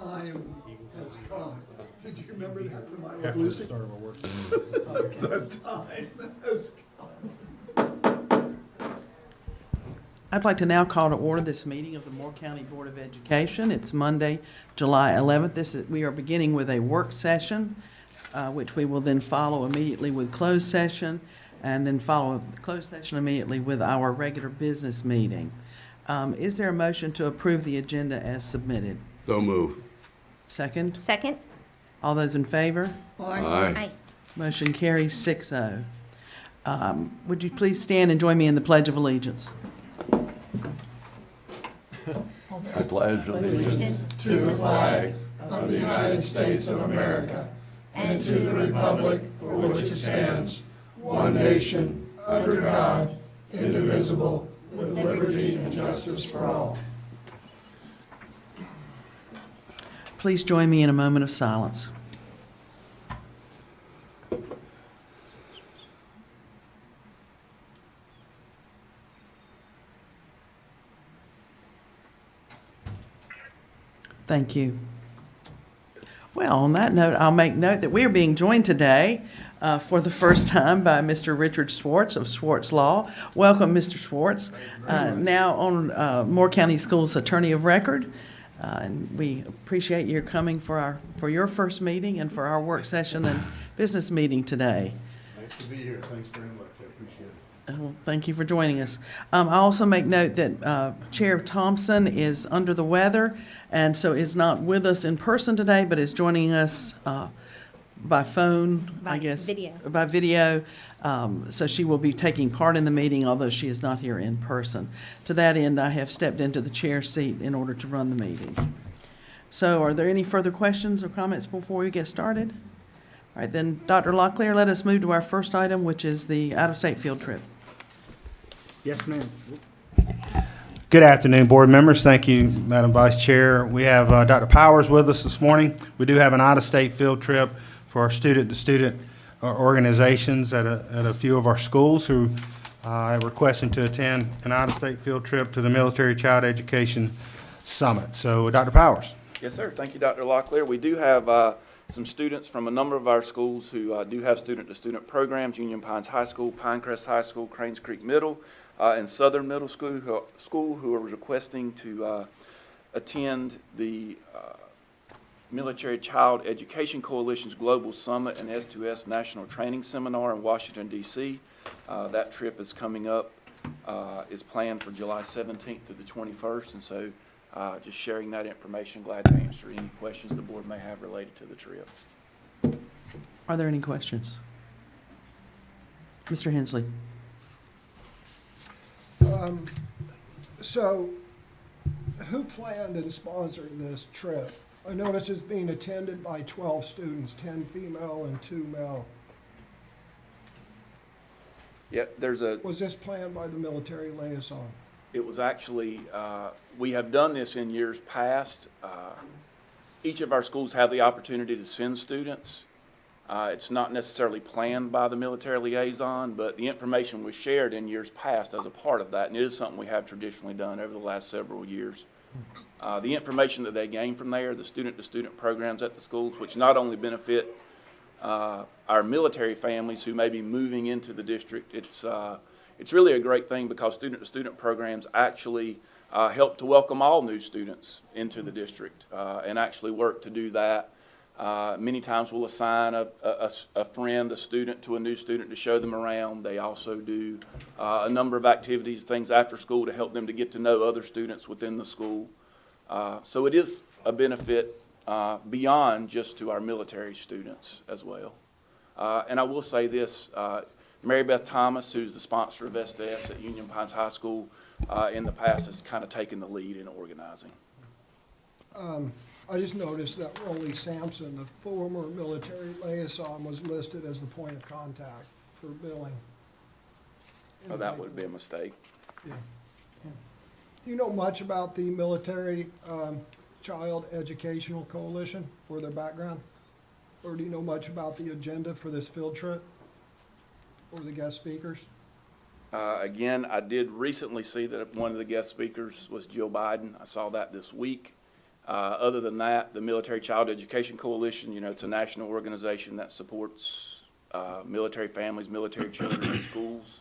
time has come. Did you remember that from my After the Lucy? start of our work session. The time has come. I'd like to now call to order this meeting of the Moore County Board of Education. It's Monday, July 11th. We are beginning with a work session, which we will then follow immediately with closed session, and then follow the closed session immediately with our regular business meeting. Is there a motion to approve the agenda as submitted? So move. Second? Second? All those in favor? Aye. Motion carries 6-0. Would you please stand and join me in the Pledge of Allegiance? I pledge allegiance To the flag of the United States of America and to the republic for which it stands, one nation, under God, indivisible, with liberty and justice for all. Please join me in a moment of silence. Thank you. Well, on that note, I'll make note that we are being joined today for the first time by Mr. Richard Swartz of Swartz Law. Welcome, Mr. Swartz. Now on Moore County Schools Attorney of Record. And we appreciate your coming for your first meeting and for our work session and business meeting today. Nice to be here. Thanks very much. I appreciate it. Well, thank you for joining us. I also make note that Chair Thompson is under the weather and so is not with us in person today, but is joining us by phone, I By guess. video. By video. So she will be taking part in the meeting, although she is not here in person. To that end, I have stepped into the chair seat in order to run the meeting. So are there any further questions or comments before we get started? All right, then, Dr. Locklear, let us move to our first item, which is the out-of-state field trip. Yes, ma'am. Good afternoon, board members. Thank you, Madam Vice Chair. We have Dr. Powers with us this morning. We do have an out-of-state field trip for our student-to-student organizations at a few of our schools who are requesting to attend an out-of-state field trip to the Military Child Education Summit. So, Dr. Powers. Yes, sir. Thank you, Dr. Locklear. We do have some students from a number of our schools who do have student-to-student programs: Union Pines High School, Pinecrest High School, Cranes Creek Middle, and Southern Middle School who are requesting to attend the Military Child Education Coalition's Global Summit and S2S National Training Seminar in Washington, D.C. That trip is coming up, is planned for July 17th to the 21st, and so just sharing that information. Glad to answer any questions the board may have related to the trip. Are there any questions? Mr. Hensley? So, who planned and sponsored this trip? I notice it's being attended by 12 students, 10 female and 2 male. Yeah, Was this planned by the military liaison? it was actually, we have done this in years past. Each of our schools have the opportunity to send students. It's not necessarily planned by the military liaison, but the information was shared in years past as a part of that, and it is something we have traditionally done over the last several years. The information that they gain from there, the student-to-student programs at the schools, which not only benefit our military families who may be moving into the district, it's really a great thing because student-to-student programs actually help to welcome all new students into the district and actually work to do that. Many times we'll assign a friend, a student, to a new student to show them around. They also do a number of activities, things after school to help them to get to know other students within the school. So it is a benefit beyond just to our military students as well. And I will say this, Mary Beth Thomas, who's the sponsor of SDS at Union Pines High School, in the past has kind of taken the lead in organizing. I just noticed that Rolly Sampson, the former military liaison, was listed as the point of contact for billing. Oh, that would be a mistake. Yeah. Do you know much about the Military Child Educational Coalition or their background? Or do you know much about the agenda for this field trip or the guest speakers? Again, I did recently see that one of the guest speakers was Jill Biden. I saw that this week. Other than that, the Military Child Education Coalition, it's a national organization that supports military families, military children in schools.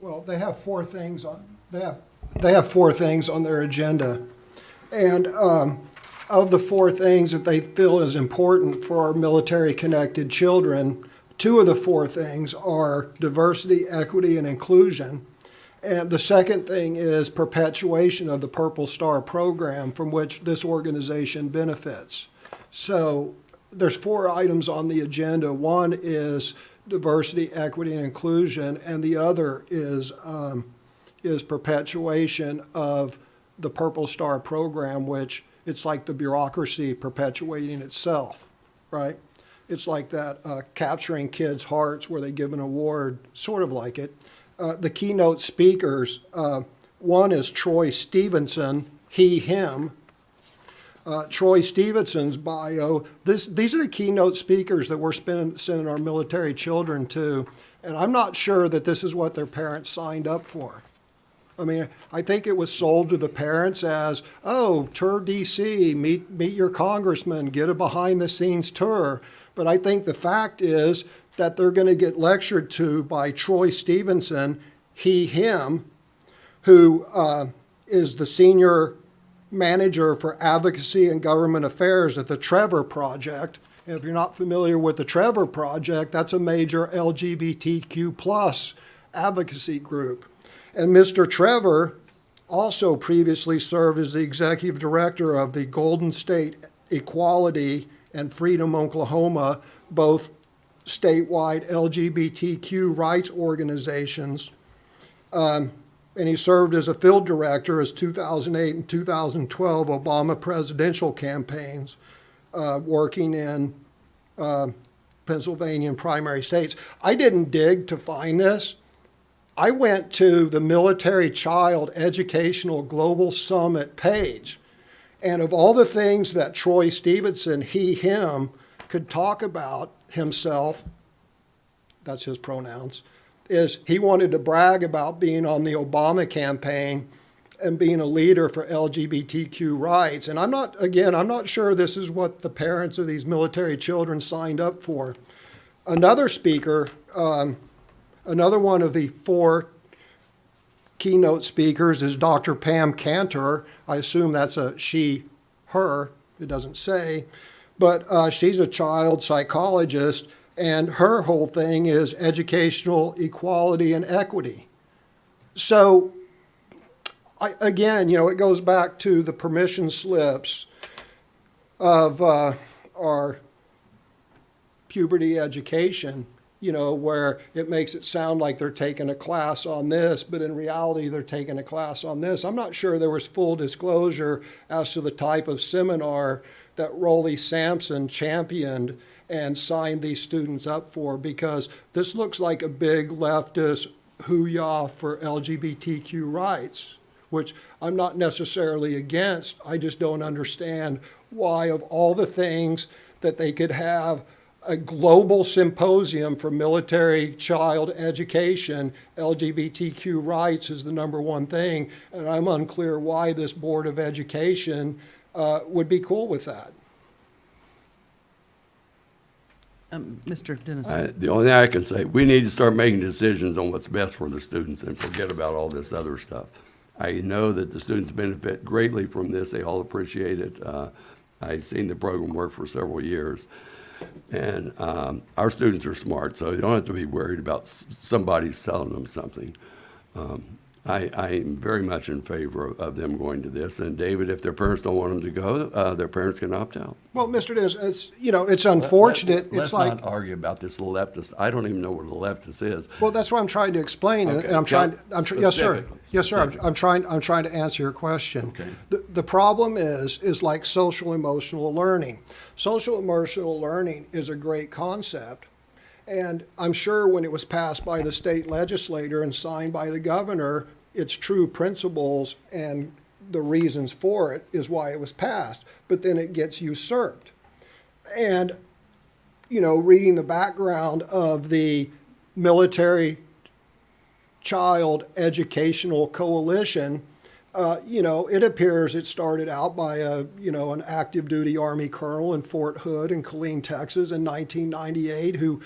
Well, they have four things on, they have four things on their agenda. And of the four things that they feel is important for our military-connected children, two of the four things are diversity, equity, and inclusion. And the second thing is perpetuation of the Purple Star program from which this organization benefits. So there's four items on the agenda. One is diversity, equity, and inclusion, and the other is perpetuation of the Purple Star program, which it's like the bureaucracy perpetuating itself, right? It's like that capturing kids' hearts where they give an award, sort of like it. The keynote speakers, one is Troy Stevenson, he, him. Troy Stevenson's bio, these are the keynote speakers that we're sending our military children to, and I'm not sure that this is what their parents signed up for. I mean, I think it was sold to the parents as, oh, tour DC, meet your congressman, get a behind-the-scenes tour. But I think the fact is that they're going to get lectured to by Troy Stevenson, he, him, who is the senior manager for advocacy and government affairs at the Trevor Project. And if you're not familiar with the Trevor Project, that's a major LGBTQ plus advocacy group. And Mr. Trevor also previously served as the executive director of the Golden State Equality and Freedom Oklahoma, both statewide LGBTQ rights organizations. And he served as a field director as 2008 and 2012 Obama presidential campaigns, working in Pennsylvania and primary states. I didn't dig to find this. I went to the Military Child Educational Global Summit page, and of all the things that Troy Stevenson, he, him, could talk about himself, that's his pronouns, is he wanted to brag about being on the Obama campaign and being a leader for LGBTQ rights. And I'm not sure this is what the parents of these military children signed up for. Another speaker, another one of the four keynote speakers is Dr. Pam Cantor. I assume that's a she, her, it doesn't say, but she's a child psychologist, and her whole thing is educational equality and equity. So, again, it goes back to the permission slips of our puberty education, where it makes it sound like they're taking a class on this, but in reality, they're taking a class on this. I'm not sure there was full disclosure as to the type of seminar that Rolly Sampson championed and signed these students up for, because this looks like a big leftist hoo-yah for LGBTQ rights, which I'm not necessarily against. I just don't understand why, of all the things that they could have a global symposium for military child education, LGBTQ rights is the number one thing, and I'm unclear why this Board of Education would be cool with that. Mr. Dennis. The only thing I can say, we need to start making decisions on what's best for the students and forget about all this other stuff. I know that the students benefit greatly from this. They all appreciate it. I've seen the program work for several years. And our students are smart, so they don't have to be worried about somebody selling them something. I am very much in favor of them going to this. And David, if their parents don't want them to go, their parents can opt out. Well, Mr. Dennis, it's unfortunate. Let's not argue about this leftist. I don't even know what a leftist is. Well, that's what I'm trying to explain, Okay. and yes, sir. Yes, sir. Specifically. I'm trying to answer your question. Okay. The problem is like social emotional learning. Social emotional learning is a great concept, and I'm sure when it was passed by the state legislature and signed by the governor, its true principles and the reasons for it is why it was passed, but then it gets usurped. And, reading the background of the Military Child Educational Coalition, You know, it appears it started out by an active duty Army colonel in Fort Hood in Killeen, Texas in 1998 who,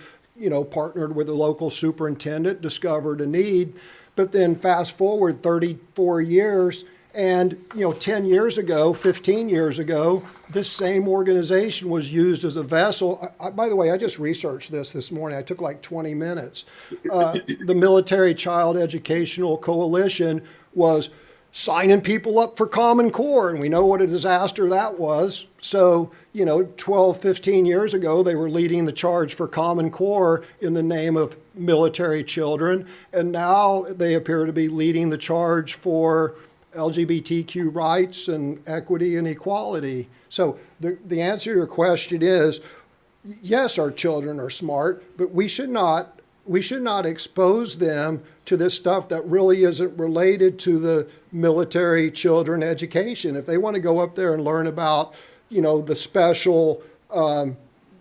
partnered with the local superintendent, discovered a need. But then fast forward 34 years and, 10 years ago, 15 years ago, this same organization was used as a vessel. By the way, I just researched this morning. I took like 20 minutes. The Military Child Educational Coalition was signing people up for Common Core, and we know what a disaster that was. So, 12, 15 years ago, they were leading the charge for Common Core in the name of military children, and now they appear to be leading the charge for LGBTQ rights and equity and equality. So the answer to your question is, yes, our children are smart, but we should not expose them to this stuff that really isn't related to the military children education. If they want to go up there and learn about, the special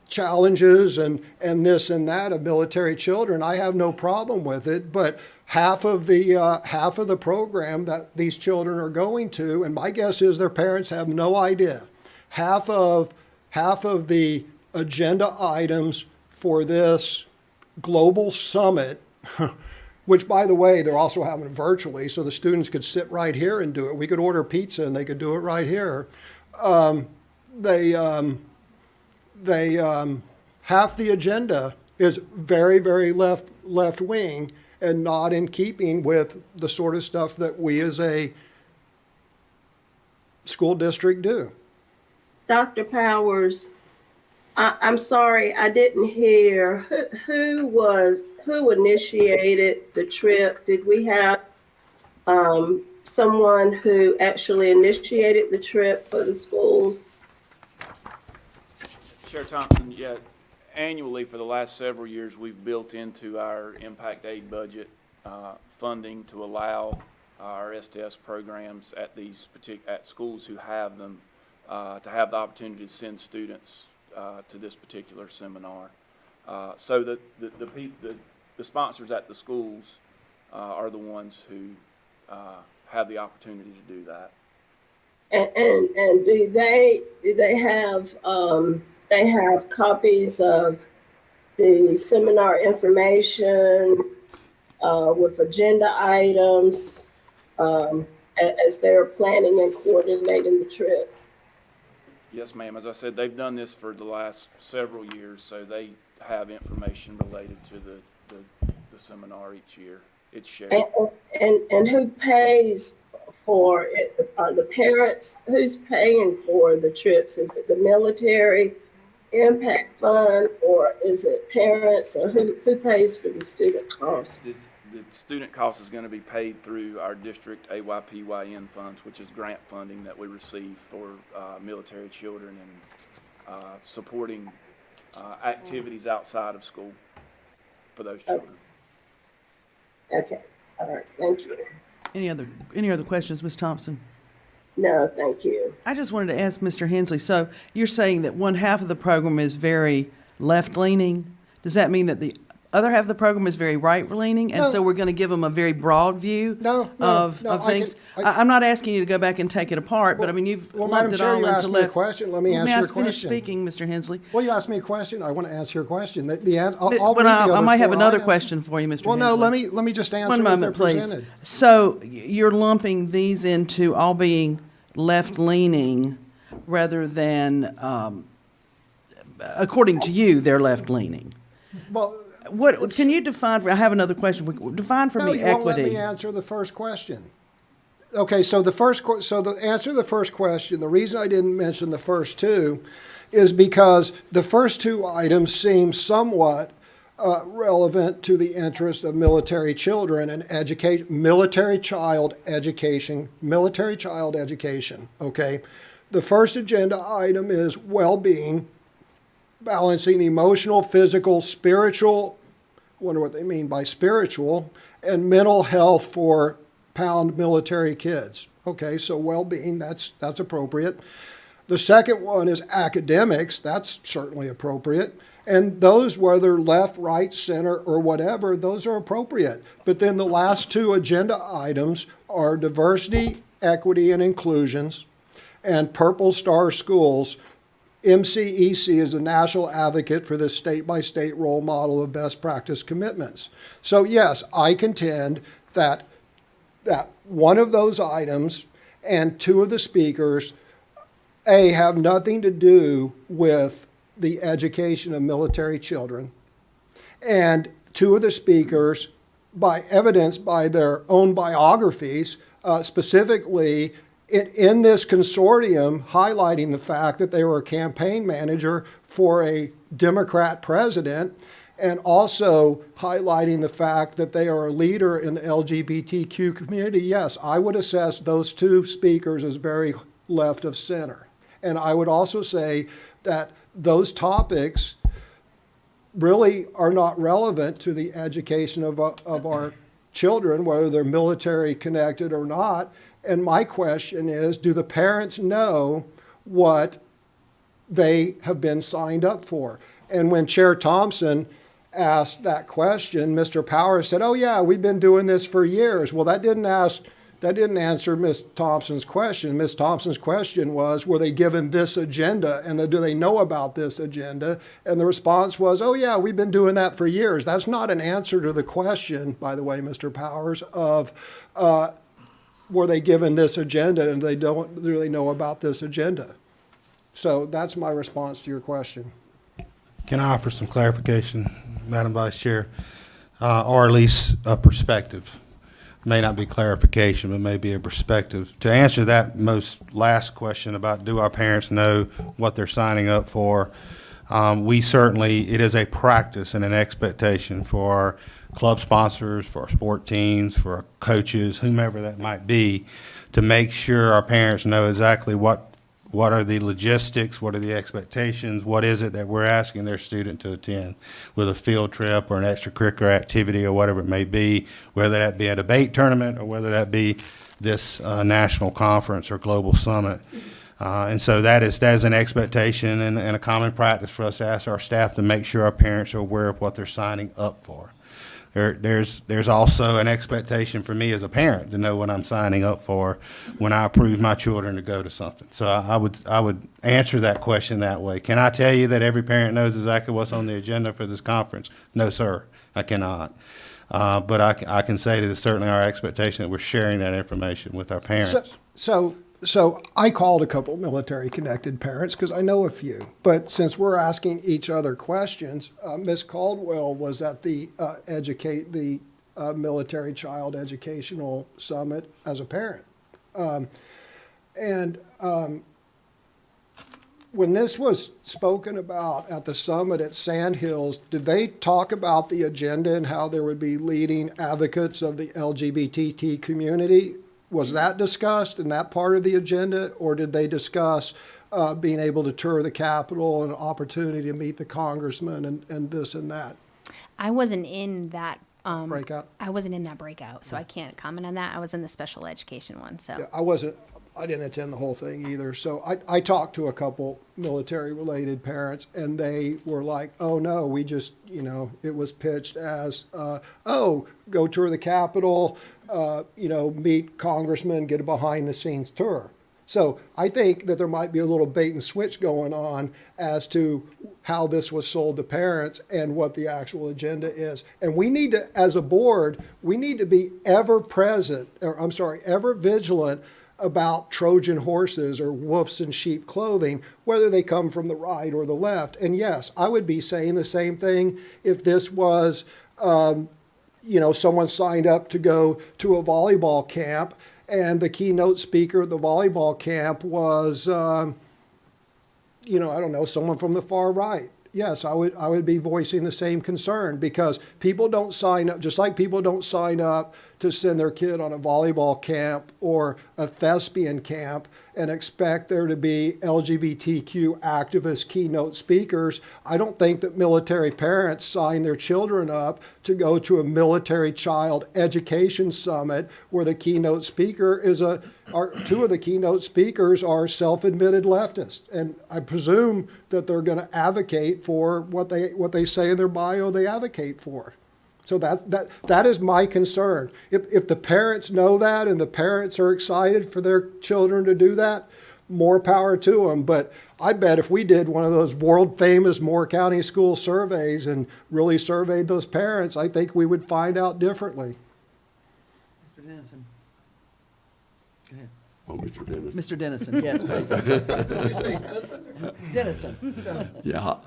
challenges and this and that of military children, I have no problem with it. But half of the program that these children are going to, and my guess is their parents have no idea, half of the agenda items for this global summit, which, by the way, they're also having it virtually, so the students could sit right here and do it. We could order pizza and they could do it right here. Half the agenda is very, very left wing and not in keeping with the sort of stuff that we as a school district do. Dr. Powers, I'm sorry, I didn't hear who initiated the trip. Did we have someone who actually initiated the trip for the schools? Chair Thompson, yeah, annually for the last several years, we've built into our impact aid budget funding to allow our STS programs at these at schools who have them to have the opportunity to send students to this particular seminar. So the sponsors at the schools are the ones who have the opportunity to do that. And do they have copies of the seminar information with agenda items as they're planning and coordinating the trips? Yes, ma'am. As I said, they've done this for the last several years, so they have information related to the seminar each year. It's shared. And who pays for it? Are the parents? Who's paying for the trips? Is it the military impact fund, or is it parents, or who pays for the student costs? The student cost is going to be paid through our district AYPYN funds, which is grant funding that we receive for military children and supporting activities outside of school for those children. Okay. All right. Thank you. Any other questions, Ms. Thompson? No, thank you. I just wanted to ask Mr. Hensley, so you're saying that one half of the program is very left-leaning? Does that mean that the other half of the program is very right-leaning? And No. so we're going to give them a very broad view of things? I'm not asking you to go back and take it apart, but I mean, you've Well, lumped Madam it Chair, all you into asked me a left. question. Let me answer May your I finish question. speaking, Mr. Hensley? Well, you asked me a question. I want to answer your question. I'll But read the I other might have four another items. question for you, Mr. Well, Hensley. no, let me just answer One as they're moment, please. presented. So you're lumping these into all being left-leaning rather than, according to you, they're left-leaning. Well, What, can you define, I have another question. Define for no, me you won't let me equity. answer the first question. Okay, so the answer to the first question, the reason I didn't mention the first two is because the first two items seem somewhat relevant to the interest of military children and military child education, okay? The first agenda item is well-being, balancing emotional, physical, spiritual, wonder what they mean by spiritual, and mental health for pound military kids. Okay, so well-being, that's appropriate. The second one is academics, that's certainly appropriate. And those, whether left, right, center, or whatever, those are appropriate. But then the last two agenda items are diversity equity, and inclusions, and Purple Star Schools, MCEC is a national advocate for this state-by-state role model of best practice commitments. So yes, I contend that one of those items and two of the speakers, have nothing to do with the education of military children, and two of the speakers, by evidence by their own biographies, specifically in this consortium, highlighting the fact that they were a campaign manager for a Democrat president, and also highlighting the fact that they are a leader in the LGBTQ community. Yes, I would assess those two speakers as very left of center. And I would also say that those topics really are not relevant to the education of our children, whether they're military connected or not. And my question is, do the parents know what they have been signed up for? And when Chair Thompson asked that question, Mr. Powers said, oh yeah, we've been doing this for years. Well, that didn't answer Ms. Thompson's question. Ms. Thompson's question was, were they given this agenda, and do they know about this agenda? And the response was, oh yeah, we've been doing that for years. That's not an answer to the question, by the way, Mr. Powers, of were they given this agenda and they don't really know about this agenda. So that's my response to your question. Can I offer some clarification, Madam Vice Chair, or at least a perspective? May not be clarification, but maybe a perspective. To answer that most last question about do our parents know what they're signing up for, we certainly, it is a practice and an expectation for our club sponsors, for our sport teams, for our coaches, whomever that might be, to make sure our parents know exactly what are the logistics, what are the expectations, what is it that we're asking their student to attend, with a field trip or an extracurricular activity or whatever it may be, whether that be a debate tournament or whether that be this national conference or global summit. And so that is an expectation and a common practice for us to ask our staff to make sure our parents are aware of what they're signing up for. There's also an expectation for me as a parent to know what I'm signing up for when I approve my children to go to something. So I would answer that question that way. Can I tell you that every parent knows exactly what's on the agenda for this conference? No, sir, I cannot. But I can say that it's certainly our expectation that we're sharing that information with our parents. So I called a couple military-connected parents because I know a few. But since we're asking each other questions, Ms. Caldwell was at the Military Child Educational Summit as a parent. When this was spoken about at the summit at Sandhills, did they talk about the agenda and how there would be leading advocates of the LGBT community? Was that discussed in that part of the agenda, or did they discuss being able to tour the Capitol and an opportunity to meet the congressman and this and that? I wasn't in that Breakout? I wasn't in that breakout, so I can't comment on that. I was in the special education one, so. Yeah, I didn't attend the whole thing either. So I talked to a couple military-related parents, and they were like, oh, no, we just, it was pitched as, go tour the Capitol, meet congressmen, get a behind-the-scenes tour. So I think that there might be a little bait and switch going on as to how this was sold to parents and what the actual agenda is. And we need to, as a board, we need to be ever vigilant about Trojan horses or wolves in sheep clothing, whether they come from the right or the left. And yes, I would be saying the same thing if this was, someone signed up to go to a volleyball camp and the keynote speaker at the volleyball camp was, someone from the far right. Yes, I would be voicing the same concern, because people don't sign up, just like people don't sign up to send their kid on a volleyball camp or a thespian camp and expect there to be LGBTQ activist keynote speakers. I don't think that military parents sign their children up to go to a military child education summit where the keynote speaker two of the keynote speakers are self-admitted leftists. And I presume that they're going to advocate for what they say in their bio they advocate for. So that is my concern. If the parents know that and the parents are excited for their children to do that, more power to them. But I bet if we did one of those world famous Moore County school surveys and really surveyed those parents, I think we would find out differently. Mr. Dennison. Go ahead. Oh, Mr. Dennis. Mr. Dennison, yes, please. Did you say Dennison? Dennison. Yeah,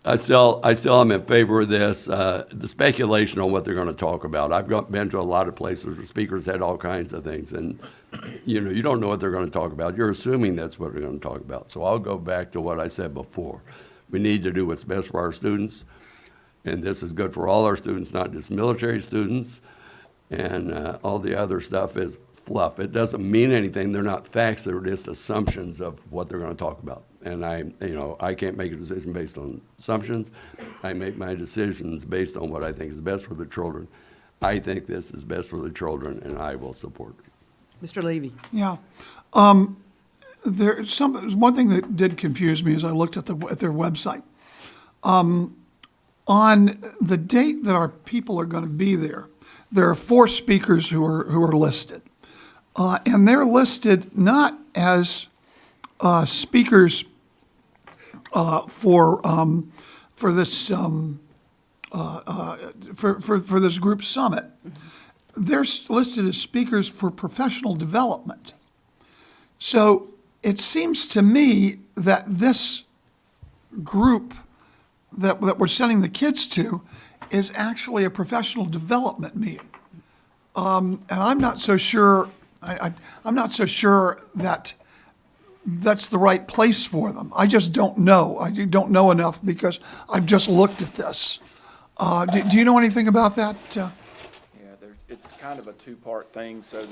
I still am in favor of this. The speculation on what they're going to talk about. I've been to a lot of places where speakers had all kinds of things, and you don't know what they're going to talk about. You're assuming that's what they're going to talk about. So I'll go back to what I said before. We need to do what's best for our students, and this is good for all our students, not just military students. And all the other stuff is fluff. It doesn't mean anything. They're not facts. They're just assumptions of what they're going to talk about. And I can't make a decision based on assumptions. I make my decisions based on what I think is best for the children. I think this is best for the children, and I will support it. Mr. Levy. Yeah. There's one thing that did confuse me as I looked at their website. On the date that our people are going to be there are 4 speakers who are listed. And they're listed not as speakers for this for this group summit. They're listed as speakers for professional development. So it seems to me that this group that we're sending the kids to is actually a professional development meeting. And I'm not so sure. I'm not so sure that that's the right place for them. I just don't know. I don't know enough because I've just looked at this. Do you know anything about that? Yeah, it's kind of a two-part thing. So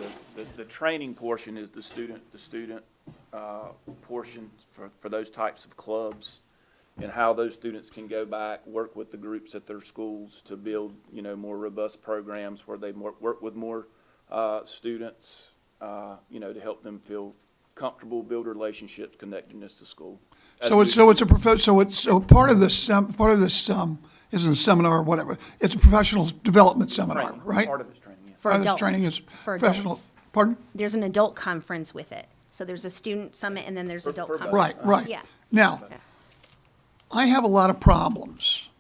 the training portion is the student portion for those types of clubs, and how those students can go back, work with the groups at their schools to build, more robust programs where they work with more students, to help them feel comfortable, build relationships, connectedness to school. So part of this isn't a seminar or whatever. It's a professional development seminar, Training. right? Part of it's training, yeah. For Part of this adults. training is For professional. adults. Pardon? There's an adult conference with it. So there's a student summit and then there's For adult adults. conference. Right. Yeah. Now, I have a lot of problems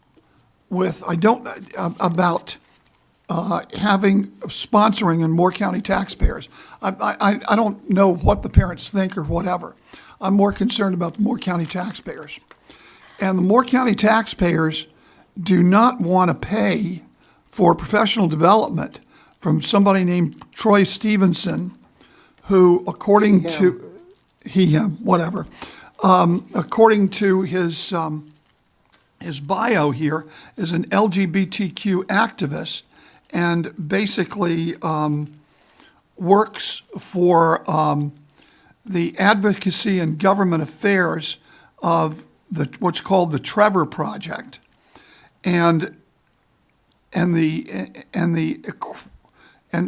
with about sponsoring in Moore County taxpayers. I don't know what the parents think or whatever. I'm more concerned about the Moore County taxpayers. And the Moore County taxpayers do not want to pay for professional development from somebody named Troy Stevenson, who, according to according to his bio here, is an LGBTQ activist and basically works for the advocacy and government affairs of what's called the Trevor Project, and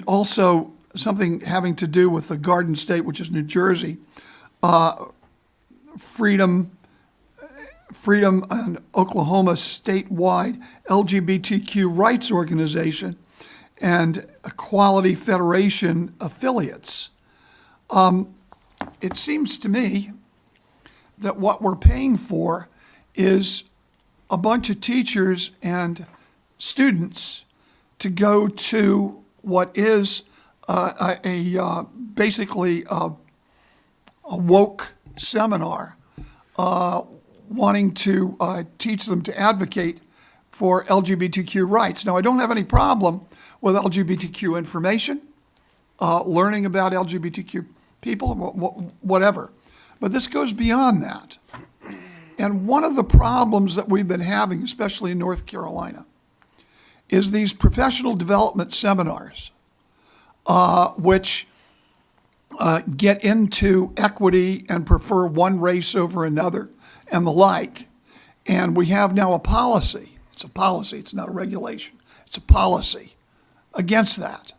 also something having to do with the Garden State, which is New Jersey, Freedom and Oklahoma statewide LGBTQ rights organization and Equality Federation affiliates. It seems to me that what we're paying for is a bunch of teachers and students to go to what is basically a woke seminar, wanting to teach them to advocate for LGBTQ rights. Now, I don't have any problem with LGBTQ information, learning about LGBTQ people, whatever. But this goes beyond that. And one of the problems that we've been having, especially in North Carolina, is these professional development seminars, which get into equity and prefer one race over another and the like. And we have now a policy. It's a policy. It's not a regulation. It's a policy against that.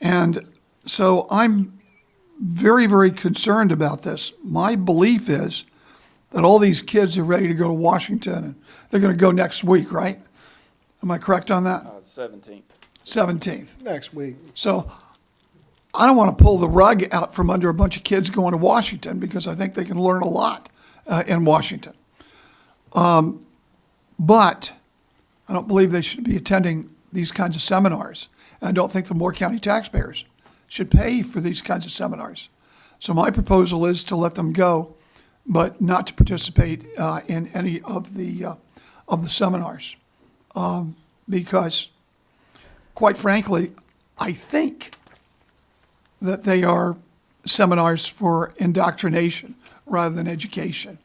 And so I'm very, very concerned about this. My belief is that all these kids are ready to go to Washington, and they're going to go next week, right? Am I correct on that? 17th. 17th. Next week. So I don't want to pull the rug out from under a bunch of kids going to Washington because I think they can learn a lot in Washington. But I don't believe they should be attending these kinds of seminars. And I don't think the Moore County taxpayers should pay for these kinds of seminars. So my proposal is to let them go, but not to participate in any of the seminars. Because, quite frankly, I think that they are seminars for indoctrination rather than education.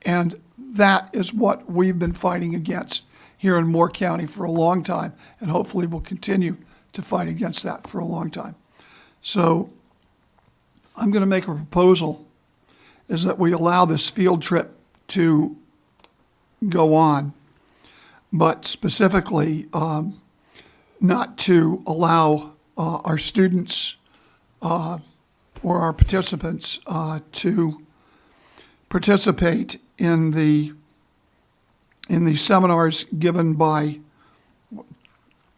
And that is what we've been fighting against here in Moore County for a long time, and hopefully will continue to fight against that for a long time. So I'm going to make a proposal, is that we allow this field trip to go on, but specifically not to allow our students or our participants to participate in the seminars given by,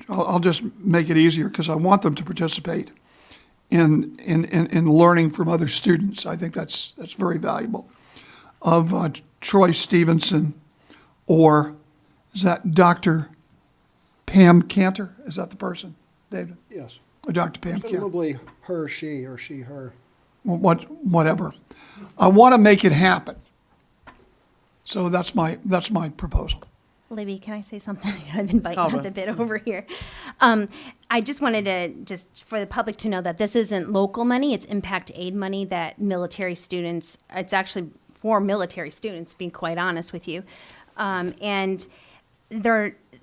I'll just make it easier because I want them to participate in learning from other students. I think that's very valuable. Of Troy Stevenson, or is that Dr. Pam Cantor? Is that the person, David? Yes. Or Dr. Pam Cantor? Presumably her, she, or she, her. Whatever. I want to make it happen. So that's my proposal. Libby, can I say something? I've been biting Alva. at the bit over here. I just wanted to, just for the public to know that this isn't local money, it's impact aid money that military students, it's actually for military students, being quite honest with you. And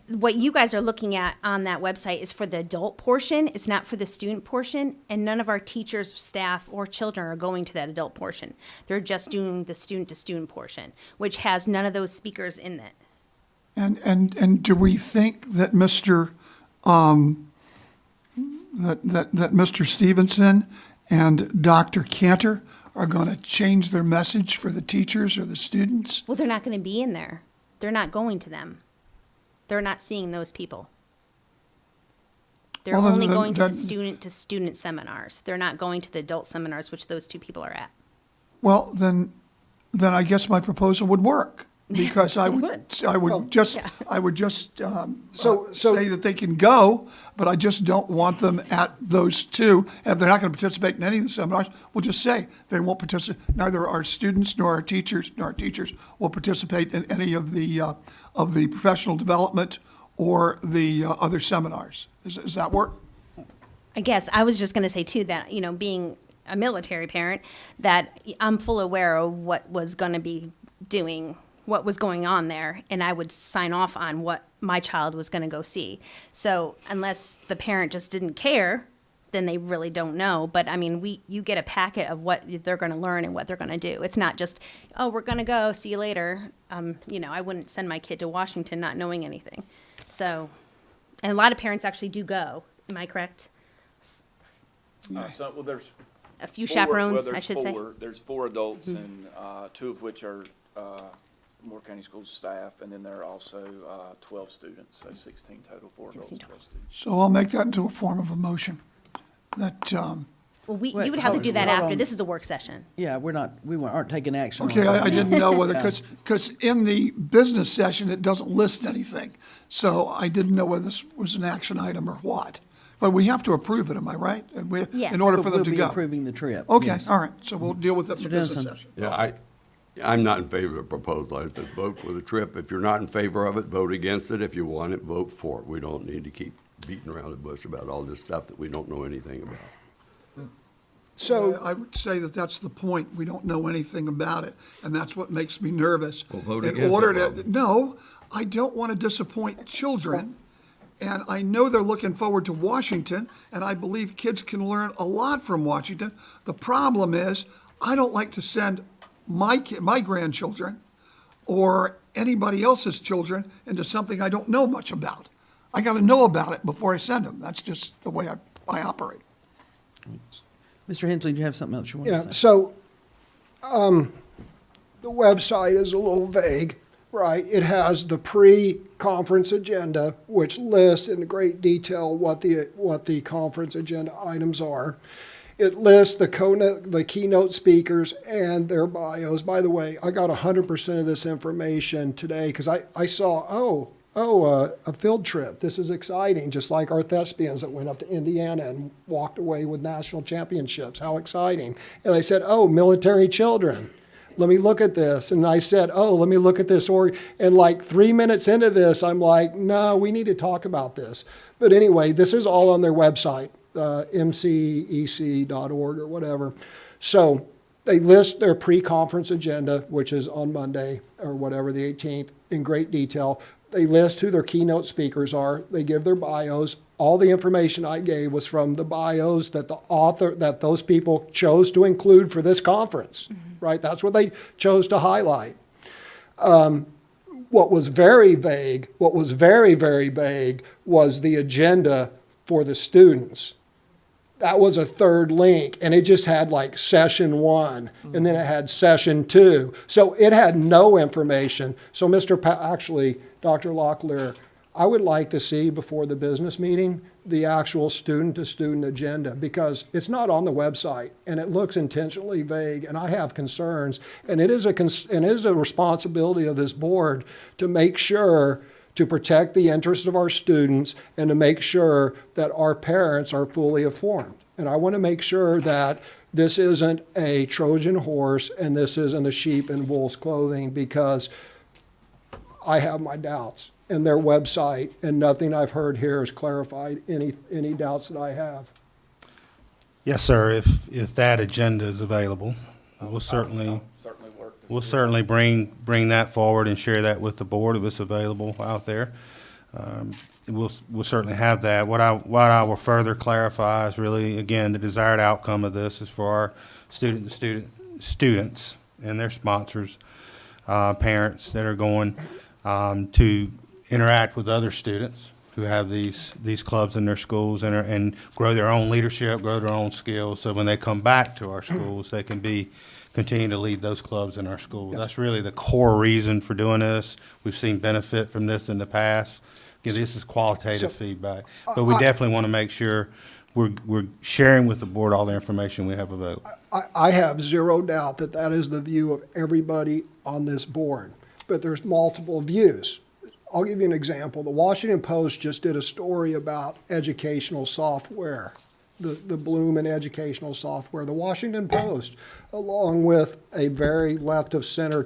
what you guys are looking at on that website is for the adult portion, it's not for the student portion, and none of our teachers, staff, or children are going to that adult portion. They're just doing the student-to-student portion, which has none of those speakers in it. And do we think that Mr. That Mr. Stevenson and Dr. Cantor are going to change their message for the teachers or the students? Well, they're not going to be in there. They're not going to them. They're not seeing those people. They're Well, then- only then- going to the then- student-to-student seminars. They're not going to the adult seminars, which those two people are at. Well, then I guess my proposal would work, because I would just say that they can go, but I just don't want them at those two. And if they're not going to participate in any of the seminars, we'll just say they won't participate. Neither our students nor our teachers will participate in any of the professional development or the other seminars. Does that work? I guess I was just going to say too that, being a military parent, that I'm full aware of what was going to be what was going on there, and I would sign off on what my child was going to go see. So unless the parent just didn't care, then they really don't know. But I mean, you get a packet of what they're going to learn and what they're going to do. It's not just, oh, we're going to go, see you later. I wouldn't send my kid to Washington not knowing anything. So, and a lot of parents actually do go. Am I correct? There's A few four- chaperones, there's I should say. There's 4 adults, and 2 of which are Moore County Schools staff, and then there are also 12 students, so 16 total, 4 adults, 16 12 students. So I'll make that into a form of a motion. That, Well, Wait, you would have to hold- do that hold after. on. This is a work session. Yeah, we aren't taking action on okay, that. I didn't know whether, because in the business session, it doesn't list anything. So I didn't know whether this was an action item or what. But we have to approve it, am I right? And Yes. in order But for them we'll to be go. approving the trip. Okay, yes. all right, so we'll deal with it in the Mr. business Dennison. session. Yeah, I'm not in favor of the proposal. I just vote for the trip. If you're not in favor of it, vote against it. If you want it, vote for it. We don't need to keep beating around the bush about all this stuff that we don't know anything about. So, I would say that that's the point. We don't know anything about it, and that's what makes me nervous. Well, vote In against it, order Bob. No, I don't want to disappoint children, and I know they're looking forward to Washington, and I believe kids can learn a lot from Washington. The problem is, I don't like to send my grandchildren or anybody else's children into something I don't know much about. I got to know about it before I send them. That's just the way I operate. Mr. Hensley, do you have something else you want to yeah, say? so, the website is a little vague. right, it has the pre-conference agenda, which lists in great detail what the conference agenda items are. It lists the keynote speakers and their bios. By the way, I got 100% of this information today because I saw, a field trip. This is exciting, just like our thespians that went up to Indiana and walked away with national championships. How exciting. And I said, oh, military children. Let me look at this. And I said, oh, let me look at this. And like 3 minutes into this, I'm like, no, we need to talk about this. But anyway, this is all on their website, mcec.org or whatever. So they list their pre-conference agenda, which is on Monday or whatever, the 18th, in great detail. They list who their keynote speakers are. They give their bios. All the information I gave was from the bios that that those people chose to include for this conference, right? That's what they chose to highlight. What was very vague, very vague, was the agenda for the students. That was a third link, and it just had like session 1, and then it had session 2. So it had no information. So Dr. Locklear, I would like to see before the business meeting the actual student-to-student agenda, because it's not on the website, and it looks intentionally vague, and I have concerns. And it is a responsibility of this board to make sure to protect the interests of our students and to make sure that our parents are fully informed. And I want to make sure that this isn't a Trojan horse and this isn't a sheep in wolf's clothing, because I have my doubts. And their website, and nothing I've heard here has clarified any doubts that I have. Yes, sir, if that agenda is available, we'll certainly bring that forward and share that with the board if it's available out there. We'll certainly have that. What I will further clarify is really, again, the desired outcome of this is for our students and their sponsors, parents that are going to interact with other students who have these clubs in their schools and grow their own leadership, grow their own skills, so when they come back to our schools, they can continue to lead those clubs in our schools. That's really the core reason for doing this. We've seen benefit from this in the past. Again, this is qualitative feedback, but we definitely want to make sure we're sharing with the board all the information we have available. I have zero doubt that is the view of everybody on this board, but there's multiple views. I'll give you an example. The Washington Post just did a story about educational software, the bloom in educational software. The Washington Post, along with a very left-of-center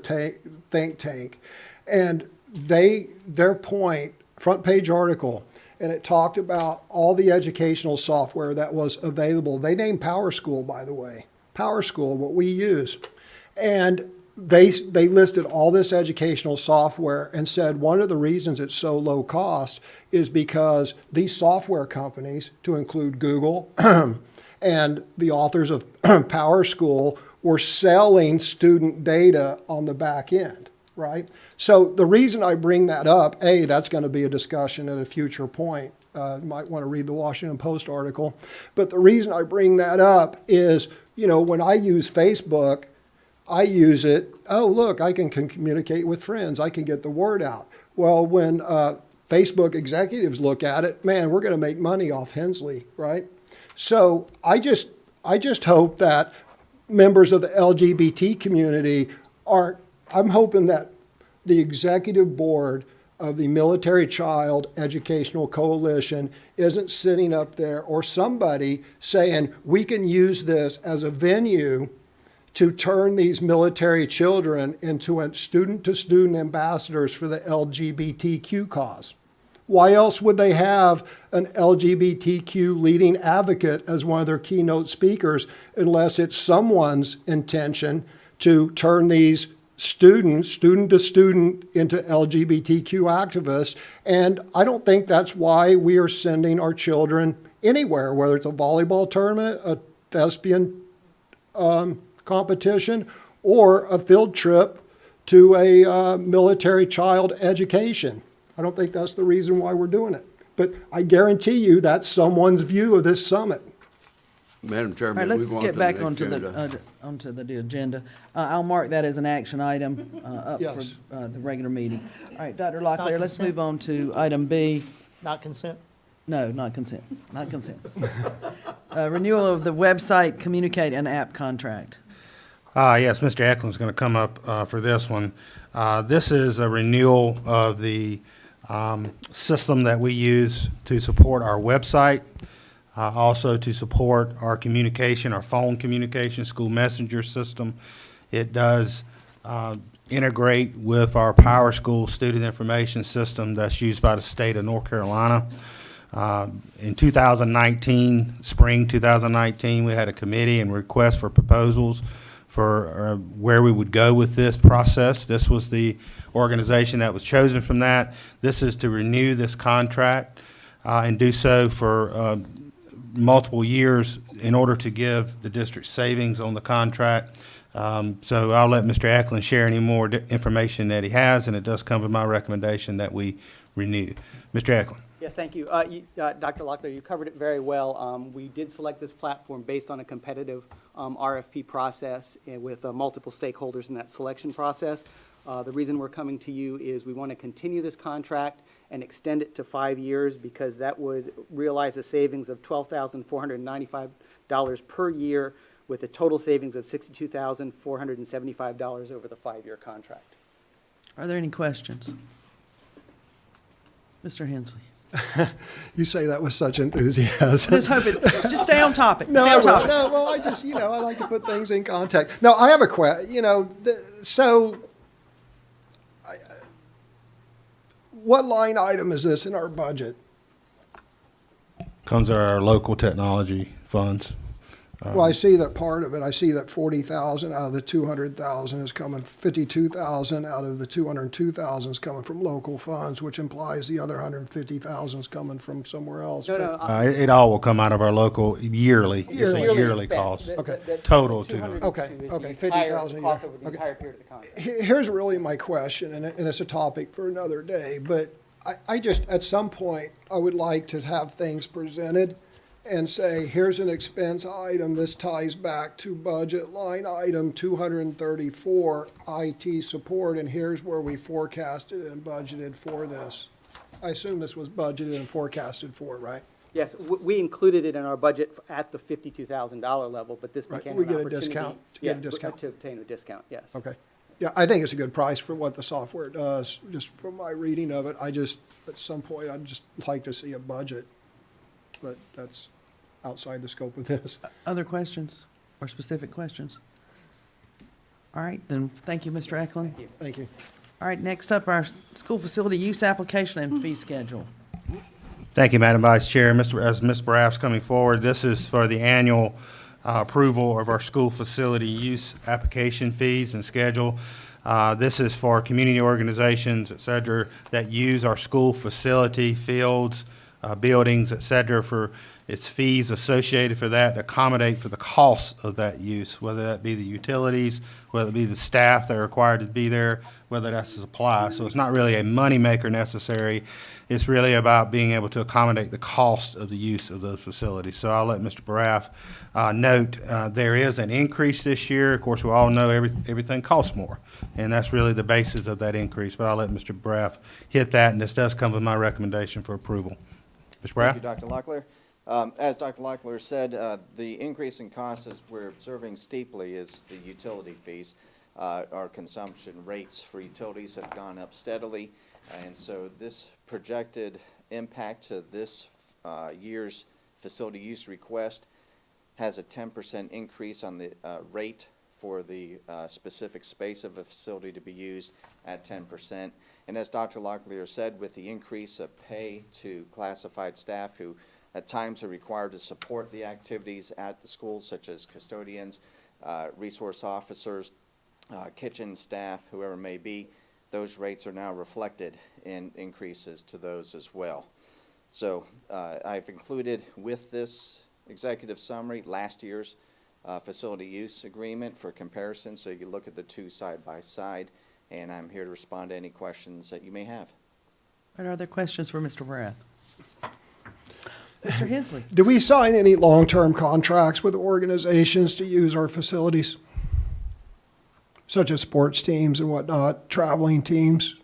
think tank, and their point, front page article, and it talked about all the educational software that was available. They named PowerSchool, by the way. PowerSchool, what we use. And they listed all this educational software and said one of the reasons it's so low cost is because these software companies, to include Google and the authors of PowerSchool, were selling student data on the back end, right? So the reason I bring that up, that's going to be a discussion at a future point. You might want to read the Washington Post article. But the reason I bring that up is, when I use Facebook, I use it, look, I can communicate with friends. I can get the word out. Well, when Facebook executives look at it, man, we're going to make money off Hensley, right? So I just hope that members of the LGBT community I'm hoping that the executive board of the Military Child Educational Coalition isn't sitting up there, or somebody saying we can use this as a venue to turn these military children into student-to-student ambassadors for the LGBTQ cause. Why else would they have an LGBTQ leading advocate as one of their keynote speakers unless it's someone's intention to turn these student-to-student into LGBTQ activists? And I don't think that's why we are sending our children anywhere, whether it's a volleyball tournament, a thespian competition, or a field trip to a military child education. I don't think that's the reason why we're doing it. But I guarantee you that's someone's view of this summit. Madam All right, Chairman, let's move on get to back the next agenda. onto the agenda. I'll mark that as an action item up for Yes. the regular meeting. All right, Dr. Locklear, let's consent? move on to item B. Not consent? No, not consent, not consent. Renewal of the website, communicate, and app contract. Yes, Mr. Eklund's going to come up for this one. This is a renewal of the system that we use to support our website, also to support our communication, our phone communication, school messenger system. It does integrate with our Power School student information system that's used by the state of North Carolina. In 2019, spring 2019, we had a committee and request for proposals for where we would go with this process. This was the organization that was chosen from that. This is to renew this contract and do so for multiple years in order to give the district savings on the contract. So I'll let Mr. Eklund share any more information that he has, and it does come with my recommendation that we renew. Mr. Eklund. Yes, thank you. Dr. Locklear, you covered it very well. We did select this platform based on a competitive RFP process with multiple stakeholders in that selection process. The reason we're coming to you is we want to continue this contract and extend it to 5 years because that would realize a savings of $12,495 per year with a total savings of $62,475 over the 5-year contract. Are there any questions? Mr. Hensley? You say that with such enthusiasm. Let's hope it, just stay on topic. No, Stay I on will. topic. No, well, I just, I like to put things in context. No, I have a what line item is this in our budget? Comes our local technology funds. Well, I see that part of it, I see that 40,000 out of the 200,000 is coming, 52,000 out of the 202,000 is coming from local funds, which implies the other 150,000 is coming from somewhere else. No, no. It all will come out of our local yearly. It's a yearly expense. cost. Okay. Total to- 202 Okay, is the okay, entire 50,000 a year. cost over the Okay. entire period of the contract. Here's really my question, and it's a topic for another day, but I just, at some point, I would like to have things presented and say, here's an expense item, this ties back to budget line item 234, IT support, and here's where we forecasted and budgeted for this. I assume this was budgeted and forecasted for, right? Yes, we included it in our budget at the $52,000 level, but this Right, became we an get a opportunity. discount, to get a Yeah, discount. to obtain a discount, yes. Okay. Yeah, I think it's a good price for what the software does, just from my reading of it. At some point, I'd just like to see a budget, but that's outside the scope of this. Other questions or specific questions? All right, then, thank you, Mr. Eklund. Thank you. All right, next up, our school facility use application and fee schedule. Thank you, Madam Vice Chair. As Ms. Braff's coming forward, this is for the annual approval of our school facility use application fees and schedule. This is for community organizations, et cetera, that use our school facility, fields, buildings, et cetera, for its fees associated for that, to accommodate for the costs of that use, whether that be the utilities, whether it be the staff that are required to be there, whether that's a supply. So it's not really a moneymaker necessary. It's really about being able to accommodate the cost of the use of those facilities. So I'll let Mr. Baraff note there is an increase this year. Of course, we all know everything costs more, and that's really the basis of that increase. But I'll let Mr. Baraff hit that, and this does come with my recommendation for approval. Mr. Baraff? Thank you, Dr. Locklear. As Dr. Locklear said, the increase in costs as we're observing steeply is the utility fees. Our consumption rates for utilities have gone up steadily, and so this projected impact to this year's facility use request has a 10% increase on the rate for the specific space of a facility to be used at 10%. And as Dr. Locklear said, with the increase of pay to classified staff who at times are required to support the activities at the schools, such as custodians, resource officers, kitchen staff, whoever it may be, those rates are now reflected in increases to those as well. So I've included with this executive summary last year's facility use agreement for comparison, so you can look at the two side by side, and I'm here to respond to any questions that you may have. Are there other questions for Mr. Baraff? Mr. Hensley? Do we sign any long-term contracts with organizations to use our facilities? Such as sports teams and whatnot, traveling teams?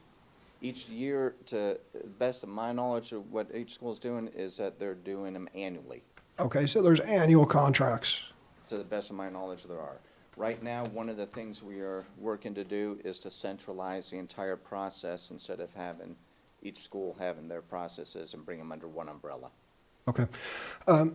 Each year, to the best of my knowledge of what each school is doing, is that they're doing them annually. Okay, so there's annual contracts. To the best of my knowledge, there are. Right now, one of the things we are working to do is to centralize the entire process instead of having each school having their processes and bring them under one umbrella. Okay.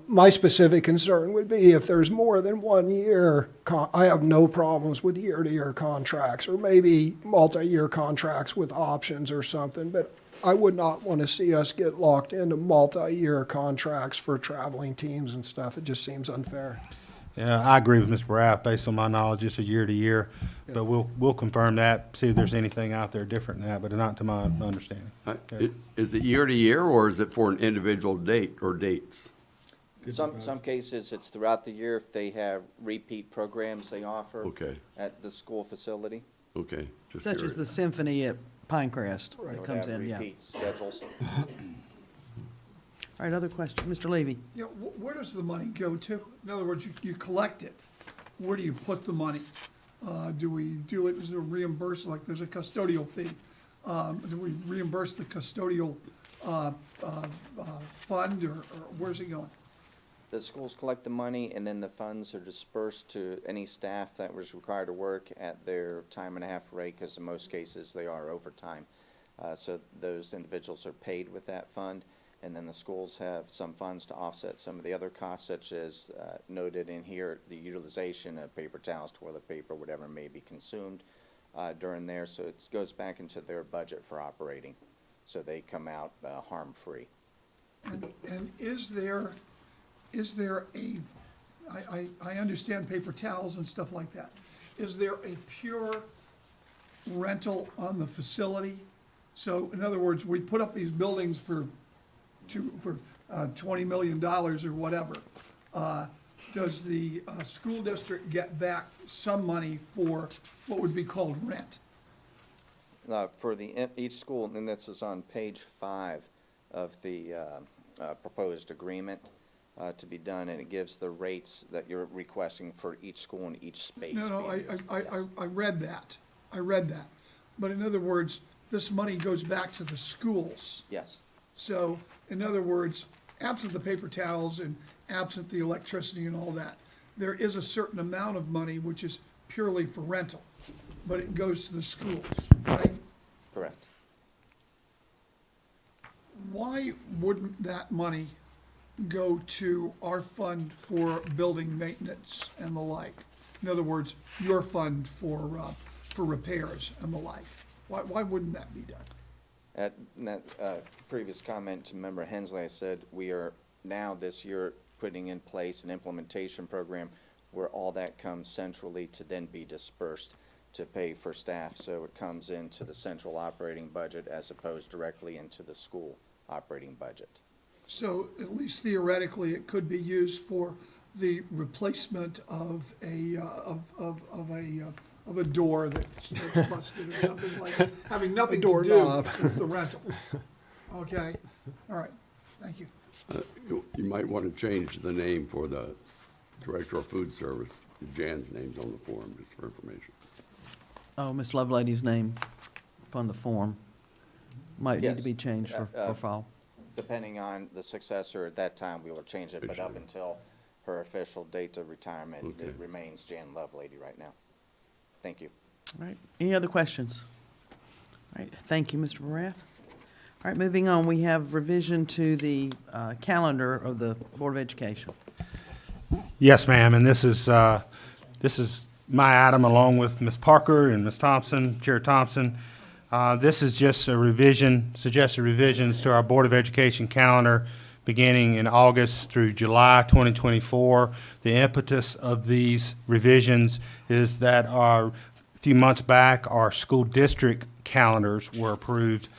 My specific concern would be if there's more than 1 year, I have no problems with year-to-year contracts, or maybe multi-year contracts with options or something, but I would not want to see us get locked into multi-year contracts for traveling teams and stuff. It just seems unfair. Yeah, I agree with Mr. Braff. Based on my knowledge, it's a year to year, but we'll confirm that, see if there's anything out there different than that, but not to my understanding. Is it year to year, or is it for an individual date or dates? Some cases, it's throughout the year if they have repeat programs they offer Okay, at the school facility. okay. Just Such as curious. the symphony at Pinecrest They that would comes have in, yeah. repeat schedules. All right, other question, Mr. Levy? Yeah, where does the money go to? In other words, you collect it. Where do you put the money? Do we do it as a reimbursement, like there's a custodial fee? Do we reimburse the custodial fund, or where's it going? The schools collect the money, and then the funds are dispersed to any staff that was required to work at their time and a half rate, because in most cases, they are overtime. So those individuals are paid with that fund, and then the schools have some funds to offset some of the other costs, such as noted in here, the utilization of paper towels, toilet paper, whatever may be consumed during there. So it goes back into their budget for operating, so they come out harm-free. And is there a, I understand paper towels and stuff like that. Is there a pure rental on the facility? So in other words, we put up these buildings for $20 million or whatever. Does the school district get back some money for what would be called rent? For each school, and this is on page 5 of the proposed agreement to be done, and it gives the rates that you're requesting for each school and each space. No, being used. I read that. I read that. But in other words, this money goes back to the schools. Yes, So, in other words, absent the paper towels and absent the electricity and all that, there is a certain amount of money which is purely for rental, but it goes to the schools, right? correct. Why wouldn't that money go to our fund for building maintenance and the like? In other words, your fund for repairs and the like? Why wouldn't that be done? At that previous comment to Member Hensley, I said we are now this year putting in place an implementation program where all that comes centrally to then be dispersed to pay for staff. So it comes into the central operating budget as opposed directly into the school operating budget. So at least theoretically, it could be used for the replacement of a door that's busted or something like that, having nothing to do doorknob. with the rental. Okay, all right, thank you. You might want to change the name for the Director of Food Service. Jan's name's on the form, just for information. Oh, Miss Lovelady's name upon the form might need Yes. to be changed for fall. Depending on the successor at that time, we will change it, but up until her official date of retirement, Okay. it remains Jan Lovelady right now. Thank you. All right, any other questions? All right, thank you, Mr. Barath. All right, moving on, we have revision to the calendar of the Board of Education. Yes, ma'am, and this is my item along with Ms. Parker and Ms. Thompson, Chair Thompson. This is just a revision, suggested revisions to our Board of Education calendar beginning in August through July 2024. The impetus of these revisions is that a few months back, our school district calendars were approved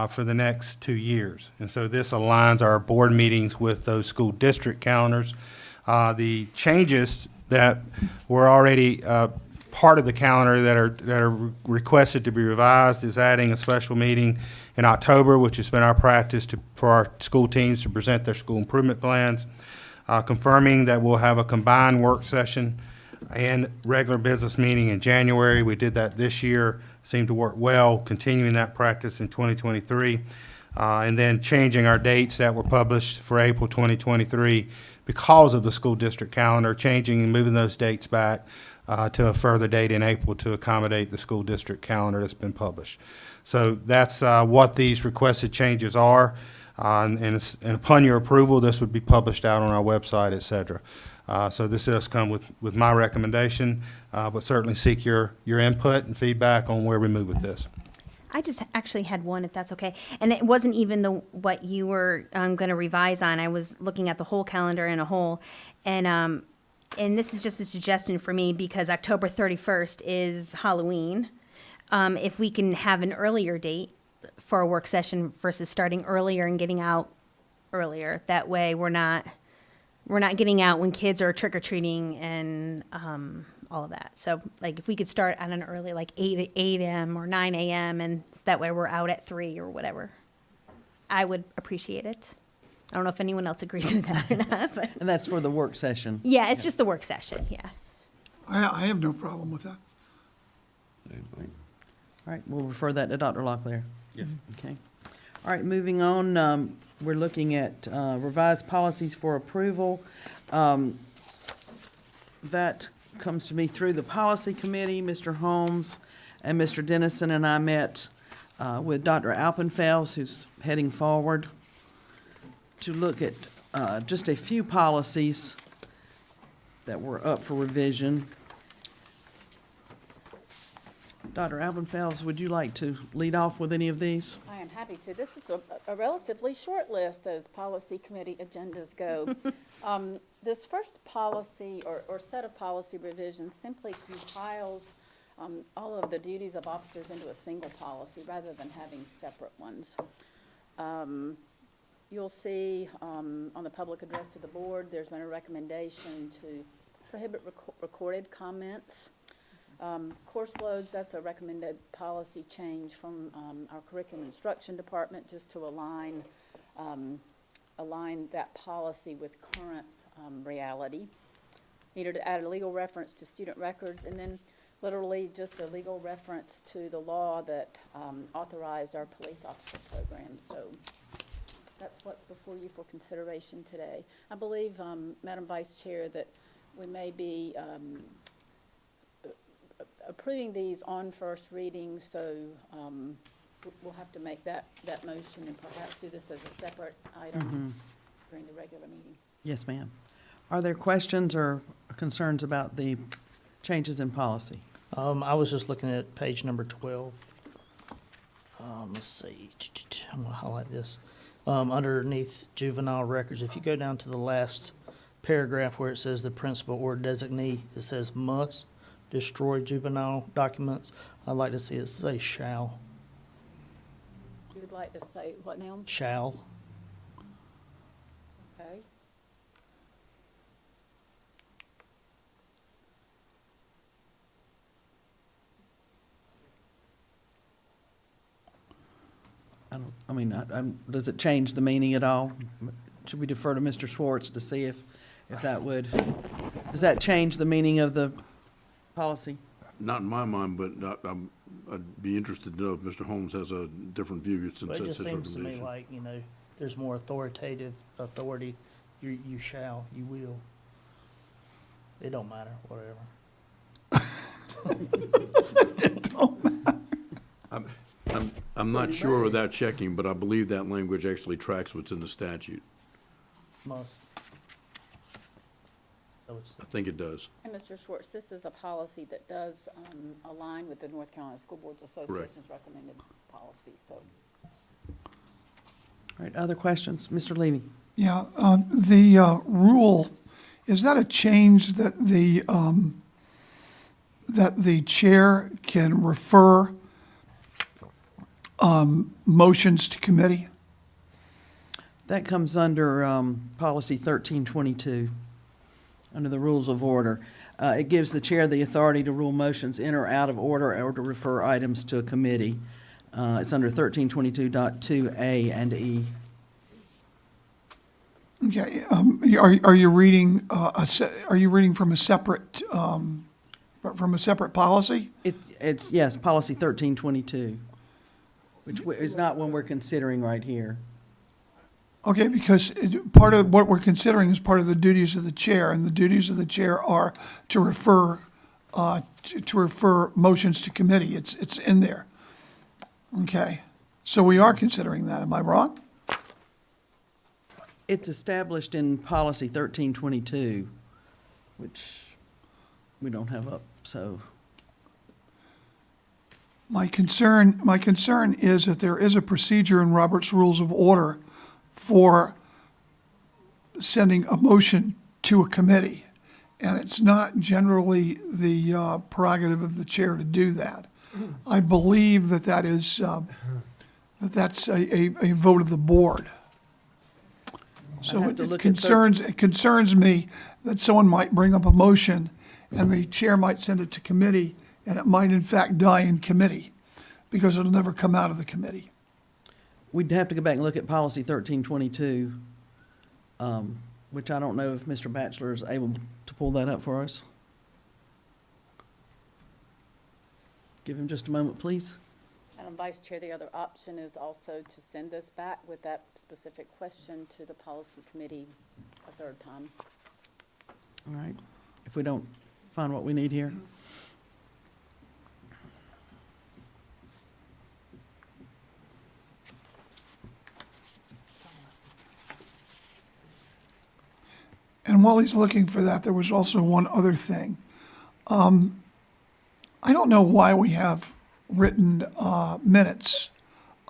for the next 2 years. And so this aligns our board meetings with those school district calendars. The changes that were already part of the calendar that are requested to be revised is adding a special meeting in October, which has been our practice for our school teams to present their school improvement plans. Confirming that we'll have a combined work session and regular business meeting in January. We did that this year, seemed to work well, continuing that practice in 2023. And then changing our dates that were published for April 2023 because of the school district calendar, changing and moving those dates back to a further date in April to accommodate the school district calendar that's been published. So that's what these requested changes are. And upon your approval, this would be published out on our website, et cetera. So this does come with my recommendation, but certainly seek your input and feedback on where we move with this. I just actually had one, if that's okay. And it wasn't even what you were going to revise on. I was looking at the whole calendar in a whole. And this is just a suggestion for me because October 31st is Halloween. If we can have an earlier date for a work session versus starting earlier and getting out earlier. That way we're not getting out when kids are trick-or-treating and all of that. So like if we could start at an early, like 8 a.m. or 9 a.m. and that way we're out at 3 or whatever, I would appreciate it. I don't know if anyone else agrees with that or not. But And that's for the work session. yeah, it's just the work session, yeah. I have no problem with that. All right, we'll refer that to Dr. Locklear. Yes. Okay. All right, moving on, we're looking at revised policies for approval. That comes to me through the policy committee. Mr. Holmes and Mr. Dennison and I met with Dr. Alpenfels, who's heading forward, to look at just a few policies that were up for revision. Dr. Alpenfels, would you like to lead off with any of these? I am happy to. This is a relatively short list as policy committee agendas go. This first policy or set of policy revisions simply compiles all of the duties of officers into a single policy rather than having separate ones. You'll see on the public address to the board, there's been a recommendation to prohibit recorded comments. Course loads, that's a recommended policy change from our curriculum instruction department just to align that policy with current reality. Needed to add a legal reference to student records and then literally just a legal reference to the law that authorized our police officer program. So that's what's before you for consideration today. I believe, Madam Vice Chair, that we may be approving these on first reading, so we'll have to make that motion and perhaps do this as a separate item during the regular meeting. Yes, ma'am. Are there questions or concerns about the changes in policy? I was just looking at page number 12. Let's see. I'm going to highlight this. Underneath juvenile records, if you go down to the last paragraph where it says the principal or designee, it says must destroy juvenile documents. I'd like to see it say shall. You would like to say what now? Shall. Okay. Does it change the meaning at all? Should we defer to Mr. Schwartz to see if that would, does that change the meaning of the policy? Not in my mind, but I'd be interested to know if Mr. Holmes has a different view since But it that's just his seems to me recommendation. like, there's more authoritative authority. You shall, you will. It don't matter, whatever. I'm not sure without checking, but I believe that language actually tracks what's in the statute. Must. So it's, I think it does. And Mr. Schwartz, this is a policy that does align with the North Carolina School Boards Association's recommended policy, so. All right, other questions? Mr. Levy? Yeah, the rule, is that a change that the chair can refer motions to committee? That comes under policy 1322, under the rules of order. It gives the chair the authority to rule motions in or out of order or to refer items to a committee. It's under 1322.2A and E. Okay, are you reading, are you reading from a separate policy? It's, yes, policy 1322, which is not one we're considering right here. Okay, because part of what we're considering is part of the duties of the chair, and the duties of the chair are to refer, to refer motions to committee. It's in there. Okay, so we are considering that, am I wrong? It's established in policy 1322, which we don't have up, so. My concern is that there is a procedure in Robert's Rules of Order for sending a motion to a committee, and it's not generally the prerogative of the chair to do that. I believe that that's a vote of the board. So have to it look at concerns me that someone might bring up a motion and the chair might send it to committee, and it might in fact die in committee because it'll never come out of the committee. We'd have to go back and look at policy 1322, which I don't know if Mr. Batchelor is able to pull that up for us. Give him just a moment, please. Madam Vice Chair, the other option is also to send this back with that specific question to the policy committee a third time. All right, if we don't find what we need here. And while he's looking for that, there was also one other thing. I don't know why we have written minutes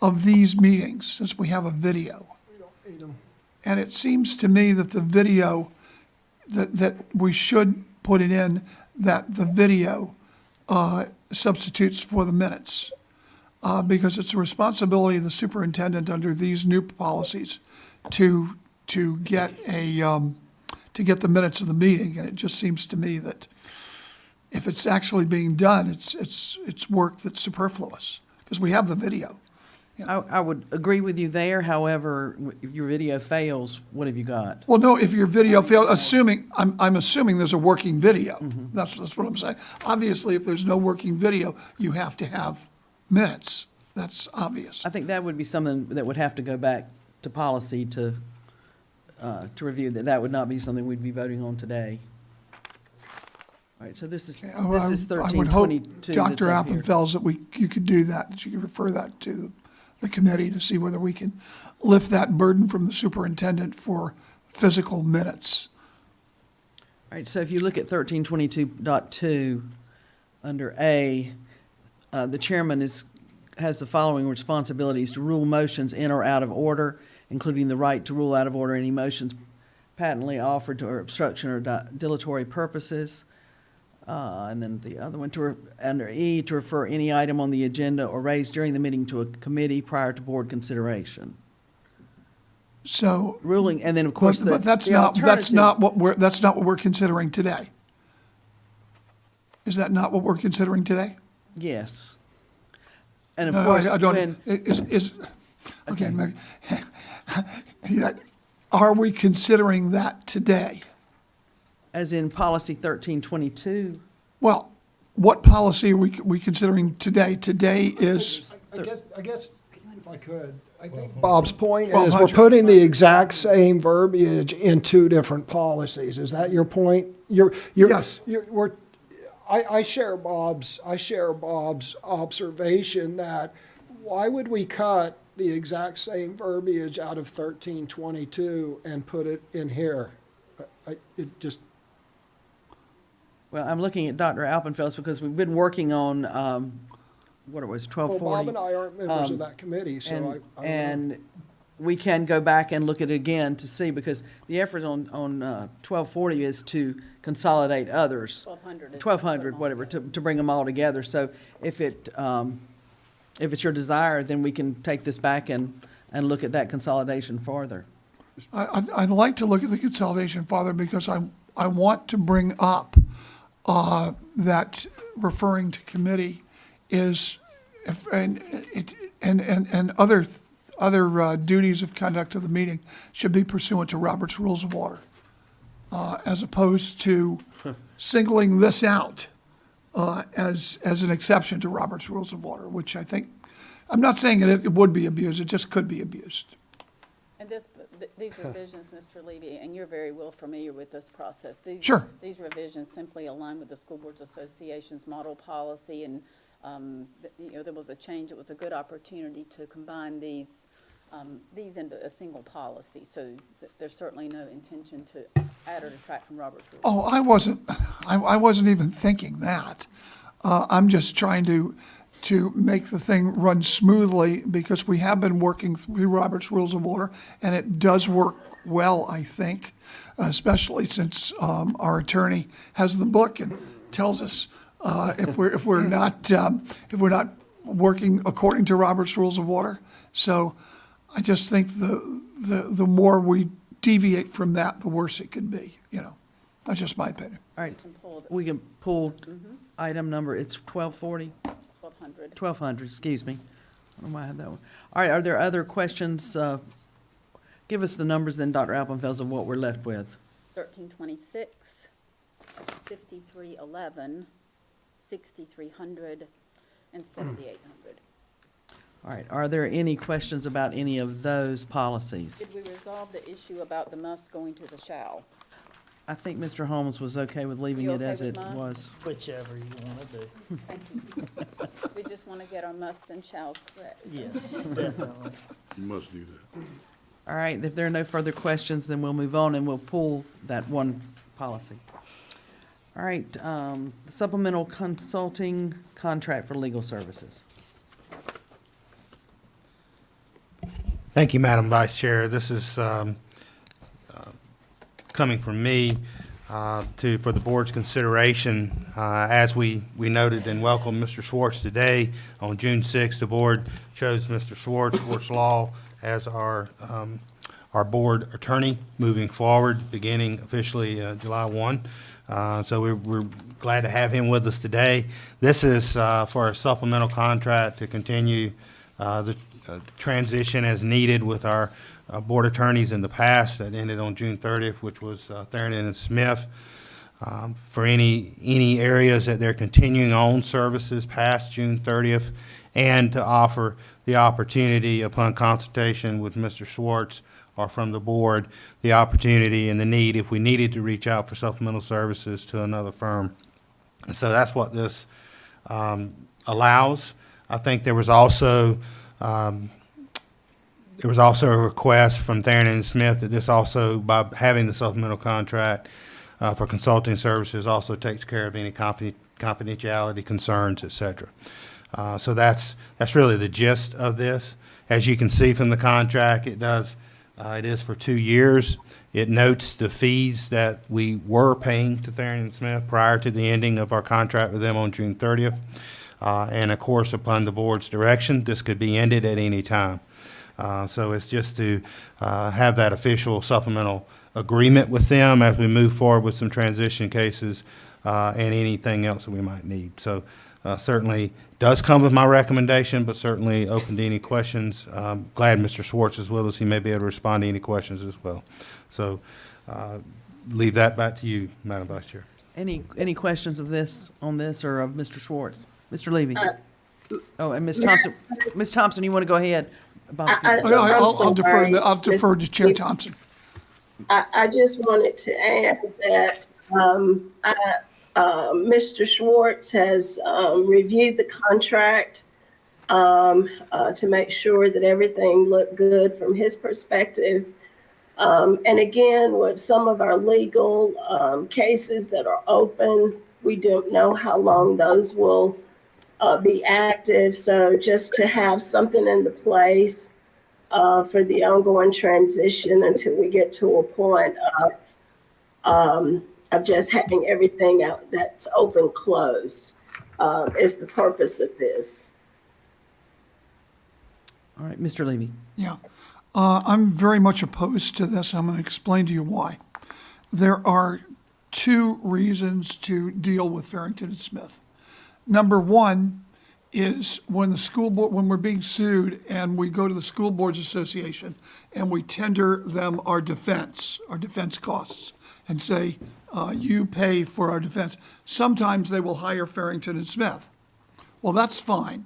of these meetings since we have a video. We don't need them. And it seems to me that the video, that we should put it in, that the video substitutes for the minutes. Because it's a responsibility of the superintendent under these new policies to get to get the minutes of the meeting. And it just seems to me that if it's actually being done, it's work that's superfluous, because we have the video. I would agree with you there, however, if your video fails, what have you got? Well, no, if your video fails, I'm assuming there's a working video. That's what I'm saying. Obviously, if there's no working video, you have to have minutes. That's obvious. I think that would be something that would have to go back to policy to review. That would not be something we'd be voting on today. All right, so this is I would hope, 1322. Dr. that's up here. Appenfels, that you could do that you could refer that to the committee to see whether we can lift that burden from the superintendent for physical minutes. All right, so if you look at 1322.2, under A, the chairman has the following responsibilities: to rule motions in or out of order, including the right to rule out of order any motions patently offered to or obstruction or dilatory purposes. And then the other one, under E, to refer any item on the agenda or raised during the meeting to a committee prior to board consideration. So, Ruling, and then of course but that's the not what we're considering today. Is that not what we're considering today? Yes. And of No, course, I don't. Okay. Maybe, are we considering that today? as in policy 1322, Well, what policy are we considering today? Today is, I guess, if I could, I think Bob's point is 1200. we're putting the exact same verbiage in two different policies. Is that your point? Yes. I share Bob's observation that why would we cut the exact same verbiage out of 1322 and put it in here? well, I'm looking at Dr. Alpenfels because we've been working on, what it was, Well, 1240. Bob and I aren't members of that committee, so I don't know. And we can go back and look at it again to see, because the effort on 1240 is to consolidate others. 1,200. 1,200, whatever, to bring them all together. So if it's your desire, then we can take this back and look at that consolidation farther. I'd like to look at the consolidation farther because I want to bring up that referring to committee is, and other duties of conduct of the meeting should be pursuant to Robert's Rules of Order, as opposed to singling this out as an exception to Robert's Rules of Order, which I think, I'm not saying it would be abused, it just could be abused. And these revisions, Mr. Levy, and you're very well familiar with this process. Sure. These revisions simply align with the School Boards Association's model policy, and, there was a change. It was a good opportunity to combine these into a single policy. So there's certainly no intention to add or detract from Robert's Rules. Oh, I wasn't even thinking that. I'm just trying to make the thing run smoothly, because we have been working through Robert's Rules of Order, and it does work well, I think, especially since our attorney has the book and tells us if we're not working according to Robert's Rules of Order. So I just think the more we deviate from that, the worse it could be. That's just my opinion. All right, we can pull item number, it's 1240? 1200. 1200, excuse me. I don't know why I had that one. All right, are there other questions? Give us the numbers then, Dr. Alpenfels, of what we're left with. 1326, 5311, 6300, and 7800. All right, are there any questions about any of those policies? Did we resolve the issue about the must going to the shall? I think Mr. Holmes was okay with leaving You it okay as with it must? was. Whichever you want to do. Thank you. We just want to get our must and shalls correct. Yes, definitely. You must do that. All right, if there are no further questions, then we'll move on and we'll pull that one policy. All right, the supplemental consulting contract for legal services. Thank you, Madam Vice Chair. This is coming from me for the board's consideration. As we noted and welcomed Mr. Schwartz today, on June 6th, the board chose Mr. Schwartz Law, as our board attorney moving forward, beginning officially July 1. So we're glad to have him with us today. This is for a supplemental contract to continue the transition as needed with our board attorneys in the past that ended on June 30th, which was Therian and Smith. For any areas that they're continuing on services past June 30th, and to offer the opportunity upon consultation with Mr. Schwartz or from the board, the opportunity and the need, if we needed to reach out for supplemental services to another firm. And so that's what this allows. I think there was also a request from Therian and Smith that this also, by having the supplemental contract for consulting services, also takes care of any confidentiality concerns, et cetera. So that's really the gist of this. As you can see from the contract, it is for 2 years. It notes the fees that we were paying to Therian and Smith prior to the ending of our contract with them on June 30th. And of course, upon the board's direction, this could be ended at any time. So it's just to have that official supplemental agreement with them as we move forward with some transition cases and anything else that we might need. So certainly does come with my recommendation, but certainly open to any questions. Glad Mr. Schwartz is with us. He may be able to respond to any questions as well. So leave that back to you, Madam Vice Chair. Any questions of this, on this, or of Mr. Schwartz? Mr. Levy? Oh, and Ms. Thompson. Ms. Thompson, you want to go ahead? I'll defer to Chair Thompson. I just wanted to add that Mr. Schwartz has reviewed the contract to make sure that everything looked good from his perspective. And again, with some of our legal cases that are open, we don't know how long those will be active. So just to have something in the place for the ongoing transition until we get to a point of just having everything out that's open closed is the purpose of this. All right, Mr. Levy. Yeah. I'm very much opposed to this, and I'm going to explain to you why. There are two reasons to deal with Farrington and Smith. Number one is when the school board, when we're being sued and we go to the School Boards Association and we tender them our defense costs, and say, you pay for our defense. Sometimes they will hire Farrington and Smith. Well, that's fine.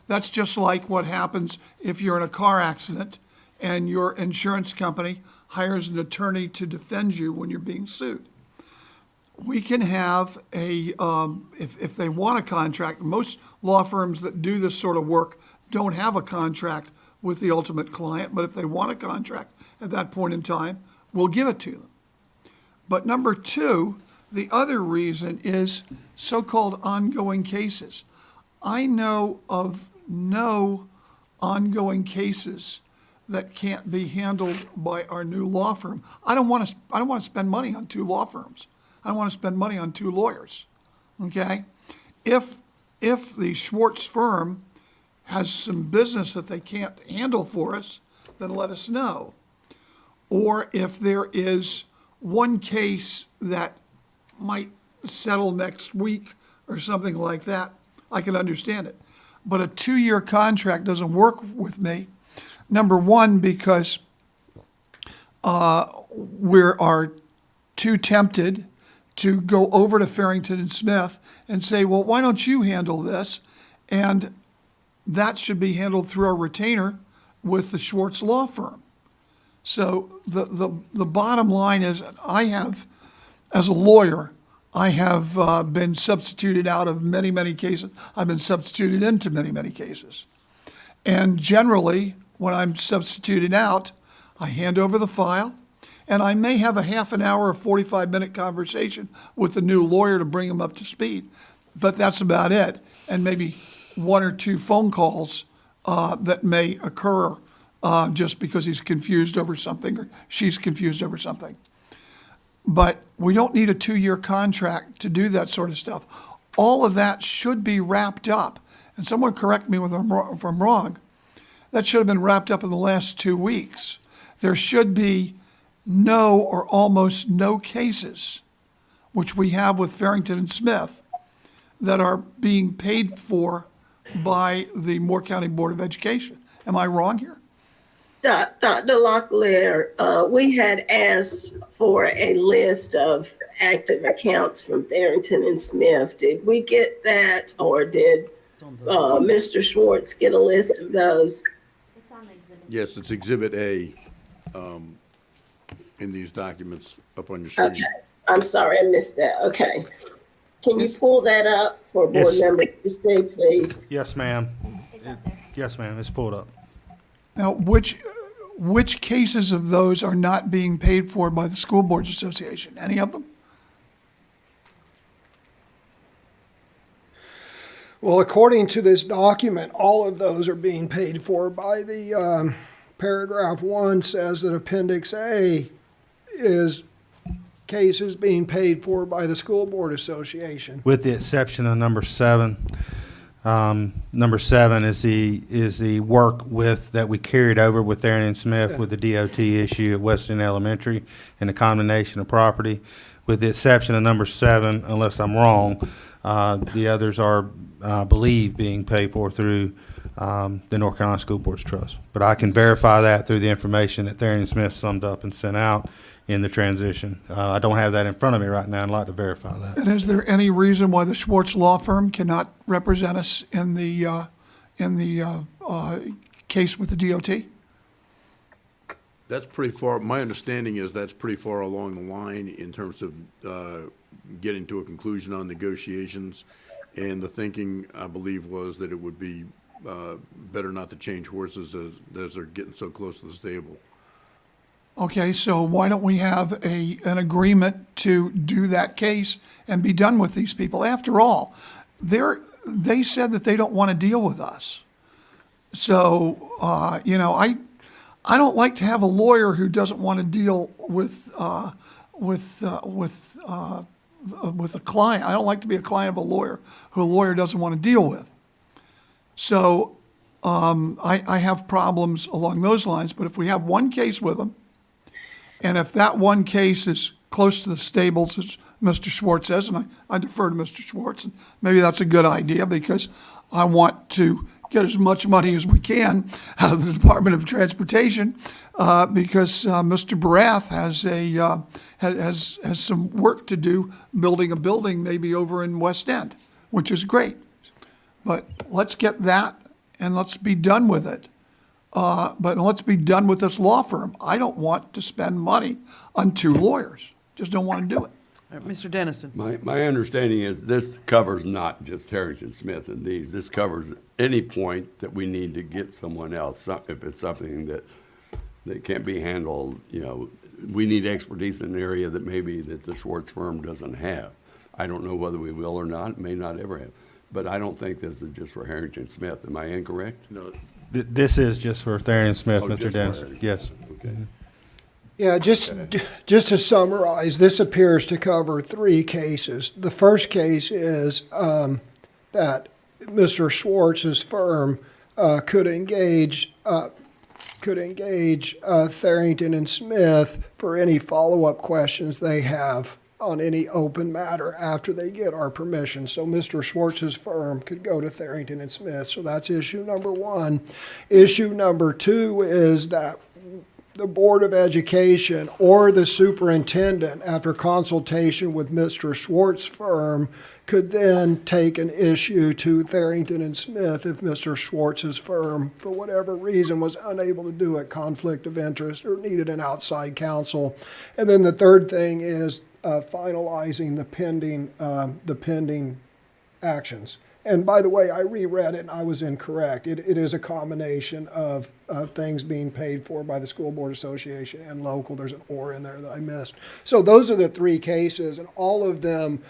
That's just like what happens if you're in a car accident and your insurance company hires an attorney to defend you when you're being sued. We can have if they want a contract, most law firms that do this sort of work don't have a contract with the ultimate client, but if they want a contract at that point in time, we'll give it to them. But number two, the other reason is so-called ongoing cases. I know of no ongoing cases that can't be handled by our new law firm. I don't want to spend money on two law firms. I don't want to spend money on two lawyers. Okay? If the Schwartz firm has some business that they can't handle for us, then let us know. Or if there is one case that might settle next week or something like that, I can understand it. But a 2-year contract doesn't work with me. Number one, because we are too tempted to go over to Farrington and Smith and say, well, why don't you handle this? And that should be handled through our retainer with the Schwartz law firm. So the bottom line is, I have, as a lawyer, I have been substituted out of many, many cases. I've been substituted into many, many cases. And generally, when I'm substituted out, I hand over the file, and I may have a half an hour or 45-minute conversation with the new lawyer to bring him up to speed. But that's about it. And maybe 1 or 2 phone calls that may occur just because he's confused over something or she's confused over something. But we don't need a 2-year contract to do that sort of stuff. All of that should be wrapped up. And someone correct me if I'm wrong. That should have been wrapped up in the last 2 weeks. There should be no or almost no cases, which we have with Farrington and Smith, that are being paid for by the Moore County Board of Education. Am I wrong here? Dr. Locklear, we had asked for a list of active accounts from Farrington and Smith. Did we get that, or did Mr. Schwartz get a list of those? Yes, it's Exhibit A in these documents up on your screen. Okay, I'm sorry, I missed that. Okay. Can you pull that up for board Yes. members to see, please? Yes, ma'am. Yes, ma'am, it's pulled up. Now, which cases of those are not being paid for by the School Boards Association? Any of them? Well, according to this document, all of those are being paid for by the, paragraph 1 says that Appendix A is cases being paid for by the School Board Association. With the exception of number 7. Number 7 is the work that we carried over with Aaron and Smith with the DOT issue at Weston Elementary and the condemnation of property. With the exception of number 7, unless I'm wrong, the others are, I believe, being paid for through the North Carolina School Boards Trust. But I can verify that through the information that Aaron and Smith summed up and sent out in the transition. I don't have that in front of me right now. I'd like to verify that. And is there any reason why the Schwartz law firm cannot represent us in the case with the DOT? That's pretty far, my understanding is that's pretty far along the line in terms of getting to a conclusion on negotiations. And the thinking, I believe, was that it would be better not to change horses as they're getting so close to the stable. Okay, so why don't we have an agreement to do that case and be done with these people? After all, they said that they don't want to deal with us. So, I don't like to have a lawyer who doesn't want to deal with a client. I don't like to be a client of a lawyer who a lawyer doesn't want to deal with. So, I have problems along those lines, but if we have one case with them, and if that one case is close to the stables, as Mr. Schwartz says, and I defer to Mr. Schwartz. And maybe that's a good idea because I want to get as much money as we can out of the Department of Transportation because Mr. Barath has some work to do building a building maybe over in West End, which is great. But let's get that and let's be done with it. But let's be done with this law firm. I don't want to spend money on 2 lawyers. Just don't want to do it. Mr. Dennison. My understanding is this covers not just Harrington Smith and these. This covers any point that we need to get someone else, if it's something that can't be handled, we need expertise in an area that maybe that the Schwartz firm doesn't have. I don't know whether we will or not, may not ever have. But I don't think this is just for Harrington Smith. Am I incorrect? No, This is just for Therian Smith, Oh, Mr. just for Dennis. Harrington. Yes. Okay. Yeah, just to summarize, this appears to cover 3 cases. The first case is that Mr. Schwartz's firm could engage Therrington and Smith for any follow-up questions they have on any open matter after they get our permission. So Mr. Schwartz's firm could go to Therrington and Smith. So that's issue number 1. Issue number 2 is that the Board of Education or the superintendent, after consultation with Mr. Schwartz's firm, could then take an issue to Therrington and Smith if Mr. Schwartz's firm, for whatever reason, was unable to do it, conflict of interest, or needed an outside counsel. And then the third thing is finalizing the pending actions. And by the way, I reread it and I was incorrect. It is a combination of things being paid for by the School Board Association and local. There's an or in there that I missed. So those are the 3 cases, and all of them,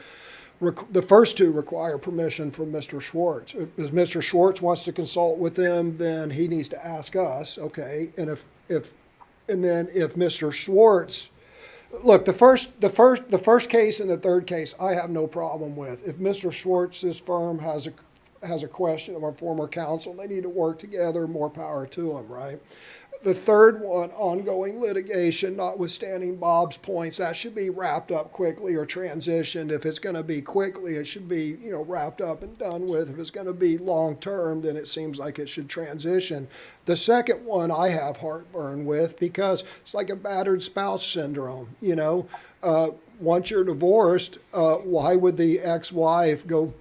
the first 2 require permission from Mr. Schwartz. If Mr. Schwartz wants to consult with them, then he needs to ask us, okay? And if Mr. Schwartz, look, the first case and the third case, I have no problem with. If Mr. Schwartz's firm has a question of our former counsel, they need to work together, more power to them, right? The third one, ongoing litigation, notwithstanding Bob's points, that should be wrapped up quickly or transitioned. If it's going to be quickly, it should be, wrapped up and done with. If it's going to be long-term, then it seems like it should transition. The second one I have heartburn with because it's like a battered spouse syndrome, Once you're divorced, why would the ex-wife go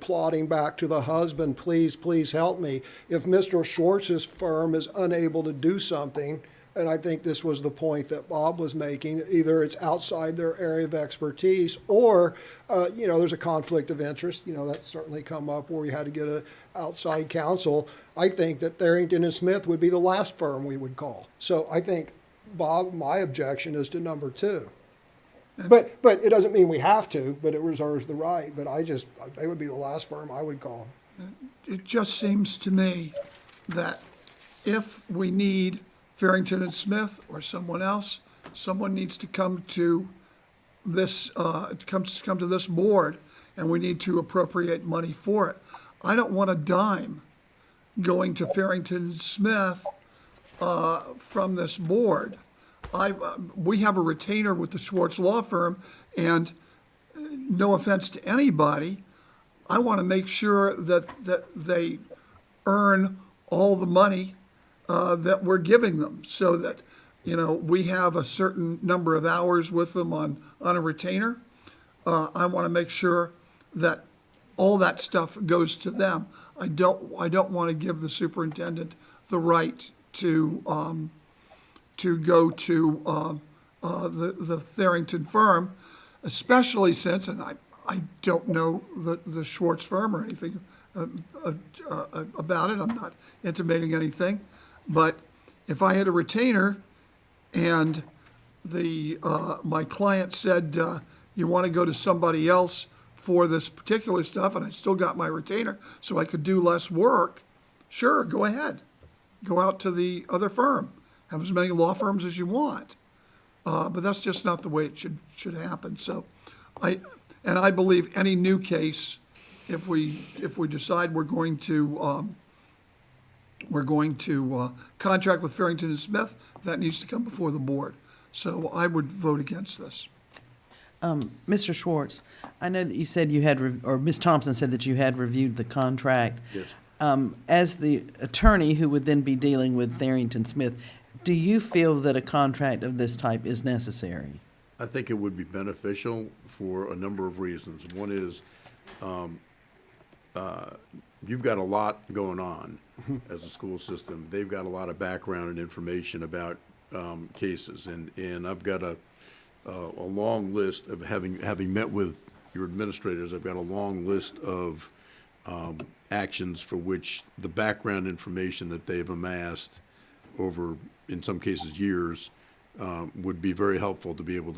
plodding back to the husband, please help me. If Mr. Schwartz's firm is unable to do something, and I think this was the point that Bob was making, either it's outside their area of expertise or, there's a conflict of interest. That's certainly come up where we had to get an outside counsel. I think that Therrington and Smith would be the last firm we would call. So I think, Bob, my objection is to number 2. But it doesn't mean we have to, but it reserves the right. But they would be the last firm I would call. It just seems to me that if we need Farrington and Smith or someone else, someone needs to come to this, come to this board, and we need to appropriate money for it. I don't want a dime going to Farrington and Smith from this board. We have a retainer with the Schwartz Law Firm, and no offense to anybody, I want to make sure that they earn all the money that we're giving them, so that we have a certain number of hours with them on a retainer. I want to make sure that all that stuff goes to them. I don't want to give the superintendent the right to go to the Therrington firm, especially since, and I don't know the Schwartz firm or anything about it. I'm not intimating anything, but if I had a retainer and my client said, you want to go to somebody else for this particular stuff, and I still got my retainer so I could do less work, sure, go ahead. Go out to the other firm. Have as many law firms as you want. But that's just not the way it should happen. So I believe any new case, if we decide we're going to contract with Farrington and Smith, that needs to come before the board. So I would vote against this. Mr. Schwartz, I know that you said you had, or Ms. Thompson said that you had reviewed the contract. Yes. As the attorney who would then be dealing with Tharrington Smith, do you feel that a contract of this type is necessary? I think it would be beneficial for a number of reasons. One is, you've got a lot going on as a school system. They've got a lot of background and information about cases, and I've got a long list of having met with your administrators. I've got a long list of actions for which the background information that they've amassed over, in some cases, years, would be very helpful to be able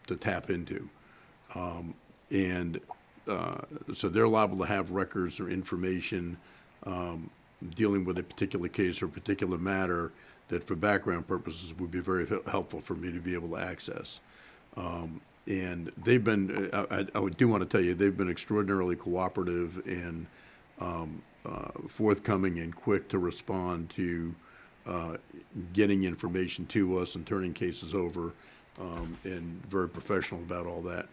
to tap into. So they're liable to have records or information dealing with a particular case or particular matter that for background purposes would be very helpful for me to be able to access. And they've been, I do want to tell you, they've been extraordinarily cooperative and forthcoming and quick to respond to getting information to us and turning cases over, and very professional about all that.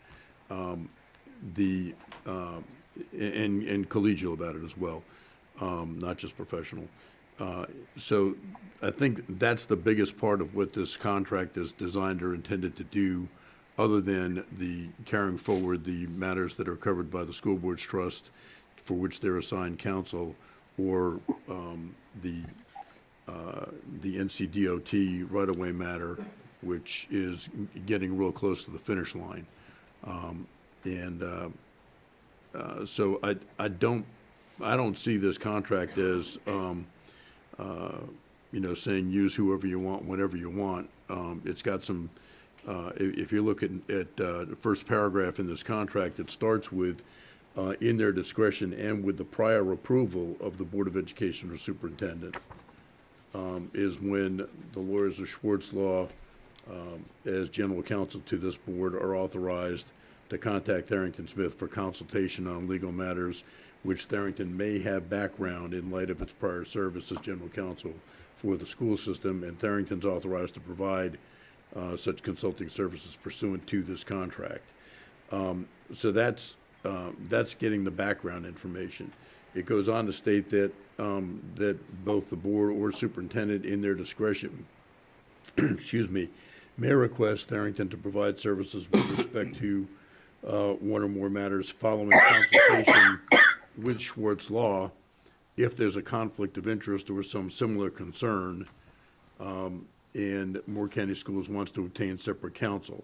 And collegial about it as well, not just professional. So I think that's the biggest part of what this contract is designed or intended to do, other than the carrying forward the matters that are covered by the school board's trust for which they're assigned counsel, or the NCDOT right-of-way matter, which is getting real close to the finish line. So I don't see this contract as, saying use whoever you want, whenever you want. It's got some, if you look at the first paragraph in this contract, it starts with, in their discretion and with the prior approval of the Board of Education or superintendent, is when the lawyers of Schwartz Law, as general counsel to this board, are authorized to contact Tharrington Smith for consultation on legal matters which Tharrington may have background in light of its prior service as general counsel for the school system, and Tharrington's authorized to provide such consulting services pursuant to this contract. So that's getting the background information. It goes on to state that that both the board or superintendent, in their discretion, excuse me, may request Tharrington to provide services with respect to one or more matters following consultation with Schwartz Law if there's a conflict of interest or some similar concern, and Moore County Schools wants to obtain separate counsel.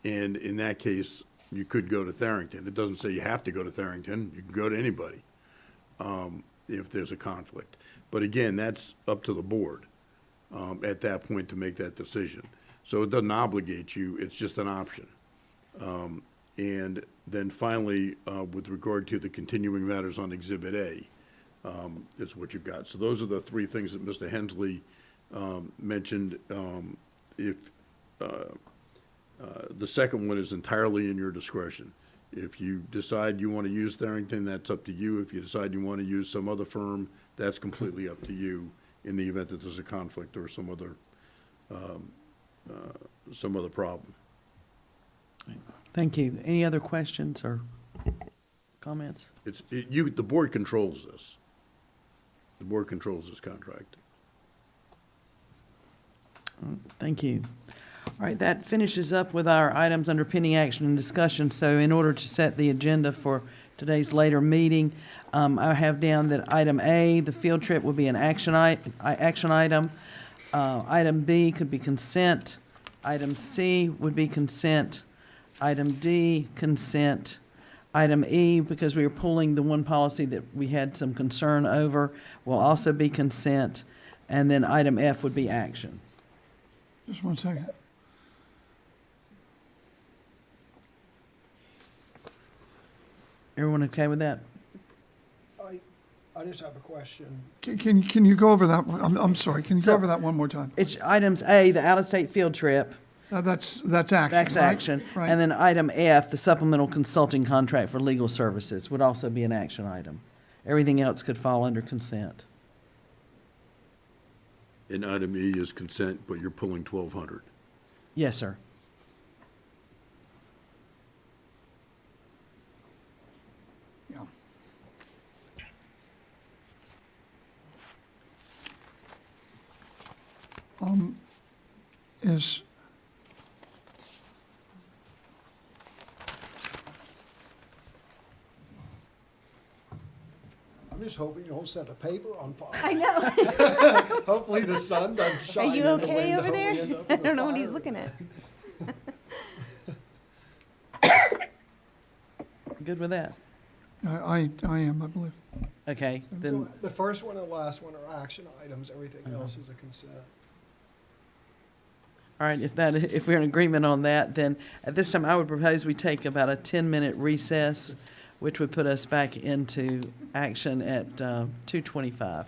And in that case, you could go to Tharrington. It doesn't say you have to go to Tharrington. You can go to anybody if there's a conflict. But again, that's up to the board at that point to make that decision. So it doesn't obligate you. It's just an option. And then finally, with regard to the continuing matters on Exhibit A, is what you've got. So those are the three things that Mr. Hensley mentioned. The second one is entirely in your discretion. If you decide you want to use Tharrington, that's up to you. If you decide you want to use some other firm, that's completely up to you in the event that there's a conflict or some other problem. Thank you. Any other questions or comments? The board controls this. The board controls this contract. Thank you. All right, that finishes up with our items under pending action and discussion. So in order to set the agenda for today's later meeting, I have down that item A, the field trip, will be an action item. Item B could be consent. Item C would be consent. Item D, consent. Item E, because we are pulling the one policy that we had some concern over, will also be consent. And then item F would be action. Just one second. Everyone okay with that? I just have a question. Can you go over that one? I'm sorry, can you So- go over that one more time? It's items A, the out-of-state field trip. That's action, That's right? action. Right. And then item F, the supplemental consulting contract for legal services, would also be an action item. Everything else could fall under consent. And item E is consent, but you're pulling 1,200. Yes, sir. is, I'm just hoping you don't set the paper on fire. I know. Hopefully the sun doesn't Are shine you in the okay over window. there? We end up I with a don't know what fire. he's looking at. Good with that? I am, I believe. Okay, So then, the first one and the last one are action items, everything else is a consent. all right, if we're in agreement on that, then at this time, I would propose we take about a 10-minute recess, which would put us back into action at 2:25.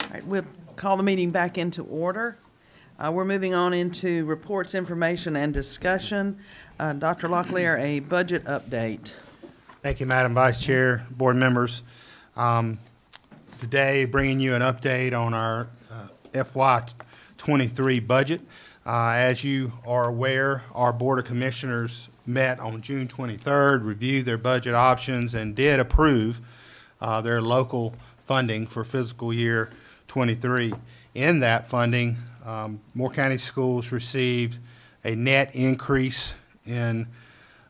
All right, we'll call the meeting back into order. We're moving on into reports, information, and discussion. Dr. Locklear, a budget update. Thank you, Madam Vice Chair, board members. Today, bringing you an update on our FY23 budget. As you are aware, our Board of Commissioners met on June 23rd, reviewed their budget options, and did approve their local funding for fiscal year 23. In that funding, Moore County Schools received a net increase in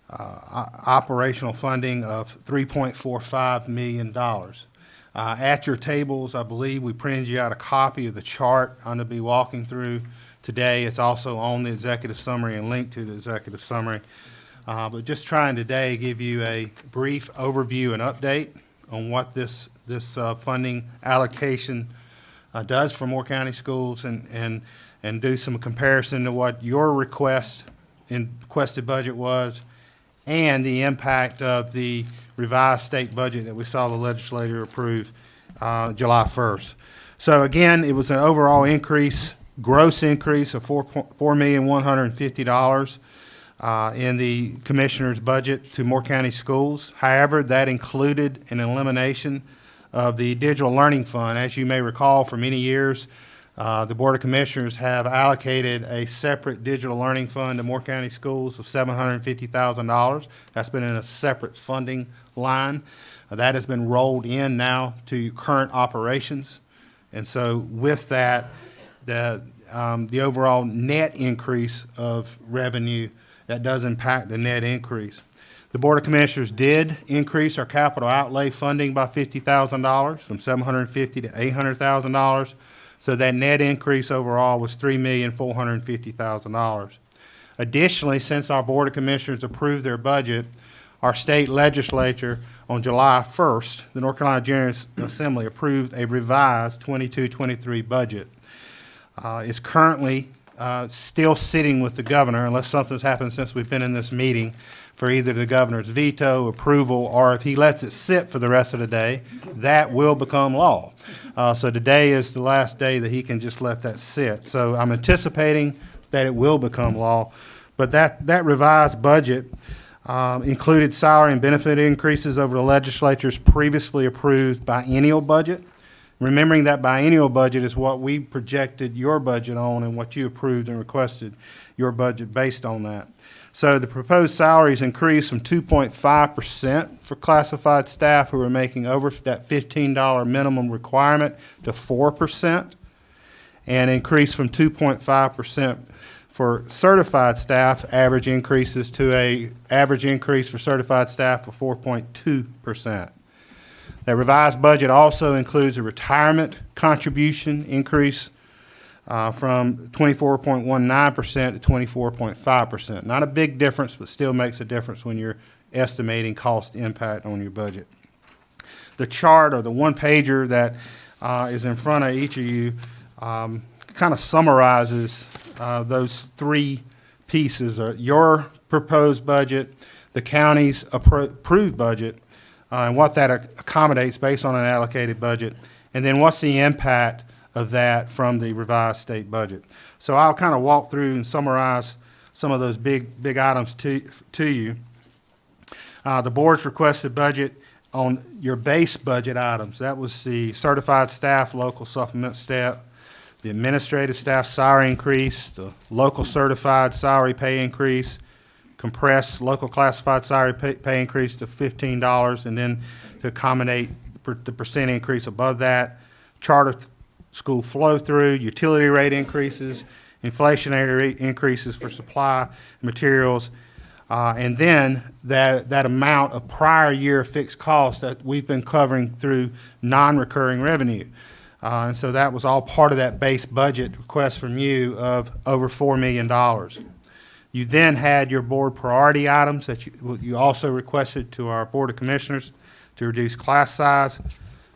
operational funding of $3.45 million. At your tables, I believe we printed you out a copy of the chart I'm going to be walking through today. It's also on the executive summary and linked to the executive summary. But just trying today to give you a brief overview and update on what this funding allocation does for Moore County Schools and do some comparison to what your requested budget was and the impact of the revised state budget that we saw the legislature approve July 1st. So again, it was an overall increase, gross increase of $4,150,000 in the commissioner's budget to Moore County Schools. However, that included an elimination of the digital learning fund. As you may recall, for many years, the Board of Commissioners have allocated a separate digital learning fund to Moore County Schools of $750,000. That's been in a separate funding line. That has been rolled in now to current operations. And so with that, the overall net increase of revenue, that does impact the net increase. The Board of Commissioners did increase our capital outlay funding by $50,000 from $750,000 to $800,000. So that net increase overall was $3,450,000. Additionally, since our Board of Commissioners approved their budget, our state legislature on July 1st, the North Carolina General Assembly approved a revised 22-23 budget. It's currently still sitting with the governor, unless something's happened since we've been in this meeting, for either the governor's veto, approval, or if he lets it sit for the rest of the day, that will become law. So today is the last day that he can just let that sit. So I'm anticipating that it will become law. But that revised budget included salary and benefit increases over the legislature's previously approved biennial budget. Remembering that biennial budget is what we projected your budget on and what you approved and requested your budget based on that. So the proposed salaries increased from 2.5% for classified staff who are making over that $15 minimum requirement to 4%, and increased from 2.5% for certified staff. Average increases to a average increase for certified staff of 4.2%. That revised budget also includes a retirement contribution increase from 24.19% to 24.5%. Not a big difference, but still makes a difference when you're estimating cost impact on your budget. The chart, or the one-pager that is in front of each of you, kind of summarizes those three pieces: your proposed budget, the county's approved budget, and what that accommodates based on an allocated budget, and then what's the impact of that from the revised state budget. So I'll kind of walk through and summarize some of those big items to you. The board's requested budget on your base budget items. That was the certified staff local supplement step, the administrative staff salary increase, the local certified salary pay increase, compressed local classified salary pay increase to $15, and then to accommodate the percent increase above that, charter school flow-through, utility rate increases, inflationary rate increases for supply materials, and then that amount of prior year fixed costs that we've been covering through non-recurring revenue. And so that was all part of that base budget request from you of over $4 million. You then had your board priority items that you also requested to our Board of Commissioners to reduce class size,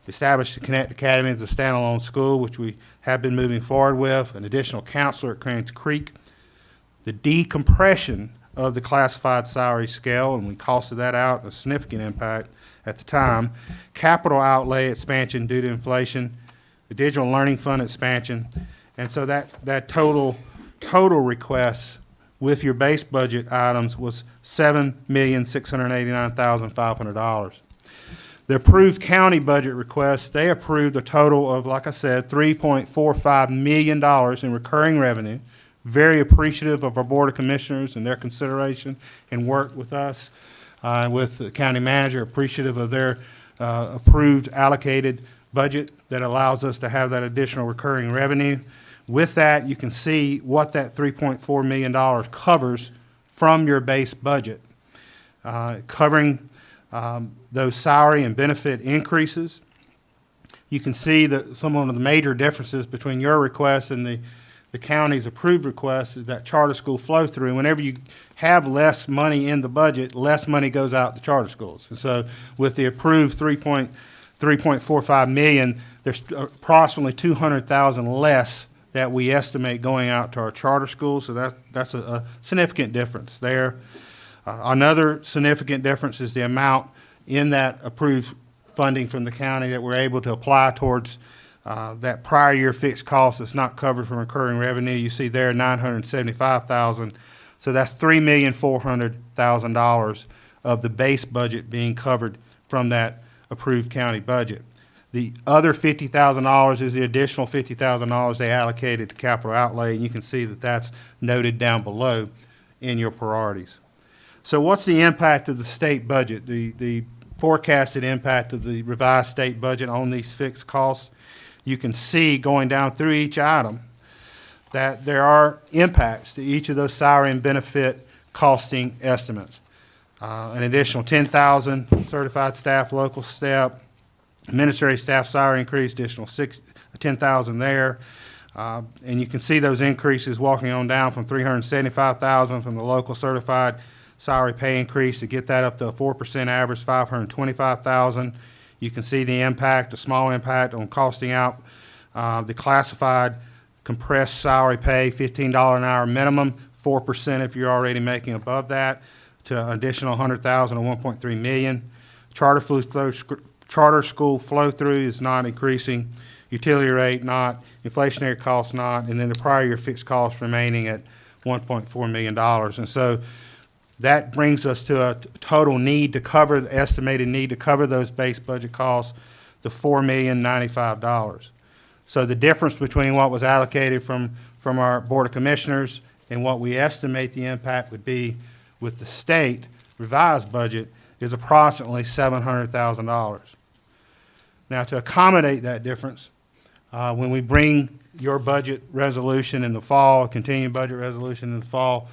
establish the Connect Academy as a standalone school, which we have been moving forward with, an additional counselor at Cranes Creek, the decompression of the classified salary scale, and we costed that out, a significant impact at the time, capital outlay expansion due to inflation, the digital learning fund expansion. And so that total request with your base budget items was $7,689,500. The approved county budget request, they approved a total of, like I said, $3.45 million in recurring revenue. Very appreciative of our Board of Commissioners and their consideration and work with us, with the county manager, appreciative of their approved allocated budget that allows us to have that additional recurring revenue. With that, you can see what that $3.4 million covers from your base budget, covering those salary and benefit increases. You can see that some of the major differences between your request and the county's approved request is that charter school flow through. Whenever you have less money in the budget, less money goes out to charter schools. And so with the approved $3.45 million, there's approximately $200,000 less that we estimate going out to our charter schools. So that's a significant difference there. Another significant difference is the amount in that approved funding from the county that we're able to apply towards that prior year fixed cost that's not covered from recurring revenue. You see there $975,000. So that's $3,400,000 of the base budget being covered from that approved county budget. The other $50,000 is the additional $50,000 they allocated to capital outlay, and you can see that that's noted down below in your priorities. So what's the impact of the state budget, the forecasted impact of the revised state budget on these fixed costs? You can see going down through each item that there are impacts to each of those salary and benefit costing estimates. An additional $10,000 certified staff, local step, administrative staff salary increase, additional $10,000 there. And you can see those increases walking on down from $375,000 from the local certified salary pay increase to get that up to a 4% average, $525,000. You can see the impact, a small impact on costing out the classified compressed salary pay, $15 an hour minimum, 4% if you're already making above that, to an additional $100,000 to $1.3 million. Charter school flow-through is not increasing, utility rate not, inflationary costs not, and then the prior year fixed costs remaining at $1.4 million. And so that brings us to a total need to cover, the estimated need to cover those base budget costs to $4,095,000. So the difference between what was allocated from our Board of Commissioners and what we estimate the impact would be with the state revised budget is approximately $700,000. Now, to accommodate that difference, when we bring your budget resolution in the fall, continuing budget resolution in the fall,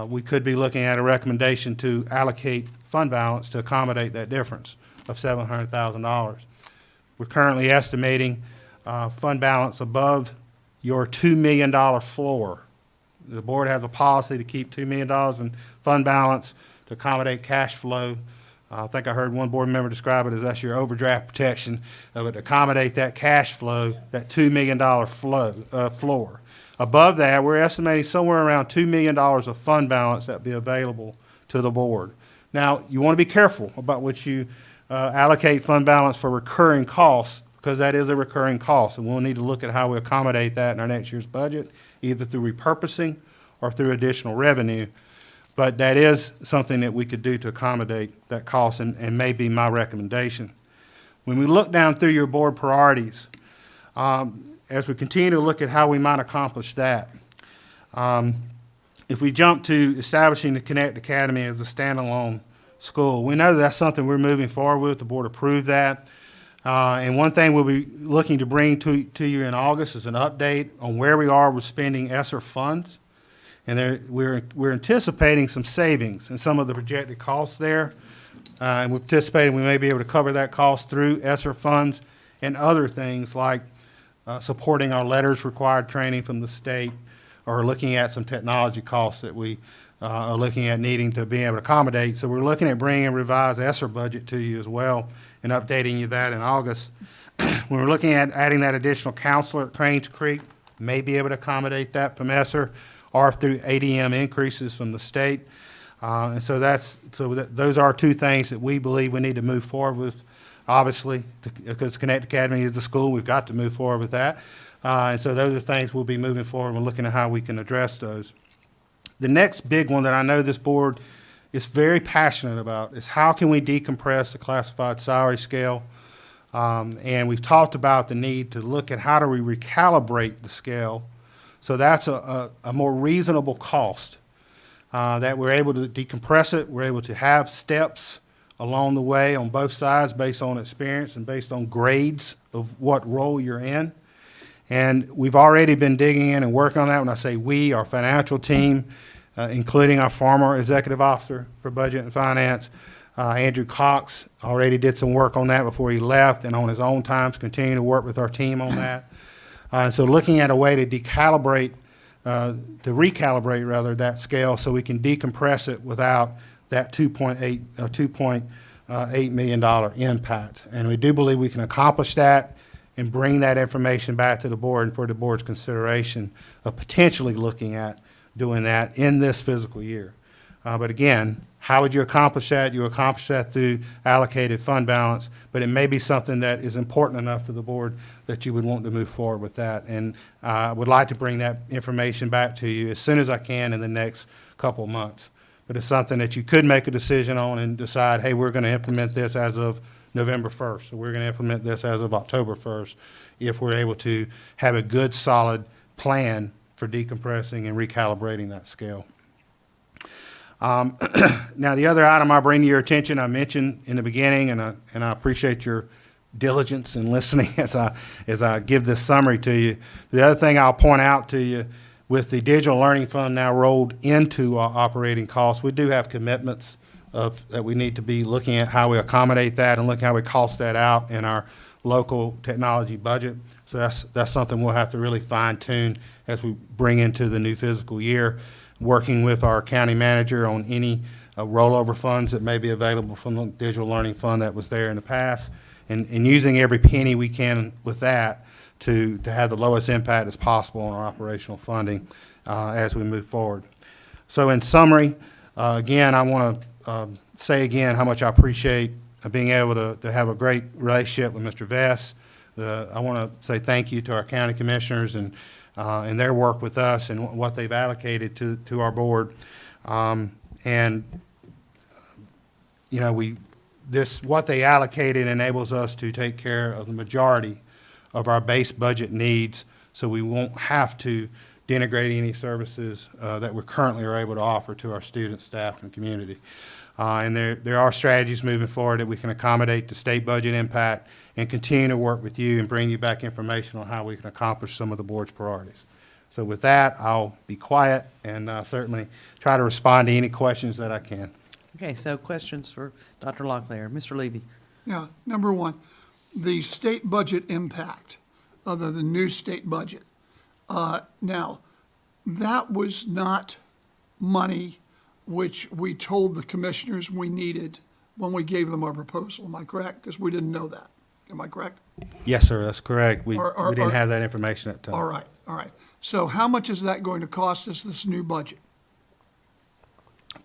we could be looking at a recommendation to allocate fund balance to accommodate that difference of $700,000. We're currently estimating fund balance above your $2 million floor. The board has a policy to keep $2 million in fund balance to accommodate cash flow. I think I heard one board member describe it as that's your overdraft protection, but to accommodate that cash flow, that $2 million floor. Above that, we're estimating somewhere around $2 million of fund balance that will be available to the board. Now, you want to be careful about what you allocate fund balance for recurring costs, because that is a recurring cost, and we'll need to look at how we accommodate that in our next year's budget, either through repurposing or through additional revenue. But that is something that we could do to accommodate that cost, and may be my recommendation. When we look down through your board priorities, as we continue to look at how we might accomplish that, if we jump to establishing the Connect Academy as a standalone school, we know that's something we're moving forward with. The board approved that. And one thing we'll be looking to bring to you in August is an update on where we are with spending ESSER funds. And we're anticipating some savings in some of the projected costs there. And we're anticipating we may be able to cover that cost through ESSER funds and other things like supporting our letters required training from the state, or looking at some technology costs that we are looking at needing to be able to accommodate. So we're looking at bringing a revised ESSER budget to you as well and updating you that in August. When we're looking at adding that additional counselor at Cranes Creek, may be able to accommodate that from ESSER or through ADM increases from the state. And so those are two things that we believe we need to move forward with obviously, because Connect Academy is the school, we've got to move forward with that. And so those are things we'll be moving forward and looking at how we can address those. The next big one that I know this board is very passionate about is how can we decompress the classified salary scale? And we've talked about the need to look at how do we recalibrate the scale. So that's a more reasonable cost, that we're able to decompress it. We're able to have steps along the way on both sides based on experience and based on grades of what role you're in. And we've already been digging in and working on that. When I say we, our financial team, including our former executive officer for budget and finance, Andrew Cox, already did some work on that before he left, and on his own times continue to work with our team on that. So looking at a way to recalibrate that scale so we can decompress it without that $2.8 million impact. And we do believe we can accomplish that and bring that information back to the board and for the board's consideration of potentially looking at doing that in this fiscal year. But again, how would you accomplish that? You accomplish that through allocated fund balance, but it may be something that is important enough to the board that you would want to move forward with that. And I would like to bring that information back to you as soon as I can in the next couple of months. But it's something that you could make a decision on and decide, hey, we're going to implement this as of November 1st, or we're going to implement this as of October 1st, if we're able to have a good, solid plan for decompressing and recalibrating that scale. Now, the other item I bring to your attention, I mentioned in the beginning, and I appreciate your diligence in listening as I give this summary to you. The other thing I'll point out to you, with the digital learning fund now rolled into our operating costs, we do have commitments that we need to be looking at how we accommodate that and look how we cost that out in our local technology budget. So that's something we'll have to really fine tune as we bring into the new fiscal year, working with our county manager on any rollover funds that may be available from the digital learning fund that was there in the past, and using every penny we can with that to have the lowest impact as possible on our operational funding as we move forward. So in summary, again, I want to say again how much I appreciate being able to have a great relationship with Mr. Vest. I want to say thank you to our county commissioners and their work with us and what they've allocated to our board. And you know, what they allocated enables us to take care of the majority of our base budget needs, so we won't have to denigrate any services that we currently are able to offer to our students, staff, and community. And there are strategies moving forward that we can accommodate the state budget impact and continue to work with you and bring you back information on how we can accomplish some of the board's priorities. So with that, I'll be quiet and certainly try to respond to any questions that I can. Okay, so questions for Dr. Locklear. Mr. Levy. Yeah, number one, the state budget impact of the new state budget. Now, that was not money which we told the commissioners we needed when we gave them our proposal. Am I correct? Because we didn't know that. Am I correct? Yes, sir, that's correct. We didn't have that information at the time. All right. So how much is that going to cost us, this new budget?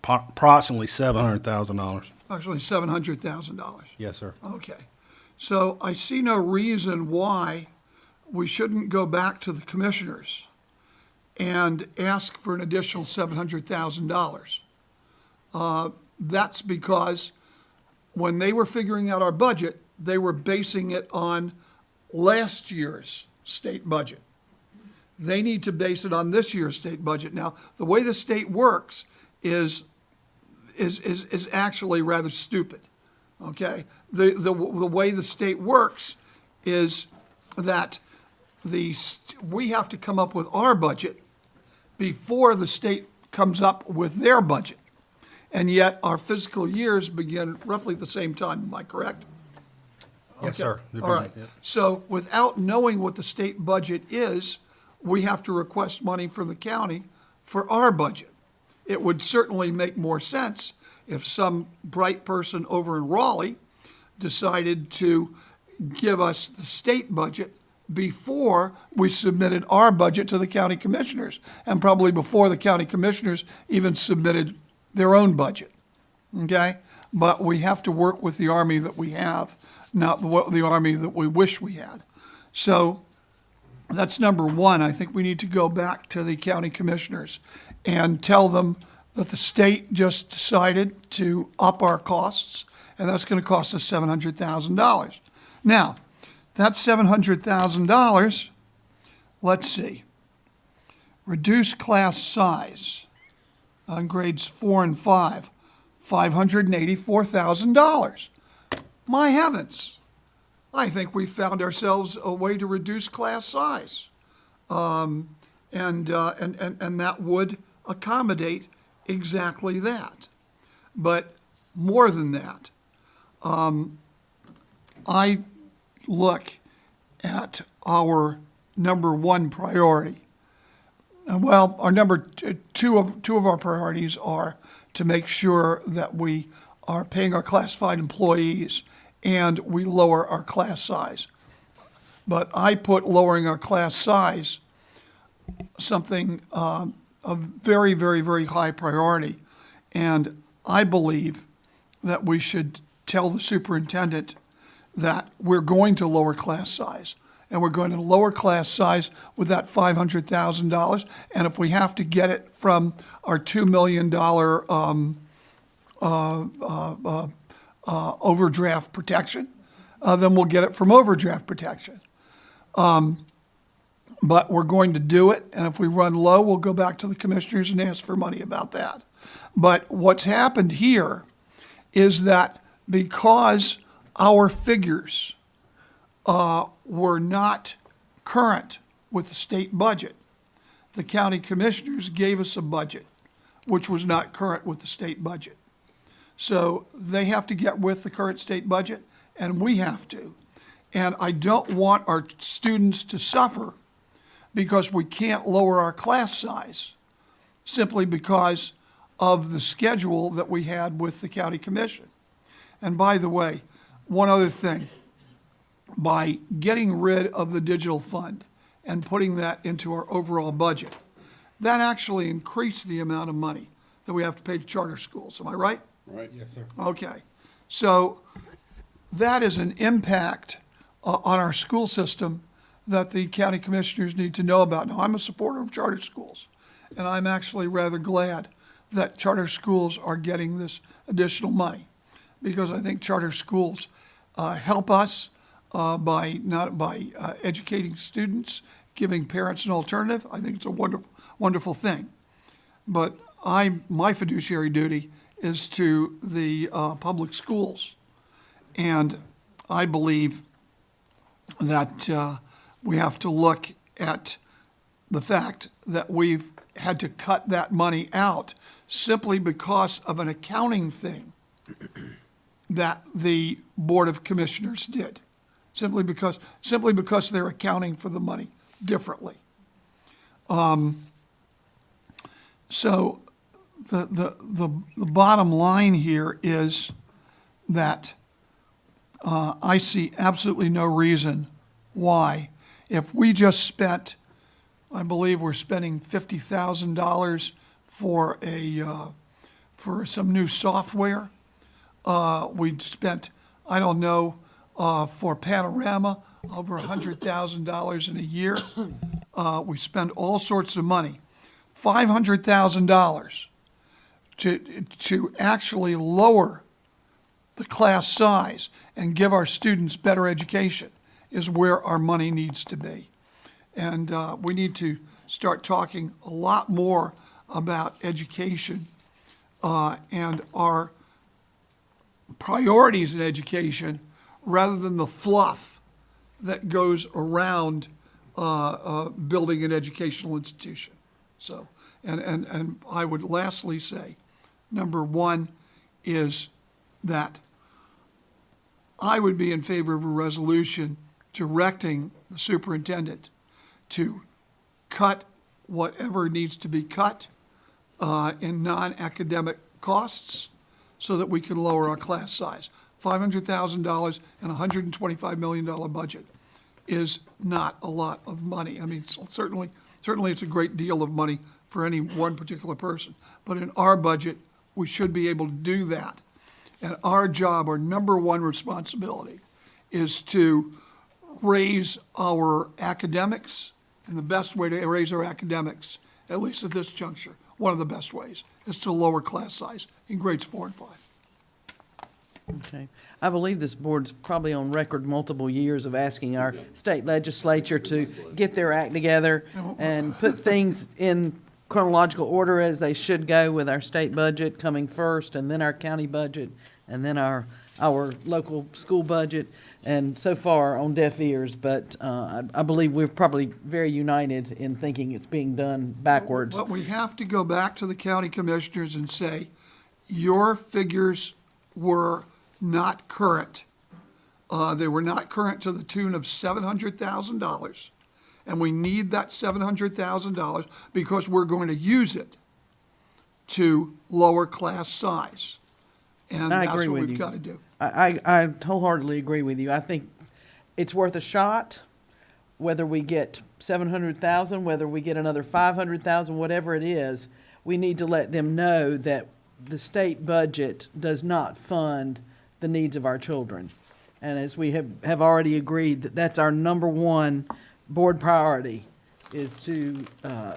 Approximately $700,000. Actually, $700,000. Yes, sir. Okay. So I see no reason why we shouldn't go back to the commissioners and ask for an additional $700,000. That's because when they were figuring out our budget, they were basing it on last year's state budget. They need to base it on this year's state budget. Now, the way the state works is actually rather stupid. Okay, the way the state works is that we have to come up with our budget before the state comes up with their budget, and yet our fiscal years begin roughly at the same time. Am I correct? Yes, Okay. sir. All right. So without knowing what the state budget is, we have to request money from the county for our budget. It would certainly make more sense if some bright person over in Raleigh decided to give us the state budget before we submitted our budget to the county commissioners, and probably before the county commissioners even submitted their own budget, okay? But we have to work with the army that we have, not the Army that we wish we had. So that's number one. I think we need to go back to the county commissioners and tell them that the state just decided to up our costs, and that's going to cost us $700,000. Now, that $700,000, let's see, reduce class size on grades 4 and 5, $584,000. My heavens, I think we found ourselves a way to reduce class size. And that would accommodate exactly that. But more than that, I look at our number one priority. Well, our number two of our priorities are to make sure that we are paying our classified employees and we lower our class size. But I put lowering our class size something of very, very, very high priority. And I believe that we should tell the superintendent that we're going to lower class size. And we're going to lower class size with that $500,000. And if we have to get it from our $2 million overdraft protection, then we'll get it from overdraft protection. But we're going to do it, and if we run low, we'll go back to the commissioners and ask for money about that. But what's happened here is that because our figures were not current with the state budget, the county commissioners gave us a budget which was not current with the state budget. So they have to get with the current state budget, and we have to. And I don't want our students to suffer because we can't lower our class size simply because of the schedule that we had with the county commission. And by the way, one other thing, by getting rid of the digital fund and putting that into our overall budget, that actually increased the amount of money that we have to pay to charter schools. Am I right? Right. Yes, sir. Okay. So that is an impact on our school system that the county commissioners need to know about. Now, I'm a supporter of charter schools, and I'm actually rather glad that charter schools are getting this additional money because I think charter schools help us by educating students, giving parents an alternative. I think it's a wonderful, wonderful thing. But my fiduciary duty is to the public schools, and I believe that we have to look at the fact that we've had to cut that money out simply because of an accounting thing that the Board of Commissioners did, simply because they're accounting for the money differently. So the bottom line here is that I see absolutely no reason why, if we just spent, I believe we're spending $50,000 for some new software. We'd spent, I don't know, for Panorama, over $100,000 in a year. We spend all sorts of money. $500,000 to actually lower the class size and give our students better education is where our money needs to be. And we need to start talking a lot more about education and our priorities in education rather than the fluff that goes around building an educational institution. So, and I would lastly say, number one is that I would be in favor of a resolution directing the superintendent to cut whatever needs to be cut in non-academic costs so that we can lower our class size. $500,000 and a $125 million budget is not a lot of money. I mean, certainly it's a great deal of money for any one particular person. But in our budget, we should be able to do that. And our job, our number one responsibility, is to raise our academics, and the best way to raise our academics, at least at this juncture, one of the best ways, is to lower class size in grades 4 and 5. Okay. I believe this board's probably on record multiple years of asking our state legislature to get their act together and put things in chronological order as they should go, with our state budget coming first, and then our county budget, and then our local school budget, and so far on deaf ears. But I believe we're probably very united in thinking it's being done backwards. But we have to go back to the county commissioners and say, your figures were not current. They were not current to the tune of $700,000. And we need that $700,000 because we're going to use it to lower class size. And I that's agree what with we've you. got to do. I wholeheartedly agree with you. I think it's worth a shot, whether we get 700,000, whether we get another 500,000, whatever it is. We need to let them know that the state budget does not fund the needs of our children. And as we have already agreed, that's our number one board priority, is to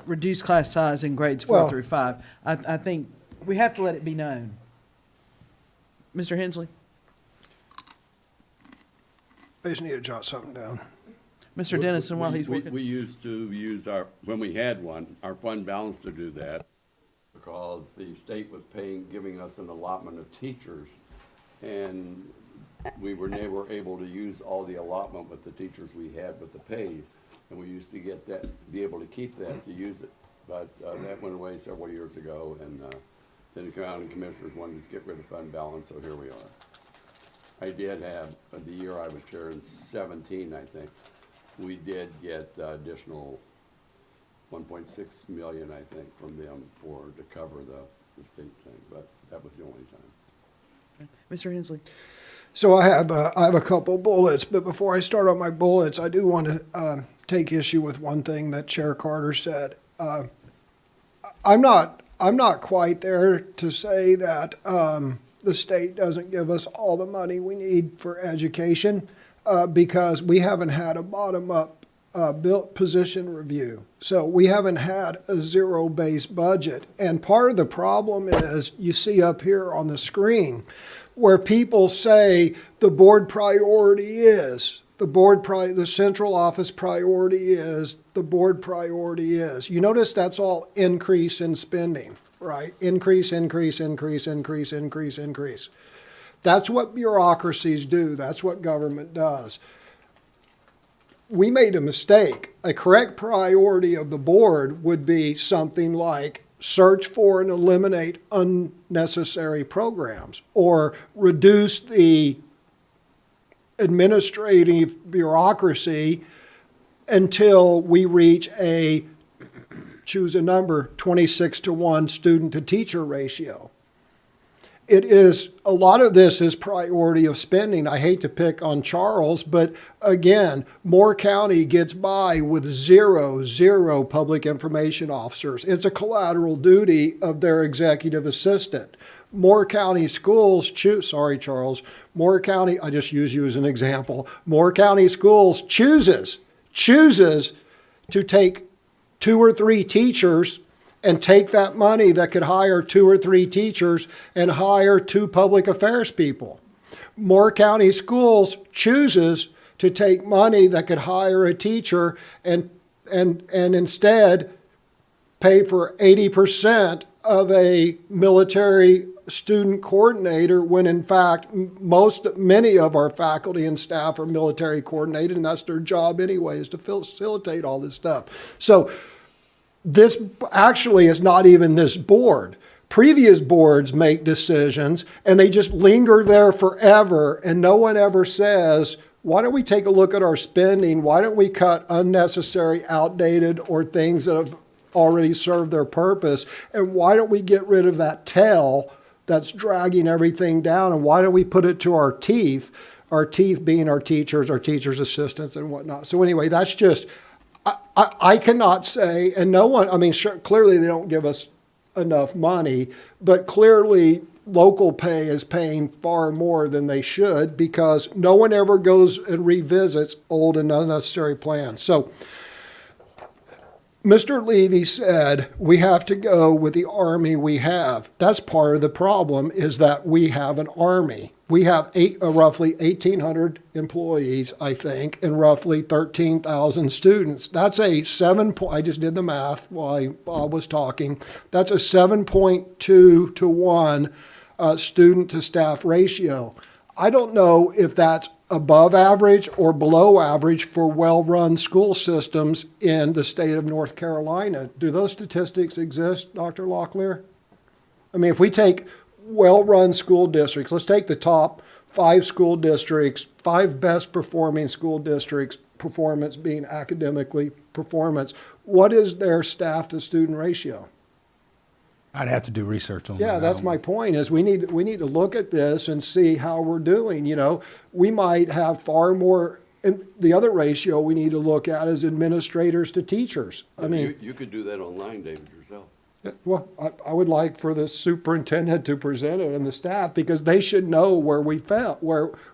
reduce class size in grades 4 Well- through 5. I think we have to let it be known. Mr. Hensley? I just need to jot something down. Mr. Dennison, while he's working. We used to use when we had one, our fund balance to do that, because the state was giving us an allotment of teachers, and we were never able to use all the allotment with the teachers we had with the pay, and we used to be able to keep that, to use it. But that went away several years ago, and then the county commissioners wanted to get rid of fund balance, so here we are. I did have, the year I was chair in 17, I think, we did get additional 1.6 million, I think, from them to cover the state thing, but that was the only time. Mr. Hensley? So I have a couple bullets, but before I start on my bullets, I do want to take issue with one thing that Chair Carter said. I'm not quite there to say that the state doesn't give us all the money we need for education, because we haven't had a bottom-up built position review. So we haven't had a zero-based budget. And part of the problem is, you see up here on the screen, where people say the board priority is, the central office priority is, the board priority is. You notice that's all increase in spending, right? Increase, increase, increase, increase, increase, increase. That's what bureaucracies do. That's what government does. We made a mistake. A correct priority of the board would be something like search for and eliminate unnecessary programs, or reduce the administrative bureaucracy until we reach choose a number, 26-to-1 student to teacher ratio. It is, a lot of this is priority of spending. I hate to pick on Charles, but again, Moore County gets by with zero public information officers. It's a collateral duty of their executive assistant. Moore County schools Moore County, I just use you as an example. Moore County Schools chooses to take 2 or 3 teachers and take that money that could hire 2 or 3 teachers and hire 2 public affairs people. Moore County Schools chooses to take money that could hire a teacher and instead pay for 80% of a military student coordinator, when in fact many of our faculty and staff are military coordinated, and that's their job anyway, is to facilitate all this stuff. So this actually is not even this board. Previous boards make decisions and they just linger there forever, and no one ever says, why don't we take a look at our spending? Why don't we cut unnecessary, outdated, or things that have already served their purpose? And why don't we get rid of that tail that's dragging everything down? And why don't we put it to our teeth being our teachers' assistants and whatnot. So anyway, that's just, I cannot say, and no one, I mean, sure, clearly they don't give us enough money, but clearly local pay is paying far more than they should because no one ever goes and revisits old and unnecessary plans. So Mr. Levy said we have to go with the army we have. That's part of the problem, is that we have an army. We have roughly 1,800 employees, I think, and roughly 13,000 students. That's a I just did the math while Bob was talking. That's a 7.2 to 1 student to staff ratio. I don't know if that's above average or below average for well-run school systems in the state of North Carolina. Do those statistics exist, Dr. Locklear? I mean, if we take well-run school districts, let's take the top 5 school districts, 5 best performing school districts, performance being academically performance, what is their staff to student ratio? I'd have to do research on that. Yeah, that's my point, is we need to look at this and see how we're doing. You know, we might have far more, and the other ratio we need to look at is administrators to teachers. I mean, You could do that online, David, yourself. well, I would like for the superintendent to present it and the staff, because they should know where we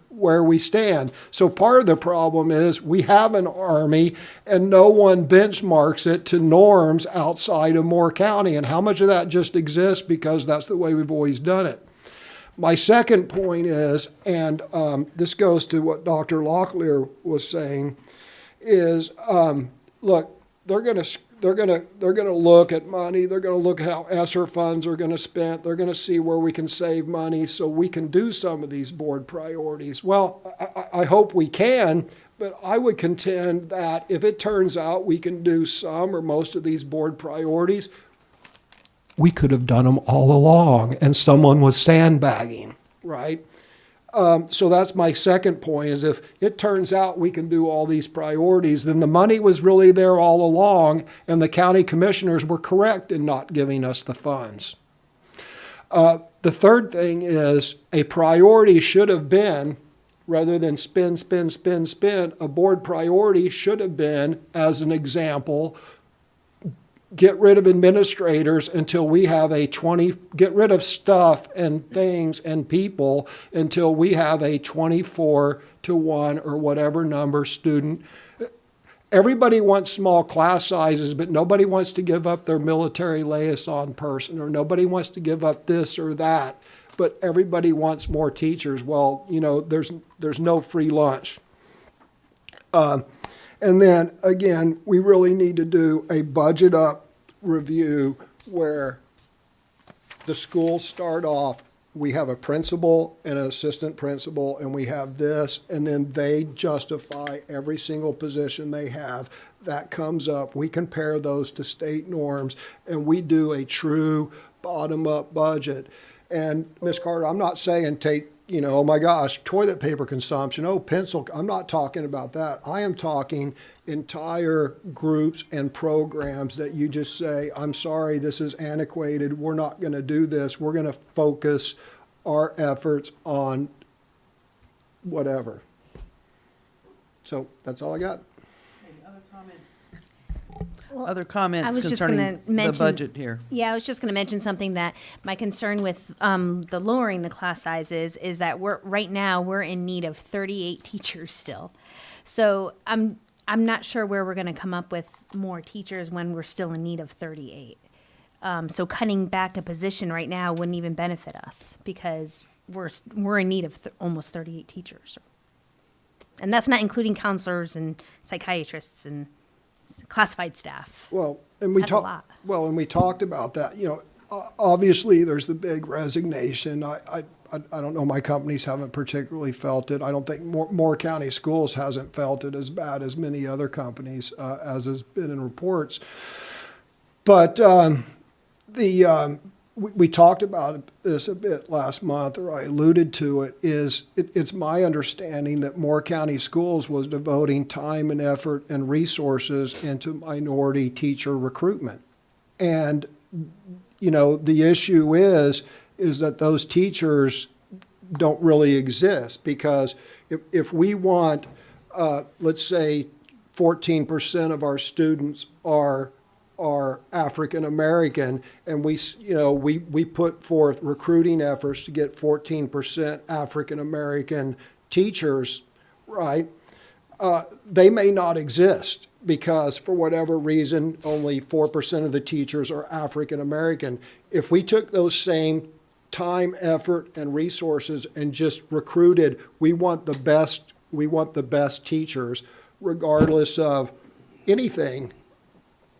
where we stand. So part of the problem is we have an army and no one benchmarks it to norms outside of Moore County. And how much of that just exists because that's the way we've always done it. My second point is, and this goes to what Dr. Locklear was saying, is look, they're going to look at money. They're going to look at how ESSER funds are going to spend. They're going to see where we can save money so we can do some of these board priorities. Well, I hope we can, but I would contend that if it turns out we can do some or most of these board priorities, we could have done them all along and someone was sandbagging, right? So that's my second point, is if it turns out we can do all these priorities, then the money was really there all along and the county commissioners were correct in not giving us the funds. The third thing is a priority should have been, rather than spin, a board priority should have been, as an example, get rid of administrators until we have get rid of stuff and things and people until we have a 24 to 1 or whatever number student. Everybody wants small class sizes, but nobody wants to give up their military liaison person, or nobody wants to give up this or that, but everybody wants more teachers. Well, you know, there's no free lunch. And then, again, we really need to do a budget up review where the schools start off, we have a principal and an assistant principal, and we have this, and then they justify every single position they have. That comes up, we compare those to state norms, and we do a true bottom-up budget. And Ms. Carter, I'm not saying take, you know, oh my gosh, toilet paper consumption, oh, pencil, I'm not talking about that. I am talking entire groups and programs that you just say, I'm sorry, this is antiquated, we're not going to do this, we're going to focus our efforts on whatever. So that's all I got. Other I comments was just concerning gonna the mention- budget here? Yeah, I was just going to mention something, that my concern with the lowering the class sizes is that right now we're in need of 38 teachers still. So I'm not sure where we're going to come up with more teachers when we're still in need of 38. So cutting back a position right now wouldn't even benefit us, because we're in need of almost 38 teachers. And that's not including counselors and psychiatrists and classified staff. Well, and we That's a lot. talked about that. You know, obviously there's the big resignation. I don't know, my companies haven't particularly felt it. I don't think Moore County Schools hasn't felt it as bad as many other companies, as has been in reports. But we talked about this a bit last month, or I alluded to it, it's my understanding that Moore County Schools was devoting time and effort and resources into minority teacher recruitment. And, you know, the issue is that those teachers don't really exist, because if we want, let's say 14% of our students are are African American, and we put forth recruiting efforts to get 14% African American teachers, right? They may not exist because for whatever reason, only 4% of the teachers are African American. If we took those same time, effort, and resources and just recruited, we want the best teachers, regardless of anything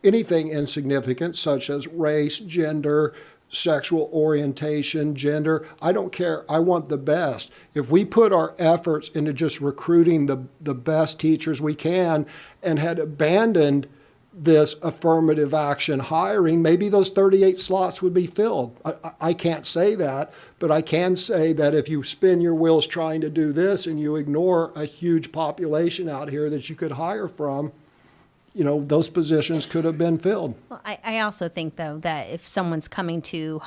insignificant, such as race, gender, sexual orientation, gender. I don't care. I want the best. If we put our efforts into just recruiting the best teachers we can and had abandoned this affirmative action hiring, maybe those 38 slots would be filled. I can't say that, but I can say that if you spin your wheels trying to do this and you ignore a huge population out here that you could hire from, those positions could have been filled. Well, I also think, though, that if someone's coming to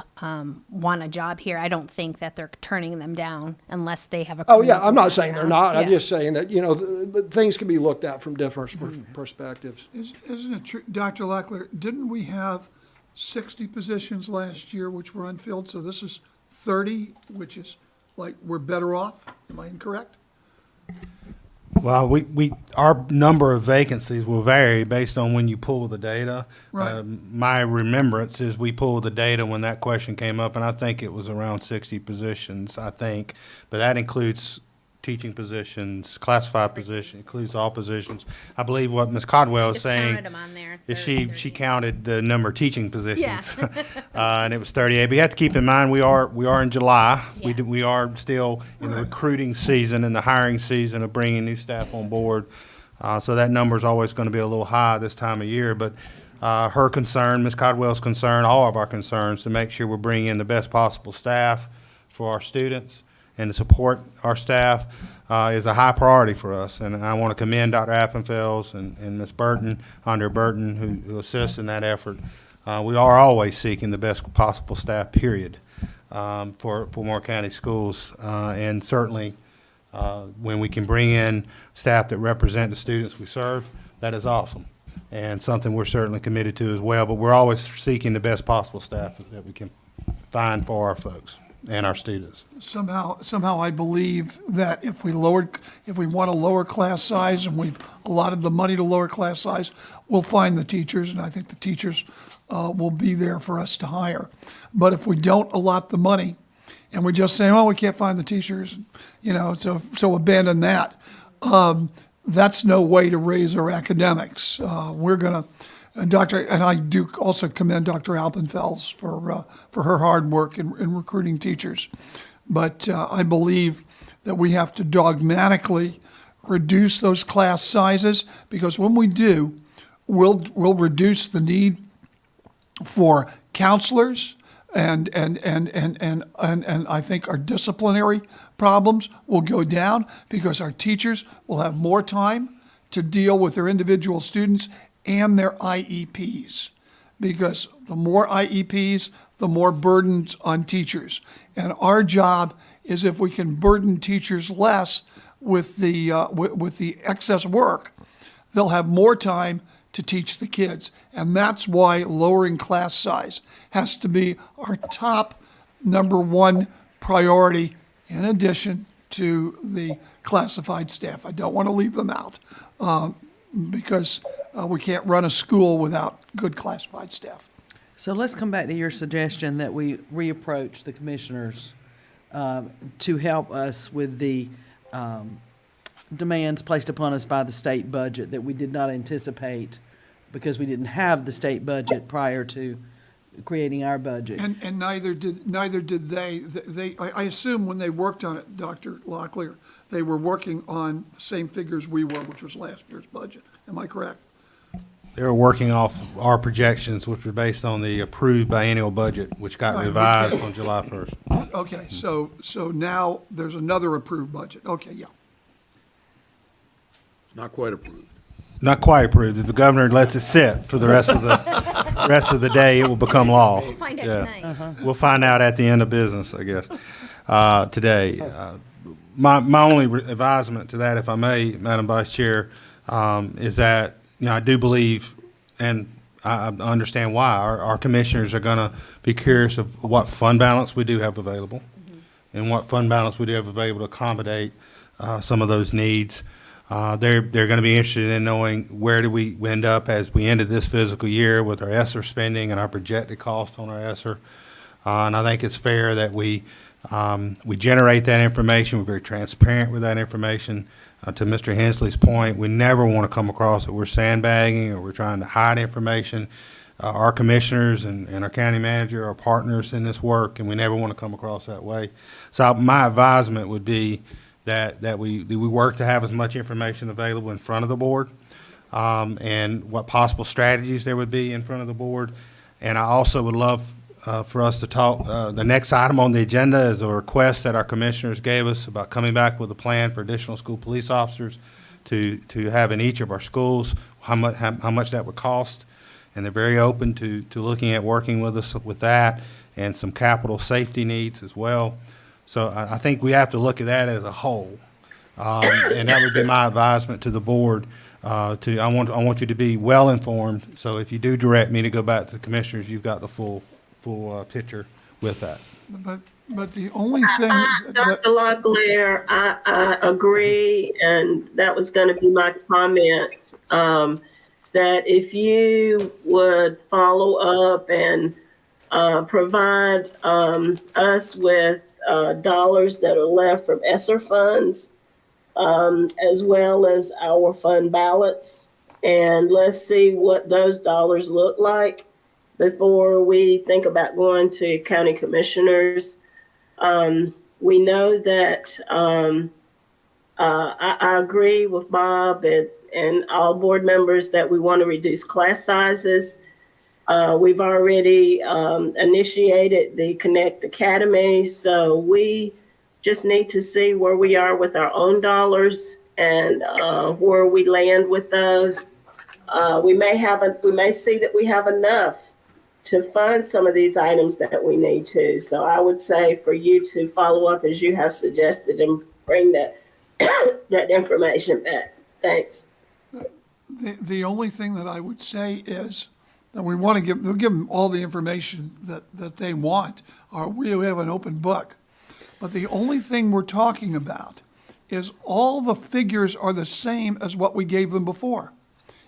want a job here, I don't think that they're turning them down unless they have a. Oh, yeah, I'm not saying they're not. I'm Yeah. just saying that, the things can be looked at from different perspectives. Isn't it true, Dr. Locklear, didn't we have 60 positions last year which were unfilled? So this is 30, which is like, we're better off? Am I incorrect? Well, our number of vacancies will vary based on when you pull the data. Right. My remembrance is we pulled the data when that question came up, and I think it was around 60 positions, but that includes teaching positions, classified positions, includes all positions. I believe what Ms. Codwell is Just saying counted 'em on there, is 30. she counted the number of teaching positions. Yeah. And it was 38. But you have to keep in mind, we are in July. Yeah. We are still in the recruiting season and the hiring season of bringing new staff on board. So that number is always going to be a little high this time of year. But her concern, Ms. Codwell's concern, all of our concerns, to make sure we're bringing in the best possible staff for our students and to support our staff is a high priority for us. And I want to commend Dr. Appenfels and Ms. Burton, Andre Burton, who assists in that effort. We are always seeking the best possible staff, period, for Moore County schools. And certainly, when we can bring in staff that represent the students we serve, that is awesome. And something we're certainly committed to as well. But we're always seeking the best possible staff that we can find for our folks and our students. Somehow I believe that if we want a lower class size and we've allotted the money to lower class size, we'll find the teachers, and I think the teachers will be there for us to hire. But if we don't allot the money and we just say, well, we can't find the teachers, so abandon that. That's no way to raise our academics. And I do also commend Dr. Alpenfels for her hard work in recruiting teachers. But I believe that we have to dogmatically reduce those class sizes, because when we do, we'll reduce the need for counselors, and I think our disciplinary problems will go down because our teachers will have more time to deal with their individual students and their IEPs, because the more IEPs, the more burdens on teachers. And our job is, if we can burden teachers less with the excess work, they'll have more time to teach the kids. And that's why lowering class size has to be our top number one priority, in addition to the classified staff. I don't want to leave them out, because we can't run a school without good classified staff. So let's come back to your suggestion that we reapproach the commissioners to help us with the demands placed upon us by the state budget that we did not anticipate because we didn't have the state budget prior to creating our budget. And neither did they. I assume when they worked on it, Dr. Locklear, they were working on the same figures we were, which was last year's budget. Am I correct? They were working off our projections, which were based on the approved biennial budget, which got Right, revised okay. on July 1st. Okay, so now there's another approved budget. Okay, yeah. Not quite approved. Not quite approved. If the governor lets it sit for the rest of the day, it will become law. We'll find out Yeah. tonight. We'll find out at the end of business, I guess, today. My only advisement to that, if I may, Madam Vice Chair, is that, I do believe, and I understand why. Our commissioners are gonna be curious of what fund balance we do have available and what fund balance we do have available to accommodate some of those needs. They're gonna be interested in knowing where do we end up as we ended this fiscal year with our ESSER spending and our projected cost on our ESSER. And I think it's fair that we generate that information. We're very transparent with that information. To Mr. Hensley's point, we never want to come across that we're sandbagging or we're trying to hide information. Our commissioners and our county manager are partners in this work, and we never want to come across that way. So my advisement would be that we work to have as much information available in front of the board, and what possible strategies there would be in front of the board. And I also would love for us to talk, the next item on the agenda is a request that our commissioners gave us about coming back with a plan for additional school police officers to have in each of our schools, how much that would cost. And they're very open to looking at working with us with that and some capital safety needs as well. So I think we have to look at that as a whole. And that would be my advisement to the board. I want you to be well informed. So if you do direct me to go back to the commissioners, you've got the full picture with that. But the only thing Dr. Locklear, I agree, and that was going to be my comment, that if you would follow up and provide us with dollars that are left from ESSER funds, as well as our fund balance, and let's see what those dollars look like before we think about going to county commissioners. We know that I agree with Bob and all board members that we want to reduce class sizes. We've already initiated the Connect Academy, so we just need to see where we are with our own dollars and where we land with those. We may see that we have enough to fund some of these items that we need to. So I would say for you to follow up as you have suggested and bring that that information back. Thanks. The only thing that I would say is that we'll give them all the information that they want, or we have an open book. But the only thing we're talking about is all the figures are the same as what we gave them before,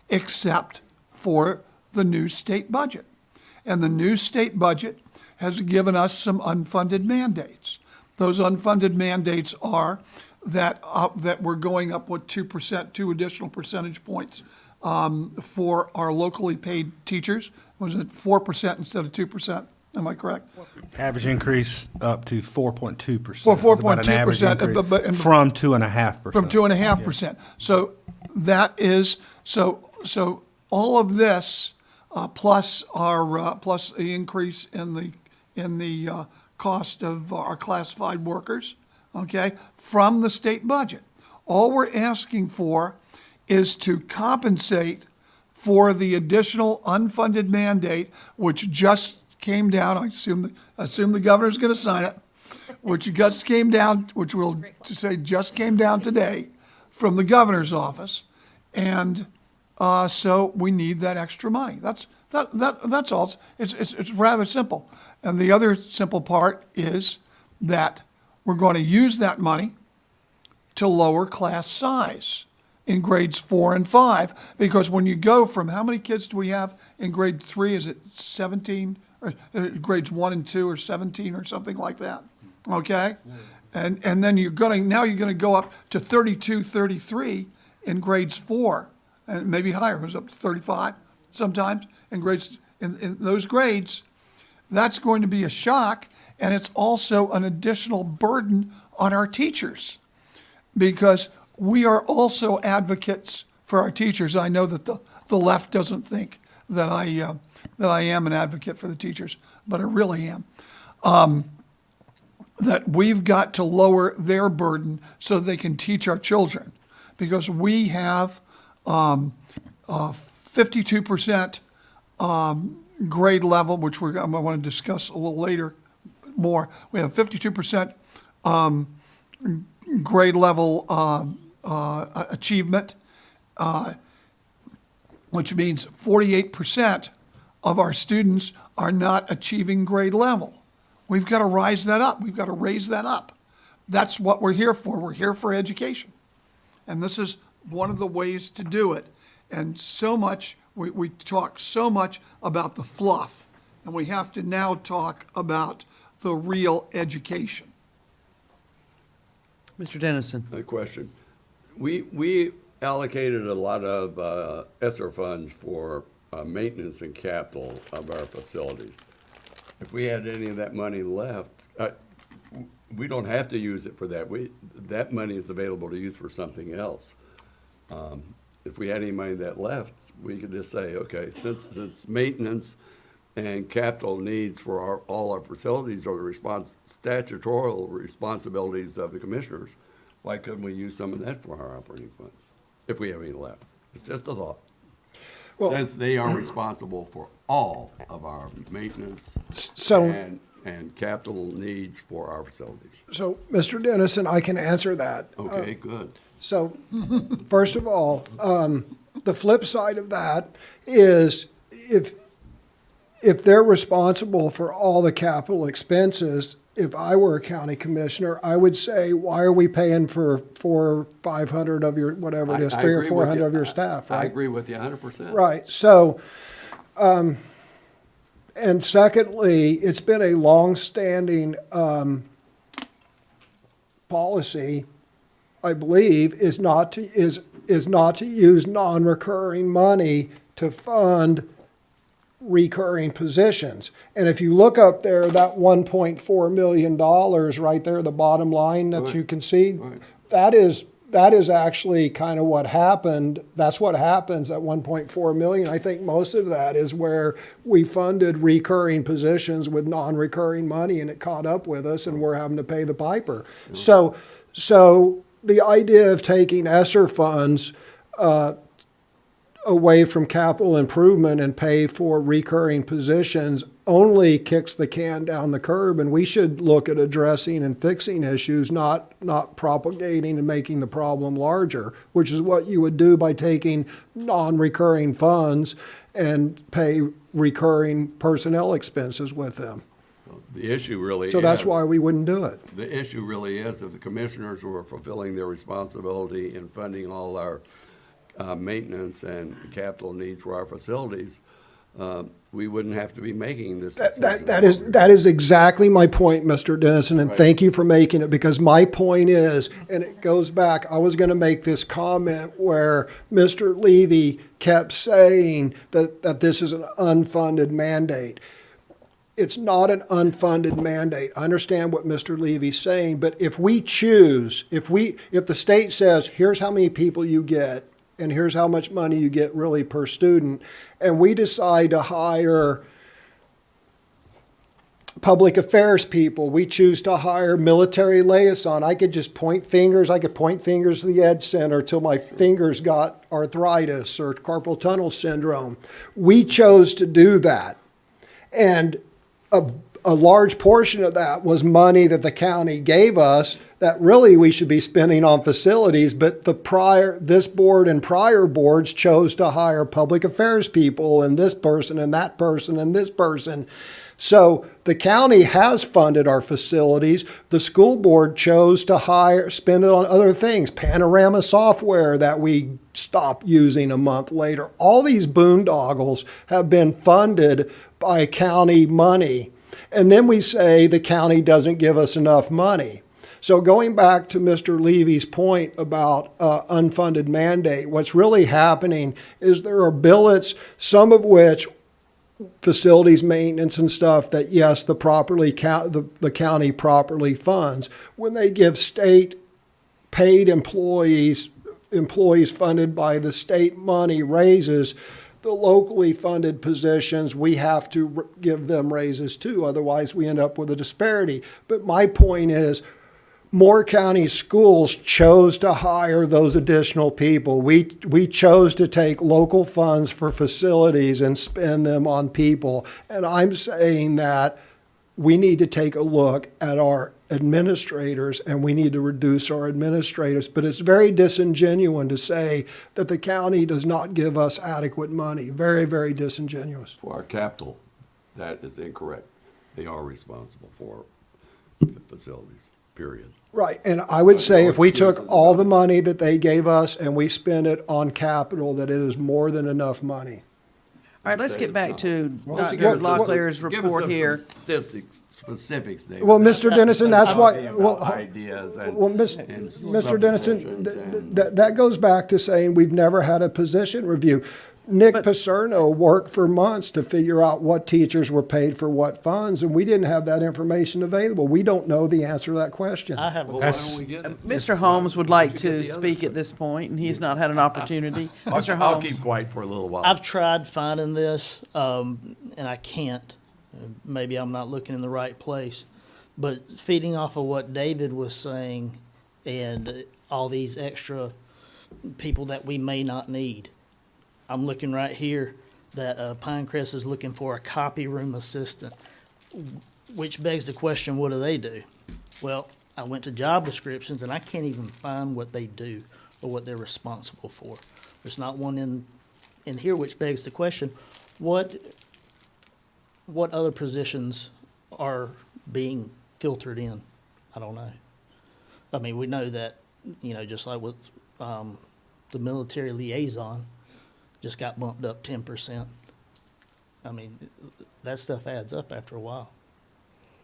except for the new state budget. And the new state budget has given us some unfunded mandates. Those unfunded mandates are that we're going up with 2%, 2 additional percentage points for our locally paid teachers. Was it 4% instead of 2%? Am I correct? Average increase up to 4.2%. Well, 4.2%, from 2.5%. From 2.5%. So that is, so all of this, plus the increase in the cost of our classified workers, okay, from the state budget. All we're asking for is to compensate for the additional unfunded mandate, which just came down. I assume the governor's going to sign it, which just came down, which will to say just came down today from the governor's office, and so we need that extra money. That's all. It's rather simple. And the other simple part is that we're going to use that money to lower class size in grades 4 and 5, because when you go from, how many kids do we have in grade 3? Is it 17? Or grades 1 and 2 or 17 or something like that? Okay, and then you're going to go up to 32, 33 in grades 4, and maybe higher. It goes up to 35 sometimes in grades in those grades. That's going to be a shock, and it's also an additional burden on our teachers, because we are also advocates for our teachers. I know that the left doesn't think that I am an advocate for the teachers, but I really am. That we've got to lower their burden so they can teach our children, because we have 52% grade level, which I want to discuss a little later more. We have 52% grade level achievement, which means 48% of our students are not achieving grade level. We've got to rise that up. We've got to raise that up. That's what we're here for. We're here for education. And this is one of the ways to do it. And so much, we talk so much about the fluff, and we have to now talk about the real education. Mr. Dennison. A question. We allocated a lot of ESSER funds for maintenance and capital of our facilities. If we had any of that money left, we don't have to use it for that. That money is available to use for something else. If we had any money that left, we could just say, okay, since maintenance and capital needs for all our facilities are the statutory responsibilities of the commissioners, why couldn't we use some of that for our operating funds, if we have any left? It's just a thought. Well, Since they are responsible for all of our maintenance so, and capital needs for our facilities. so, Mr. Dennison, I can answer that. Okay, good. So, first of all, the flip side of that is if they're responsible for all the capital expenses, if I were a county commissioner, I would say, why are we paying for 500 of your, whatever it is, I 300 or agree with 400 you. of your staff, I right? agree with you 100%. Right, so, and secondly, it's been a long-standing, policy, I believe, is not to use non-recurring money to fund recurring positions. And if you look up there, that $1.4 million right there, the bottom line that Right. you can see, Right. that is actually kind of what happened. That's what happens at 1.4 million. I think most of that is where we funded recurring positions with non-recurring money, and it caught up with us, and we're having to pay the piper. So the idea of taking ESSER funds away from capital improvement and pay for recurring positions only kicks the can down the curb, and we should look at addressing and fixing issues, not propagating and making the problem larger, which is what you would do by taking non-recurring funds and pay recurring personnel expenses with them. The issue really is. So that's why we wouldn't do it. The issue really is if the commissioners were fulfilling their responsibility in funding all our maintenance and capital needs for our facilities, we wouldn't have to be making this decision. That is exactly my point, Mr. Dennison, and thank you for making it, because my point is, and it goes back, I was gonna make this comment where Mr. Levy kept saying that this is an unfunded mandate. It's not an unfunded mandate. I understand what Mr. Levy's saying, but if we choose, if the state says, here's how many people you get, and here's how much money you get really per student, and we decide to hire public affairs people, we choose to hire military liaison, I could just point fingers to the Ed Center till my fingers got arthritis or carpal tunnel syndrome. We chose to do that. And a large portion of that was money that the county gave us that really we should be spending on facilities, but this board and prior boards chose to hire public affairs people and this person and that person and this person. So the county has funded our facilities. The school board chose to spend it on other things, Panorama software that we stopped using a month later. All these boondoggles have been funded by county money. And then we say the county doesn't give us enough money. So going back to Mr. Levy's point about unfunded mandate, what's really happening is there are billets, some of which facilities maintenance and stuff that, yes, the county properly funds. When they give state paid employees funded by the state money raises, the locally funded positions, we have to give them raises too. Otherwise, we end up with a disparity. But my point is, Moore County Schools chose to hire those additional people. We chose to take local funds for facilities and spend them on people. And I'm saying that we need to take a look at our administrators and we need to reduce our administrators. But it's very disingenuous to say that the county does not give us adequate money. Very, very disingenuous. For our capital, that is incorrect. They are responsible for the facilities, period. Right, and I would say if we took all the money that they gave us and we spent it on capital, that it is more than enough money. All right, let's get back to Why don't you Dr. give us some- Locklear's give us report some here. Specifics, David. Well, Mr. Dennison, that's why, About well, ideas and. well, and Mr. Dennison, suppositions and- that goes back to saying we've never had a position review. Nick Pacerno worked for months to figure out what teachers were paid for what funds, and we didn't have that information available. We don't know the answer to that question. I have a Well, why don't we get it? Mr. Holmes would like Get to the other speak stuff. at this point, and he's not had an opportunity. Mr. I'll Holmes. keep quiet for a little while. I've tried finding this, and I can't. Maybe I'm not looking in the right place. But feeding off of what David was saying and all these extra people that we may not need. I'm looking right here that Pinecrest is looking for a copy room assistant, which begs the question, what do they do? Well, I went to job descriptions and I can't even find what they do or what they're responsible for. There's not one in here, which begs the question, what other positions are being filtered in? I don't know. I mean, we know that, just like with the military liaison, just got bumped up 10%. I mean, that stuff adds up after a while.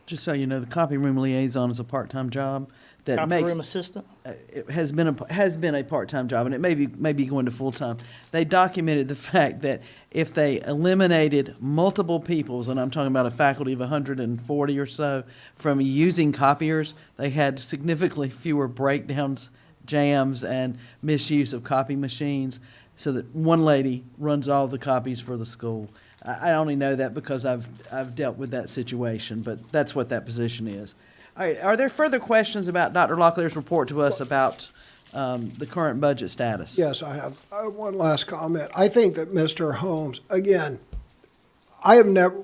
Just so you know, the copy room liaison is a part-time job that Copy makes. room assistant? It has been a part-time job, and it may be going to full-time. They documented the fact that if they eliminated multiple peoples, and I'm talking about a faculty of 140 or so, from using copiers, they had significantly fewer breakdowns, jams, and misuse of copy machines, so that one lady runs all the copies for the school. I only know that because I've dealt with that situation, but that's what that position is. All right, are there further questions about Dr. Locklear's report to us about the current budget status? Yes, I have one last comment. I think that Mr. Holmes, again, I have never,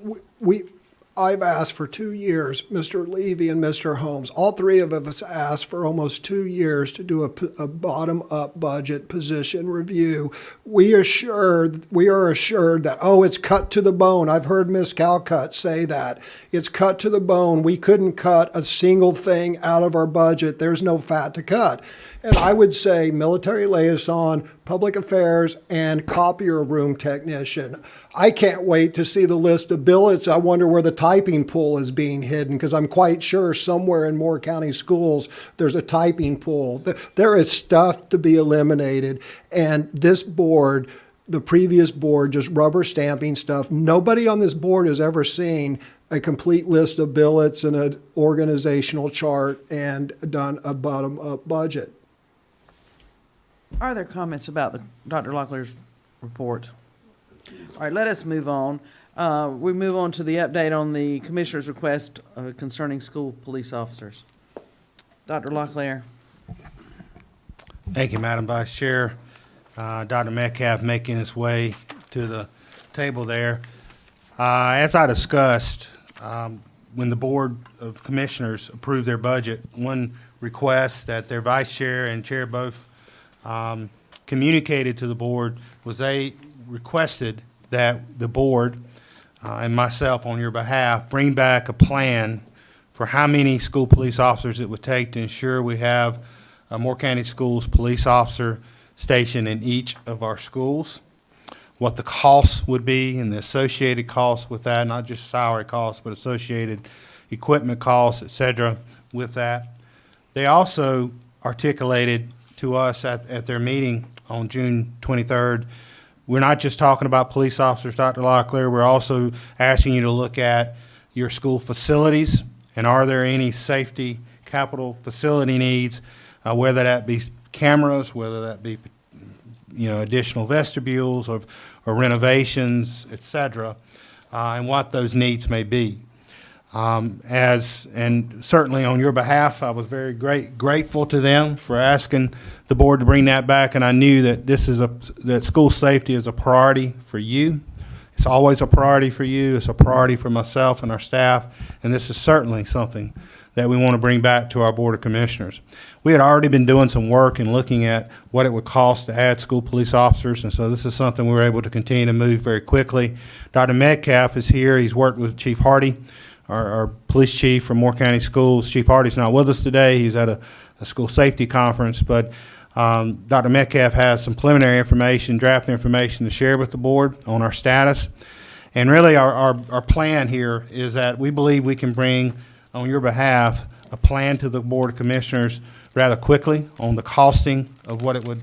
I've asked for 2 years, Mr. Levy and Mr. Holmes, all three of us asked for almost 2 years to do a bottom-up budget position review. We are assured that, it's cut to the bone. I've heard Ms. Calcutt say that. It's cut to the bone. We couldn't cut a single thing out of our budget. There's no fat to cut. And I would say military liaison, public affairs, and copier room technician. I can't wait to see the list of billets. I wonder where the typing pool is being hidden, because I'm quite sure somewhere in Moore County schools there's a typing pool. There is stuff to be eliminated, and this board, the previous board, just rubber stamping stuff. Nobody on this board has ever seen a complete list of billets and an organizational chart and done a bottom-up budget. Are there comments about Dr. Locklear's report? All right, let us move on. We move on to the update on the commissioner's request concerning school police officers. Dr. Locklear. Thank you, Madam Vice Chair. Dr. Metcalf making his way to the table there. As I discussed, when the Board of Commissioners approved their budget, one request that their Vice Chair and Chair both communicated to the board was they requested that the board and myself on your behalf bring back a plan for how many school police officers it would take to ensure we have a Moore County Schools police officer station in each of our schools, what the costs would be and the associated costs with that, not just salary costs, but associated equipment costs, et cetera, with that. They also articulated to us at their meeting on June 23rd, we're not just talking about police officers, Dr. Locklear, we're also asking you to look at your school facilities and are there any safety capital facility needs, whether that be cameras, whether that be additional vestibules or renovations, et cetera, and what those needs may be. And certainly on your behalf, I was very grateful to them for asking the board to bring that back, and I knew that that school safety is a priority for you It's always a priority for you. It's a priority for myself and our staff, and this is certainly something that we want to bring back to our Board of Commissioners. We had already been doing some work and looking at what it would cost to add school police officers, and so this is something we were able to continue to move very quickly. Dr. Metcalf is here. He's worked with Chief Hardy, our police chief from Moore County Schools. Chief Hardy's not with us today. He's at a school safety conference, but Dr. Metcalf has some preliminary information, draft information to share with the board on our status. And really our plan here is that we believe we can bring, on your behalf, a plan to the Board of Commissioners rather quickly on the costing of what it would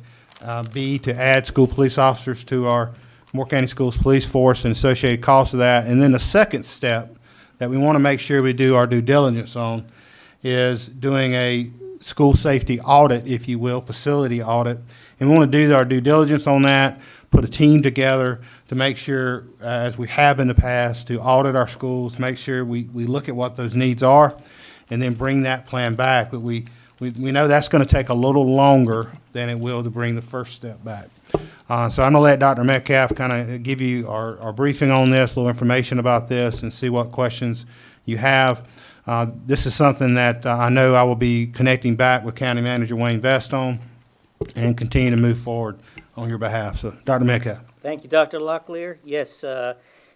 be to add school police officers to our Moore County Schools Police Force and associated costs of that. And then the second step that we want to make sure we do our due diligence on is doing a school safety audit, if you will, facility audit. And we want to do our due diligence on that, put a team together to make sure, as we have in the past, to audit our schools, make sure we look at what those needs are, and then bring that plan back. But we know that's going to take a little longer than it will to bring the first step back. So I'm going to let Dr. Metcalf kind of give you our briefing on this, a little information about this, and see what questions you have. This is something that I know I will be connecting back with County Manager Wayne Vest on and continue to move forward on your behalf. So, Dr. Metcalf. Thank you, Dr. Locklear. Yes,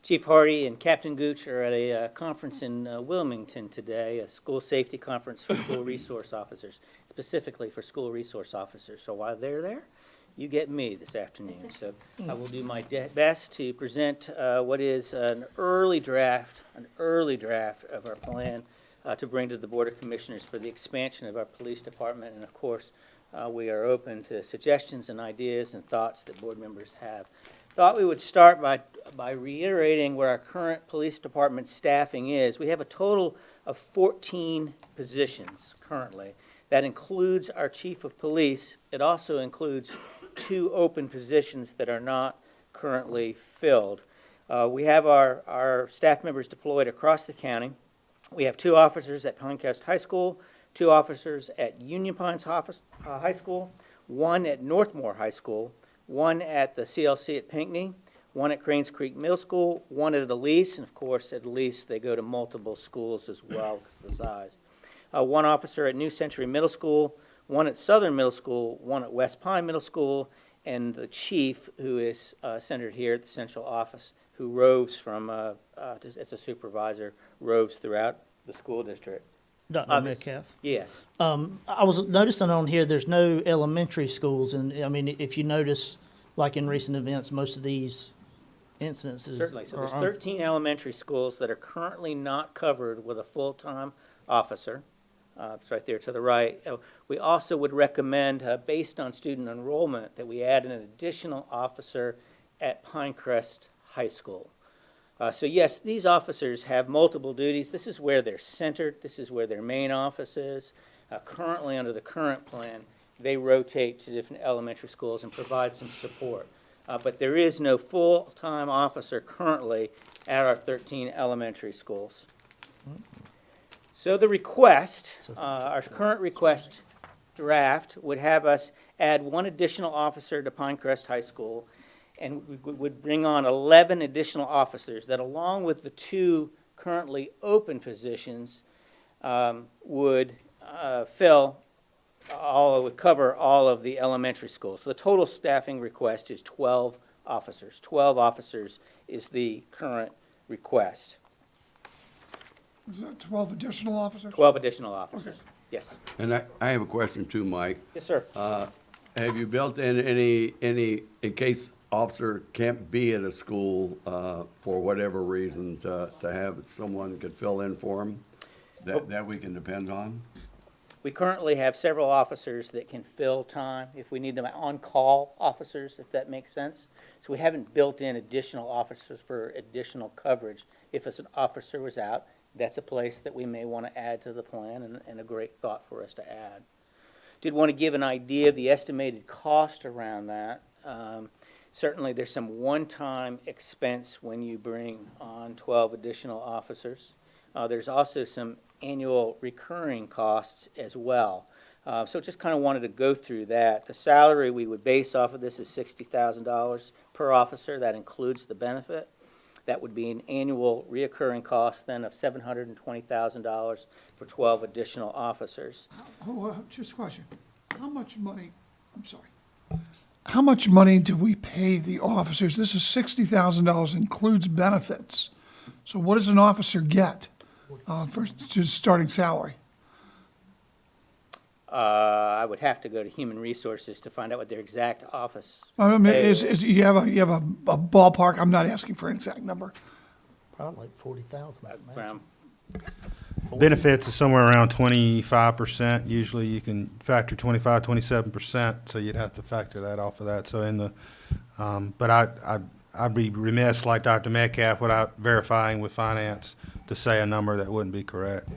Chief Hardy and Captain Gooch are at a conference in Wilmington today, a school safety conference for school resource officers, specifically for school resource officers. So while they're there, you get me this afternoon. So I will do my best to present what is an early draft of our plan to bring to the Board of Commissioners for the expansion of our police department. And of course, we are open to suggestions and ideas and thoughts that board members have. Thought we would start by reiterating where our current police department staffing is. We have a total of 14 positions currently. That includes our chief of police. It also includes 2 open positions that are not currently filled. We have our staff members deployed across the county. We have 2 officers at Pinecrest High School, 2 officers at Union Pines High School, 1 at Northmore High School, 1 at the CLC at Pinckney, 1 at Cranes Creek Middle School, 1 at Elise, and of course at Elise they go to multiple schools as well because of the size. 1 officer at New Century Middle School, 1 at Southern Middle School, 1 at West Pine Middle School, and the chief, who is centered here at the central office, who roves from, as a supervisor, roves throughout the school district. Dr. Metcalf? Yes. I was noticing on here, there's no elementary schools, and I mean, if you notice, like in recent events, most of these incidences. Certainly. So there's 13 elementary schools that are currently not covered with a full-time officer. It's right there to the right. We also would recommend, based on student enrollment, that we add an additional officer at Pinecrest High School. So yes, these officers have multiple duties. This is where they're centered. This is where their main office is. Currently, under the current plan, they rotate to different elementary schools and provide some support. But there is no full-time officer currently at our 13 elementary schools. So the request, our current request draft would have us add 1 additional officer to Pinecrest High School, and we would bring on 11 additional officers that, along with the 2 currently open positions, would cover all of the elementary schools. So the total staffing request is 12 officers. 12 officers is the current request. Is that 12 additional officers? 12 additional officers, Okay. Yes. And I have a question too, Mike. Yes, sir. Have you built in any, in case officer can't be at a school for whatever reason, to have someone could fill in for him that we can depend on? We currently have several officers that can fill time if we need them, on-call officers, if that makes sense. So we haven't built in additional officers for additional coverage. If an officer was out, that's a place that we may want to add to the plan, and a great thought for us to add. Did want to give an idea of the estimated cost around that. Certainly there's some one-time expense when you bring on 12 additional officers. There's also some annual recurring costs as well. So just kind of wanted to go through that. The salary we would base off of this is $60,000 per officer. That includes the benefit. That would be an annual reoccurring cost then of $720,000 for 12 additional officers. Just a question. How much money, I'm sorry. How much money do we pay the officers? This is $60,000, includes benefits. So what does an officer get for just starting salary? I would have to go to Human Resources to find out what their exact office I mean, pay you have a ballpark? I'm not asking for an exact number. Probably like 40,000. I'd imagine. around. Benefits is somewhere around 25%. Usually you can factor 25, 27%, so you'd have to factor that off of that. So in the, but I'd be remiss, like Dr. Metcalf, without verifying with finance to say a number that wouldn't be correct.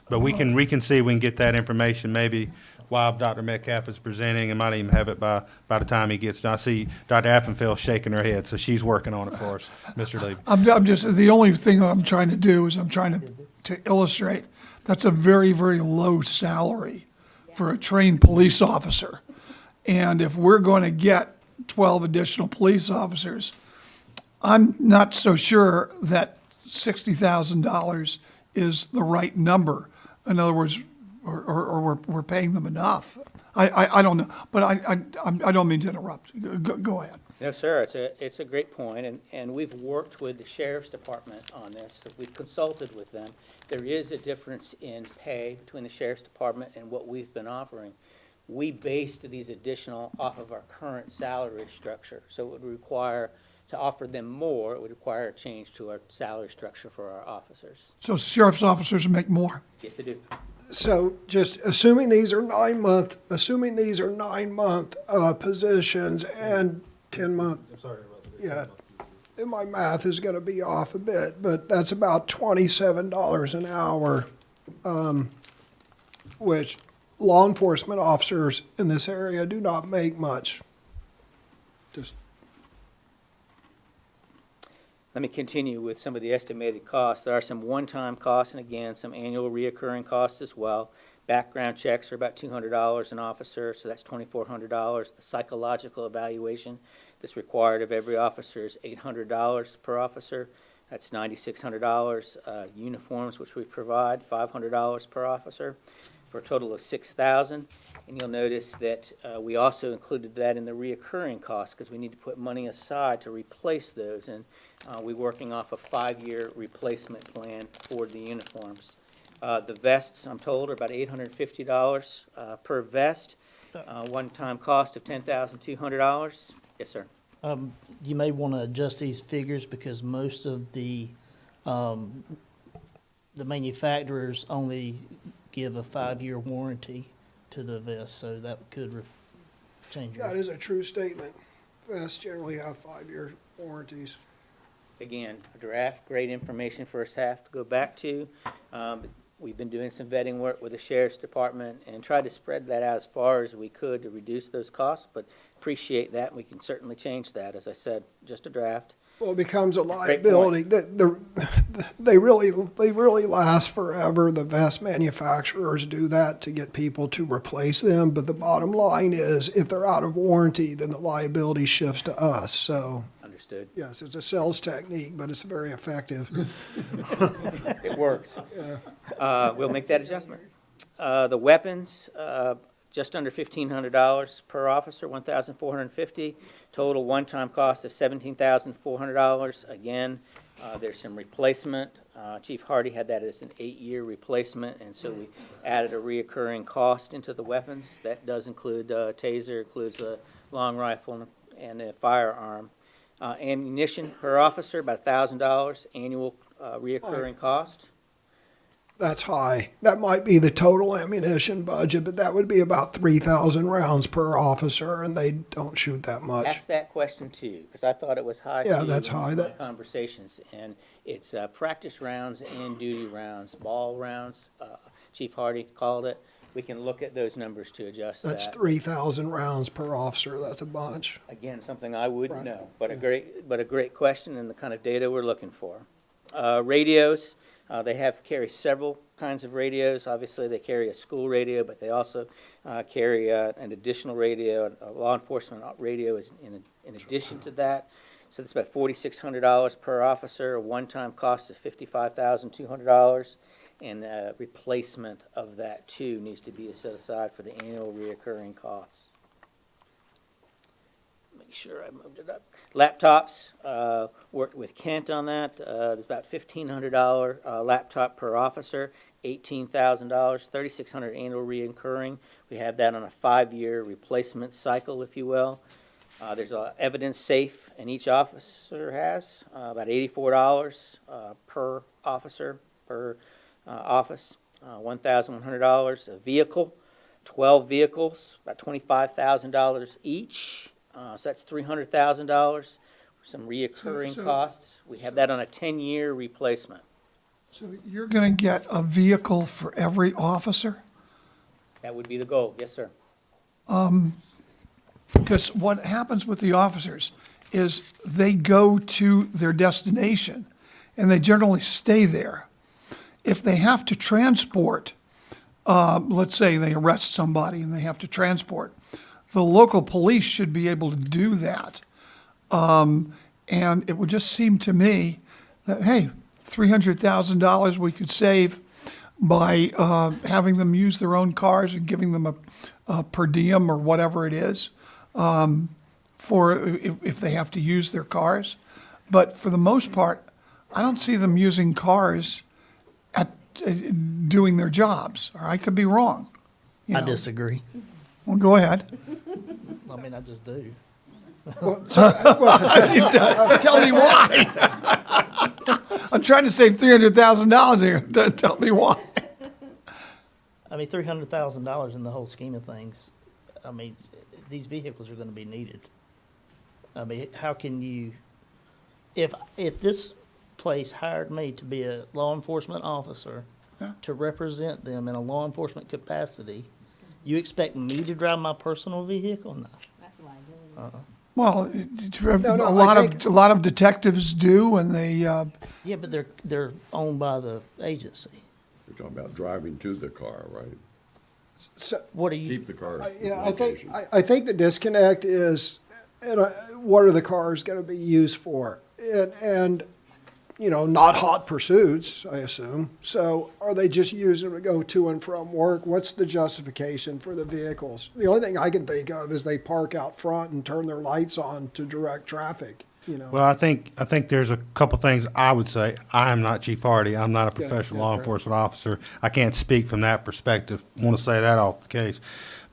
But we can see, we can get that information maybe while Dr. Metcalf is presenting, and might even have it by the time he gets done. I see Dr. Appenfeld shaking her head, so she's working on it for us. Mr. Levy. I'm just, the only thing that I'm trying to do is I'm trying to illustrate, that's a very, very low salary for a trained police officer. And if we're going to get 12 additional police officers, I'm not so sure that $60,000 is the right number. In other words, or we're paying them enough. I don't know, but I don't mean to interrupt. Go ahead. No, sir, it's a great point, and we've worked with the Sheriff's Department on this. We've consulted with them. There is a difference in pay between the Sheriff's Department and what we've been offering. We based these additional off of our current salary structure, so it would require, to offer them more, it would require a change to our salary structure for our officers. So sheriff's officers make more. Yes, they do. So just assuming these are 9 month, positions and 10-month. I'm sorry about that. Yeah, and my math is gonna be off a bit, but that's about $27 an hour, which law enforcement officers in this area do not make much. Just, Let me continue with some of the estimated costs. There are some one-time costs and again, some annual reoccurring costs as well. Background checks are about $200 an officer, so that's $2,400. The psychological evaluation that's required of every officer is $800 per officer. That's $9,600. Uniforms, which we provide, $500 per officer, for a total of $6,000. And you'll notice that we also included that in the reoccurring costs because we need to put money aside to replace those. And we're working off a 5-year replacement plan for the uniforms. The vests, I'm told, are about $850 per vest. One-time cost of $10,200. Yes, sir. You may want to adjust these figures because most of the manufacturers only give a 5-year warranty to the vest, so that could change. that is a true statement. Vests generally have 5-year warranties. Again, a draft, great information for us to have to go back to. We've been doing some vetting work with the Sheriff's Department and tried to spread that out as far as we could to reduce those costs, but appreciate that, and we can certainly change that. As I said, just a draft. Well, it becomes a liability. They really last forever. The vest manufacturers do that to get people to replace them. But the bottom line is, if they're out of warranty, then the liability shifts to us. So, Understood. yes, it's a sales technique, but it's very effective. It works. We'll make that adjustment. The weapons, just under $1,500 per officer, $1,450. Total one-time cost of $17,400. Again, there's some replacement. Chief Hardy had that as an 8-year replacement, and so we added a reoccurring cost into the weapons. That does include a taser, includes a long rifle and a firearm. Ammunition per officer, about $1,000 annual reoccurring cost. That's high. That might be the total ammunition budget, but that would be about 3,000 rounds per officer, and they don't shoot that much. Ask that question too, because I thought it was high. Yeah, too that's in high. my conversations, and it's practice rounds and duty rounds, ball rounds. Chief Hardy called it. We can look at those numbers to adjust that. That's 3,000 rounds per officer. That's a bunch. Again, something I wouldn't Right. know, but a great question and the kind of data we're looking for. Radios, they carry several kinds of radios. Obviously, they carry a school radio, but they also carry an additional radio. A law enforcement radio is in addition to that. So that's about $4,600 per officer, a one-time cost of $55,200, and replacement of that too needs to be set aside for the annual reoccurring costs. Make sure I moved it up. Laptops, worked with Kent on that. There's about $1,500 laptop per officer, $18,000, $3,600 annual reoccurring. We have that on a 5-year replacement cycle, if you will. There's a evidence safe, and each officer has about $84 per officer per office, $1,100. A vehicle, 12 vehicles, about $25,000 each. So that's $300,000 for some reoccurring costs. We have that on a 10-year replacement. So you're going to get a vehicle for every officer? That would be the goal, yes, sir. Because what happens with the officers is they go to their destination and they generally stay there. If they have to transport, let's say they arrest somebody and they have to transport, the local police should be able to do that. And it would just seem to me that, hey, $300,000 we could save by having them use their own cars and giving them a per diem or whatever it is. For if they have to use their cars. But for the most part, I don't see them using cars at doing their jobs, or I could be wrong. You I know. disagree. Well, go ahead. I mean, I just do. Tell me why. I'm trying to save $300,000 here. Tell me why. I mean, $300,000 in the whole scheme of things. I mean, these vehicles are going to be needed. I mean, how can you, if this place hired me to be a law enforcement officer, to represent them in a law enforcement capacity, you expect me to drive my personal vehicle? No. That's a liability. Well, No, a I lot of detectives do, and they. Yeah, but they're owned by the agency. We're talking about driving to the car, right? So, What are you? Keep the car yeah, location. I think the disconnect is, what are the cars gonna be used for? And, you know, not hot pursuits, I assume. So are they just using them to go to and from work? What's the justification for the vehicles? The only thing I can think of is they park out front and turn their lights on to direct traffic, you know? Well, I think there's a couple things I would say. I am not Chief Hardy. I'm not a professional law fair. enforcement officer. I can't speak from that perspective. I want to say that off the case.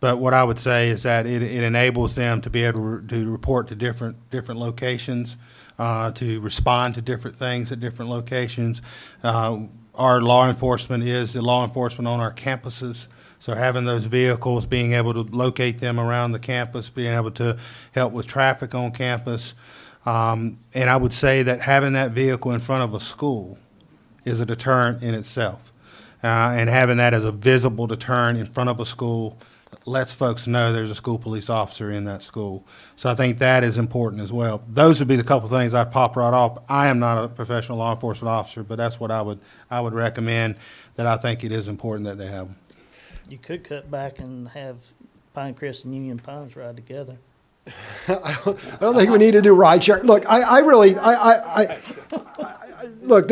But what I would say is that it enables them to be able to report to different locations, to respond to different things at different locations. Our law enforcement is the law enforcement on our campuses. So having those vehicles, being able to locate them around the campus, being able to help with traffic on campus. And I would say that having that vehicle in front of a school is a deterrent in itself. And having that as a visible deterrent in front of a school lets folks know there's a school police officer in that school. So I think that is important as well. Those would be the couple things I'd pop right off. I am not a professional law enforcement officer, but that's what I would recommend, that I think it is important that they have them. You could cut back and have Pinecrest and Union Pines ride together. I don't think we need to do ride share. Look, look,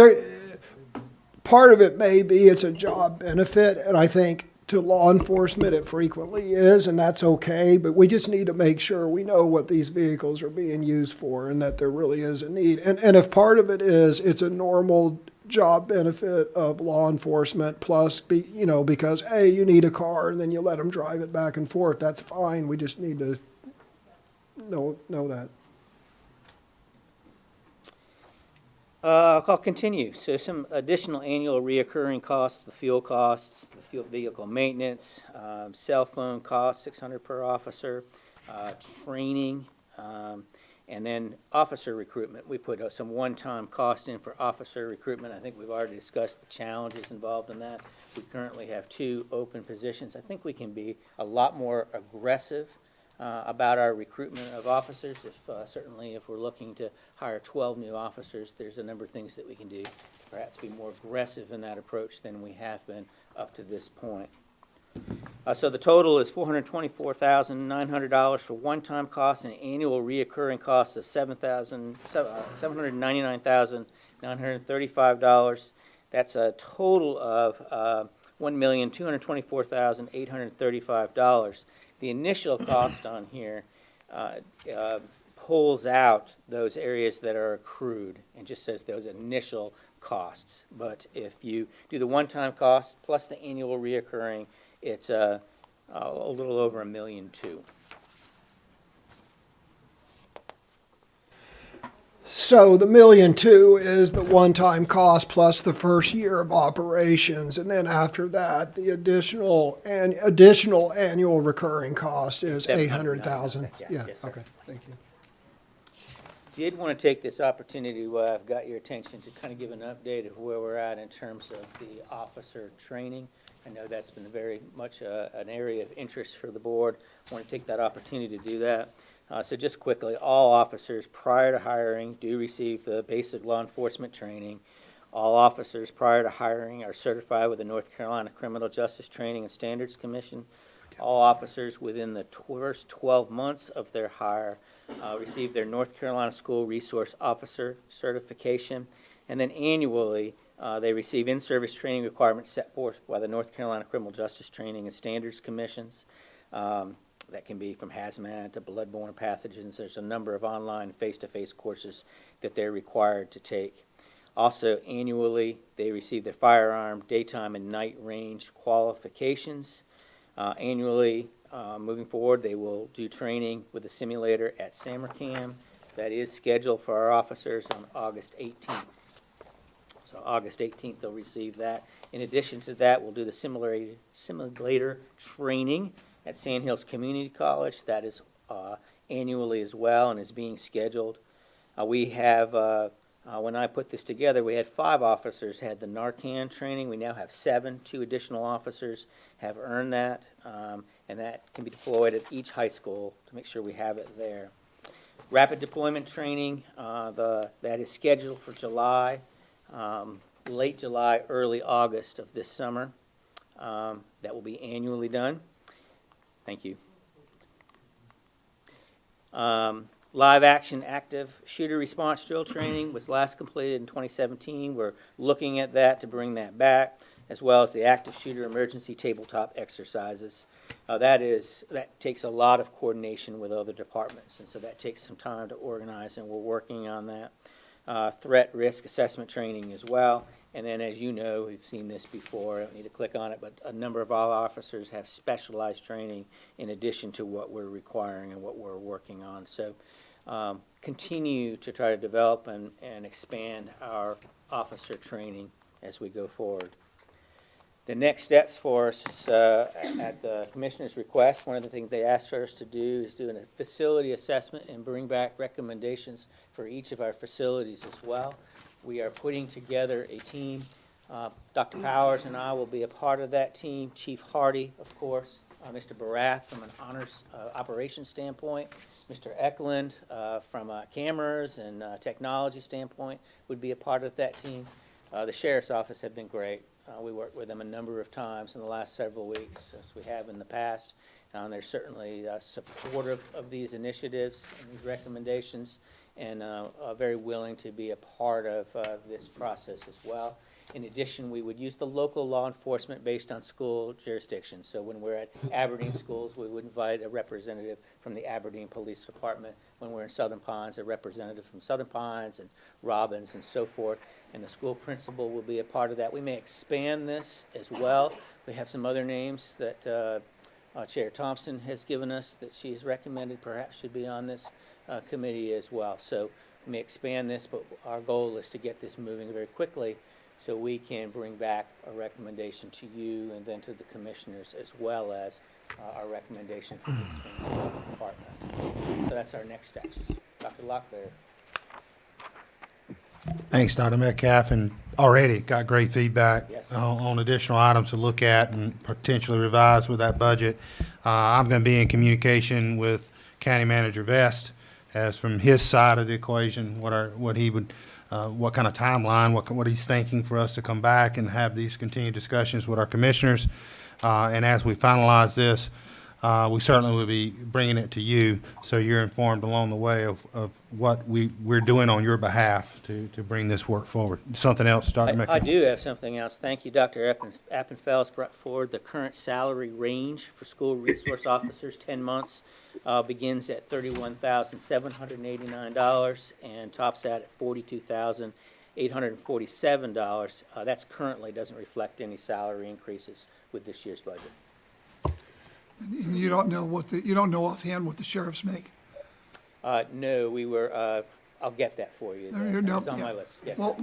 part of it may be it's a job benefit, and I think to law enforcement it frequently is, and that's okay, but we just need to make sure we know what these vehicles are being used for and that there really is a need. And if part of it is it's a normal job benefit of law enforcement plus, because, A, you need a car and then you let them drive it back and forth, that's fine. We just need to know that. I'll continue. So some additional annual reoccurring costs, the fuel costs, the fuel vehicle maintenance, cell phone costs, $600 per officer, training, and then officer recruitment. We put some one-time cost in for officer recruitment. I think we've already discussed the challenges involved in that. We currently have 2 open positions. I think we can be a lot more aggressive about our recruitment of officers. Certainly if we're looking to hire 12 new officers, there's a number of things that we can do, perhaps be more aggressive in that approach than we have been up to this point. So the total is $424,900 for one-time costs and annual reoccurring costs of $799,935. That's a total of $1,224,835. The initial cost on here pulls out those areas that are accrued and just says those initial costs. But if you do the one-time cost plus the annual reoccurring, it's a little over $1.2 million. So the $1.2 million is the one-time cost plus the first year of operations, and then after that, the additional annual recurring cost is $800,000. Yes, Yeah, yes, sir. okay, thank you. Did want to take this opportunity while I've got your attention to kind of give an update of where we're at in terms of the officer training. I know that's been very much an area of interest for the board. I want to take that opportunity to do that. So just quickly, all officers prior to hiring do receive the basic law enforcement training. All officers prior to hiring are certified with the North Carolina Criminal Justice Training and Standards Commission. All officers within the first 12 months of their hire receive their North Carolina School Resource Officer certification. And then annually, they receive in-service training requirements set forth by the North Carolina Criminal Justice Training and Standards Commissions. That can be from hazmat to bloodborne pathogens. There's a number of online face-to-face courses that they're required to take. Also, annually, they receive their firearm, daytime, and night range qualifications. Annually, moving forward, they will do training with a simulator at Samarcam. That is scheduled for our officers on August 18th. So August 18th, they'll receive that. In addition to that, we'll do the simulator training at Sand Hills Community College. That is annually as well and is being scheduled. We have, when I put this together, we had 5 officers had the Narcan training. We now have 7. 2 additional officers have earned that, and that can be deployed at each high school to make sure we have it there. Rapid deployment training, that is scheduled for July, late July, early August of this summer. That will be annually done. Thank you. Live action active shooter response drill training was last completed in 2017. We're looking at that to bring that back, as well as the active shooter emergency tabletop exercises. That takes a lot of coordination with other departments, and so that takes some time to organize, and we're working on that. Threat risk assessment training as well. And then, as you know, we've seen this before, I don't need to click on it, but a number of our officers have specialized training in addition to what we're requiring and what we're working on. So continue to try to develop and expand our officer training as we go forward. The next steps for us is, at the Commissioner's request, one of the things they asked for us to do is do a facility assessment and bring back recommendations for each of our facilities as well. We are putting together a team. Dr. Powers and I will be a part of that team. Chief Hardy, of course, Mr. Barath from an honors operations standpoint, Mr. Eklund from a cameras and technology standpoint would be a part of that team. The Sheriff's Office have been great. We worked with them a number of times in the last several weeks, as we have in the past. They're certainly supportive of these initiatives and these recommendations, and very willing to be a part of this process as well. In addition, we would use the local law enforcement based on school jurisdiction. So when we're at Aberdeen schools, we would invite a representative from the Aberdeen Police Department. When we're in Southern Pines, a representative from Southern Pines and Robbins and so forth. And the school principal will be a part of that. We may expand this as well. We have some other names that Chair Thompson has given us that she has recommended perhaps should be on this committee as well. So we may expand this, but our goal is to get this moving very quickly so we can bring back a recommendation to you and then to the commissioners, as well as our recommendation for the expansion department. So that's our next steps. Dr. Locklear. Thanks, Dr. Metcalf, and already got great feedback Yes. on additional items to look at and potentially revise with that budget. I'm going to be in communication with County Manager Vest as from his side of the equation, what he would, what kind of timeline, what he's thinking for us to come back and have these continued discussions with our commissioners. And as we finalize this, we certainly will be bringing it to you, so you're informed along the way of what we're doing on your behalf to bring this work forward. Something else, Dr. McKee? I do have something else. Thank you, Dr. Appenfeld brought forward the current salary range for school resource officers, 10 months, begins at $31,789 and tops out at $42,847. That's currently doesn't reflect any salary increases with this year's budget. And you don't know you don't know offhand what the sheriffs make? No, we were, I'll get that for you. No, It's on yeah. my list, yes. Well,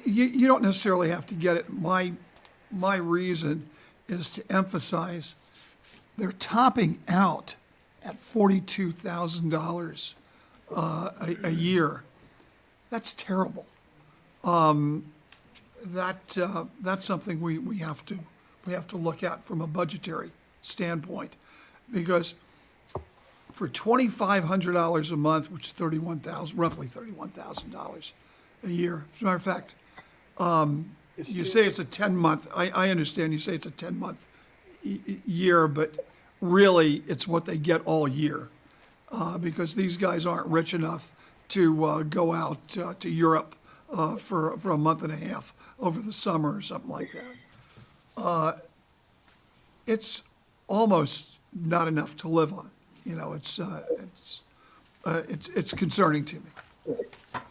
you don't necessarily have to get it. My reason is to emphasize they're topping out at $42,000 a year. That's terrible. That's something we have to look at from a budgetary standpoint, because for $2,500 a month, which is roughly $31,000 a year. As a matter of fact, you say it's a 10-month. I understand you say it's a 10-month year, but really it's what they get all year, because these guys aren't rich enough to go out to Europe for a month and a half over the summer or something like that. It's almost not enough to live on. You know, it's concerning to me.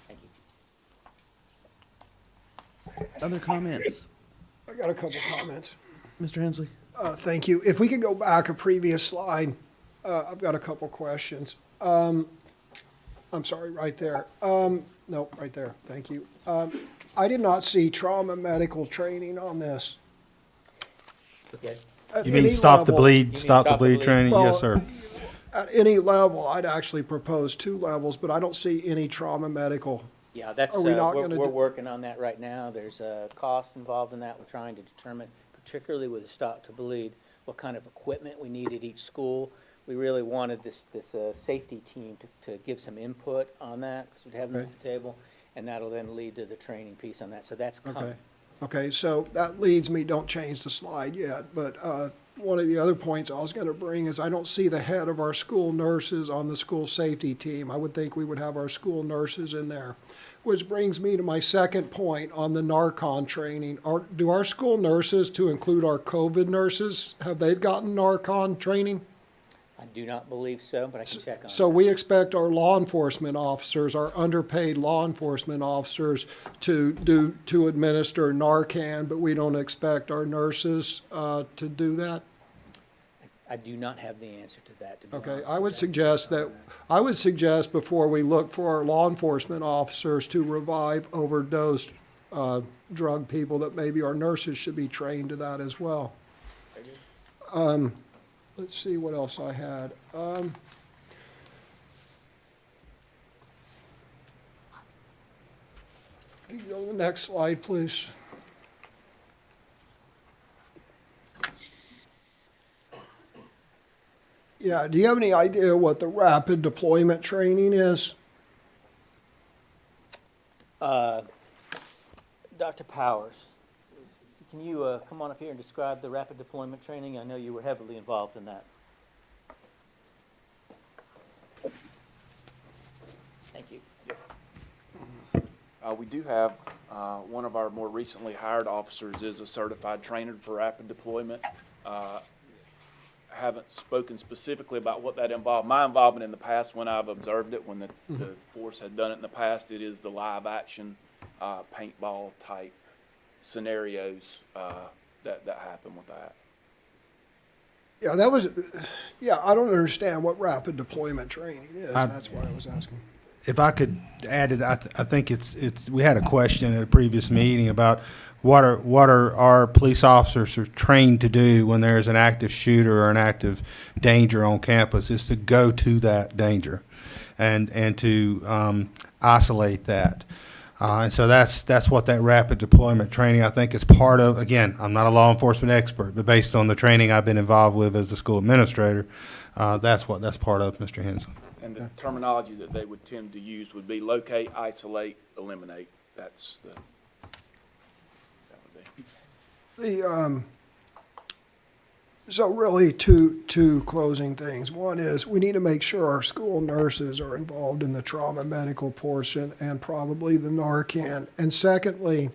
Thank you. Other comments? I got a couple comments. Mr. Hensley? Thank you. If we could go back a previous slide, I've got a couple questions. I'm sorry, right there. No, right there. Thank you. I did not see trauma medical training on this. Okay. At You mean any stop the level- bleed, stop the bleed training? Well, Yes, sir. At any level, I'd actually propose 2 levels, but I don't see any trauma medical. Yeah, that's, Are we not we're gonna we're do- working on that right now. There's a cost involved in that. We're trying to determine, particularly with the stop to bleed, what kind of equipment we need at each school. We really wanted this safety team to give some input on that, because we'd have them at the table, and that'll then lead to the training piece on that. So that's coming. Okay. Okay, so that leads me, don't change the slide yet, but one of the other points I was going to bring is I don't see the head of our school nurses on the school safety team. I would think we would have our school nurses in there, which brings me to my second point on the Narcan training. Do our school nurses, to include our COVID nurses, have they gotten Narcan training? I do not believe so, but I can check on it. So we expect our law enforcement officers, our underpaid law enforcement officers to administer Narcan, but we don't expect our nurses to do that? I do not have the answer to that, to be Okay, honest I with would you. suggest before we look for our law enforcement officers to revive overdosed drug people, that maybe our nurses should be trained to that as well. Let's see what else I had. Can you go to the next slide, please? Yeah, do you have any idea what the rapid deployment training is? Dr. Powers, can you come on up here and describe the rapid deployment training? I know you were heavily involved in that. Thank you. We do have, one of our more recently hired officers is a certified trainer for rapid deployment. Haven't spoken specifically about what that involved. My involvement in the past, when I've observed it, when the force had done it in the past, it is the live action, paintball type scenarios, that happen with that. Yeah, I don't understand what rapid deployment training is. That's why I was asking. If I could add it, I think it's, we had a question at a previous meeting about what are our police officers are trained to do when there's an active shooter or an active danger on campus, is to go to that danger and to isolate that. And so that's what that rapid deployment training, I think, is part of. Again, I'm not a law enforcement expert, but based on the training I've been involved with as a school administrator, that's part of, Mr. Hensley. And the terminology that they would tend to use would be locate, isolate, eliminate. That's that would be. So really, two closing things. One is, we need to make sure our school nurses are involved in the trauma medical portion and probably the Narcan. And secondly,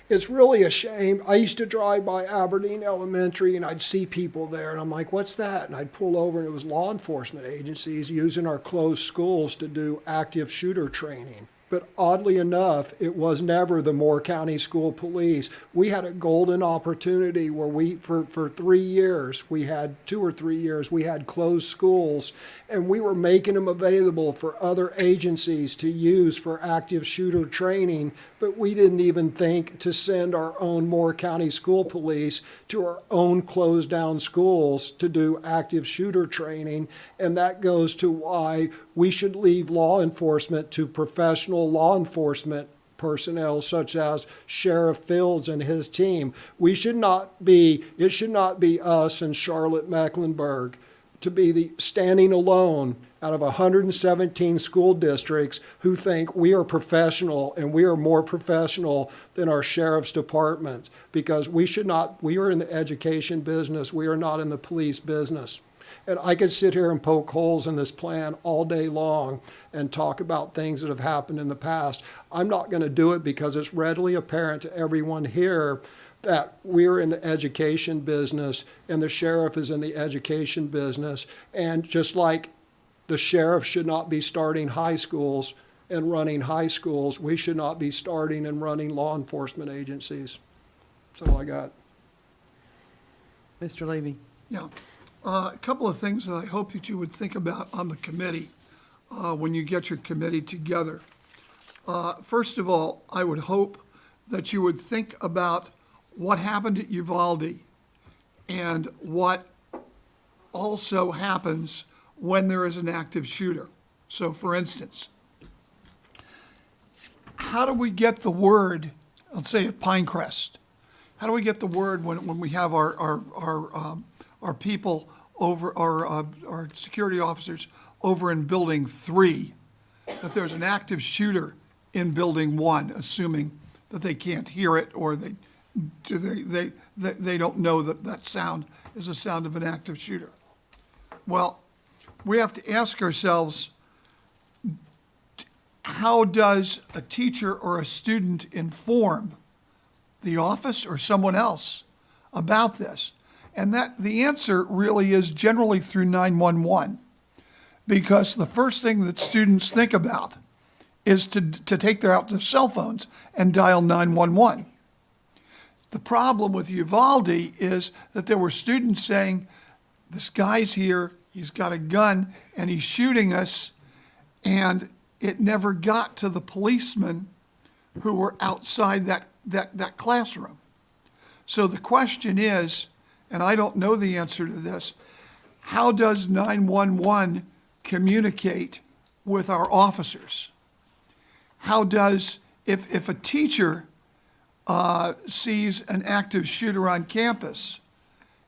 it's really a shame. I used to drive by Aberdeen Elementary and I'd see people there and I'm like, what's that? And I'd pull over and it was law enforcement agencies using our closed schools to do active shooter training. But oddly enough, it was never the Moore County School Police. We had a golden opportunity where we, for 3 years, we had 2 or 3 years, we had closed schools, and we were making them available for other agencies to use for active shooter training, but we didn't even think to send our own Moore County School Police to our own closed down schools to do active shooter training, and that goes to why we should leave law enforcement to professional law enforcement personnel such as Sheriff Fields and his team. It should not be us and Charlotte Mecklenburg to be standing alone out of 117 school districts who think we are professional and we are more professional than our sheriff's department, because we are in the education business. We are not in the police business. And I could sit here and poke holes in this plan all day long and talk about things that have happened in the past. I'm not going to do it because it's readily apparent to everyone here that we're in the education business and the sheriff is in the education business. And just like the sheriff should not be starting high schools and running high schools, we should not be starting and running law enforcement agencies. That's all I got. Mr. Levy? Yeah. A couple of things that I hope that you would think about on the committee when you get your committee together. First of all, I would hope that you would think about what happened at Uvalde and what also happens when there is an active shooter. So for instance, how do we get the word, let's say at Pinecrest, how do we get the word when we have our people over, our security officers over in Building 3, that there's an active shooter in Building 1, assuming that they can't hear it or they don't know that sound is a sound of an active shooter? Well, we have to ask ourselves, how does a teacher or a student inform the office or someone else about this? And that the answer really is generally through 911, because the first thing that students think about is to take out their cell phones and dial 911. The problem with Uvalde is that there were students saying, this guy's here, he's got a gun, and he's shooting us, and it never got to the policemen who were outside that classroom. So the question is, and I don't know the answer to this, how does 911 communicate with our officers? How does, if a teacher sees an active shooter on campus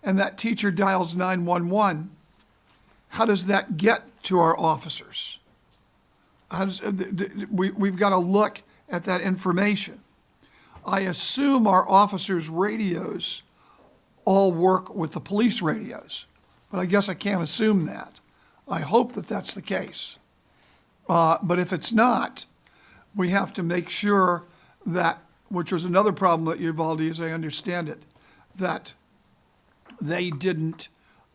and that teacher dials 911, how does that get to our officers? We've got to look at that information. I assume our officers' radios all work with the police radios, but I guess I can't assume that. I hope that that's the case. But if it's not, we have to make sure that, which was another problem at Uvalde, as I understand it, that they didn't,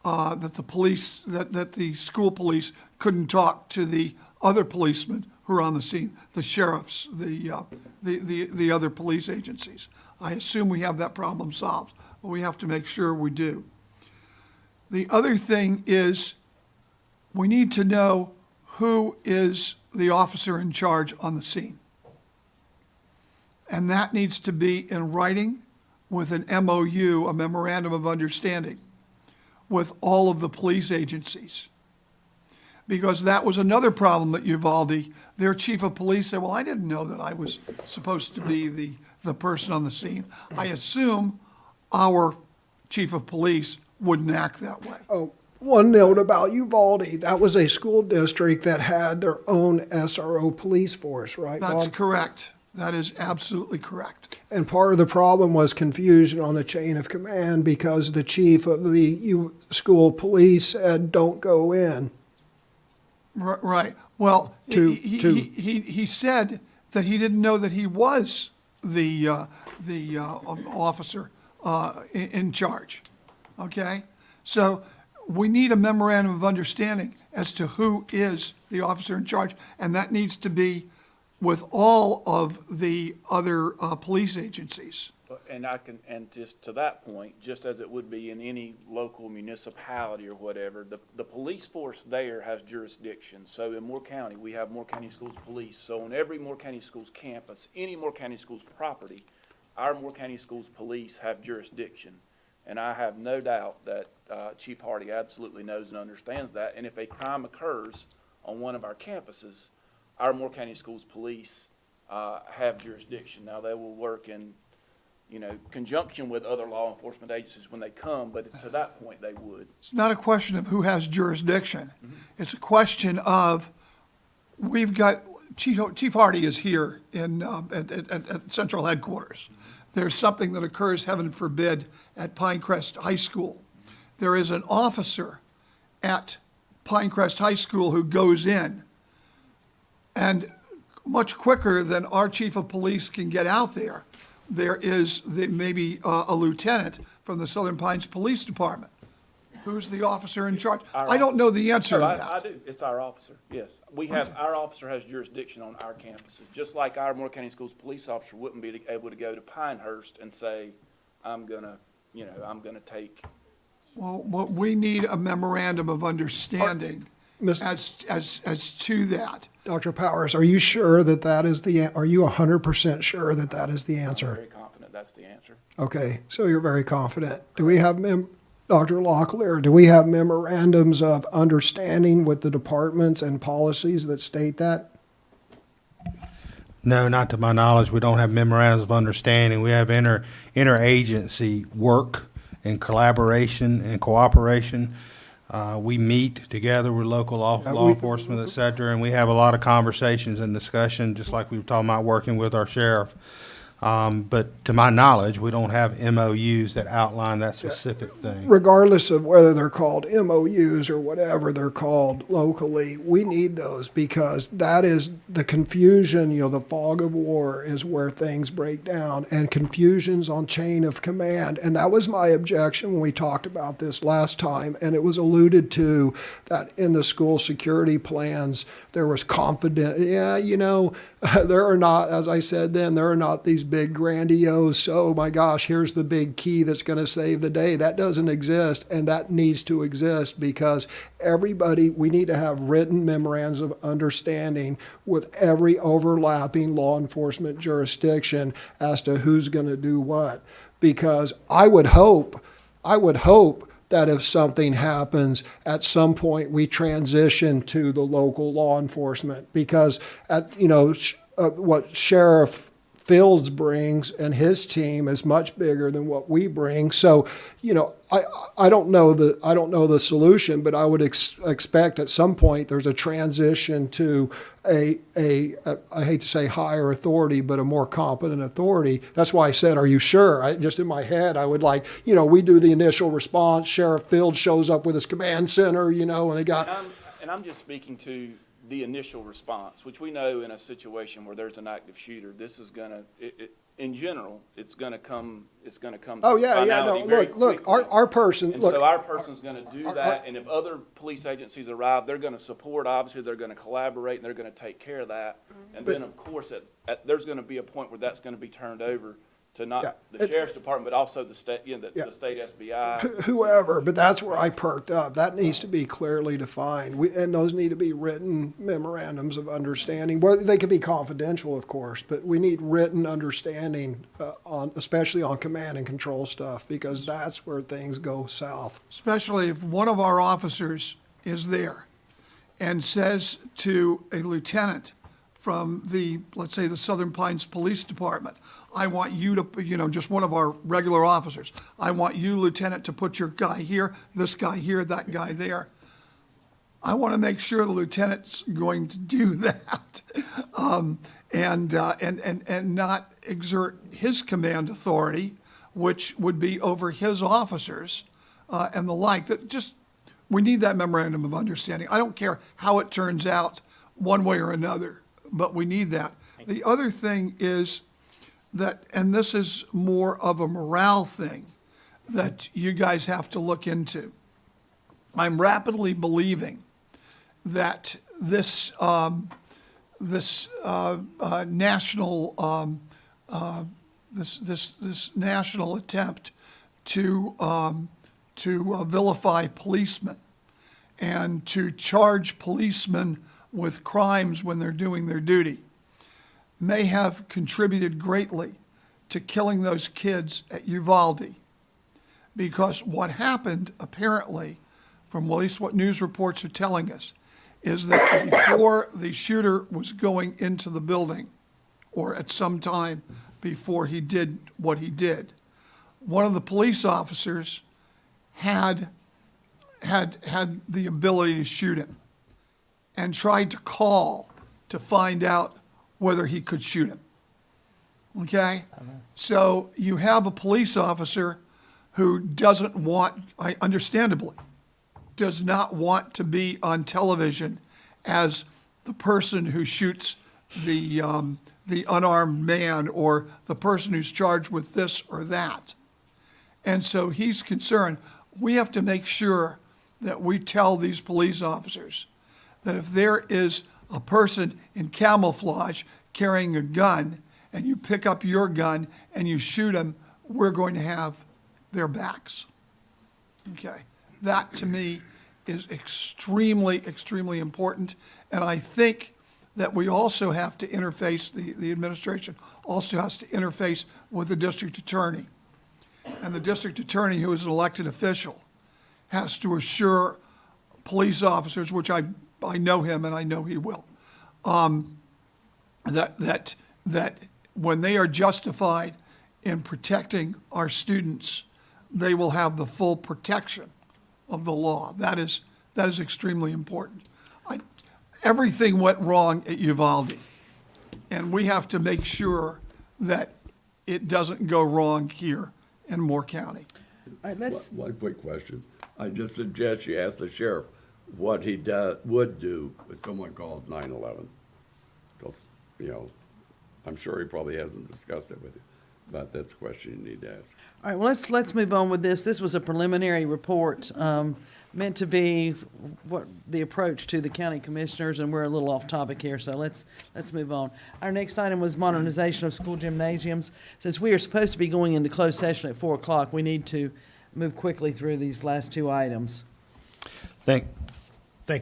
that the school police couldn't talk to the other policemen who are on the scene, the sheriffs, the other police agencies. I assume we have that problem solved, but we have to make sure we do. The other thing is we need to know who is the officer in charge on the scene. And that needs to be in writing with an MOU, a memorandum of understanding, with all of the police agencies. Because that was another problem at Uvalde. Their chief of police said, well, I didn't know that I was supposed to be the person on the scene. I assume our chief of police wouldn't act that way. Oh, one note about Uvalde, that was a school district that had their own SRO police force, right, That's Bob? correct. That is absolutely correct. And part of the problem was confusion on the chain of command because the chief of the school police said, don't go in. Right. Well, To- he said that he didn't know that he was the officer in charge. Okay? So we need a memorandum of understanding as to who is the officer in charge, and that needs to be with all of the other police agencies. And and just to that point, just as it would be in any local municipality or whatever, the police force there has jurisdiction. So in Moore County, we have Moore County Schools Police. So on every Moore County Schools campus, any Moore County Schools property, our Moore County Schools Police have jurisdiction. And I have no doubt that Chief Hardy absolutely knows and understands that. And if a crime occurs on one of our campuses, our Moore County Schools Police have jurisdiction. Now, they will work in, conjunction with other law enforcement agencies when they come, but to that point, they would. It's not a question of who has jurisdiction. It's a question of, we've got, Chief Hardy is here at Central Headquarters. There's something that occurs, heaven forbid, at Pinecrest High School. There is an officer at Pinecrest High School who goes in, and much quicker than our chief of police can get out there, there is maybe a lieutenant from the Southern Pines Police Department. Who's the officer in charge? I don't know the answer to that. I do. It's our officer, yes. Our officer has jurisdiction on our campuses, just like our Moore County Schools police officer wouldn't be able to go to Pinehurst and say, I'm gonna take. Well, we need a memorandum of understanding as to that. Dr. Powers, are you sure that that is are you 100% sure that that is the I'm answer? very confident that's the answer. Okay, so you're very confident. Do we have, Dr. Locklear, do we have memorandums of understanding with the departments and policies that state that? No, not to my knowledge. We don't have memorandums of understanding. We have interagency work and collaboration and cooperation. We meet together with local law enforcement, et cetera, and we have a lot of conversations and discussion, just like we were talking about working with our sheriff. But to my knowledge, we don't have MOUs that outline that specific thing. Regardless of whether they're called MOUs or whatever they're called locally, we need those because that is the confusion, the fog of war is where things break down and confusions on chain of command. And that was my objection when we talked about this last time. And it was alluded to that in the school security plans, there was there are not, as I said then, there are not these big grandiose, oh my gosh, here's the big key that's going to save the day. That doesn't exist, and that needs to exist because we need to have written memorandums of understanding with every overlapping law enforcement jurisdiction as to who's going to do what. Because I would hope that if something happens, at some point we transition to the local law enforcement because what Sheriff Fields brings and his team is much bigger than what we bring. So, I don't know the solution, but I would expect at some point there's a transition to I hate to say higher authority, but a more competent authority. That's why I said, are you sure? Just in my head, I would we do the initial response. Sheriff Fields shows up with his command center, and they got. And I'm just speaking to the initial response, which we know in a situation where there's an active shooter, this is gonna, in general, it's gonna come. Oh yeah, no. Look, our person. And so our person's gonna do that, and if other police agencies arrive, they're gonna support. Obviously, they're gonna collaborate, and they're gonna take care of that. And then, of course, there's gonna be a point where that's gonna be turned over to not the sheriff's department, but also the state, the state SBI. Whoever, but that's where I perked up. That needs to be clearly defined, and those need to be written memorandums of understanding. Well, they could be confidential, of course, but we need written understanding especially on command and control stuff, because that's where things go south. Especially if one of our officers is there and says to a lieutenant from let's say the Southern Pines Police Department, I want you to, just one of our regular officers, I want you, Lieutenant, to put your guy here, this guy here, that guy there. I want to make sure the lieutenant's going to do that, and not exert his command authority, which would be over his officers, and the like. That just, we need that memorandum of understanding. I don't care how it turns out, one way or another, but we need that. The other thing is that, and this is more of a morale thing that you guys have to look into. I'm rapidly believing that this national national attempt to vilify policemen and to charge policemen with crimes when they're doing their duty may have contributed greatly to killing those kids at Uvalde. Because what happened, apparently, from at least what news reports are telling us, is that before the shooter was going into the building, or at some time before he did what he did, one of the police officers had the ability to shoot him and tried to call to find out whether he could shoot him. Okay? So you have a police officer who doesn't want, understandably, does not want to be on television as the person who shoots the unarmed man or the person who's charged with this or that. And so he's concerned. We have to make sure that we tell these police officers that if there is a person in camouflage carrying a gun and you pick up your gun and you shoot them, we're going to have their backs. Okay, that to me is extremely, extremely important. And I think that we also have to interface, the administration also has to interface with the district attorney. And the district attorney, who is an elected official, has to assure police officers, which I know him and I know he will, that when they are justified in protecting our students, they will have the full protection of the law. That is extremely important. Everything went wrong at Uvalde, and we have to make sure that it doesn't go wrong here in Moore County. All right, let's, One quick question. I just suggest you ask the sheriff what he would do if someone calls 911. Because, I'm sure he probably hasn't discussed it with you, but that's a question you need to ask. all right, well, let's move on with this. This was a preliminary report, meant to be what the approach to the county commissioners, and we're a little off topic here, so let's move on. Our next item was modernization of school gymnasiums. Since we are supposed to be going into closed session at 4 o'clock, we need to move quickly through these last two items. Thank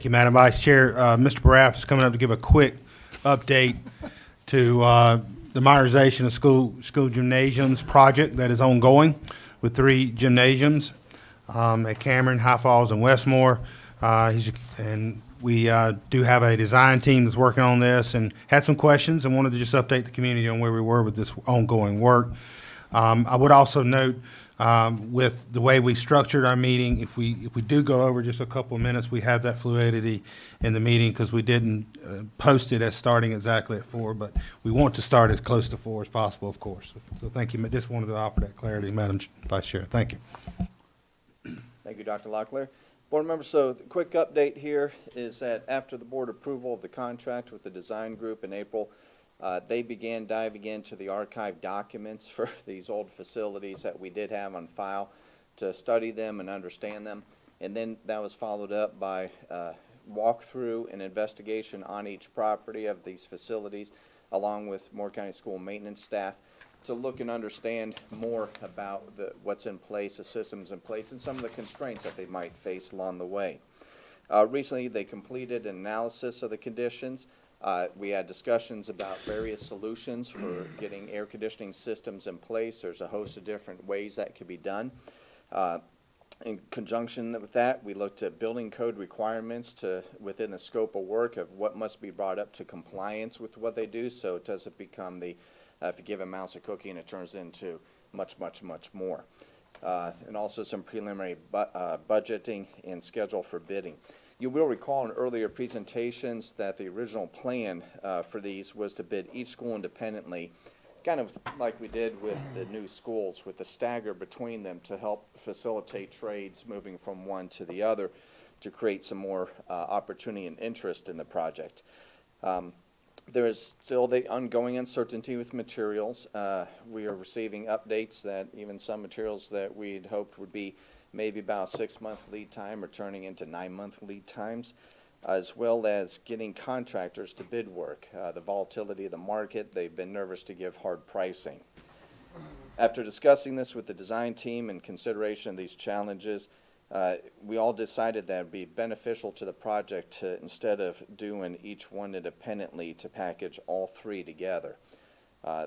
you, Madam Vice Chair. Mr. Baraff is coming up to give a quick update to the modernization of school gymnasiums project that is ongoing with 3 gymnasiums at Cameron, High Falls, and Westmore. And we do have a design team that's working on this and had some questions and wanted to just update the community on where we were with this ongoing work. I would also note, with the way we structured our meeting, if we do go over just a couple of minutes, we have that fluidity in the meeting because we didn't post it as starting exactly at 4, but we want to start as close to 4 as possible, of course. So thank you. Just wanted to offer that clarity, Madam Vice Chair. Thank you. Thank you, Dr. Locklear. Board members, so the quick update here is that after the board approval of the contract with the design group in April, they began diving into the archive documents for these old facilities that we did have on file to study them and understand them. And then that was followed up by walkthrough and investigation on each property of these facilities, along with Moore County School maintenance staff, to look and understand more about what's in place, the systems in place, and some of the constraints that they might face along the way. Recently, they completed an analysis of the conditions. We had discussions about various solutions for getting air conditioning systems in place. There's a host of different ways that could be done. In conjunction with that, we looked at building code requirements within the scope of work of what must be brought up to compliance with what they do, so it doesn't become if you give a mouse a cookie and it turns into much, much, much more. and also some preliminary budgeting and schedule for bidding. You will recall in earlier presentations that the original plan for these was to bid each school independently, kind of like we did with the new schools, with the stagger between them to help facilitate trades moving from one to the other to create some more opportunity and interest in the project. There is still the ongoing uncertainty with materials. We are receiving updates that even some materials that we'd hoped would be maybe about a 6-month lead time are turning into 9-month lead times, as well as getting contractors to bid work. The volatility of the market, they've been nervous to give hard pricing. After discussing this with the design team and consideration of these challenges, we all decided that it would be beneficial to the project to, instead of doing each one independently, to package all three together.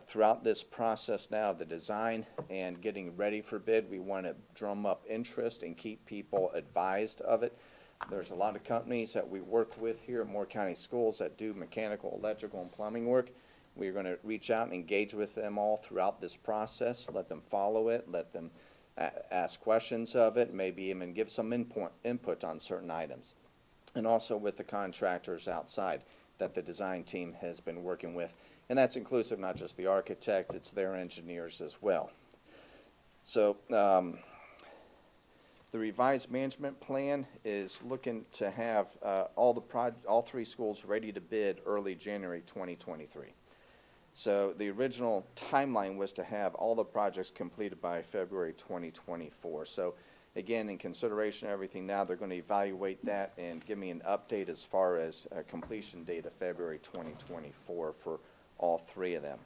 Throughout this process now of the design and getting ready for bid, we want to drum up interest and keep people advised of it. There's a lot of companies that we work with here at Moore County Schools that do mechanical, electrical, and plumbing work. We're going to reach out and engage with them all throughout this process, let them follow it, let them ask questions of it, maybe even give some input on certain items. And also with the contractors outside that the design team has been working with. And that's inclusive not just the architect, it's their engineers as well. So the revised management plan is looking to have all three schools ready to bid early January 2023. So the original timeline was to have all the projects completed by February 2024. So again, in consideration of everything now, they're going to evaluate that and give me an update as far as a completion date of February 2024 for all three of them.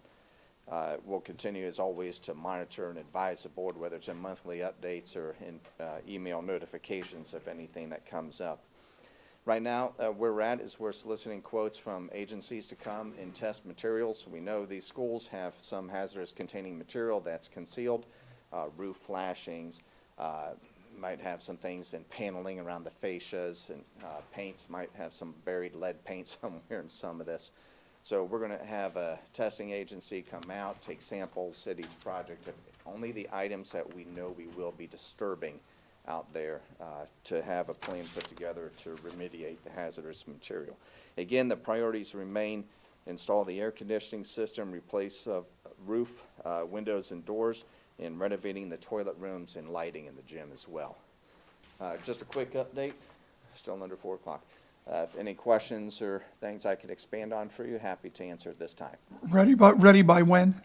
We'll continue, as always, to monitor and advise the board, whether it's in monthly updates or in email notifications of anything that comes up. Right now, where we're at is we're soliciting quotes from agencies to come and test materials. We know these schools have some hazardous containing material that's concealed, roof flashings, might have some things in paneling around the fascias, and paints might have some buried lead paint somewhere in some of this. So we're going to have a testing agency come out, take samples at each project of only the items that we know we will be disturbing out there to have a plan put together to remediate the hazardous material. Again, the priorities remain: install the air conditioning system, replace roof, windows and doors, and renovating the toilet rooms and lighting in the gym as well. Just a quick update, still under 4 o'clock. If any questions or things I could expand on for you, happy to answer at this time. Ready by when?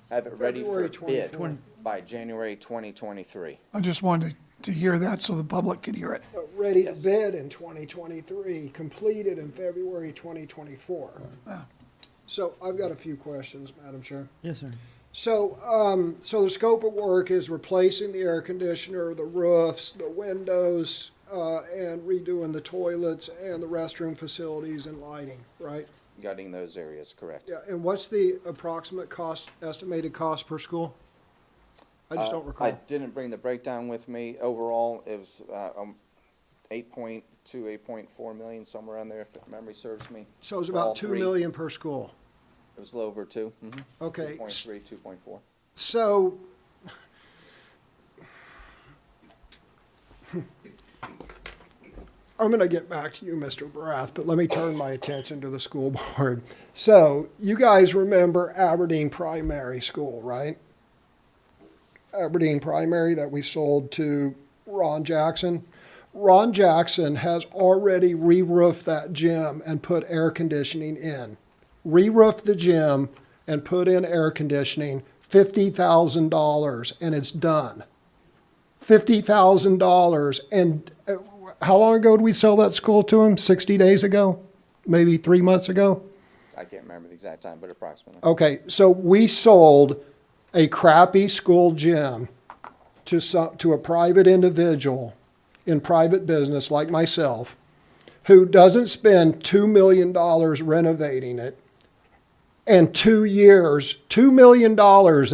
Have it ready for February bid 24. by January 2023. I just wanted to hear that so the public could hear it. Ready to Yes. bid in 2023, completed in February 2024. So I've got a few questions, Madam Chair. Yes, sir. So, so the scope of work is replacing the air conditioner, the roofs, the windows, and redoing the toilets and the restroom facilities and lighting, right? Gutting those areas, correct. Yeah, and what's the approximate cost, estimated cost per school? I just don't I recall. didn't bring the breakdown with me. Overall, it was 8.2, 8.4 million, somewhere around there, if memory serves me. So it's for all about 2 three. million per school. It was a little over 2. Okay. 2.3, 2.4. So, I'm going to get back to you, Mr. Barath, but let me turn my attention to the school board. So, you guys remember Aberdeen Primary School, right? Aberdeen Primary that we sold to Ron Jackson. Ron Jackson has already re-roofed that gym and put air conditioning in. Re-roofed the gym and put in air conditioning, $50,000, and it's done. $50,000. And how long ago did we sell that school to him? 60 days ago? Maybe 3 months ago? I can't remember the exact time, but approximately. Okay, so we sold a crappy school gym to a private individual in private business like myself, who doesn't spend $2 million renovating it, and 2 years, $2 million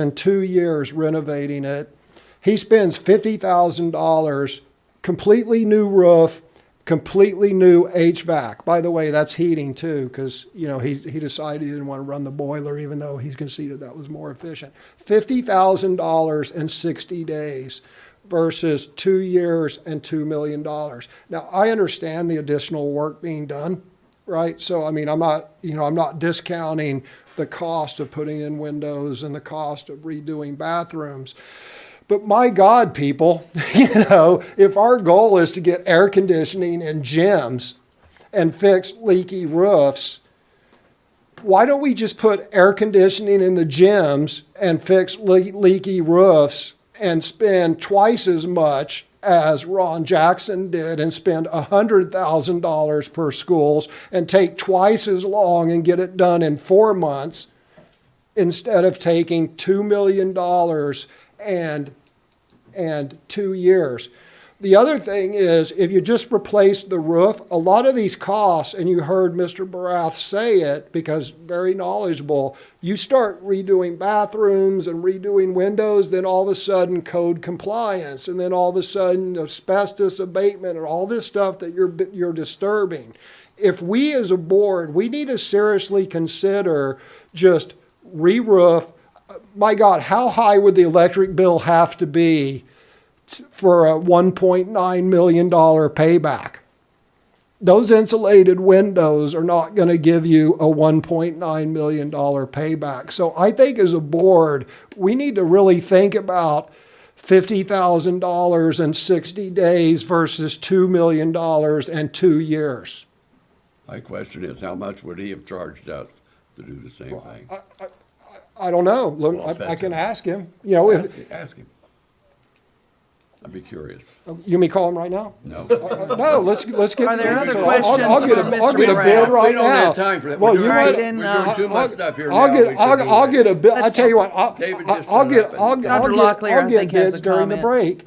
in 2 years renovating it. He spends $50,000, completely new roof, completely new HVAC. By the way, that's heating too, because, you know, he decided he didn't want to run the boiler, even though he's conceded that was more efficient. $50,000 in 60 days versus 2 years and $2 million. Now, I understand the additional work being done, right? So, I mean, I'm not discounting the cost of putting in windows and the cost of redoing bathrooms. But my God, people, you know, if our goal is to get air conditioning in gyms and fix leaky roofs, why don't we just put air conditioning in the gyms and fix leaky roofs and spend twice as much as Ron Jackson did and spend $100,000 per schools and take twice as long and get it done in 4 months instead of taking $2 million and 2 years. The other thing is, if you just replace the roof, a lot of these costs, and you heard Mr. Barath say it because very knowledgeable, you start redoing bathrooms and redoing windows, then all of a sudden code compliance, and then all of a sudden asbestos abatement and all this stuff that you're disturbing. If we as a board, we need to seriously consider just re-roof. My God, how high would the electric bill have to be for a $1.9 million payback? Those insulated windows are not going to give you a $1.9 million payback. So I think as a board, we need to really think about $50,000 in 60 days versus $2 million and 2 years. My question is, how much would he have charged us to do the same thing? I don't know. Well, I can ask him. You know, Ask him. I'd be curious. You may call him right now? No. No, let's get. Are there other so questions I'll get from I'll Mr. get a bid Barath? right We don't now. have time for that. Well, We're you doing, Right, might. then, we're doing too much stuff here now. I'll get a bid. I tell you what. David just I'll shut up get Dr. Locklear, I get think, has bids a during the comment.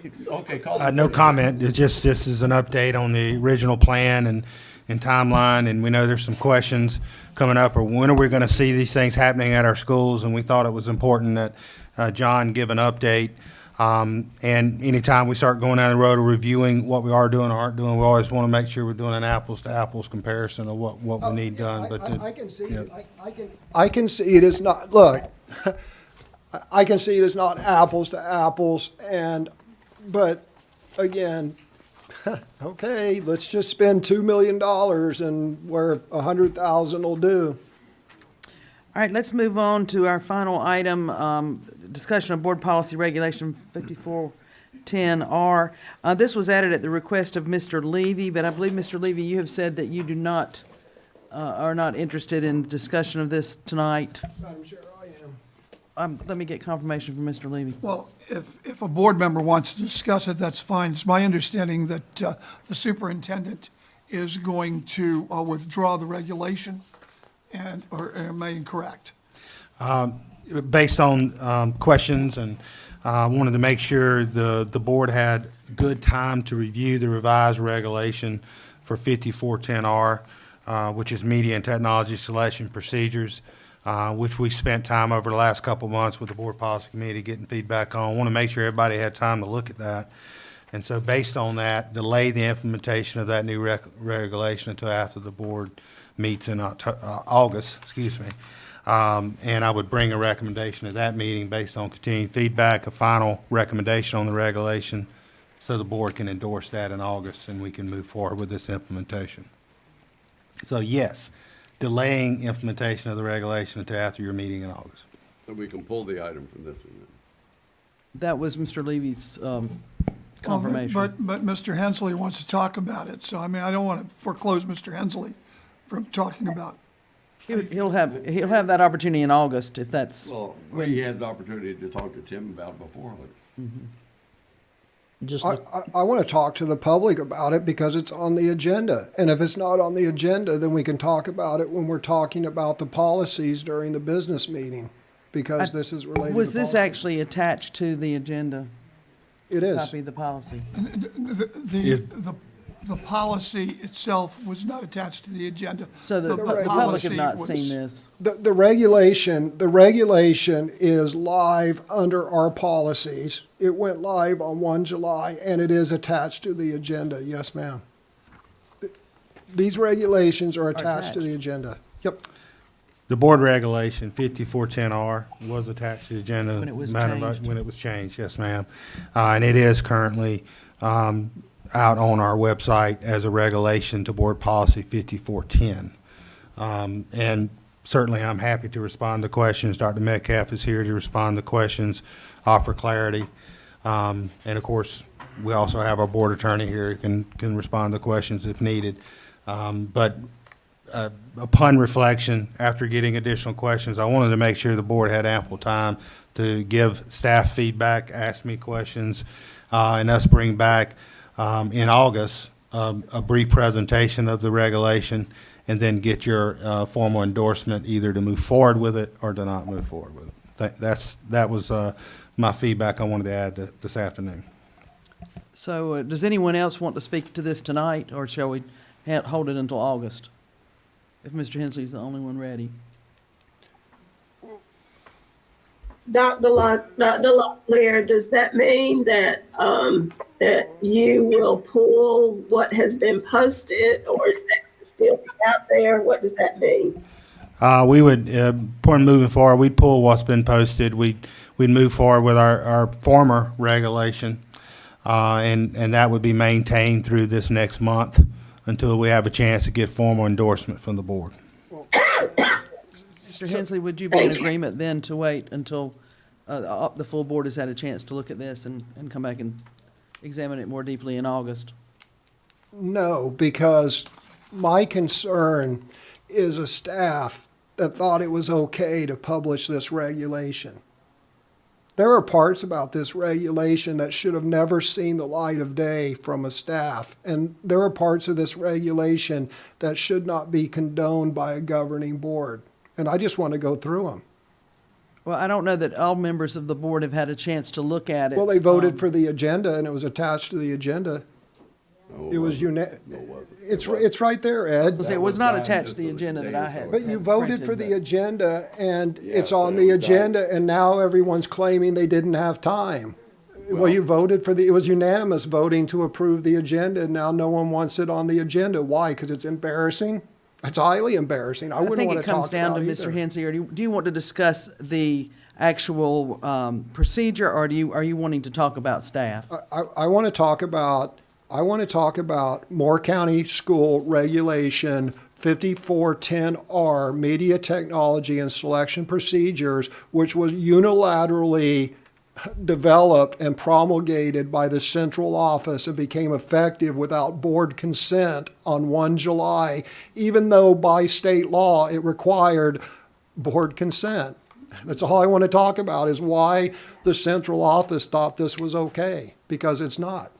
break. Okay, call No the- comment. It's just, this is an update on the original plan and timeline, and we know there's some questions coming up, or when are we going to see these things happening at our schools, and we thought it was important that John give an update. And anytime we start going down the road of reviewing what we are doing or aren't doing, we always want to make sure we're doing an apples-to-apples comparison of what we need done. But I can see. yeah. I can see it as not. Look, I can see it as not apples to apples, but again, okay, let's just spend $2 million and where $100,000 will do. All right, let's move on to our final item, discussion of Board Policy Regulation 5410R. This was added at the request of Mr. Levy, but I believe, Mr. Levy, you have said that you do not, are not interested in discussion of this tonight. Madam Chair, I am. Let me get confirmation from Mr. Levy. Well, if a board member wants to discuss it, that's fine. It's my understanding that the superintendent is going to withdraw the regulation, or am I incorrect? Based on questions, and wanted to make sure the board had good time to review the revised regulation for 5410R, which is Media and Technology Selection Procedures, which we spent time over the last couple of months with the Board Policy Committee getting feedback on. Want to make sure everybody had time to look at that. And so based on that, delay the implementation of that new regulation until after the board meets in August, excuse me. And I would bring a recommendation at that meeting based on continued feedback, a final recommendation on the regulation, so the board can endorse that in August and we can move forward with this implementation. So yes, delaying implementation of the regulation until after your meeting in August. So we can pull the item from this one. That was Mr. Levy's confirmation. But Mr. Hensley wants to talk about it, so I mean, I don't want to foreclose Mr. Hensley from talking about it. He'll have that opportunity in August if that's. Well, he has the opportunity to talk to Tim about it before. Just I want to talk to the public about it because it's on the agenda. And if it's not on the agenda, then we can talk about it when we're talking about the policies during the business meeting, because this is related to Was this policy. actually attached to the agenda? It is. Copy of the policy. The policy itself was not attached to the agenda. So the public policy have not was- seen this. The regulation is live under our policies. It went live on 1 July, and it is attached to the agenda. Yes, ma'am. these regulations are attached to the agenda. Yep. The board regulation 5410R was attached to the agenda. When it was Madam changed. When it was changed, yes, ma'am. And it is currently out on our website as a regulation to board policy 5410. And certainly, I'm happy to respond to questions. Dr. Metcalf is here to respond to questions, offer clarity. And of course, we also have our board attorney here who can respond to questions if needed. But upon reflection, after getting additional questions, I wanted to make sure the board had ample time to give staff feedback, ask me questions, and us bring back in August a brief presentation of the regulation, and then get your formal endorsement either to move forward with it or to not move forward with it. That was my feedback I wanted to add this afternoon. So does anyone else want to speak to this tonight, or shall we hold it until August? If Mr. Hensley's the only one ready. Dr. Locklear, does that mean that, that you will pull what has been posted, or is that still out there? What does that mean? We would, upon moving forward, we'd pull what's been posted. We'd move forward with our former regulation, and that would be maintained through this next month until we have a chance to get formal endorsement from the board. Mr. Hensley, would you be in agreement then to wait until the full board has had a chance to look at this and come back and examine it more deeply in August? No, because my concern is a staff that thought it was okay to publish this regulation. There are parts about this regulation that should have never seen the light of day from a staff. And there are parts of this regulation that should not be condoned by a governing board. And I just want to go through them. Well, I don't know that all members of the board have had a chance to look at it. Well, they voted for the agenda and it was attached to the agenda. It was it's right there, Ed. It was not attached to the agenda that I had. But you voted for the printed, agenda, and it's on the agenda, and now everyone's claiming they didn't have time. Well, you voted for it was unanimous voting to approve the agenda, and now no one wants it on the agenda. Why? Because it's embarrassing? It's highly embarrassing. I wouldn't want to talk about it I think it comes down to Mr. Hensley, or do you want to discuss the actual procedure, or are you wanting to talk about staff? I want to talk about Moore County School Regulation 5410R, Media Technology and Selection Procedures, which was unilaterally developed and promulgated by the central office and became effective without board consent on 1 July, even though by state law it required board consent. That's all I want to talk about, is why the central office thought this was okay, because it's not.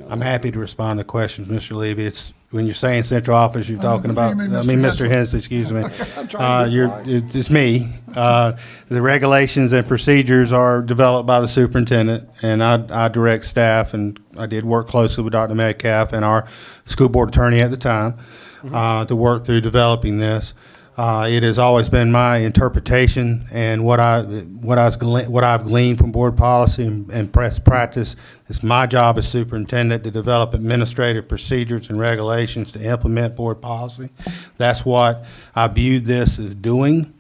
I'm happy to respond to questions, Mr. Levy. It's, when you're saying central office, you're talking about, Mr. Hensley, excuse me. It's me. The regulations and procedures are developed by the superintendent, and I direct staff, and I did work closely with Dr. Metcalf and our school board attorney at the time to work through developing this. It has always been my interpretation and what I've gleaned from board policy and practice. It's my job as superintendent to develop administrative procedures and regulations to implement board policy. That's what I viewed this as doing.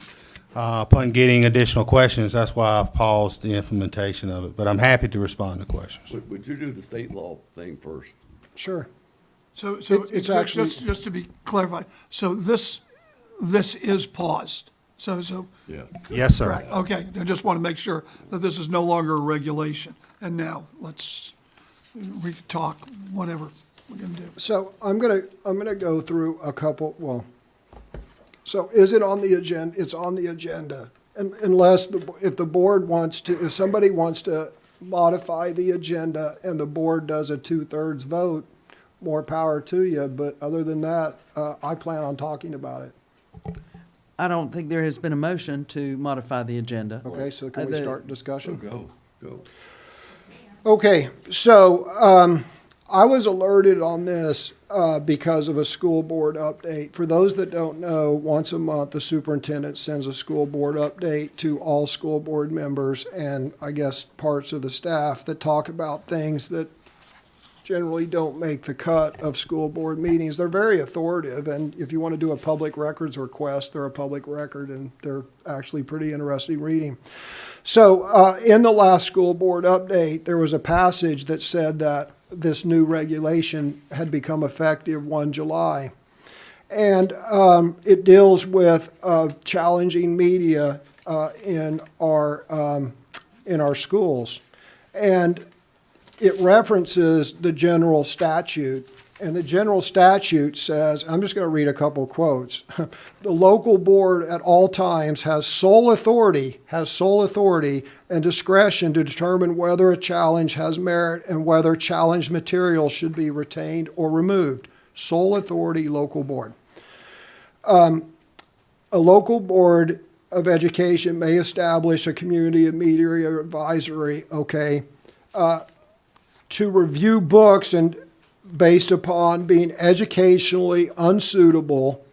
Upon getting additional questions, that's why I paused the implementation of it. But I'm happy to respond to questions. Would you do the state law thing first? Sure. So It's actually- just to be clarified, so this is paused. So. Yes. Yes, sir. Correct. Okay, I just want to make sure that this is no longer a regulation. And now, we can talk, whatever we're going to do. So I'm gonna go through a couple, so is it on the agenda? It's on the agenda. Unless, if the board wants to, if somebody wants to modify the agenda and the board does a 2/3 vote, more power to you. But other than that, I plan on talking about it. I don't think there has been a motion to modify the agenda. Okay, so can we start discussion? Go. Okay, so I was alerted on this because of a school board update. For those that don't know, once a month, the superintendent sends a school board update to all school board members and I guess parts of the staff that talk about things that generally don't make the cut of school board meetings. They're very authoritative, and if you want to do a public records request, they're a public record, and they're actually pretty interesting reading. So in the last school board update, there was a passage that said that this new regulation had become effective 1 July. And it deals with challenging media in our schools. And it references the general statute. And the general statute says, I'm just going to read a couple quotes. The local board at all times has sole authority and discretion to determine whether a challenge has merit and whether challenged material should be retained or removed. Sole authority, local board. A local board of education may establish a community of media advisory, to review books and based upon being educationally unsuitable,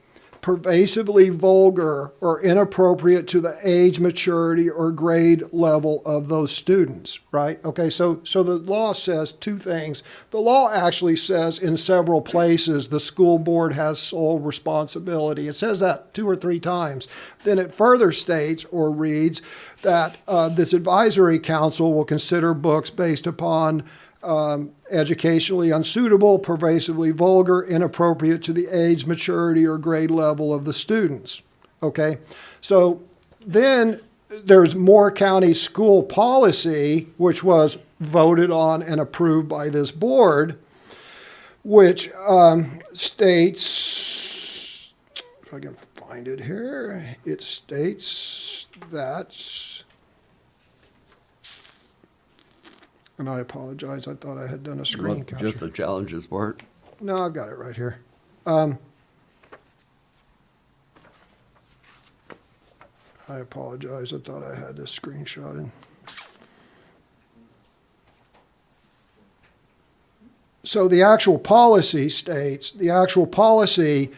pervasively vulgar, or inappropriate to the age, maturity, or grade level of those students, right? Okay, so the law says two things. The law actually says in several places the school board has sole responsibility. It says that 2 or 3 times. Then it further states or reads that this advisory council will consider books based upon educationally unsuitable, pervasively vulgar, inappropriate to the age, maturity, or grade level of the students. Okay, so then there's Moore County school policy, which was voted on and approved by this board, which states, if I can find it here, it states that, and I apologize, I thought I had done a screen capture. Just the challenges part? No, I've got it right here. I apologize, I thought I had this screenshot in. So the actual policy states, the actual policy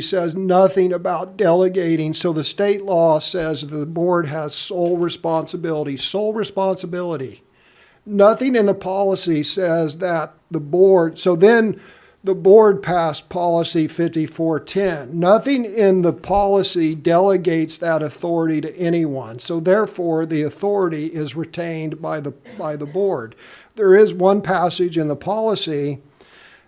says nothing about delegating. So the state law says the board has sole responsibility. Nothing in the policy says that the board, so then the board passed policy 5410. Nothing in the policy delegates that authority to anyone. So therefore, the authority is retained by the board. There is one passage in the policy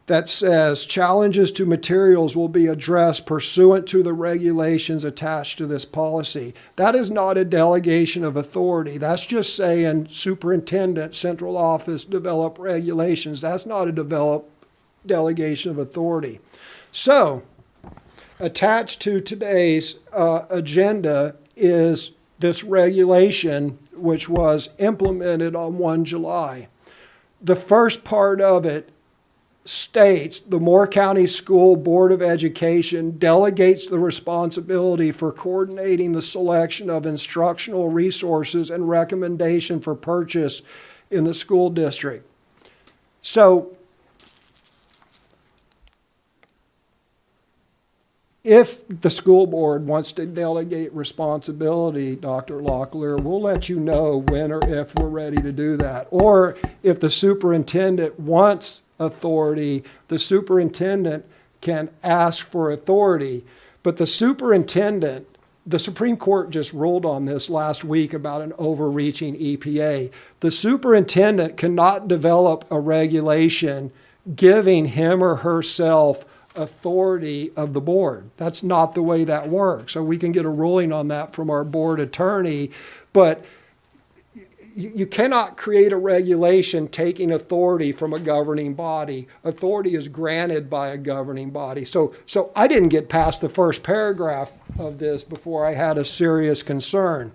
that says challenges to materials will be addressed pursuant to the regulations attached to this policy. That is not a delegation of authority. That's just saying superintendent, central office, develop regulations. That's not a delegation of authority. So, attached to today's agenda is this regulation, which was implemented on 1 July. The first part of it states the Moore County School Board of Education delegates the responsibility for coordinating the selection of instructional resources and recommendation for purchase in the school district. So, if the school board wants to delegate responsibility, Dr. Locklear, we'll let you know when or if we're ready to do that. Or if the superintendent wants authority, the superintendent can ask for authority. But the superintendent, the Supreme Court just ruled on this last week about an overreaching EPA. The superintendent cannot develop a regulation giving him or herself authority of the board. That's not the way that works. So we can get a ruling on that from our board attorney, but you cannot create a regulation taking authority from a governing body. Authority is granted by a governing body. So I didn't get past the first paragraph of this before I had a serious concern.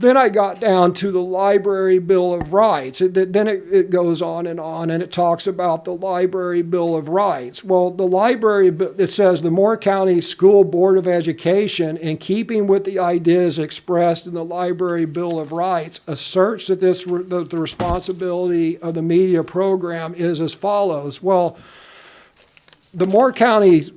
Then I got down to the Library Bill of Rights. Then it goes on, and it talks about the Library Bill of Rights. Well, it says the Moore County School Board of Education, in keeping with the ideas expressed in the Library Bill of Rights, asserts that the responsibility of the media program is as follows. Well, the Moore County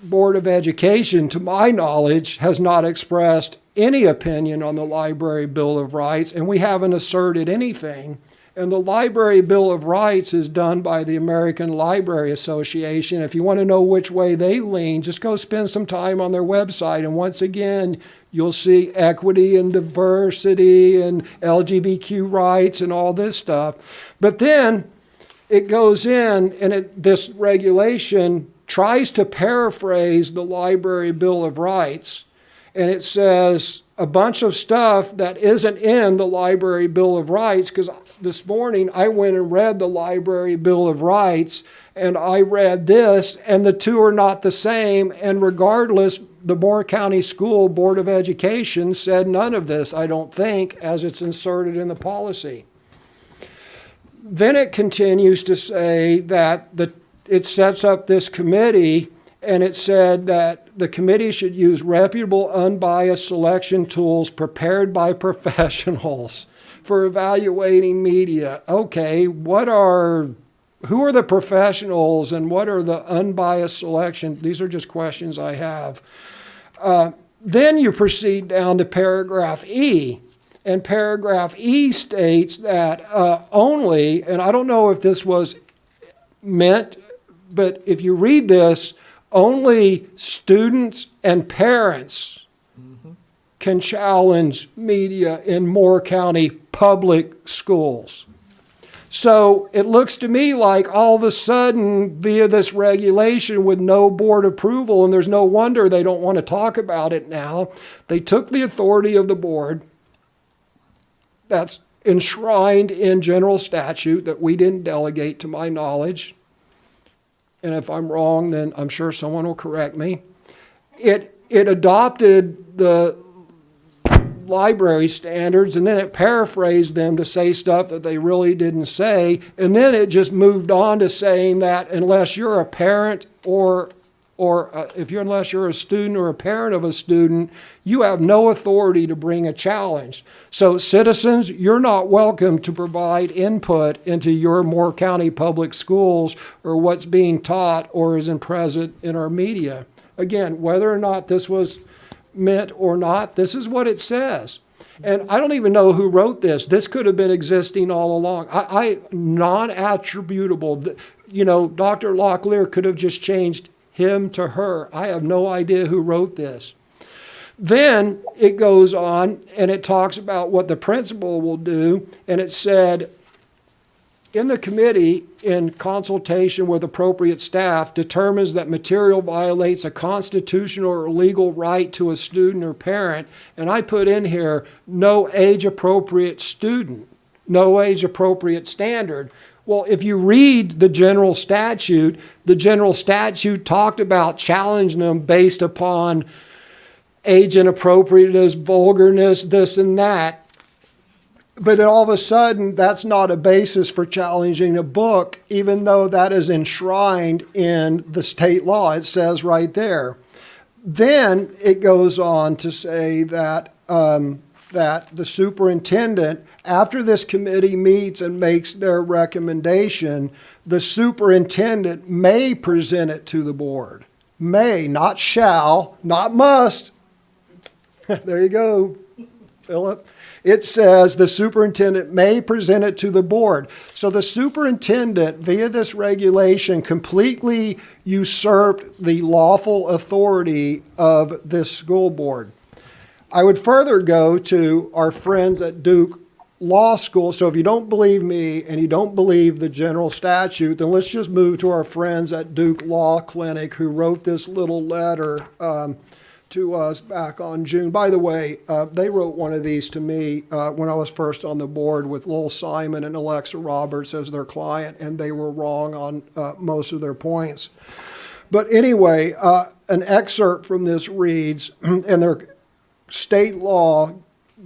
Board of Education, to my knowledge, has not expressed any opinion on the Library Bill of Rights, and we haven't asserted anything. And the Library Bill of Rights is done by the American Library Association. If you want to know which way they lean, just go spend some time on their website. And once again, you'll see equity and diversity and LGBTQ rights and all this stuff. But then it goes in and this regulation tries to paraphrase the Library Bill of Rights. And it says a bunch of stuff that isn't in the Library Bill of Rights, because this morning I went and read the Library Bill of Rights, and I read this, and the two are not the same, and regardless, the Moore County School Board of Education said none of this, I don't think, as it's inserted in the policy. Then it continues to say that it sets up this committee, and it said that the committee should use reputable, unbiased selection tools prepared by professionals for evaluating media. Okay, who are the professionals and what are the unbiased selection? These are just questions I have. Then you proceed down to paragraph E. And paragraph E states that only, and I don't know if this was meant, but if you read this, only students and parents can challenge media in Moore County public schools. So it looks to me like all of a sudden, via this regulation with no board approval, and there's no wonder they don't want to talk about it now, they took the authority of the board that's enshrined in general statute that we didn't delegate to my knowledge. And if I'm wrong, then I'm sure someone will correct me. It adopted the library standards, and then it paraphrased them to say stuff that they really didn't say. And then it just moved on to saying that unless you're a parent unless you're a student or a parent of a student, you have no authority to bring a challenge. So citizens, you're not welcome to provide input into your Moore County public schools or what's being taught or is present in our media. Again, whether or not this was meant or not, this is what it says. And I don't even know who wrote this. This could have been existing all along. Non-attributable. Dr. Locklear could have just changed him to her. I have no idea who wrote this. Then it goes on and it talks about what the principal will do. And it said, in the committee, in consultation with appropriate staff, determines that material violates a constitutional or legal right to a student or parent. And I put in here, no age-appropriate student, no age-appropriate standard. Well, if you read the general statute talked about challenging them based upon age inappropriateness, vulgarness, this and that. But then all of a sudden, that's not a basis for challenging a book, even though that is enshrined in the state law. It says right there. Then it goes on to say that that the superintendent, after this committee meets and makes their recommendation, the superintendent may present it to the board. May, not shall, not must. There you go, Philip. It says the superintendent may present it to the board. So the superintendent, via this regulation, completely usurped the lawful authority of this school board. I would further go to our friends at Duke Law School. So if you don't believe me and you don't believe the general statute, then let's just move to our friends at Duke Law Clinic who wrote this little letter to us back on June. By the way, they wrote one of these to me when I was first on the board with Lowell Simon and Alexa Roberts as their client, and they were wrong on most of their points. But anyway, an excerpt from this reads, and their state law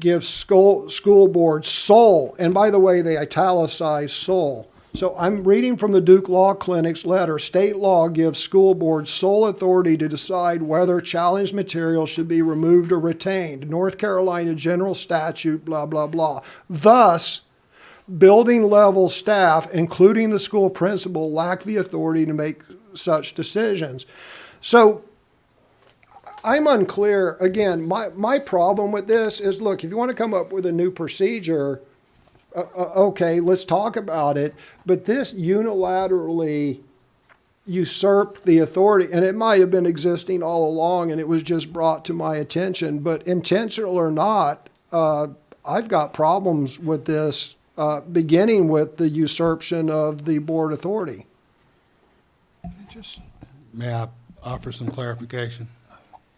gives school boards sole, and by the way, they italicize sole. So I'm reading from the Duke Law Clinic's letter. State law gives school boards sole authority to decide whether challenged material should be removed or retained. North Carolina general statute, blah, blah, blah. Thus, building level staff, including the school principal, lack the authority to make such decisions. So I'm unclear. Again, my problem with this is, look, if you want to come up with a new procedure, okay, let's talk about it, but this unilaterally usurped the authority, and it might have been existing all along and it was just brought to my attention, but intentional or not, I've got problems with this, beginning with the usurpation of the board authority. May I offer some clarification,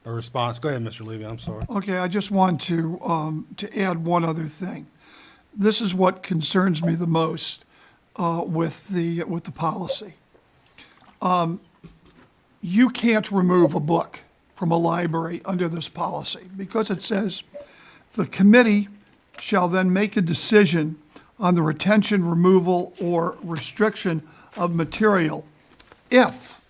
a response? Go ahead, Mr. Levy, I'm sorry. Okay, I just want to add one other thing. This is what concerns me the most with the policy. You can't remove a book from a library under this policy because it says the committee shall then make a decision on the retention, removal, or restriction of material if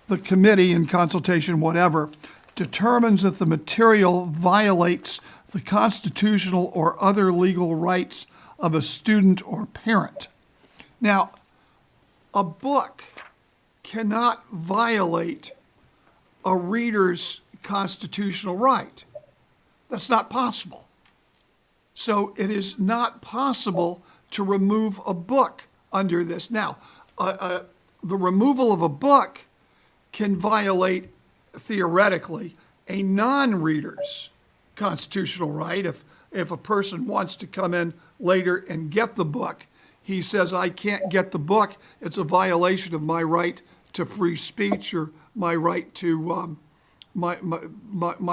the committee, in consultation, whatever, determines that the material violates the constitutional or other legal rights of a student or parent. Now, a book cannot violate a reader's constitutional right. That's not possible. So it is not possible to remove a book under this. Now, the removal of a book can violate, theoretically, a non-reader's constitutional right. If a person wants to come in later and get the book, he says, I can't get the book, it's a violation of my right to free speech or my right to, my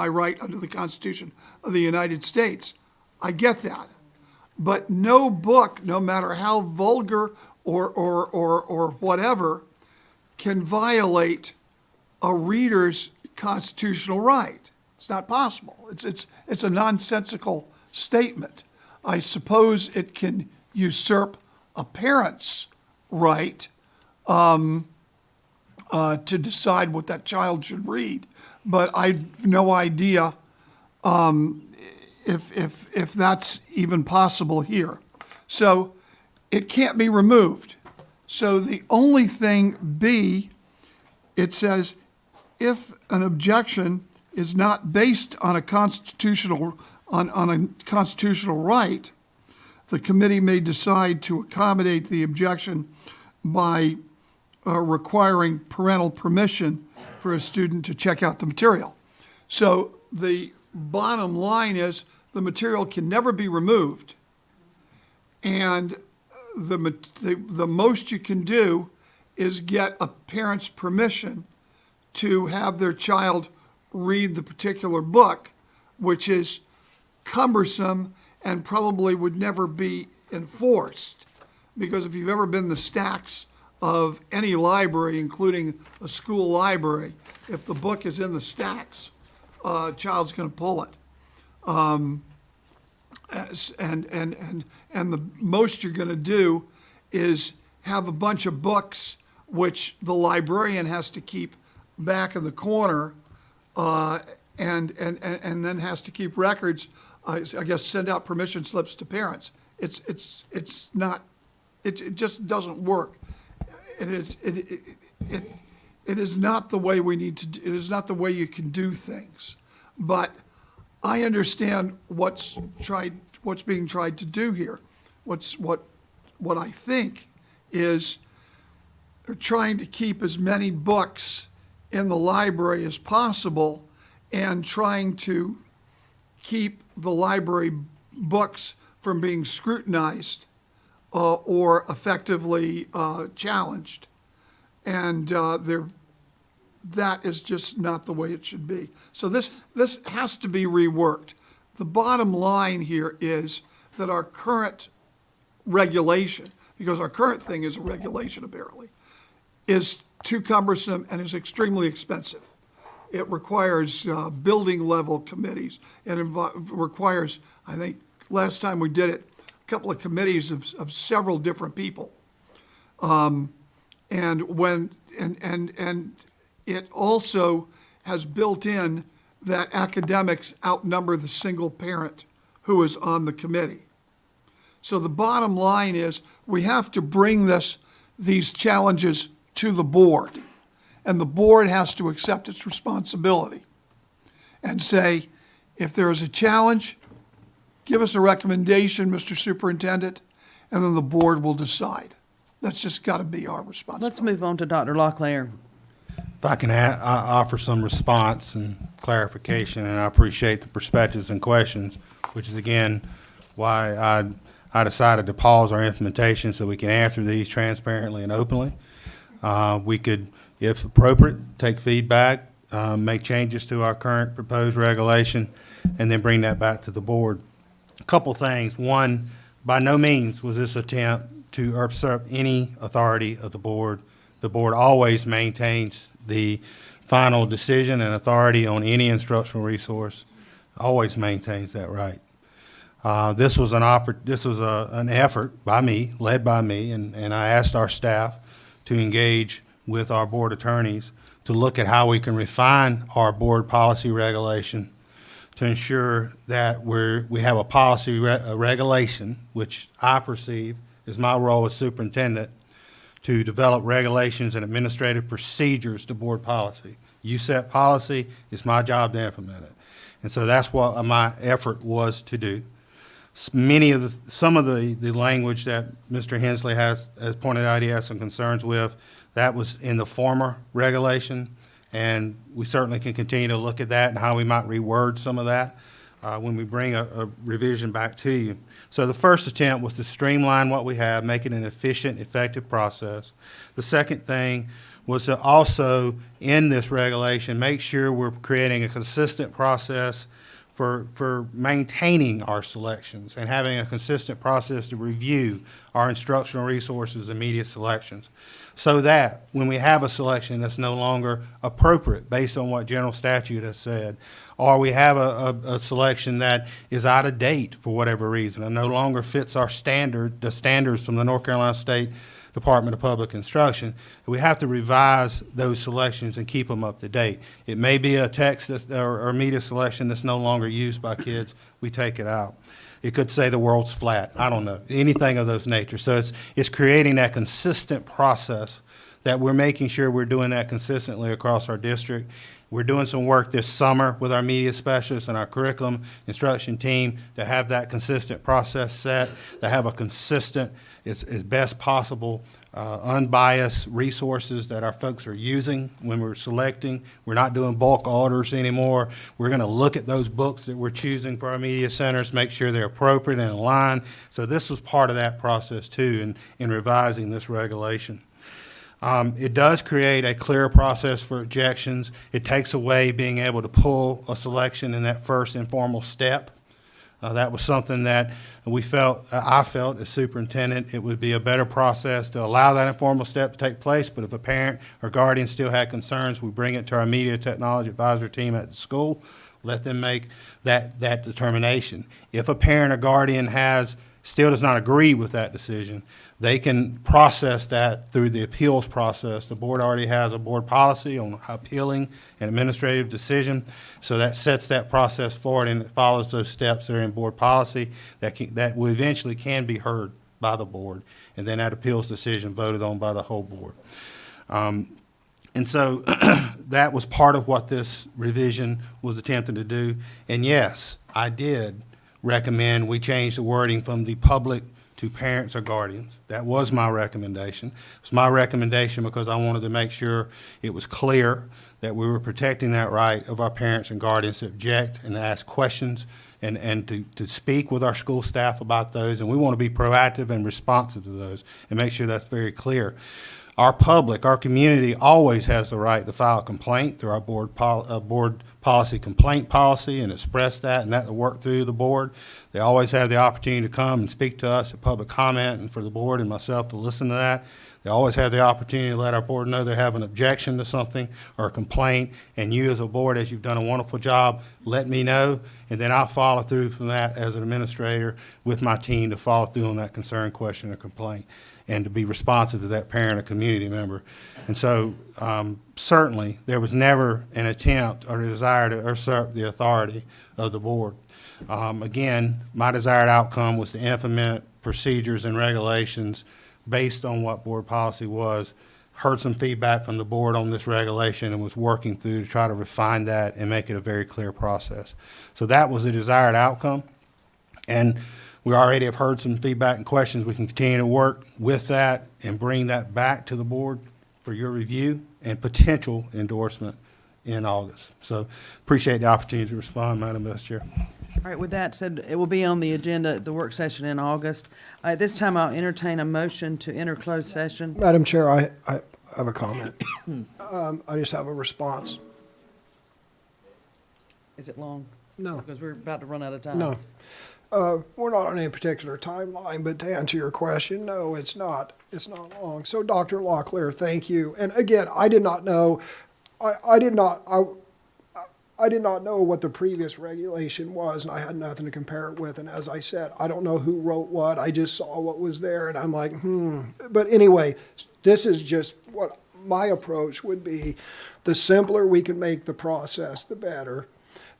right under the Constitution of the United States. I get that. But no book, no matter how vulgar or whatever, can violate a reader's constitutional right. It's not possible. It's a nonsensical statement. I suppose it can usurp a parent's right to decide what that child should read, but I've no idea if that's even possible here. So it can't be removed. So the only thing B, it says, if an objection is not based on a constitutional right, the committee may decide to accommodate the objection by requiring parental permission for a student to check out the material. So the bottom line is the material can never be removed, and the most you can do is get a parent's permission to have their child read the particular book, which is cumbersome and probably would never be enforced. Because if you've ever been in the stacks of any library, including a school library, if the book is in the stacks, a child's going to pull it. And the most you're going to do is have a bunch of books which the librarian has to keep back in the corner, and then has to keep records. I guess send out permission slips to parents. It's not. It just doesn't work. It is not the way we need to. It is not the way you can do things. But I understand what's being tried to do here. What I think is they're trying to keep as many books in the library as possible and trying to keep the library books from being scrutinized or effectively challenged. And that is just not the way it should be. So this has to be reworked. The bottom line here is that our current regulation, because our current thing is a regulation apparently, is too cumbersome and is extremely expensive. It requires building level committees. It requires, I think, last time we did it, a couple of committees of several different people. And it also has built in that academics outnumber the single parent who is on the committee. So the bottom line is we have to bring these challenges to the board, and the board has to accept its responsibility and say, if there is a challenge, give us a recommendation, Mr. Superintendent, and then the board will decide. That's just got to be our responsibility. Let's move on to Dr. Locklear. If I can offer some response and clarification, and I appreciate the perspectives and questions, which is again why I decided to pause our implementation so we can answer these transparently and openly. We could, if appropriate, take feedback, make changes to our current proposed regulation, and then bring that back to the board. A couple things. One, by no means was this attempt to usurp any authority of the board. The board always maintains the final decision and authority on any instructional resource, always maintains that right. This was an effort by me, led by me, and I asked our staff to engage with our board attorneys to look at how we can refine our board policy regulation to ensure that we have a policy regulation, which I perceive is my role as superintendent, to develop regulations and administrative procedures to board policy. You set policy, it's my job to implement it. And so that's what my effort was to do. Some of the language that Mr. Hensley has pointed out he has some concerns with, that was in the former regulation, and we certainly can continue to look at that and how we might reword some of that when we bring a revision back to you. So the first attempt was to streamline what we have, make it an efficient, effective process. The second thing was to also, in this regulation, make sure we're creating a consistent process for maintaining our selections and having a consistent process to review our instructional resources and media selections, so that when we have a selection that's no longer appropriate based on what general statute has said, or we have a selection that is out of date for whatever reason and no longer fits our the standards from the North Carolina State Department of Public Instruction, we have to revise those selections and keep them up to date. It may be a text or media selection that's no longer used by kids, we take it out. It could say the world's flat, I don't know, anything of those nature. So it's creating that consistent process that we're making sure we're doing that consistently across our district. We're doing some work this summer with our media specialists and our curriculum instruction team to have that consistent process set, to have a consistent, as best possible, unbiased resources that our folks are using when we're selecting. We're not doing bulk orders anymore. We're going to look at those books that we're choosing for our media centers, make sure they're appropriate and aligned. So this was part of that process too in revising this regulation. It does create a clear process for objections. It takes away being able to pull a selection in that first informal step. That was something that I felt as superintendent, it would be a better process to allow that informal step to take place, but if a parent or guardian still had concerns, we bring it to our media technology advisor team at the school, let them make that determination. If a parent or guardian still does not agree with that decision, they can process that through the appeals process. The board already has a board policy on appealing an administrative decision, so that sets that process forward and it follows those steps that are in board policy that will eventually can be heard by the board, and then that appeals decision voted on by the whole board. And so that was part of what this revision was attempting to do. And yes, I did recommend we change the wording from the public to parents or guardians. That was my recommendation. It's my recommendation because I wanted to make sure it was clear that we were protecting that right of our parents and guardians to object and to ask questions and to speak with our school staff about those. And we want to be proactive and responsive to those and make sure that's very clear. Our public, our community always has the right to file a complaint through our board policy complaint policy and express that, and that will work through the board. They always have the opportunity to come and speak to us at public comment and for the board and myself to listen to that. They always have the opportunity to let our board know they have an objection to something or a complaint, and you as a board, as you've done a wonderful job, let me know, and then I'll follow through from that as an administrator with my team to follow through on that concern, question, or complaint, and to be responsive to that parent or community member. And so certainly there was never an attempt or a desire to usurp the authority of the board. Again, my desired outcome was to implement procedures and regulations based on what board policy was, heard some feedback from the board on this regulation and was working through to try to refine that and make it a very clear process. So that was the desired outcome. And we already have heard some feedback and questions. We can continue to work with that and bring that back to the board for your review and potential endorsement in August. So appreciate the opportunity to respond, Madam Vice Chair. All right, with that said, it will be on the agenda at the work session in August. At this time, I'll entertain a motion to enter closed session. Madam Chair, I have a comment. I just have a response. Is it long? No. Because we're about to run out of time. No. We're not on any particular timeline, but to answer your question, no, it's not. It's not long. So, Dr. Locklear, thank you. And again, I did not know, I did not know what the previous regulation was, and I had nothing to compare it with. And as I said, I don't know who wrote what. I just saw what was there, and I'm like, But anyway, this is just what my approach would be. The simpler we can make the process, the better.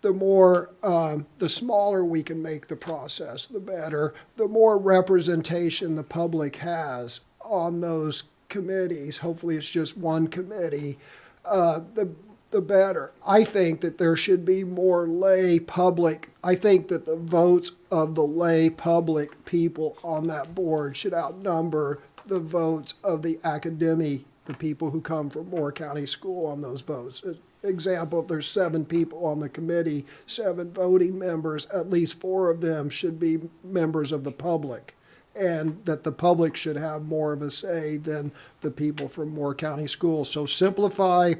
The smaller we can make the process, the better. The more representation the public has on those committees, hopefully it's just one committee, the better. I think that there should be more lay public. I think that the votes of the lay public people on that board should outnumber the votes of the academy, the people who come from Moore County School on those votes. Example, if there's 7 people on the committee, 7 voting members, at least 4 of them should be members of the public. And that the public should have more of a say than the people from Moore County Schools. So simplify,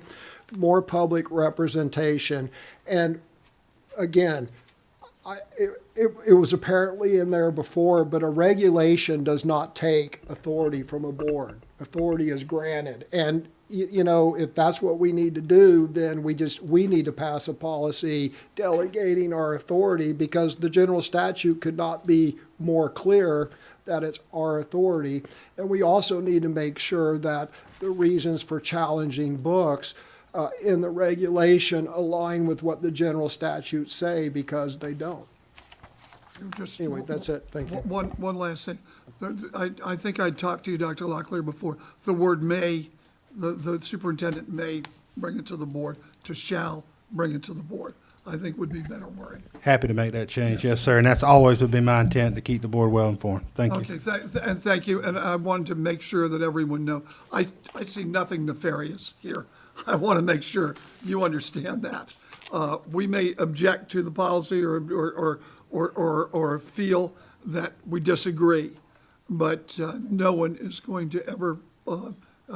more public representation. And again, it was apparently in there before, but a regulation does not take authority from a board. Authority is granted. And you know, if that's what we need to do, then we need to pass a policy delegating our authority, because the general statute could not be more clear that it's our authority. And we also need to make sure that the reasons for challenging books in the regulation align with what the general statutes say, because they don't. Anyway, that's it. Thank you. One last thing. I think I talked to you, Dr. Locklear, before. The word may, the superintendent may bring it to the board, to shall bring it to the board, I think would be better wording. Happy to make that change, yes, sir. And that's always would be my intent, to keep the board well informed. Thank you. Okay, and thank you. And I wanted to make sure that everyone know, I see nothing nefarious here. I want to make sure you understand that. We may object to the policy or feel that we disagree, but no one is going to ever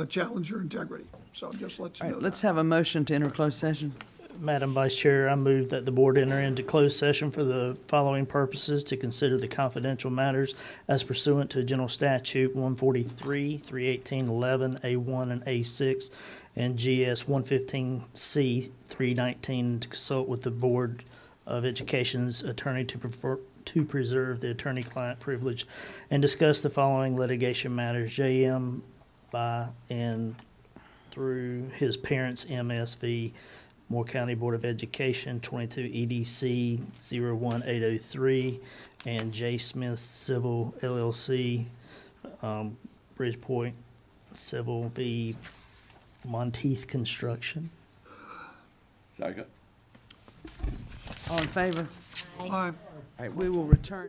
challenge your integrity. So just let you All know right, that. let's have a motion to enter closed session. Madam Vice Chair, I move that the board enter into closed session for the following purposes: to consider the confidential matters as pursuant to General Statute 143, 318, 11, A1 and A6, and GS 115C 319, to consult with the Board of Education's attorney to preserve the attorney-client privilege, and discuss the following litigation matters: JM by and through his parents, MSV, Moore County Board of Education, 22 EDC 01803, and J. Smith Civil LLC, Bridgepoint Civil v. Monteith Construction. Second. All in favor? Aye. All right, we will return.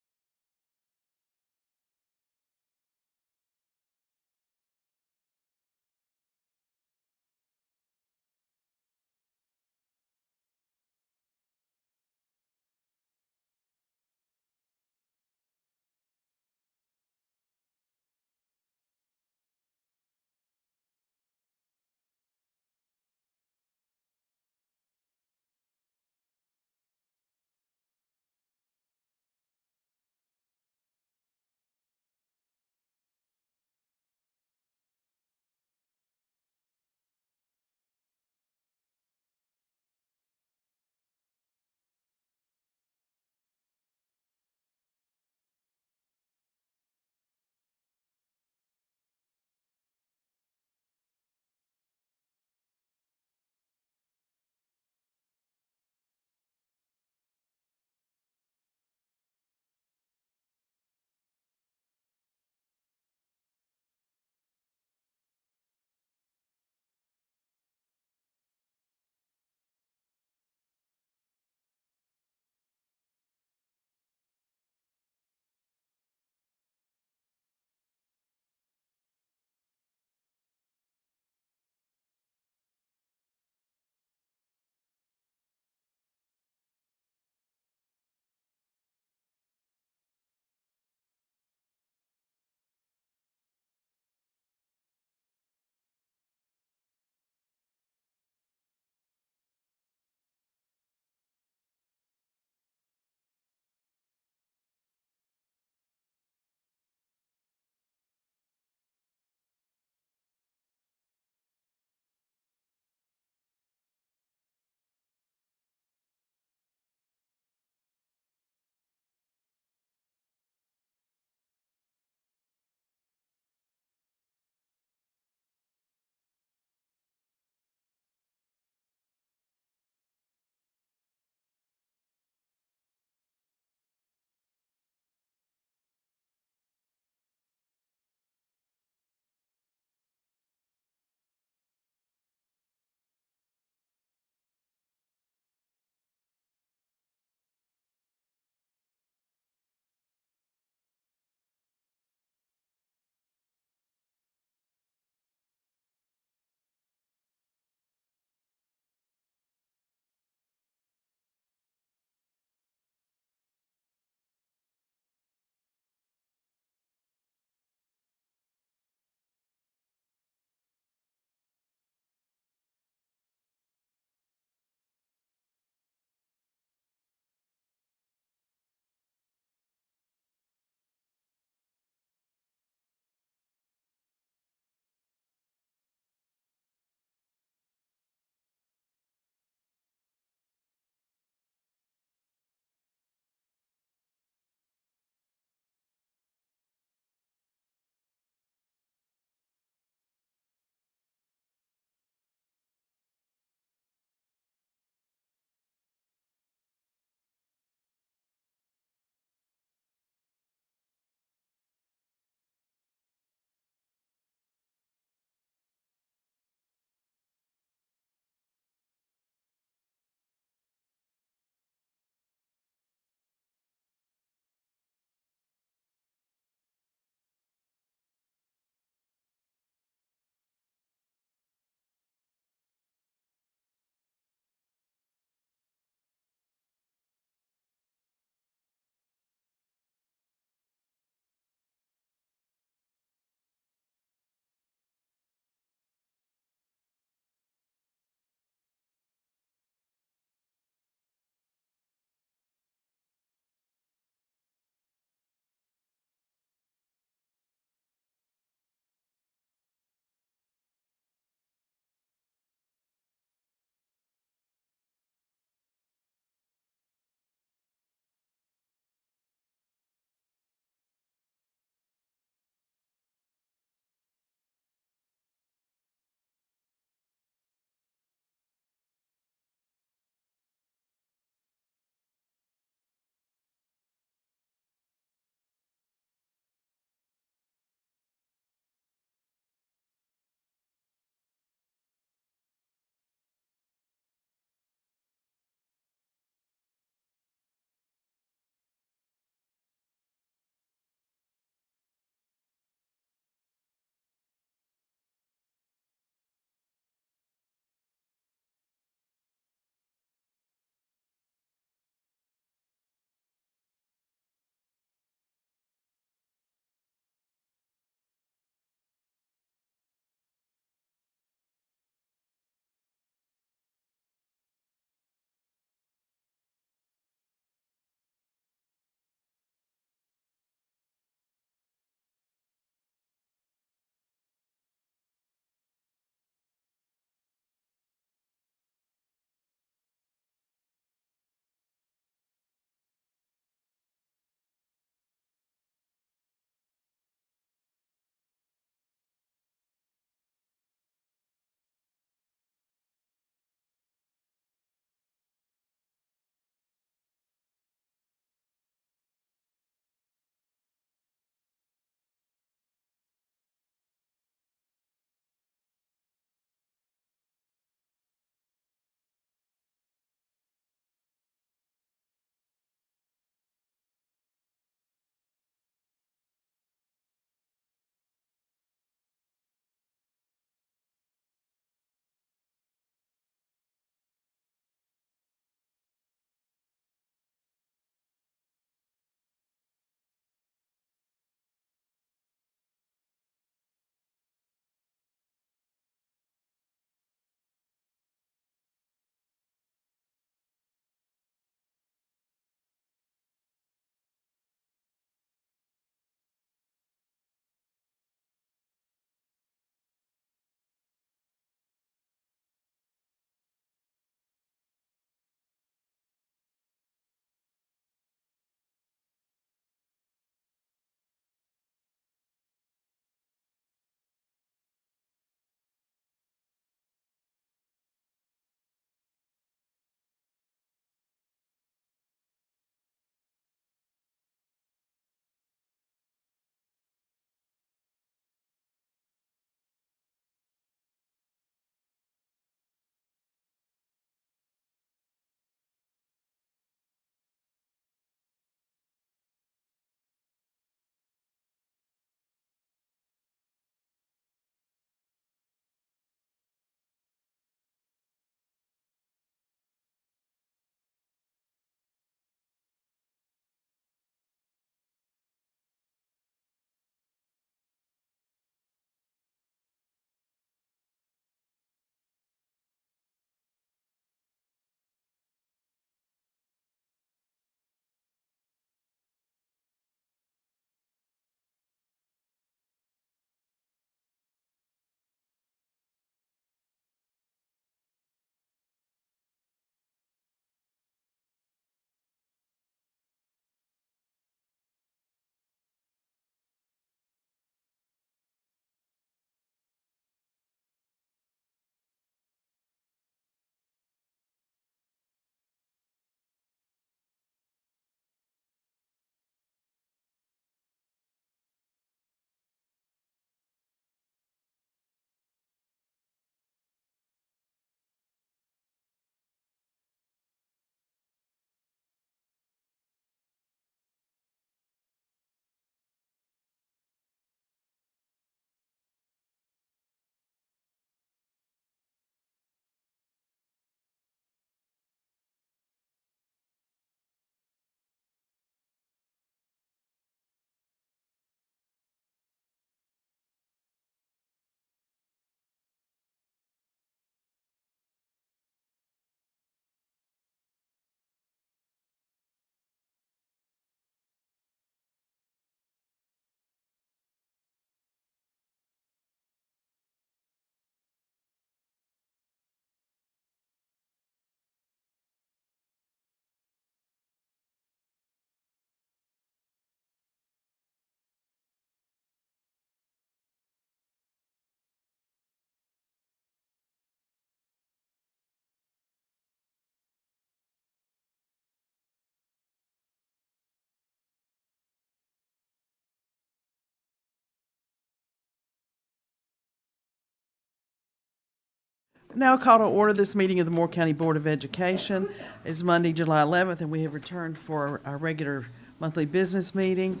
Now call to order this meeting of the Moore County Board of Education. It's Monday, July 11th, and we have returned for our regular monthly business meeting.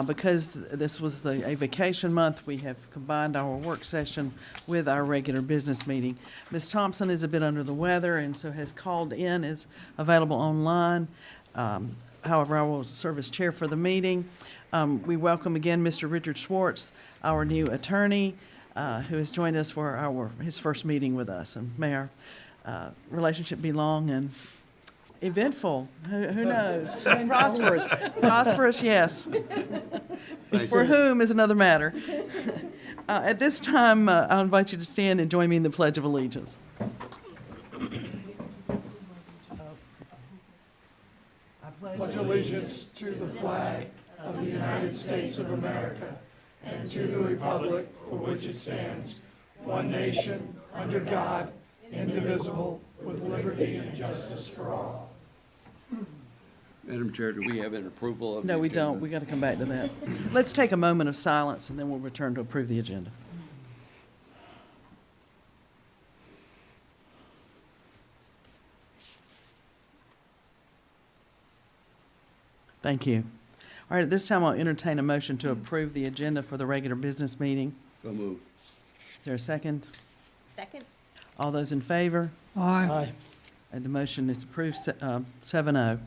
Because this was a vacation month, we have combined our work session with our regular business meeting. Ms. Thompson is a bit under the weather and so has called in, is available online. However, I will serve as chair for the meeting. We welcome again Mr. Richard Schwartz, our new attorney, who has joined us for his first meeting with us. And may our relationship be long and eventful. Who knows? Prosperous. Prosperous, yes. For whom is another matter. At this time, I'll invite you to stand and join me in the Pledge of Allegiance. Pledge allegiance to the flag of the United States of America and to the republic for which it stands, one nation, under God, indivisible, with liberty and justice for all. Madam Chair, do we have an approval of? No, the we agenda? don't. We got to come back to that. Let's take a moment of silence, and then we'll return to approve the agenda. Thank you. All right, at this time, I'll entertain a motion to approve the agenda for the regular business meeting. So moved. Is there a second? Second? All those in favor? Aye. And the motion is approved 7-0.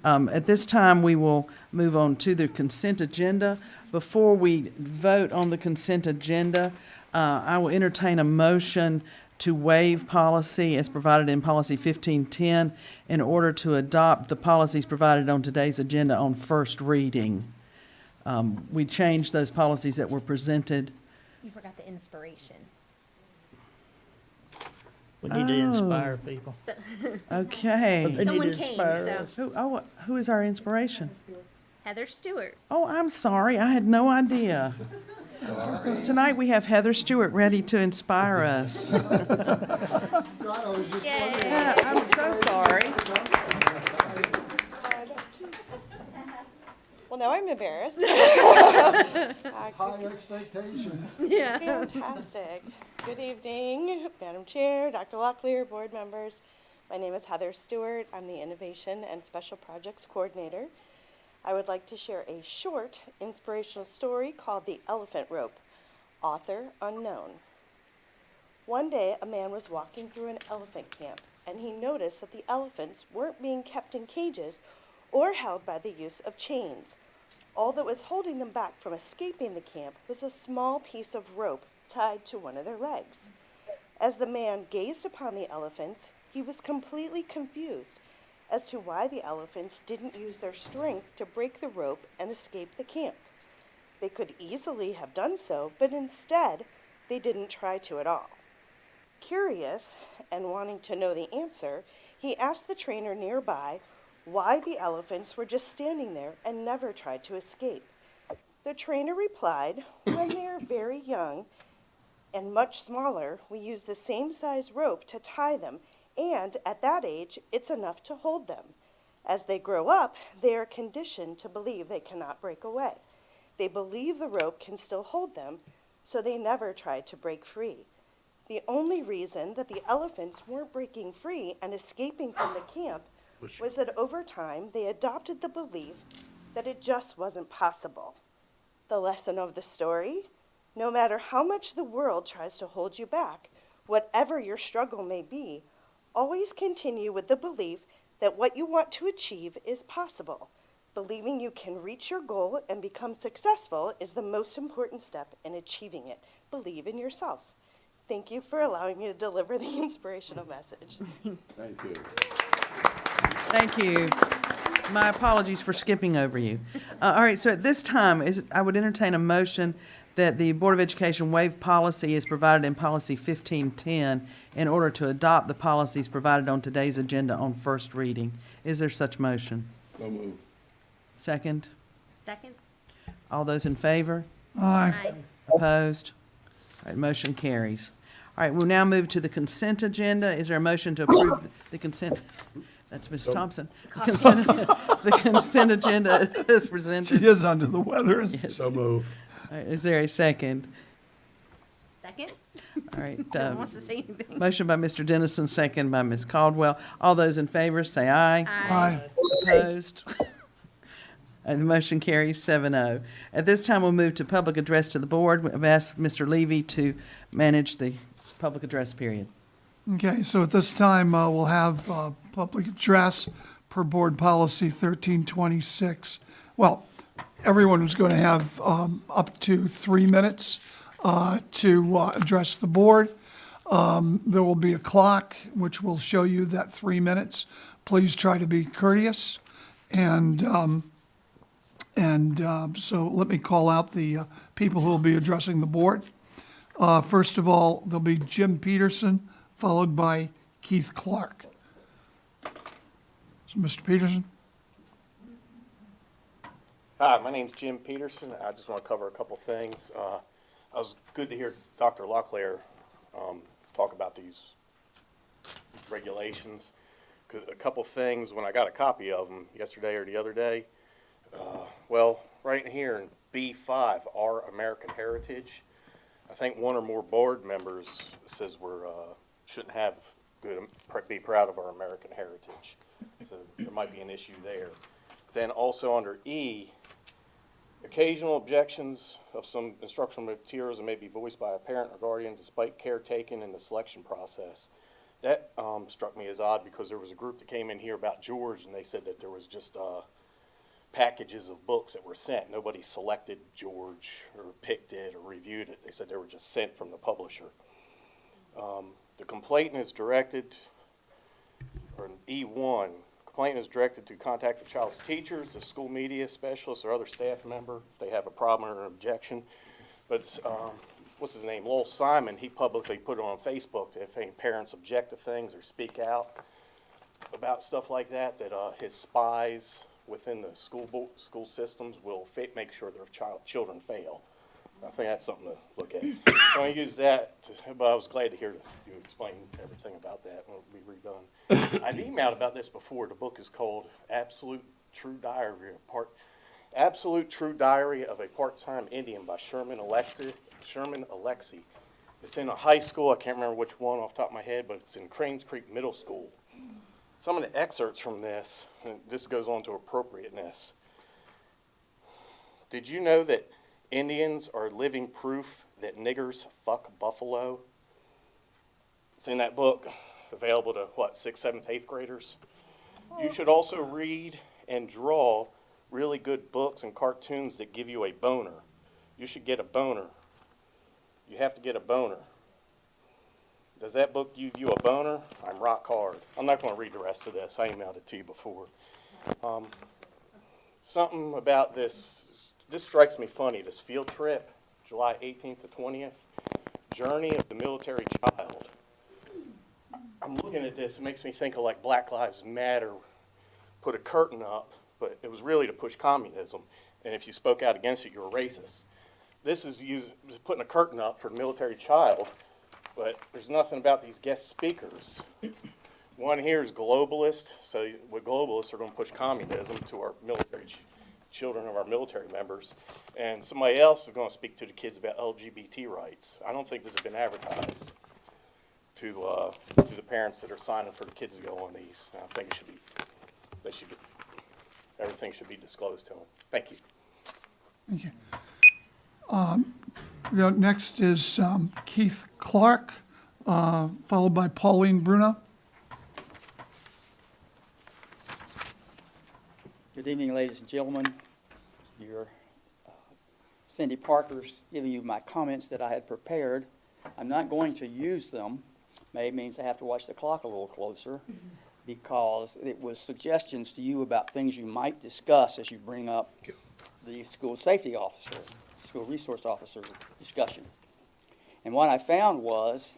At this time, we will move on to the consent agenda. Before we vote on the consent agenda, I will entertain a motion to waive policy as provided in Policy 1510 in order to adopt the policies provided on today's agenda on first reading. We changed those policies that were presented. You forgot the inspiration. We need to inspire people. Okay. They need to Someone came, inspire so- us. Who is our inspiration? Heather Stewart. Oh, I'm sorry. I had no idea. Tonight we have Heather Stewart ready to inspire us. God, I was just Yay. I'm so sorry. Well, now I'm embarrassed. high expectations. Yeah. Fantastic. Good evening, Madam Chair, Dr. Locklear, board members. My name is Heather Stewart. I'm the Innovation and Special Projects Coordinator. I would like to share a short inspirational story called The Elephant Rope, author unknown. One day, a man was walking through an elephant camp, and he noticed that the elephants weren't being kept in cages or held by the use of chains. All that was holding them back from escaping the camp was a small piece of rope tied to one of their legs. As the man gazed upon the elephants, he was completely confused as to why the elephants didn't use their strength to break the rope and escape the camp. They could easily have done so, but instead, they didn't try to at all. Curious and wanting to know the answer, he asked the trainer nearby why the elephants were just standing there and never tried to escape. The trainer replied, when they are very young and much smaller, we use the same size rope to tie them, and at that age, it's enough to hold them. As they grow up, they are conditioned to believe they cannot break away. They believe the rope can still hold them, so they never try to break free. The only reason that the elephants weren't breaking free and escaping from the camp was that over time, they adopted the belief that it just wasn't possible. The lesson of the story: no matter how much the world tries to hold you back, whatever your struggle may be, always continue with the belief that what you want to achieve is possible. Believing you can reach your goal and become successful is the most important step in achieving it. Believe in yourself. Thank you for allowing me to deliver the inspirational message. Thank you. Thank you. My apologies for skipping over you. All right, so at this time, I would entertain a motion that the Board of Education waive policy as provided in Policy 1510 in order to adopt the policies provided on today's agenda on first reading. Is there such motion? So moved. Second? Second? All those in favor? Aye. Opposed? All right, motion carries. All right, we'll now move to the consent agenda. Is there a motion to approve the consent? That's Ms. Thompson. The consent agenda is presented. She is under the weather. Yes. So moved. All right, is there a second? Second? All right. No one wants to say anything. Motion by Mr. Dennison, second by Ms. Caldwell. All those in favor, say aye. Aye. Opposed? And the motion carries 7-0. At this time, we'll move to public address to the board. I've asked Mr. Levy to manage the public address period. Okay, so at this time, we'll have public address per board policy 1326. Well, everyone is going to have up to 3 minutes to address the board. There will be a clock which will show you that 3 minutes. Please try to be courteous. And so let me call out the people who will be addressing the board. First of all, there'll be Jim Peterson, followed by Keith Clark. So, Mr. Peterson? Hi, my name's Jim Peterson. I just want to cover a couple things. It was good to hear Dr. Locklear talk about these regulations. 'Cause a couple things, when I got a copy of them yesterday or the other day, well, right in here in B5, Our American Heritage, I think one or more board members says we're shouldn't have be proud of our American heritage. So there might be an issue there. Then also under E, occasional objections of some instructional materials that may be voiced by a parent or guardian despite care taken in the selection process. That struck me as odd because there was a group that came in here about George and they said that there was just packages of books that were sent. Nobody selected George or picked it or reviewed it. They said they were just sent from the publisher. The complainant is directed, or in E1, complainant is directed to contact the child's teachers, the school media specialist, or other staff member if they have a problem or an objection. But what's his name, Lowell Simon, he publicly put it on Facebook that if any parents object to things or speak out about stuff like that, that his spies within the school systems will make sure their children fail. I think that's something to look at. So I use that, but I was glad to hear you explain everything about that when it'll be redone. I've emailed about this before. The book is called Absolute True Diary of a Part-Time Indian by Sherman Alexie. It's in a high school. I can't remember which one off the top of my head, but it's in Cranes Creek Middle School. Some of the excerpts from this, and this goes on to appropriateness. Did you know that Indians are living proof that niggers fuck buffalo? It's in that book, available to, 6th, 7th, 8th graders? You should also read and draw really good books and cartoons that give you a boner. You should get a boner. You have to get a boner. Does that book give you a boner? I'm rock hard. I'm not going to read the rest of this. I emailed it to you before. Something about this strikes me funny. This field trip, July 18th to 20th, Journey of the Military Child. I'm looking at this, it makes me think of like Black Lives Matter, put a curtain up, but it was really to push communism. And if you spoke out against it, you were racist. This is putting a curtain up for the military child, but there's nothing about these guest speakers. One here is globalist, so with globalists are going to push communism to our military children of our military members, and somebody else is going to speak to the kids about LGBT rights. I don't think this has been advertised to the parents that are signing for the kids to go on these. I think everything should be disclosed to them. Thank you. Thank you. Next is Keith Clark, followed by Pauline Bruno. Good evening, ladies and gentlemen. Your Cindy Parker's giving you my comments that I had prepared. I'm not going to use them. Maybe it means I have to watch the clock a little closer because it was suggestions to you about things you might discuss as you bring up the school safety officer, school resource officer discussion. And what I found was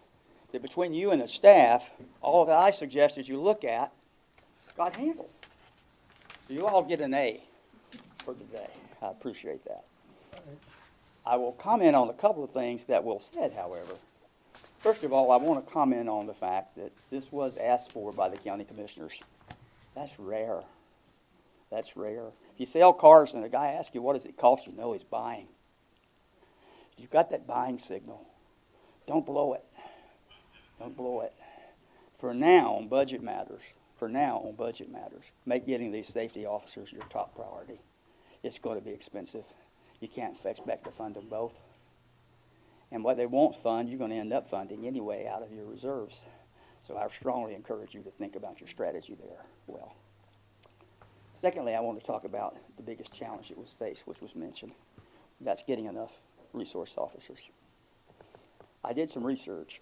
that between you and the staff, all that I suggested you look at got handled. So you all get an A for today. I appreciate that. I will comment on a couple of things that Will said, however. First of all, I want to comment on the fact that this was asked for by the county commissioners. That's rare. That's rare. If you sell cars and a guy asks you what does it cost, you know he's buying. You've got that buying signal. don't blow it. Don't blow it. For now, on budget matters, make getting these safety officers your top priority. It's going to be expensive. You can't expect to fund them both. And what they won't fund, you're going to end up funding anyway out of your reserves. So I strongly encourage you to think about your strategy there well. Secondly, I want to talk about the biggest challenge that was faced, which was mentioned. That's getting enough resource officers. I did some research.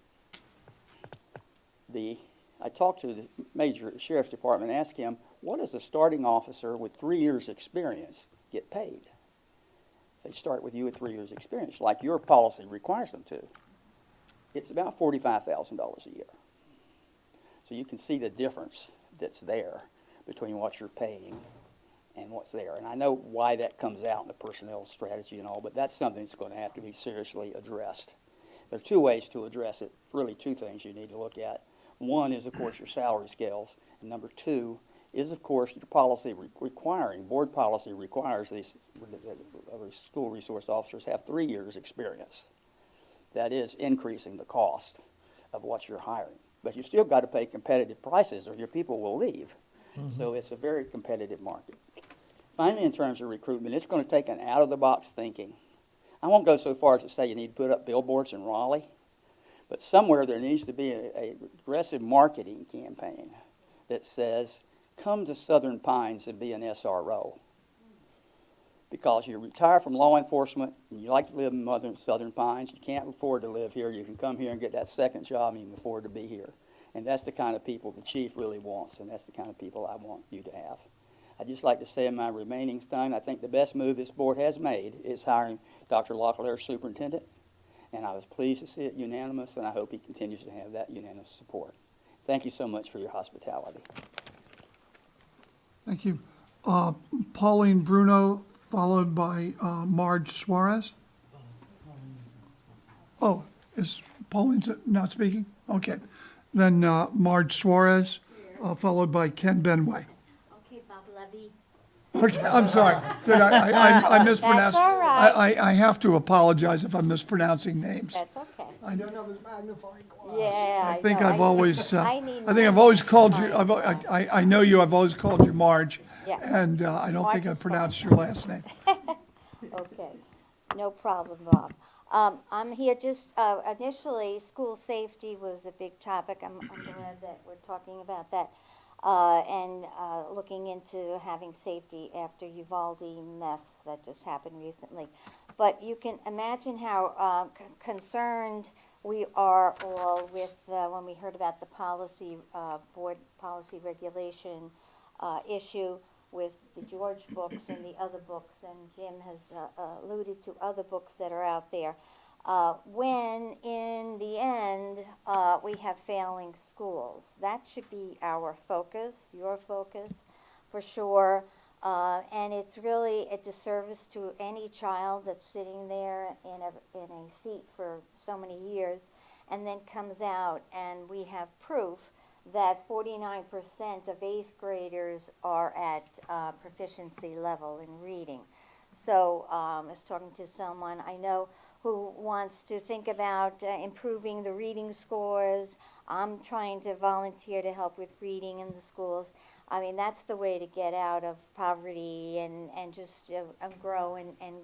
I talked to the major sheriff's department, asked him, what does a starting officer with 3 years experience get paid? They start with you with 3 years experience, like your policy requires them to. It's about $45,000 a year. So you can see the difference that's there between what you're paying and what's there. And I know why that comes out in the personnel strategy and all, but that's something that's going to have to be seriously addressed. There are two ways to address it, really two things you need to look at. One is, of course, your salary scales, and number two is, of course, your policy board policy requires these school resource officers have 3 years experience. That is increasing the cost of what you're hiring. But you still got to pay competitive prices or your people will leave. Mm-hmm. So it's a very competitive market. Finally, in terms of recruitment, it's going to take an out-of-the-box thinking. I won't go so far as to say you need to put up billboards in Raleigh, but somewhere there needs to be a aggressive marketing campaign that says, come to Southern Pines and be an SRO. Because you retire from law enforcement and you like to live in Southern Pines, you can't afford to live here, you can come here and get that second job and you can afford to be here. And that's the kind of people the chief really wants, and that's the kind of people I want you to have. I'd just like to say in my remaining time, I think the best move this board has made is hiring Dr. Locklear as superintendent. And I was pleased to see it unanimous, and I hope he continues to have that unanimous support. Thank you so much for your hospitality. Thank you. Pauline Bruno, followed by Marge Suarez. Oh, is Pauline's not speaking? Okay. Then Marge Suarez, followed by Ken Benway. Okay, Bob Levy. Okay, I'm sorry. Did I mispronounced? That's all right. I have to apologize if I'm mispronouncing names. That's okay. I don't have his magnifying glass. Yeah, I think know. I've always, I I've always called you, I know you, I've always called you Marge. Yeah. And I don't think I Marge is pronounced your last name. Okay, no problem, Bob. I'm here just, initially, school safety was a big topic. I'm glad that we're talking about that. And looking into having safety after Uvalde mess that just happened recently. But you can imagine how concerned we are all with when we heard about the policy, board policy regulation issue with the George books and the other books, and Jim has alluded to other books that are out there. When in the end we have failing schools. That should be our focus, your focus, for sure. And it's really a disservice to any child that's sitting there in a seat for so many years and then comes out and we have proof that 49% of 8th graders are at proficiency level in reading. So I was talking to someone I know who wants to think about improving the reading scores. I'm trying to volunteer to help with reading in the schools. I mean, that's the way to get out of poverty and just grow and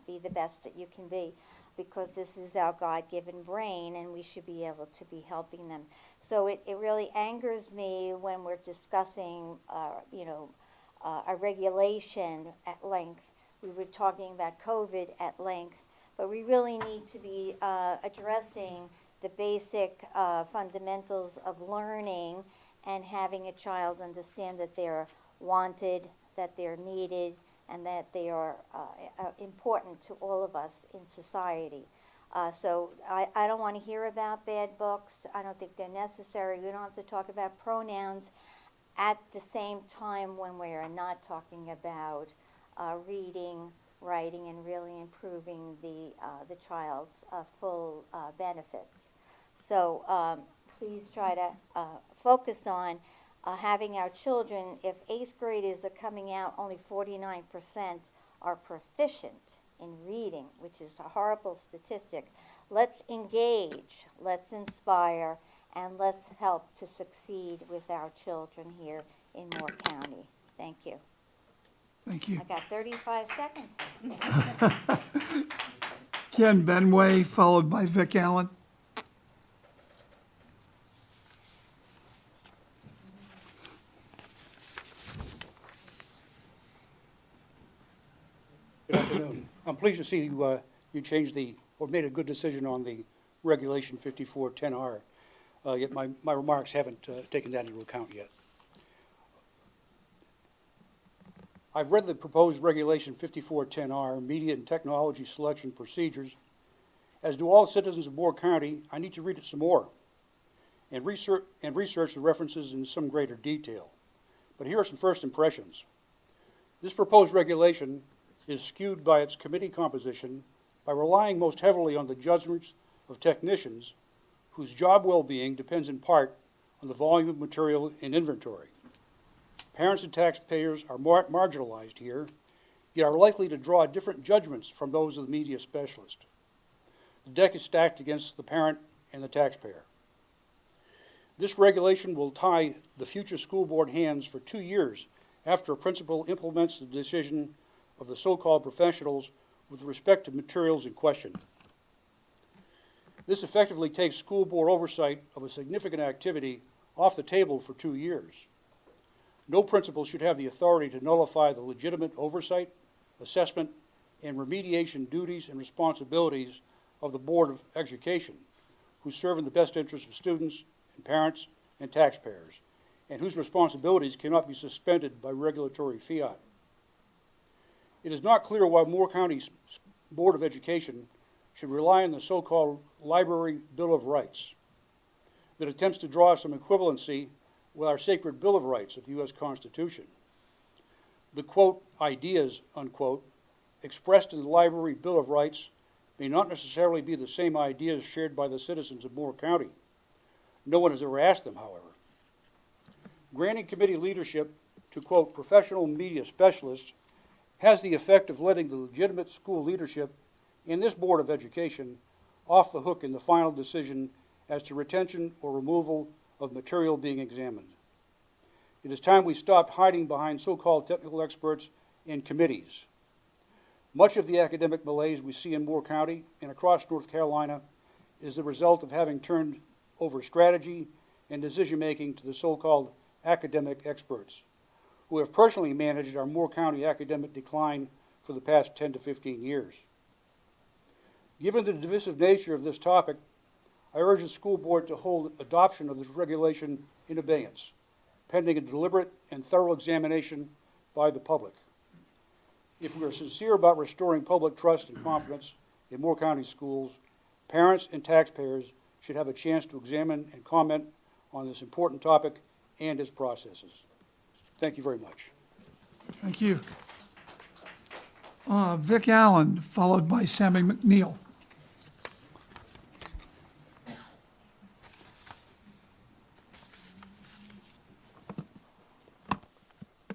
be the best that you can be, because this is our God-given brain and we should be able to be helping them. So it really angers me when we're discussing, a regulation at length. We were talking about COVID at length, but we really need to be addressing the basic fundamentals of learning and having a child understand that they're wanted, that they're needed, and that they are important to all of us in society. So I don't want to hear about bad books. I don't think they're necessary. We don't have to talk about pronouns at the same time when we are not talking about reading, writing, and really improving the child's full benefits. So please try to focus on having our children, if 8th graders are coming out, only 49% are proficient in reading, which is a horrible statistic. let's engage, let's inspire, and let's help to succeed with our children here in Moore County. Thank you. Thank you. I got 35 seconds. Ken Benway, followed by Vic Allen. Good afternoon. I'm pleased to see you changed or made a good decision on the Regulation 5410R, yet my remarks haven't taken that into account yet. I've read the proposed Regulation 5410R, Media and Technology Selection Procedures. As do all citizens of Moore County, I need to read it some more and research the references in some greater detail. But here are some first impressions. This proposed regulation is skewed by its committee composition by relying most heavily on the judgments of technicians whose job well-being depends in part on the volume of material in inventory. Parents and taxpayers are marginalized here, yet are likely to draw different judgments from those of the media specialist. The deck is stacked against the parent and the taxpayer. This regulation will tie the future school board hands for 2 years after a principal implements the decision of the so-called professionals with respect to materials in question. This effectively takes school board oversight of a significant activity off the table for 2 years. No principal should have the authority to nullify the legitimate oversight, assessment, and remediation duties and responsibilities of the Board of Education, who serve in the best interest of students and parents and taxpayers, and whose responsibilities cannot be suspended by regulatory fiat. It is not clear why Moore County's Board of Education should rely on the so-called Library Bill of Rights that attempts to draw some equivalency with our sacred Bill of Rights of the U.S. Constitution. The, quote, ideas, unquote, expressed in the Library Bill of Rights may not necessarily be the same ideas shared by the citizens of Moore County. No one has ever asked them, however. Granting committee leadership to, quote, professional media specialists has the effect of letting the legitimate school leadership in this Board of Education off the hook in the final decision as to retention or removal of material being examined. It is time we stopped hiding behind so-called technical experts in committees. Much of the academic malaise we see in Moore County and across North Carolina is the result of having turned over strategy and decision-making to the so-called academic experts, who have personally managed our Moore County academic decline for the past 10 to 15 years. Given the divisive nature of this topic, I urge the school board to hold adoption of this regulation in abeyance, pending a deliberate and thorough examination by the public. If we are sincere about restoring public trust and confidence in Moore County schools, parents and taxpayers should have a chance to examine and comment on this important topic and its processes. Thank you very much. Thank you. Vic Allen, followed by Sammy McNeil.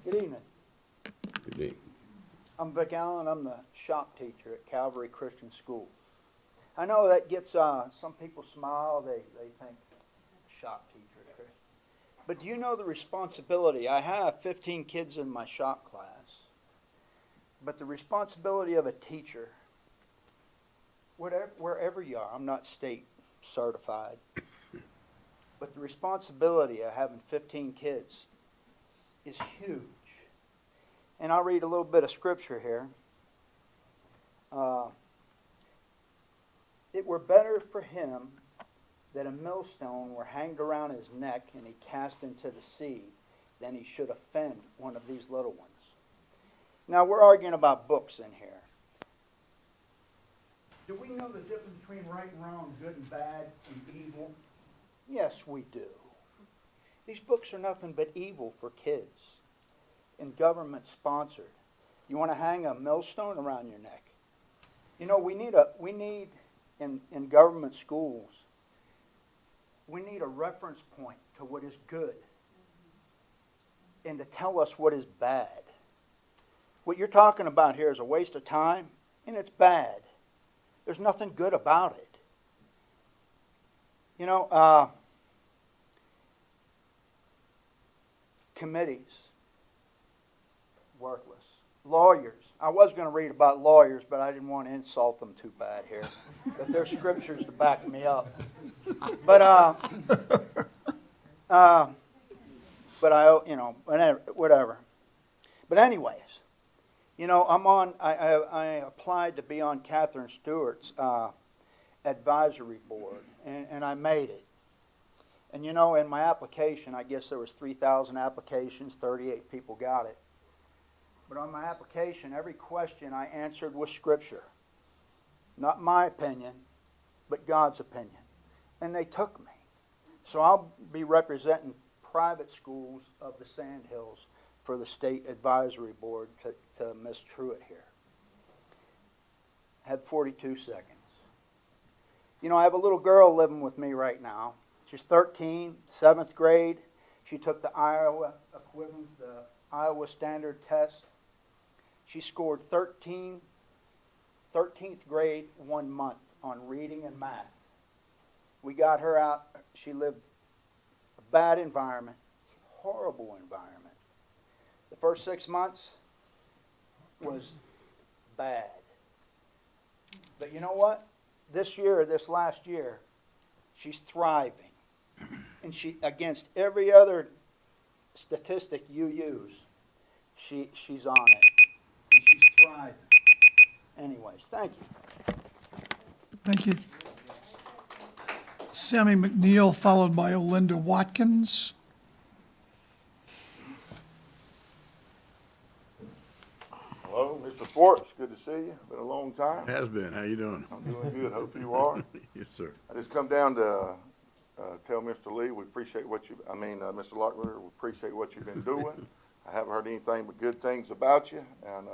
Good evening. Good evening. I'm Vic Allen. I'm the shop teacher at Calvary Christian School. I know that gets some people smile. They think shop teacher. But do you know the responsibility? I have 15 kids in my shop class. But the responsibility of a teacher, wherever you are, I'm not state certified, but the responsibility of having 15 kids is huge. And I'll read a little bit of scripture here. It were better for him that a millstone were hanged around his neck and he cast into the sea than he should offend one of these little ones. Now, we're arguing about books in here. Do we know the difference between right and wrong, good and bad, and evil? Yes, we do. These books are nothing but evil for kids and government sponsored. You want to hang a millstone around your neck? You know, we need in government schools, we need a reference point to what is good and to tell us what is bad. What you're talking about here is a waste of time, and it's bad. There's nothing good about it. You know, committees, worthless. Lawyers, I was going to read about lawyers, but I didn't want to insult them too bad here. But there's scriptures to back me up. But whatever. But anyways, you know, I applied to be on Catherine Stewart's advisory board, and I made it. And you know, in my application, I guess there was 3,000 applications, 38 people got it. But on my application, every question I answered was scripture. Not my opinion, but God's opinion. And they took me. So I'll be representing private schools of the Sandhills for the State Advisory Board to Ms. Truitt here. I have 42 seconds. You know, I have a little girl living with me right now. She's 13, 7th grade. She took the Iowa equivalent, the Iowa Standard Test. She scored 13th grade 1 month on reading and math. We got her out. She lived a bad environment, horrible environment. The first 6 months was bad. But you know what? This last year, she's thriving. And she, against every other statistic you use, she's on it. And she's thriving. Anyways, thank you. Thank you. Sammy McNeil, followed by Olinda Watkins. Hello, Mr. Schwartz, good to see you. Been a long time. Has been. How you doing? I'm doing good. Hope you are. Yes, sir. I just come down to tell Mr. Lee we appreciate Mr. Locklear, we appreciate what you've been doing. I haven't heard anything but good things about you, and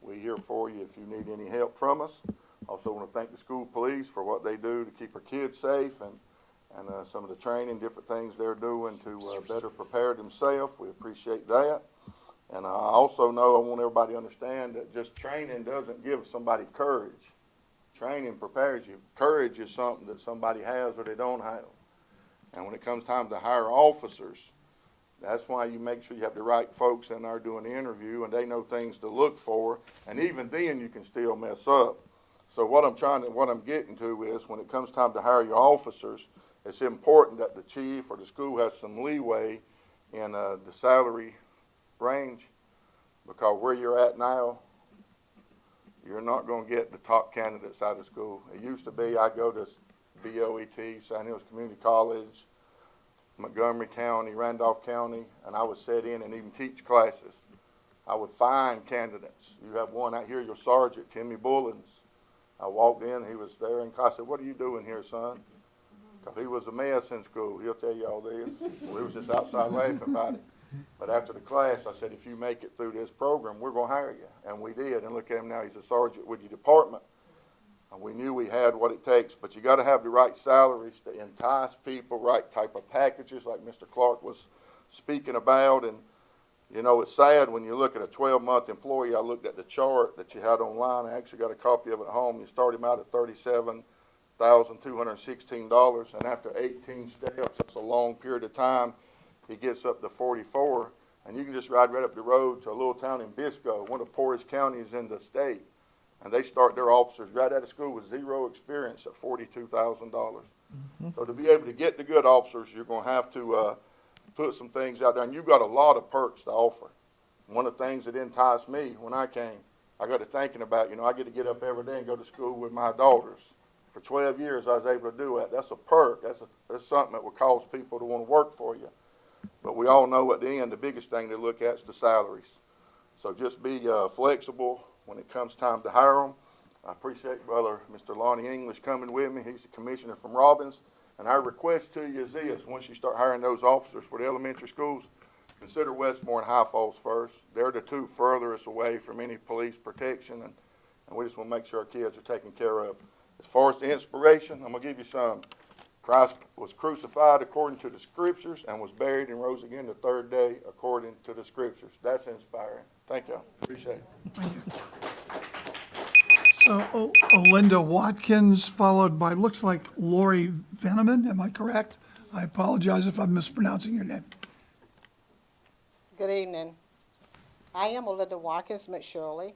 we're here for you if you need any help from us. Also want to thank the school police for what they do to keep our kids safe and some of the training, different things they're doing to better prepare themselves. We appreciate that. And I also know, I want everybody to understand that just training doesn't give somebody courage. Training prepares you. Courage is something that somebody has or they don't have. And when it comes time to hire officers, that's why you make sure you have the right folks in there doing the interview and they know things to look for. And even then you can still mess up. So what I'm getting to is when it comes time to hire your officers, it's important that the chief or the school has some leeway in the salary range, because where you're at now, you're not going to get the top candidates out of school. It used to be I go to BOET, Sandhills Community College, Montgomery County, Randolph County, and I would sit in and even teach classes. I would find candidates. You have one out here, your sergeant, Timmy Bullins. I walked in, he was there, and I said, "What are you doing here, son?" Because he was a mess in school. He'll tell you all this. We was just outside laughing about it. But after the class, I said, if you make it through this program, we're going to hire you. And we did. And look at him now. He's a sergeant with your department. And we knew we had what it takes. But you got to have the right salaries to entice people, right type of packages like Mr. Clark was speaking about. And, you know, it's sad when you look at a 12-month employee. I looked at the chart that you had online. I actually got a copy of it at home. You start him out at $37,216. And after 18 steps, that's a long period of time, he gets up to 44, and you can just ride right up the road to a little town in Biscoe, one of the poorest counties in the state, and they start their officers right out of school with zero experience at $42,000. So to be able to get the good officers, you're going to have to put some things out there, and you've got a lot of perks to offer. One of the things that enticed me when I came, I got to thinking about, you know, I get to get up every day and go to school with my daughters. For 12 years, I was able to do that. That's a perk. That's something that will cause people to want to work for you. But we all know at the end, the biggest thing to look at is the salaries. So just be flexible when it comes time to hire them. I appreciate Brother Mr. Lonnie English coming with me. He's the commissioner from Robbins. And our request to you is this: once you start hiring those officers for the elementary schools, consider Westmore and High Falls first. They're the two furthest away from any police protection, and we just want to make sure our kids are taken care of. As far as the inspiration, I'm going to give you some. Christ was crucified according to the Scriptures and was buried and rose again the third day according to the Scriptures. That's inspiring. Thank you. Appreciate it. So Olinda Watkins, followed by, looks like Lori Veneman, am I correct? I apologize if I'm mispronouncing your name. Good evening. I am Olinda Watkins McShirley,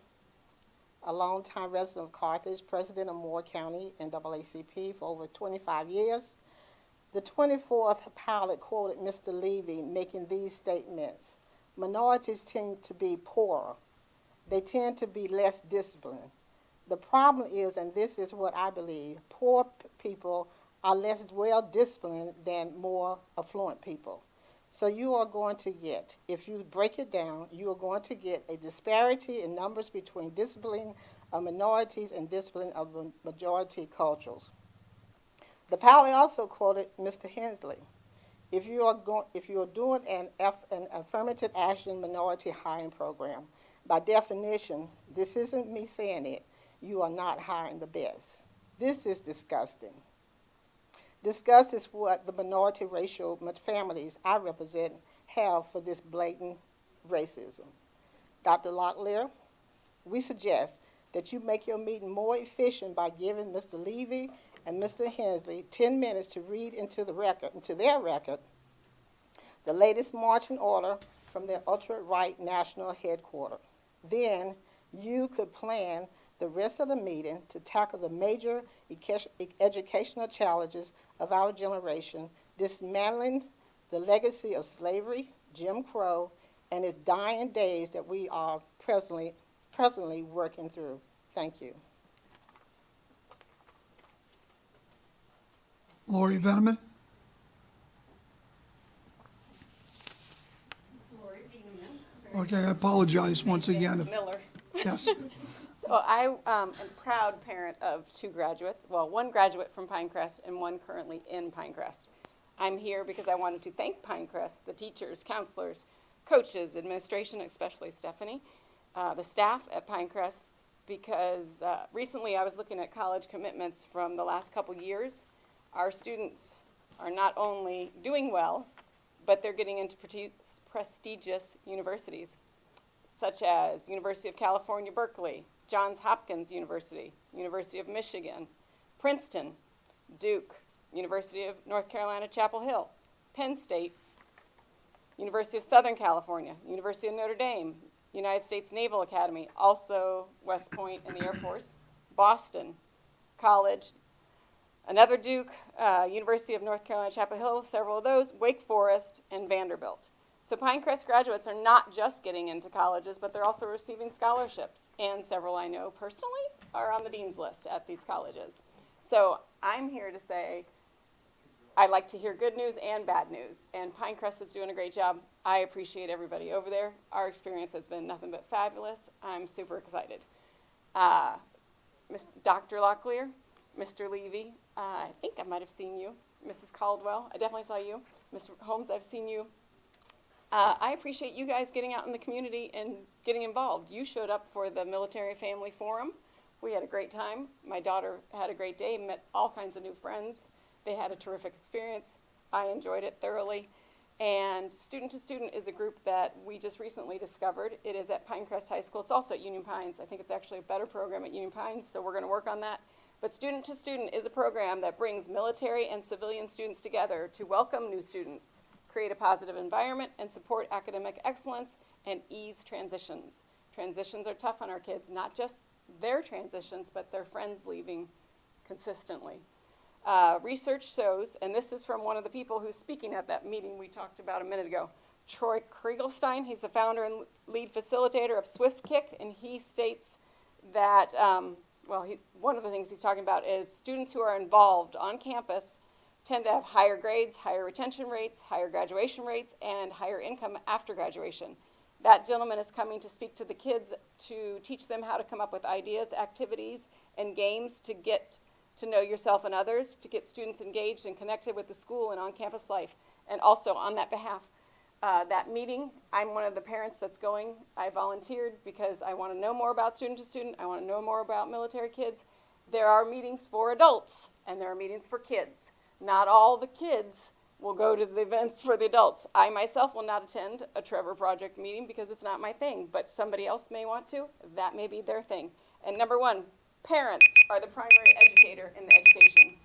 a longtime resident of Carthage, president of Moore County NAACP for over 25 years. The 24th pilot quoted Mr. Levy making these statements. Minorities tend to be poorer. They tend to be less disciplined. The problem is, and this is what I believe, poor people are less well disciplined than more affluent people. So you are going to get, if you break it down, you are going to get a disparity in numbers between discipline of minorities and discipline of the majority cultures. The pilot also quoted Mr. Hensley. If you are doing an affirmative action minority hiring program, by definition, this isn't me saying it, you are not hiring the best. This is disgusting. Disgust is what the minority racial families I represent have for this blatant racism. Dr. Locklear, we suggest that you make your meeting more efficient by giving Mr. Levy and Mr. Hensley 10 minutes to read into their record, the latest marching order from their ultra-right national headquarters. Then you could plan the rest of the meeting to tackle the major educational challenges of our generation, dismantling the legacy of slavery, Jim Crow, and its dying days that we are presently working through. Thank you. Lori Veneman? Okay, I apologize once again. Miller. Yes. So I am a proud parent of two graduates, well, one graduate from Pinecrest and one currently in Pinecrest. I'm here because I wanted to thank Pinecrest, the teachers, counselors, coaches, administration, especially Stephanie, the staff at Pinecrest, because recently I was looking at college commitments from the last couple years. Our students are not only doing well, but they're getting into prestigious universities, such as University of California, Berkeley, Johns Hopkins University, University of Michigan, Princeton, Duke, University of North Carolina, Chapel Hill, Penn State, University of Southern California, University of Notre Dame, United States Naval Academy, also West Point and the Air Force, Boston College, another Duke, University of North Carolina, Chapel Hill, several of those, Wake Forest, and Vanderbilt. So Pinecrest graduates are not just getting into colleges, but they're also receiving scholarships, and several I know personally are on the dean's list at these colleges. So I'm here to say I like to hear good news and bad news, and Pinecrest is doing a great job. I appreciate everybody over there. Our experience has been nothing but fabulous. I'm super excited. Dr. Locklear, Mr. Levy, I think I might have seen you. Mrs. Caldwell, I definitely saw you. Mr. Holmes, I've seen you. I appreciate you guys getting out in the community and getting involved. You showed up for the Military Family Forum. We had a great time. My daughter had a great day, met all kinds of new friends. They had a terrific experience. I enjoyed it thoroughly. And Student to Student is a group that we just recently discovered. It is at Pinecrest High School. It's also at Union Pines. I think it's actually a better program at Union Pines, so we're going to work on that. But Student to Student is a program that brings military and civilian students together to welcome new students, create a positive environment, and support academic excellence and ease transitions. Transitions are tough on our kids, not just their transitions, but their friends leaving consistently. Research shows, and this is from one of the people who's speaking at that meeting we talked about a minute ago, Troy Kriegelstein. He's the founder and lead facilitator of Swift Kick, and he states that, one of the things he's talking about is students who are involved on campus tend to have higher grades, higher retention rates, higher graduation rates, and higher income after graduation. That gentleman is coming to speak to the kids to teach them how to come up with ideas, activities, and games to get to know yourself and others, to get students engaged and connected with the school and on-campus life. And also on that behalf, that meeting, I'm one of the parents that's going. I volunteered because I want to know more about Student to Student. I want to know more about military kids. There are meetings for adults, and there are meetings for kids. Not all the kids will go to the events for the adults. I myself will not attend a Trevor Project meeting because it's not my thing, but somebody else may want to. That may be their thing. And number one, Parents are the primary educator in the education.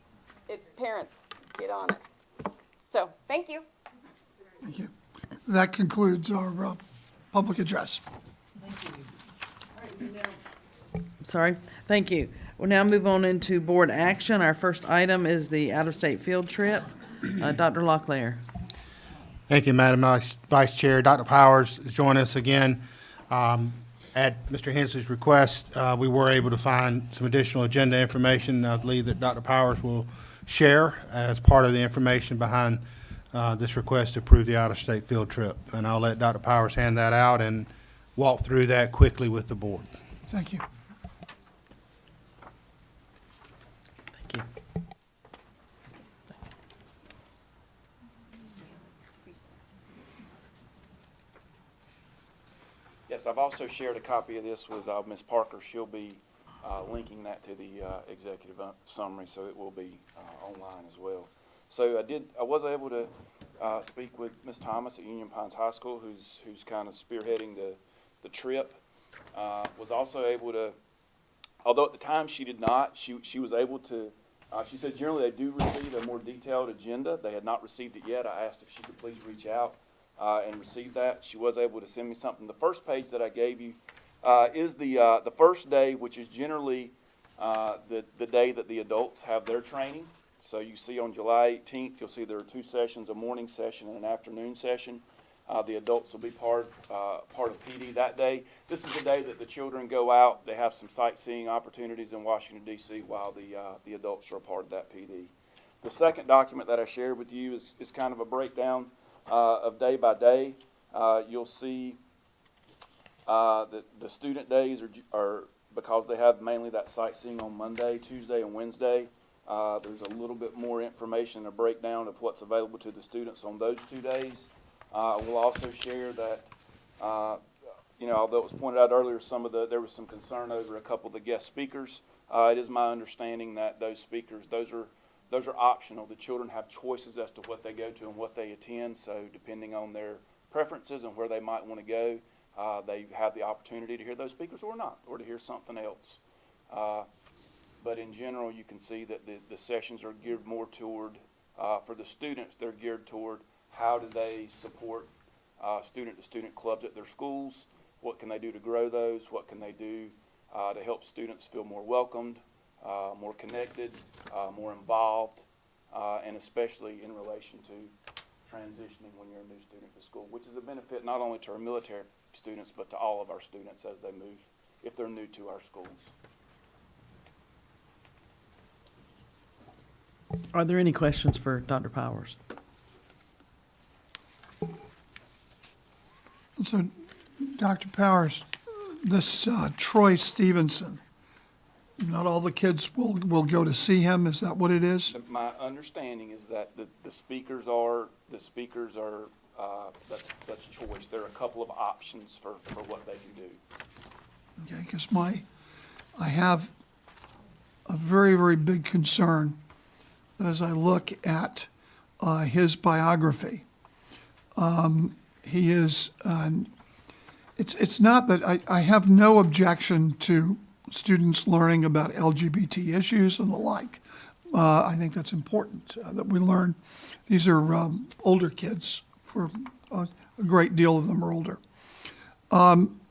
It's parents, get on it. So, thank you. Thank you. That concludes our public address. Sorry, thank you. We'll now move on into board action. Our first item is the out-of-state field trip. Dr. Locklear. Thank you, Madam Vice Chair. Dr. Powers is joining us again. At Mr. Hensley's request, we were able to find some additional agenda information, I believe that Dr. Powers will share as part of the information behind this request to approve the out-of-state field trip. And I'll let Dr. Powers hand that out and walk through that quickly with the board. Thank you. Thank you. Yes, I've also shared a copy of this with Ms. Parker. She'll be linking that to the executive summary, so it will be online as well. So I was able to speak with Ms. Thomas at Union Pines High School, who's kind of spearheading the trip. Was also able to, although at the time she did not, she was able to, she said generally they do receive a more detailed agenda. They had not received it yet. I asked if she could please reach out and receive that. She was able to send me something. The first page that I gave you is the first day, which is generally the day that the adults have their training. So you see on July 18th, you'll see there are 2 sessions, a morning session and an afternoon session. The adults will be part of PD that day. This is the day that the children go out. They have some sightseeing opportunities in Washington, D.C., while the adults are a part of that PD. The second document that I shared with you is kind of a breakdown of day by day. You'll see that the student days are because they have mainly that sightseeing on Monday, Tuesday, and Wednesday. There's a little bit more information, a breakdown of what's available to the students on those 2 days. We'll also share that, although it was pointed out earlier, there was some concern over a couple of the guest speakers. It is my understanding that those speakers, those are optional. The children have choices as to what they go to and what they attend. So depending on their preferences and where they might want to go, they have the opportunity to hear those speakers or not, or to hear something else. But in general, you can see that the sessions are geared more toward, for the students, they're geared toward how do they support student-to-student clubs at their schools? What can they do to grow those? What can they do to help students feel more welcomed, more connected, more involved, and especially in relation to transitioning when you're a new student to school, which is a benefit not only to our military students, but to all of our students as they move, if they're new to our schools. Are there any questions for Dr. Powers? So, Dr. Powers, this Troy Stevenson, not all the kids will go to see him. Is that what it is? My understanding is that the speakers are that's choice. There are a couple of options for what they can do. Okay, because I have a very, very big concern as I look at his biography. He is, it's not that I have no objection to students learning about LGBT issues and the like. I think that's important that we learn. These are older kids, for a great deal of them are older.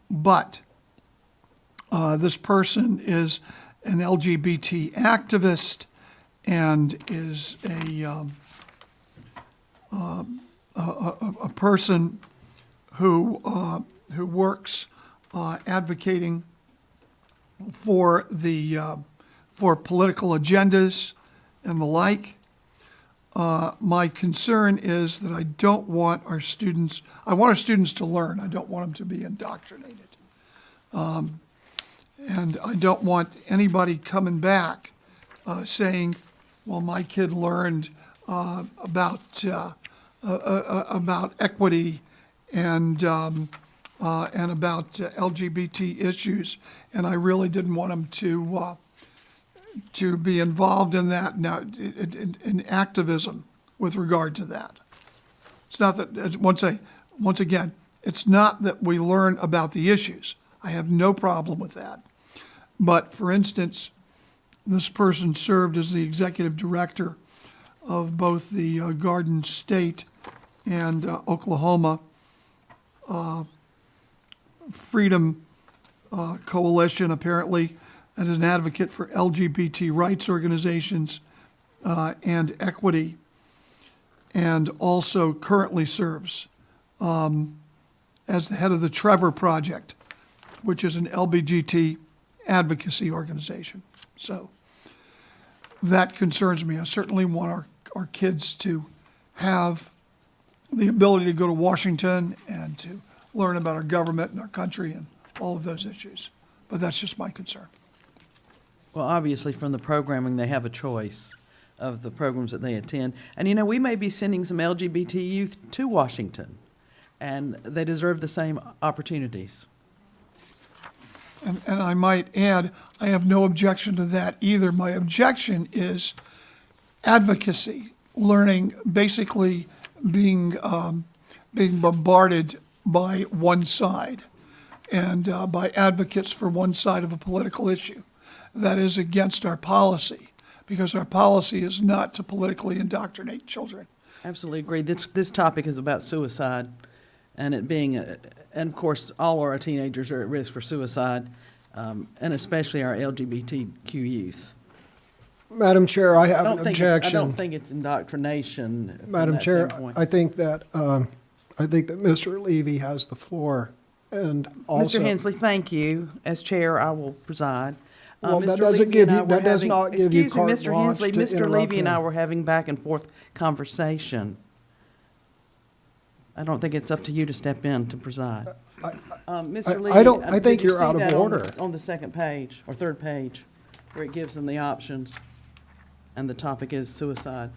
But this person is an LGBT activist and is a person who works advocating for for political agendas and the like. My concern is that I want our students to learn. I don't want them to be indoctrinated. And I don't want anybody coming back saying, well, my kid learned about equity and about LGBT issues, and I really didn't want them to be involved in that now in activism with regard to that. It's not that once again, it's not that we learn about the issues. I have no problem with that. But for instance, This person served as the executive director of both the Garden State and Oklahoma Freedom Coalition, apparently, as an advocate for LGBT rights organizations and equity, and also currently serves as the head of the Trevor Project, which is an LBGT advocacy organization. So that concerns me. I certainly want our kids to have the ability to go to Washington and to learn about our government and our country and all of those issues. But that's just my concern. Well, obviously, from the programming, they have a choice of the programs that they attend. And, you know, we may be sending some LGBT youth to Washington, and they deserve the same opportunities. And I might add, I have no objection to that either. My objection is advocacy, learning, basically being bombarded by one side and by advocates for one side of a political issue. That is against our policy, because our policy is not to politically indoctrinate children. Absolutely agree. This topic is about suicide, and it being, and of course, all our teenagers are at risk for suicide, and especially our LGBTQ youth. Madam Chair, I have an I objection. don't think it's indoctrination. From Madam that Chair, standpoint. I think that Mr. Levy has the floor, and also. Mr. Hensley, thank you. As chair, I will preside. Well, that Mr. doesn't Levy give and I you, were that does having- not give you excuse me, carte Mr. blanche Hensley, to Mr. interrupt Levy and I him. were having back and forth conversation. I don't think it's up to you to step in to preside. Mr. Levy, I don't- I did think you you're see out of that on order. On the second page, or third page, where it gives them the options, and the topic is suicide.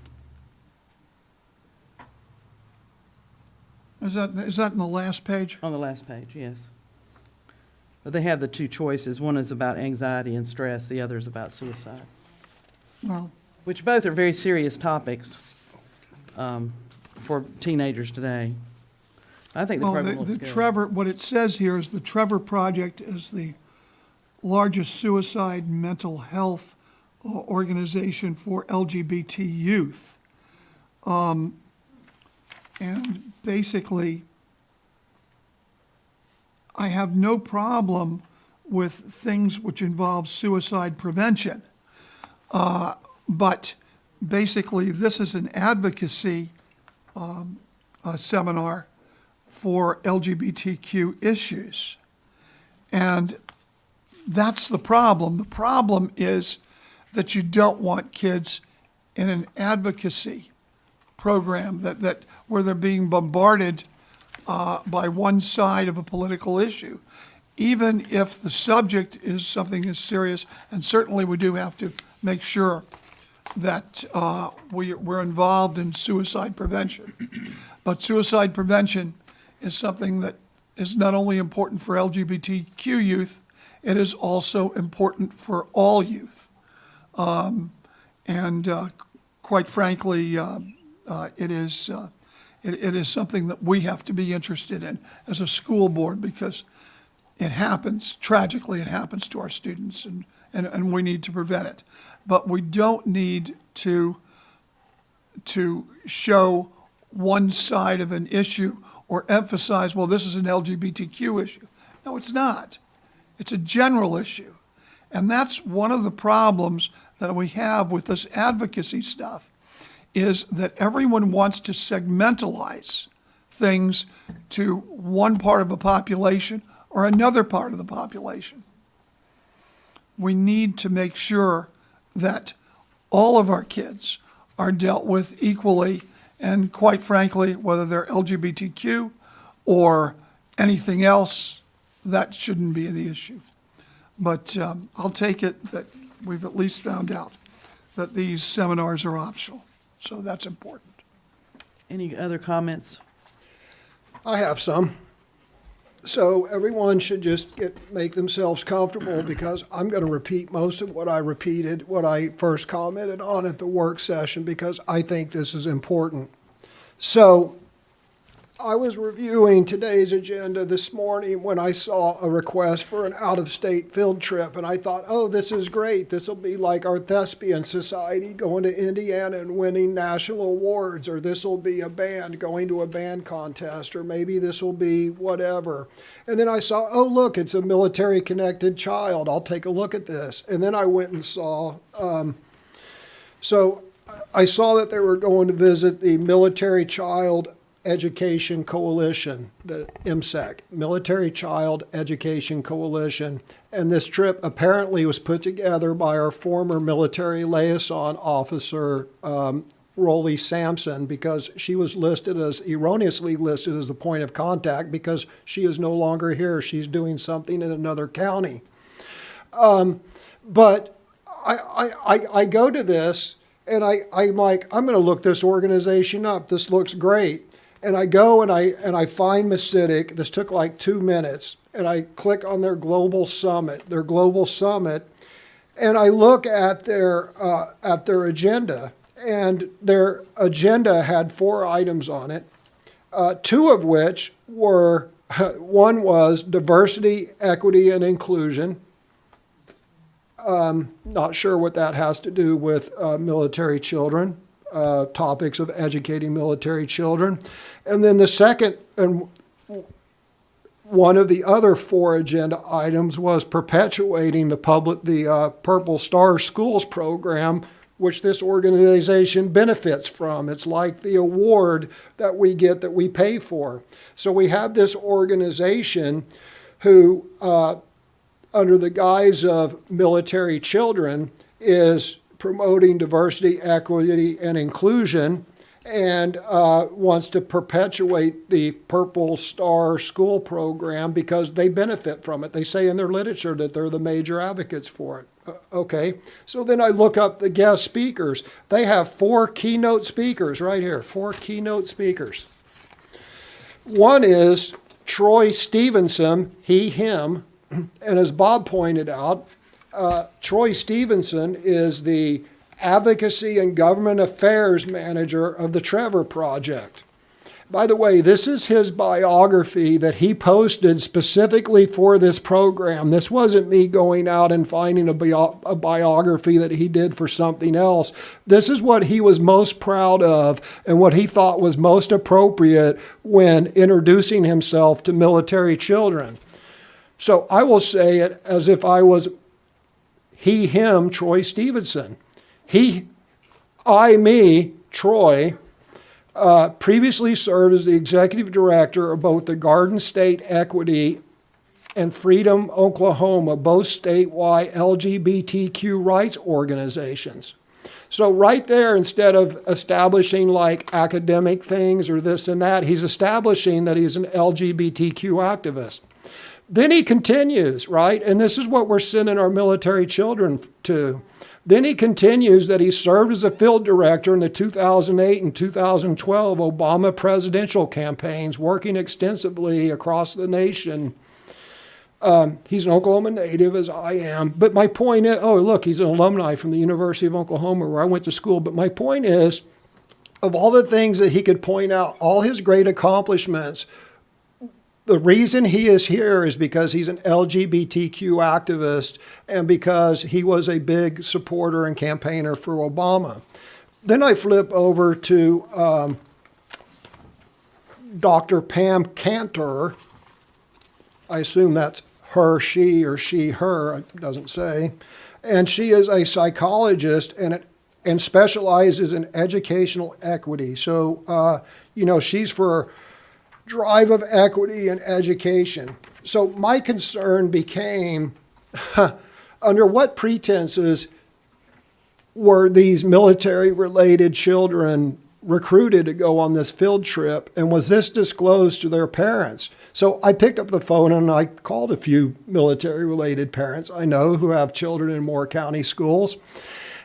Is that in the last page? On the last page, yes. But they have the two choices. One is about anxiety and stress, the other is about suicide, Well, which both are very serious topics for teenagers today. I think the well, program looks the good. Trevor, what it says here is the Trevor Project is the largest suicide mental health organization for LGBT youth. And basically, I have no problem with things which involve suicide prevention. But basically, this is an advocacy seminar for LGBTQ issues. And that's the problem. The problem is that you don't want kids in an advocacy program that where they're being bombarded by one side of a political issue. Even if the subject is something as serious, and certainly we do have to make sure that we're involved in suicide prevention. But suicide prevention is something that is not only important for LGBTQ youth, it is also important for all youth. Quite frankly, it is something that we have to be interested in as a school board, because it happens, tragically, it happens to our students, and we need to prevent it. But we don't need to show one side of an issue or emphasize, well, this is an LGBTQ issue. No, it's not. It's a general issue. And that's one of the problems that we have with this advocacy stuff, is that everyone wants to segmentalize things to one part of a population or another part of the population. We need to make sure that all of our kids are dealt with equally, and quite frankly, whether they're LGBTQ or anything else, that shouldn't be the issue. But I'll take it that we've at least found out that these seminars are optional. So that's important. Any other comments? I have some. So everyone should just make themselves comfortable, because I'm going to repeat most of what I first commented on at the work session, because I think this is important. So I was reviewing today's agenda this morning when I saw a request for an out-of-state field trip, and I thought, oh, this is great. This will be like our thespian society going to Indiana and winning national awards, or this will be a band going to a band contest, or maybe this will be whatever. And then I saw, oh, look, it's a military-connected child. I'll take a look at this. And then I went and saw, so I saw that they were going to visit the Military Child Education Coalition, the MSEC, Military Child Education Coalition. And this trip apparently was put together by our former military liaison officer, Rolly Sampson, because she was erroneously listed as the point of contact because she is no longer here. She's doing something in another county. But I go to this and I'm like, I'm going to look this organization up. This looks great. And I go and I find Masitic. This took like 2 minutes. And I click on their global summit, and I look at their agenda. And their agenda had 4 items on it, 2 of which were, one was diversity, equity, and inclusion. Not sure what that has to do with military children. Topics of educating military children. And then the second, and one of the other 4 agenda items was perpetuating the Purple Star Schools program, which this organization benefits from. It's like the award that we get that we pay for. So we have this organization who, under the guise of military children, is promoting diversity, equity, and inclusion, and wants to perpetuate the Purple Star School program because they benefit from it. They say in their literature that they're the major advocates for it. Okay, so then I look up the guest speakers. They have 4 keynote speakers right here, 4 keynote speakers. One is Troy Stevenson, he, him, and as Bob pointed out, Troy Stevenson is the Advocacy and Government Affairs Manager of the Trevor Project. By the way, this is his biography that he posted specifically for this program. This wasn't me going out and finding a biography that he did for something else. This is what he was most proud of and what he thought was most appropriate when introducing himself to military children. So I will say it as if I was he, him, Troy Stevenson. Me, Troy, previously served as the executive director of both the Garden State Equity and Freedom Oklahoma, both statewide LGBTQ rights organizations. So right there, instead of establishing like academic things or this and that, he's establishing that he's an LGBTQ activist. Then he continues, right? And this is what we're sending our military children to. Then he continues that he served as a field director in the 2008 and 2012 Obama presidential campaigns, working extensively across the nation. He's an Oklahoma native, as I am. But my point is, oh, look, he's an alumni from the University of Oklahoma, where I went to school. But my point is, of all the things that he could point out, all his great accomplishments, the reason he is here is because he's an LGBTQ activist and because he was a big supporter and campaigner for Obama. Then I flip over to Dr. Pam Cantor. I assume that's her, she, or she, her, it doesn't say. And she is a psychologist and specializes in educational equity. So, she's for drive of equity and education. So my concern became, under what pretenses were these military-related children recruited to go on this field trip, and was this disclosed to their parents? So I picked up the phone and I called a few military-related parents I know who have children in Moore County schools.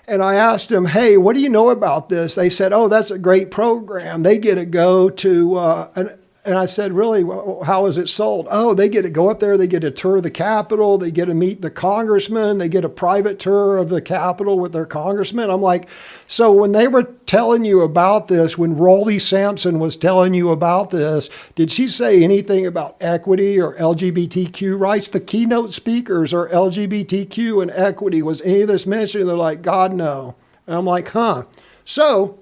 And I asked them, hey, what do you know about this? They said, oh, that's a great program. They get to go to And I said, really, how is it sold? Oh, they get to go up there, they get a tour of the Capitol, they get to meet the congressman, they get a private tour of the Capitol with their congressman. I'm like, so when they were telling you about this, when Rolly Sampson was telling you about this, did she say anything about equity or LGBTQ rights? The keynote speakers are LGBTQ and equity. Was any of this mentioned? And they're like, God, no. And I'm like, huh. So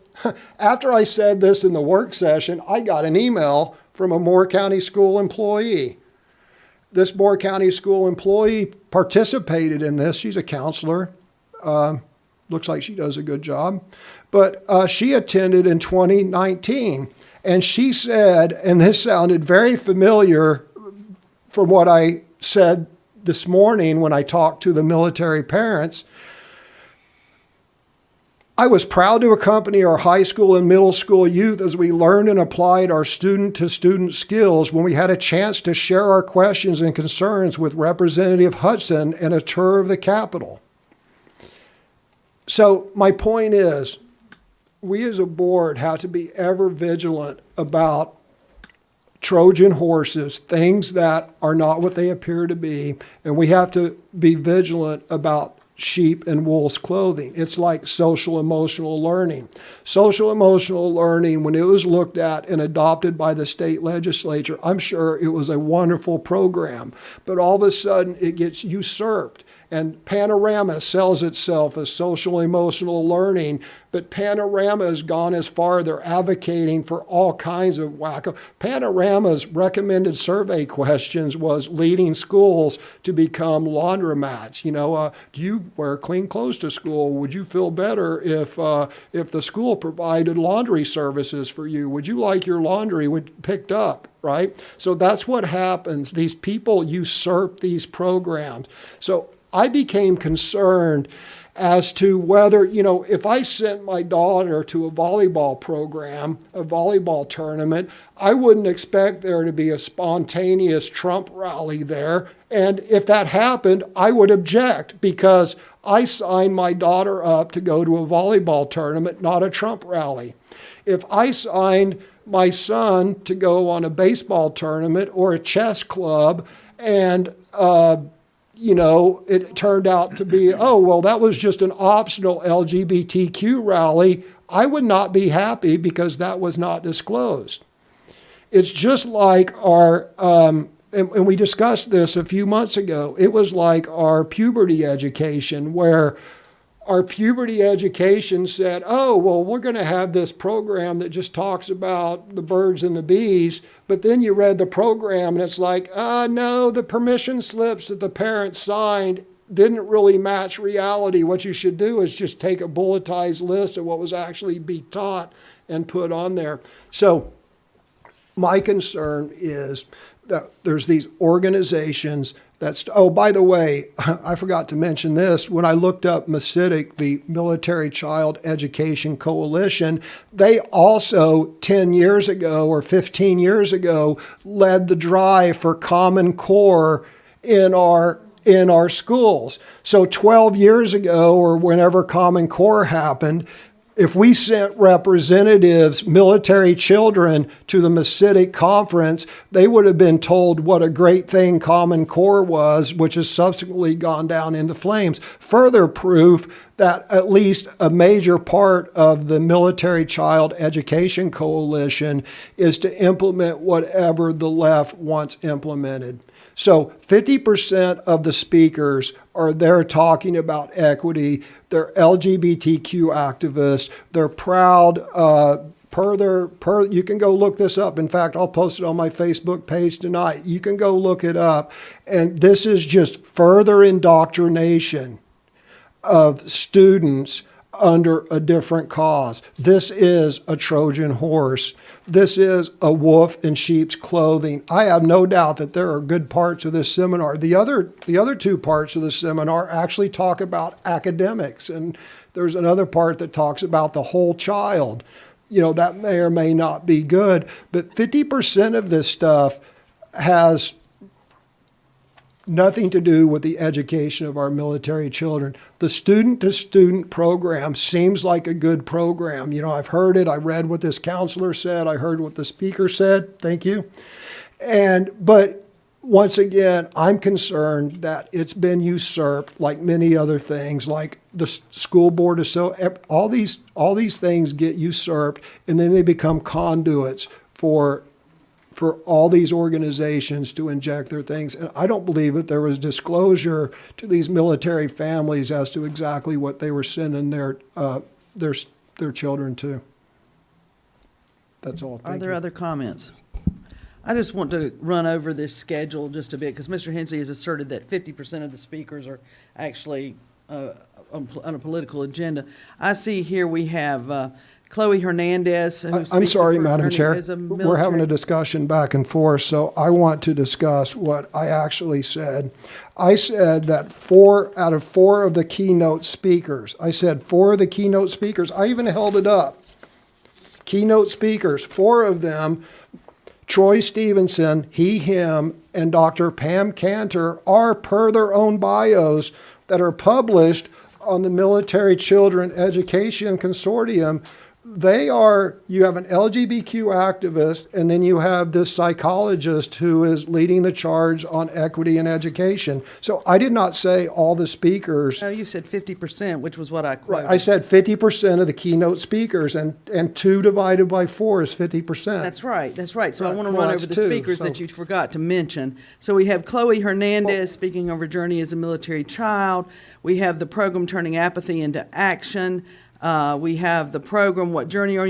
after I said this in the work session, I got an email from a Moore County school employee. This Moore County school employee participated in this. She's a counselor. Looks like she does a good job. But she attended in 2019. And she said, and this sounded very familiar from what I said this morning when I talked to the military parents, I was proud to accompany our high school and middle school youth as we learned and applied our student-to-student skills when we had a chance to share our questions and concerns with Representative Hudson and a tour of the Capitol. So my point is, we as a board have to be ever vigilant about Trojan horses, things that are not what they appear to be, and we have to be vigilant about sheep and wolf's clothing. It's like social emotional learning. Social emotional learning, when it was looked at and adopted by the state legislature, I'm sure it was a wonderful program, but all of a sudden it gets usurped. And Panorama sells itself as social emotional learning, but Panorama has gone as far, they're advocating for all kinds of wacko. Panorama's recommended survey questions was leading schools to become laundromats. You know, do you wear clean clothes to school? Would you feel better if the school provided laundry services for you? Would you like your laundry picked up? Right? So that's what happens. These people usurp these programs. So I became concerned as to whether, you know, if I sent my daughter to a volleyball program, a volleyball tournament, I wouldn't expect there to be a spontaneous Trump rally there. And if that happened, I would object because I signed my daughter up to go to a volleyball tournament, not a Trump rally. If I signed my son to go on a baseball tournament or a chess club and, you know, it turned out to be, oh, well, that was just an optional LGBTQ rally, I would not be happy because that was not disclosed. It's just like our, and we discussed this a few months ago, it was like our puberty education where our puberty education said, oh, well, we're going to have this program that just talks about the birds and the bees. But then you read the program and it's like, no, the permission slips that the parents signed didn't really match reality. What you should do is just take a bulletized list of what was actually be taught and put on there. So my concern is that there's these organizations that's, oh, by the way, I forgot to mention this. When I looked up MCITC, the Military Child Education Coalition, they also 10 years ago or 15 years ago led the drive for Common Core in our schools. So 12 years ago or whenever Common Core happened, if we sent representatives, military children, to the MCITC conference, they would have been told what a great thing Common Core was, which has subsequently gone down into flames. Further proof that at least a major part of the Military Child Education Coalition is to implement whatever the left wants implemented. So 50% of the speakers are there talking about equity. They're LGBTQ activists. They're proud. You can go look this up. In fact, I'll post it on my Facebook page tonight. You can go look it up. And this is just further indoctrination of students under a different cause. This is a Trojan horse. This is a wolf in sheep's clothing. I have no doubt that there are good parts of this seminar. The other two parts of the seminar actually talk about academics, and there's another part that talks about the whole child. You know, that may or may not be good, but 50% of this stuff has nothing to do with the education of our military children. The student-to-student program seems like a good program. You know, I've heard it. I read what this counselor said. I heard what the speaker said. Thank you. But once again, I'm concerned that it's been usurped, like many other things, like the school board is all these things get usurped, and then they become conduits for all these organizations to inject their things. And I don't believe that there was disclosure to these military families as to exactly what they were sending their children to. That's all. Are there other comments? I just want to run over this schedule just a bit, because Mr. Hensley has asserted that 50% of the speakers are actually on a political agenda. I see here we have Chloe Hernandez. Who I'm speaks sorry, for Madam Chair. as a We're having a military- discussion back and forth, so I want to discuss what I actually said. I said that 4 out of 4 of the keynote speakers, I said 4 of the keynote speakers, I even held it up. Keynote speakers, 4 of them, Troy Stevenson, he, him, and Dr. Pam Cantor are per their own bios that are published on the Military Children Education Consortium. You have an LGBTQ activist, and then you have this psychologist who is leading the charge on equity in education. So I did not say all the speakers. No, you said 50%, which was what I quoted. I said 50% of the keynote speakers, and 2 divided by 4 is 50%. That's right, that's right. So I Right. want to Well, run that's over the 2, speakers that so- you forgot to mention. So we have Chloe Hernandez speaking of her journey as a military child. We have the program Turning Apathy into Action. We have the program, What Journey Are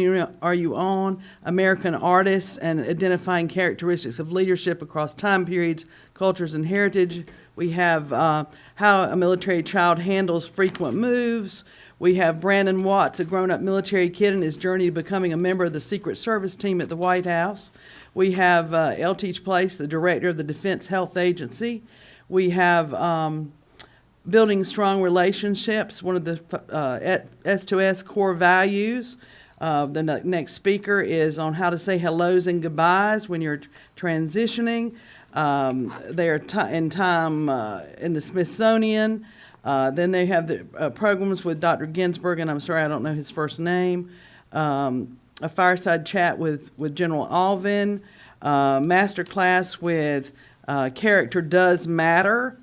You On? American Artists and Identifying Characteristics of Leadership Across Time Periods, Cultures, and Heritage. We have How a Military Child Handles Frequent Moves. We have Brandon Watts, a grown-up military kid, and his journey to becoming a member of the Secret Service team at the White House. We have L. Teach Place, the director of the Defense Health Agency. We have Building Strong Relationships, one of the S2S core values. The next speaker is on how to say hellos and goodbyes when you're transitioning. They are in time in the Smithsonian. Then they have the programs with Dr. Ginsburg, and I'm sorry, I don't know his first name. A fireside chat with General Alvin. Master class with Character Does Matter.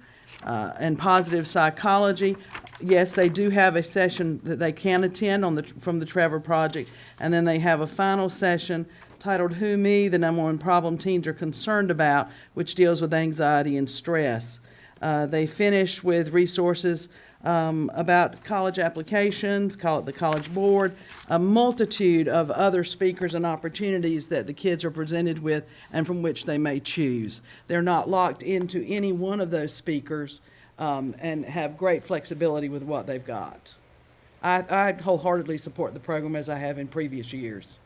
And positive psychology. Yes, they do have a session that they can attend from the Trevor Project, and then they have a final session titled Who Me, the number one problem teens are concerned about, which deals with anxiety and stress. They finish with resources about college applications, the College Board, a multitude of other speakers and opportunities that the kids are presented with and from which they may choose. They're not locked into any one of those speakers and have great flexibility with what they've got. I wholeheartedly support the program as I have in previous years.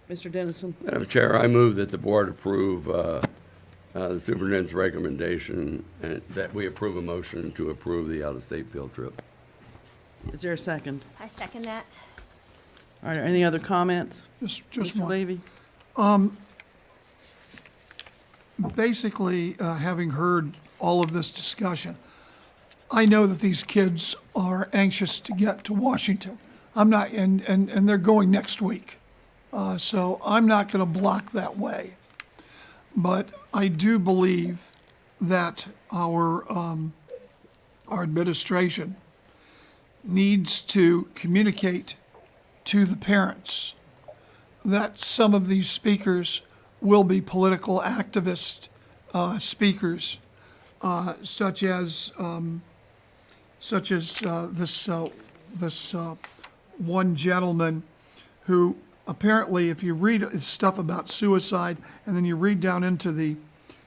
Mr. Dennison? Madam Chair, I move that the board approve the superintendent's recommendation and that we approve a motion to approve the out-of-state field trip. Is there a second? I second that. Are there any other comments? Just Mr. one. Levy? Basically, having heard all of this discussion, I know that these kids are anxious to get to Washington. I'm not, and they're going next week. So I'm not going to block that way. But I do believe that our administration needs to communicate to the parents that some of these speakers will be political activist speakers, such as this one gentleman who apparently, if you read his stuff about suicide and then you read down into the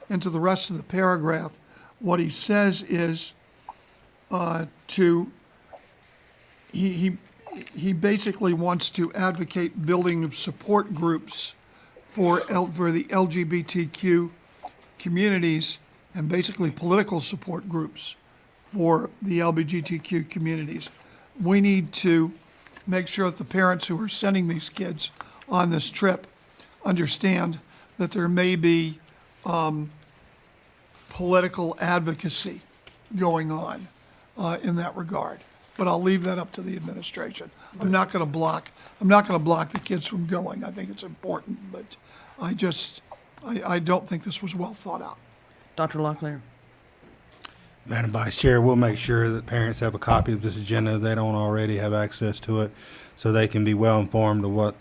rest of the paragraph, what he says is he basically wants to advocate building of support groups for the LGBTQ communities and basically political support groups for the LGBTQ communities. We need to make sure that the parents who are sending these kids on this trip understand that there may be political advocacy going on in that regard. But I'll leave that up to the administration. I'm not going to block the kids from going. I think it's important, but I don't think this was well thought out. Dr. Locklear? Madam Vice Chair, we'll make sure that parents have a copy of this agenda if they don't already have access to it, so they can be well informed of what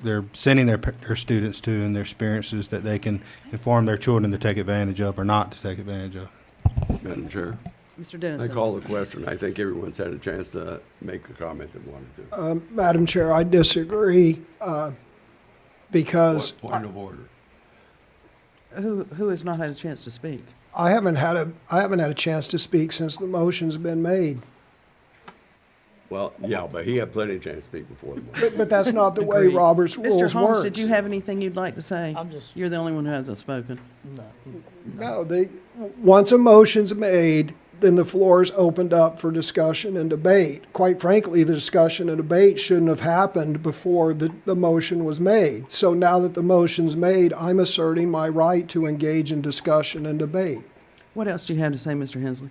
they're sending their students to and their experiences that they can inform their children to take advantage of or not to take advantage of. Madam Chair, Mr. Dennison? I call the question. I think everyone's had a chance to make the comment they wanted to. Madam Chair, I disagree, because Point of order. Who has not had a chance to speak? I haven't had a chance to speak since the motion's been made. Well, yeah, but he had plenty of chance to speak before the motion. But that's not the way Agreed. Robert's Mr. rules Holmes, works. did you have anything you'd like to say? You're the only one who hasn't spoken. No, once a motion's made, then the floor is opened up for discussion and debate. Quite frankly, the discussion and debate shouldn't have happened before the motion was made. So now that the motion's made, I'm asserting my right to engage in discussion and debate. What else do you have to say, Mr. Hensley?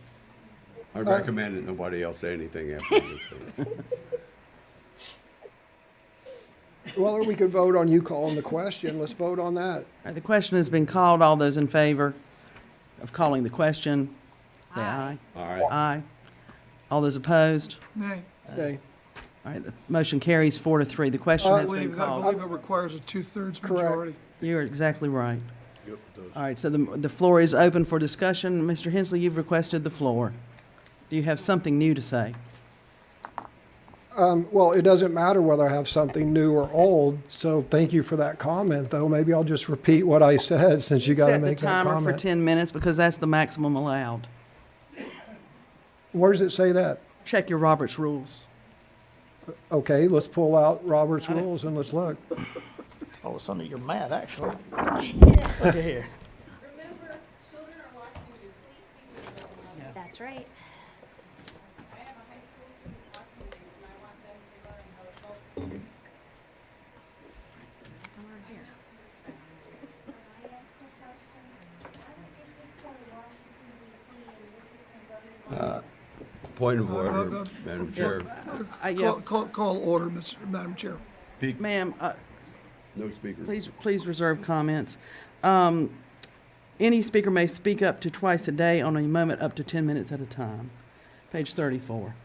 I recommend that nobody else say anything after this. Well, or we could vote on you calling the question. Let's vote on that. All right, the question has been called. All those in favor of calling the question, say aye. Aye. Aye. All those opposed? Nay. Okay. All right, the motion carries 4-3. The question I has been believe called. it requires a 2/3 majority. You're exactly right. All right, so the floor is open for discussion. Mr. Hensley, you've requested the floor. Do you have something new to say? Well, it doesn't matter whether I have something new or old, so thank you for that comment, though. Maybe I'll just repeat what I said, since you got to make that Set the timer for comment. 10 minutes, because that's the maximum allowed. Where does it say that? Check your Roberts rules. Okay, let's pull out Robert's rules and let's look. All of a sudden, you're mad, actually. Look at here. That's right. Point of order, Madam Chair. Call order, Madam Chair. Ma'am, No speakers. please reserve comments. Any speaker may speak up to twice a day on a moment up to 10 minutes at a time. Page 34.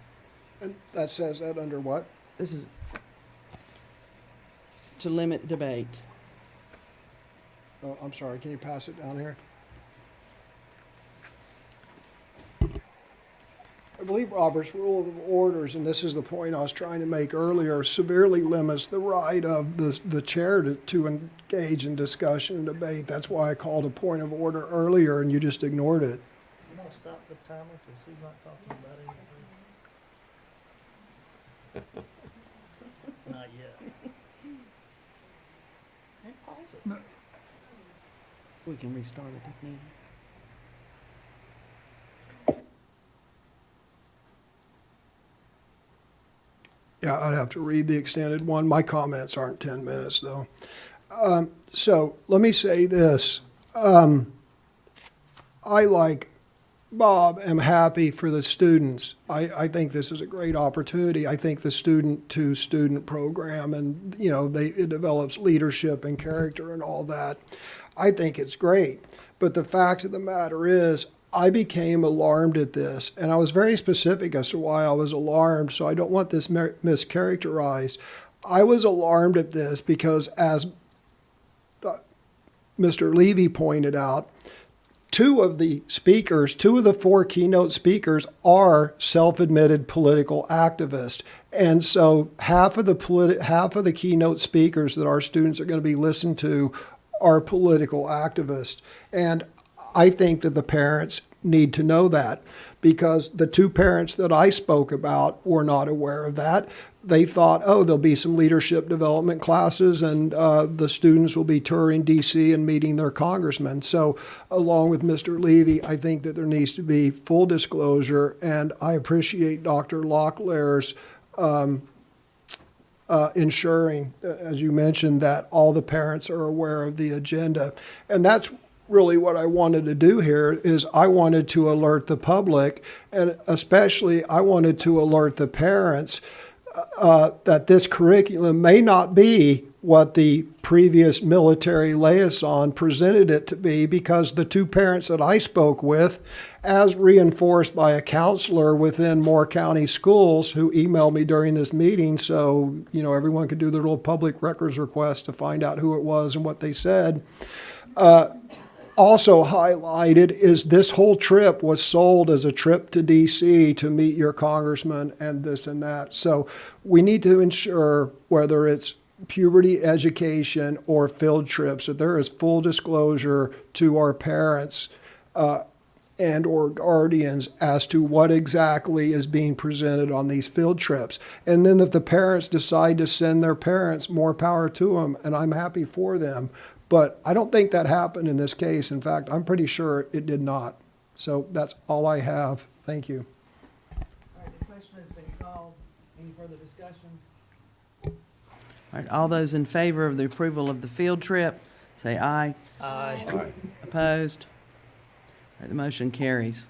And that says that under what? This is to limit debate. Oh, I'm sorry, can you pass it down here? I believe Robert's Rule of Orders, and this is the point I was trying to make earlier, severely limits the right of the chair to engage in discussion and debate. That's why I called a point of order earlier, and you just ignored it. You want to stop the timer, because he's not talking about anything? Not yet. Hey, pause it. We can restart it if needed. Yeah, I'd have to read the extended one. My comments aren't 10 minutes, though. So let me say this. I, like Bob, am happy for the students. I think this is a great opportunity. I think the student-to-student program, and, you know, it develops leadership and character and all that. I think it's great. But the fact of the matter is, I became alarmed at this, and I was very specific as to why I was alarmed, so I don't want this mischaracterized. I was alarmed at this because, as Mr. Levy pointed out, two of the four keynote speakers are self-admitted political activists. And so half of the keynote speakers that our students are going to be listened to are political activists. And I think that the parents need to know that, because the two parents that I spoke about were not aware of that. They thought, oh, there'll be some leadership development classes and the students will be touring DC and meeting their congressmen. So along with Mr. Levy, I think that there needs to be full disclosure, and I appreciate Dr. Locklear's ensuring, as you mentioned, that all the parents are aware of the agenda. And that's really what I wanted to do here is I wanted to alert the public, and especially I wanted to alert the parents that this curriculum may not be what the previous military liaison presented it to be, because the two parents that I spoke with, as reinforced by a counselor within Moore County Schools who emailed me during this meeting, so everyone could do their little public records request to find out who it was and what they said, also highlighted is this whole trip was sold as a trip to DC to meet your congressman and this and that. So we need to ensure, whether it's puberty education or field trips, that there is full disclosure to our parents and or guardians as to what exactly is being presented on these field trips. And then if the parents decide to send their parents, more power to them, and I'm happy for them. But I don't think that happened in this case. In fact, I'm pretty sure it did not. So that's all I have. Thank you. All right, the question has been called. Any further discussion? All right, all those in favor of the approval of the field trip, say aye. Aye. Opposed? All right, the motion carries.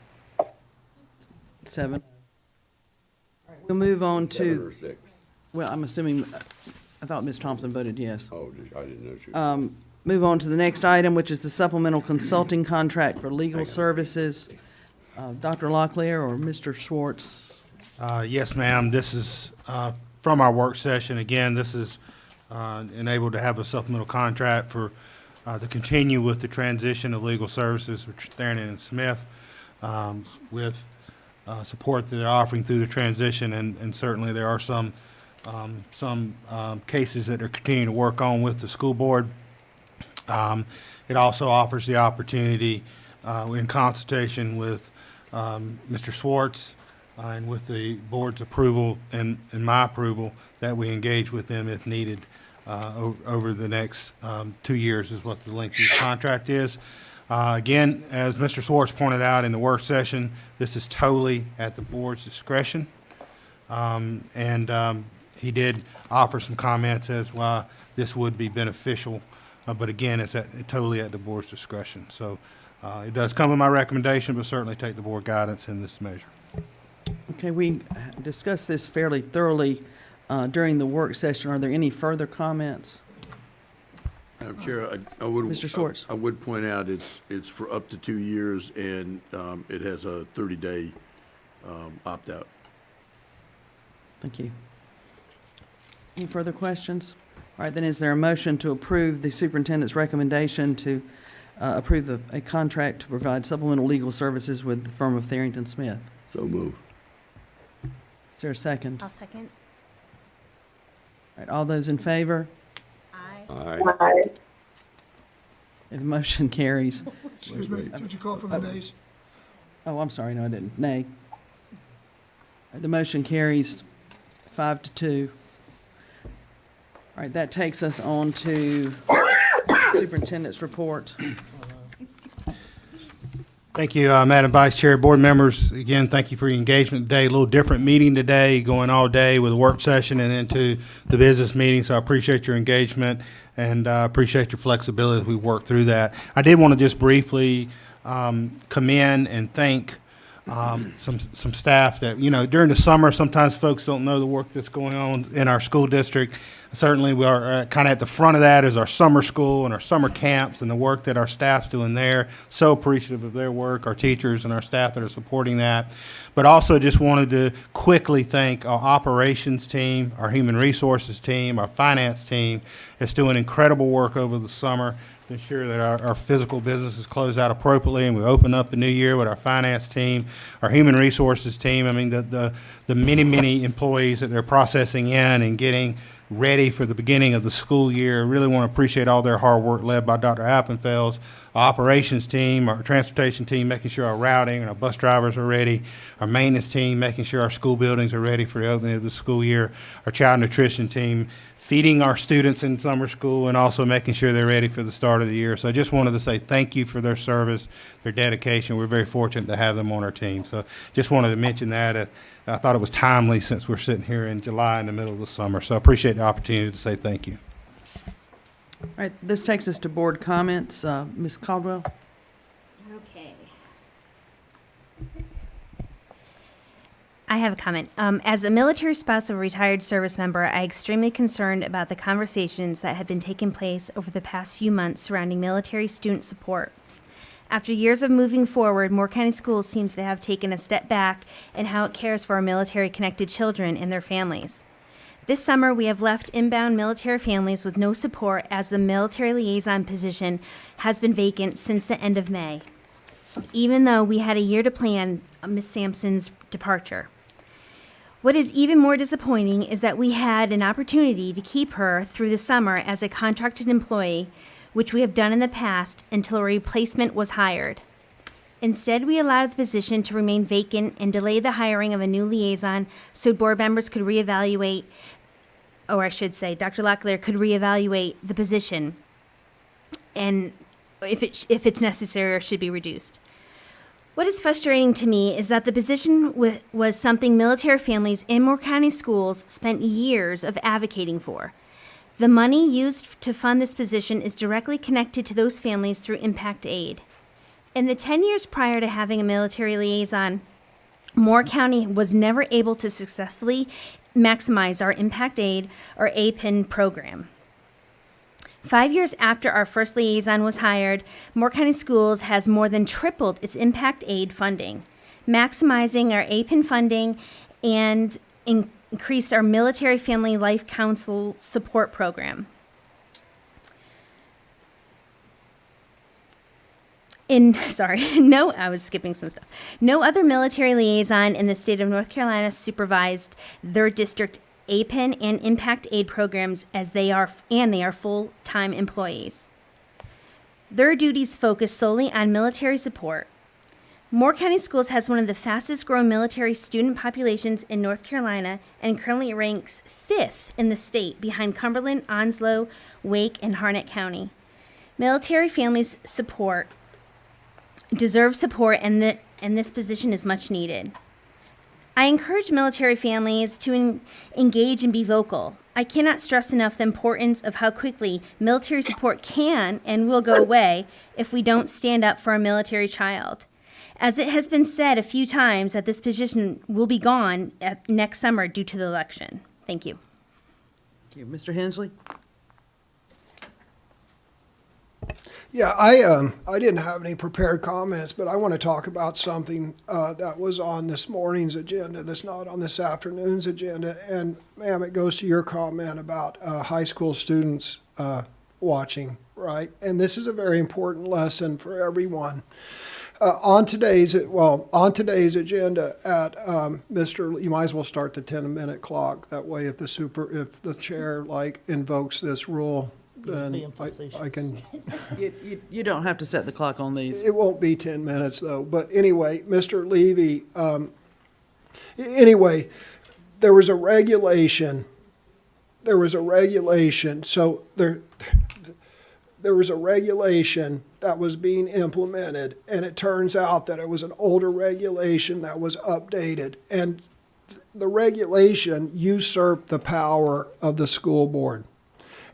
7. All right, we'll move on 7 to, or 6? well, I'm assuming, I thought Ms. Thompson voted yes. Oh, I didn't know she. Move on to the next item, which is the supplemental consulting contract for legal services. Dr. Locklear or Mr. Schwartz? Yes, ma'am. This is from our work session. Again, this is enabled to have a supplemental contract for to continue with the transition of legal services for Therian and Smith with support that they're offering through the transition, and certainly there are some cases that they're continuing to work on with the school board. It also offers the opportunity, in consultation with Mr. Schwartz and with the board's approval and my approval, that we engage with them if needed over the next 2 years is what the length of this contract is. Again, as Mr. Schwartz pointed out in the work session, this is totally at the board's discretion. He did offer some comments as why this would be beneficial. But again, it's totally at the board's discretion. So it does come with my recommendation, but certainly take the board guidance in this measure. Okay, we discussed this fairly thoroughly during the work session. Are there any further comments? Madam Chair, I would. Mr. Schwartz. I would point out it's for up to 2 years, and it has a 30-day opt-out. Thank you. Any further questions? All right, then is there a motion to approve the superintendent's recommendation to approve a contract to provide supplemental legal services with the firm of Therian Smith? So move. Is there a second? I'll second. All right, all those in favor? Aye. Aye. Aye. The motion carries. Excuse me, did you call for the nays? Oh, I'm sorry, no, I didn't. Nay. The motion carries 5-2. All right, that takes us on to superintendent's report. Thank you, Madam Vice Chair, board members. Again, thank you for your engagement today. A little different meeting today, going all day with a work session and into the business meeting. So I appreciate your engagement and appreciate your flexibility as we work through that. I did want to just briefly commend and thank some staff that, during the summer, sometimes folks don't know the work that's going on in our school district. Certainly, we are kind of at the front of that is our summer school and our summer camps and the work that our staff's doing there. So appreciative of their work, our teachers and our staff that are supporting that. But also just wanted to quickly thank our operations team, our human resources team, our finance team that's doing incredible work over the summer to ensure that our physical businesses close out appropriately and we open up the new year with our finance team, our human resources team. I mean, the many employees that they're processing in and getting ready for the beginning of the school year. I really want to appreciate all their hard work led by Dr. Appenfels, our operations team, our transportation team, making sure our routing and our bus drivers are ready, our maintenance team, making sure our school buildings are ready for the opening of the school year, our child nutrition team, feeding our students in summer school, and also making sure they're ready for the start of the year. So I just wanted to say thank you for their service, their dedication. We're very fortunate to have them on our team. So just wanted to mention that. I thought it was timely since we're sitting here in July in the middle of the summer. So I appreciate the opportunity to say thank you. All right, this takes us to board comments. Ms. Caldwell? I have a comment. As a military spouse of a retired service member, I'm extremely concerned about the conversations that have been taking place over the past few months surrounding military student support. After years of moving forward, Moore County Schools seems to have taken a step back in how it cares for our military-connected children and their families. This summer, we have left inbound military families with no support as the military liaison position has been vacant since the end of May, even though we had a year to plan Ms. Sampson's departure. What is even more disappointing is that we had an opportunity to keep her through the summer as a contracted employee, which we have done in the past until a replacement was hired. Instead, we allowed the position to remain vacant and delayed the hiring of a new liaison so board members could reevaluate, or I should say, Dr. Locklear could reevaluate the position and if it's necessary or should be reduced. What is frustrating to me is that the position was something military families in Moore County Schools spent years of advocating for. The money used to fund this position is directly connected to those families through impact aid. In the 10 years prior to having a military liaison, Moore County was never able to successfully maximize our impact aid or APIN program. 5 years after our first liaison was hired, Moore County Schools has more than tripled its impact aid funding, maximizing our APIN funding and increased our military family life counsel support program. I was skipping some stuff. No other military liaison in the state of North Carolina supervised their district APIN and impact aid programs as they are full-time employees. Their duties focus solely on military support. Moore County Schools has one of the fastest growing military student populations in North Carolina and currently ranks 5th in the state behind Cumberland, Onslow, Wake, and Harnett County. Military families deserve support, and this position is much needed. I encourage military families to engage and be vocal. I cannot stress enough the importance of how quickly military support can and will go away if we don't stand up for a military child. As it has been said a few times, that this position will be gone next summer due to the election. Thank you. Thank you. Mr. Hensley? Yeah, I didn't have any prepared comments, but I want to talk about something that was on this morning's agenda that's not on this afternoon's agenda. And ma'am, it goes to your comment about high school students watching, right? And this is a very important lesson for everyone. On today's agenda at you might as well start the 10-minute clock. That way, if the chair invokes this rule, then I can. You don't have to set the clock on these. It won't be 10 minutes though. But anyway, Mr. Levy, anyway, there was a regulation. So there was a regulation that was being implemented, and it turns out that it was an older regulation that was updated. And the regulation usurped the power of the school board.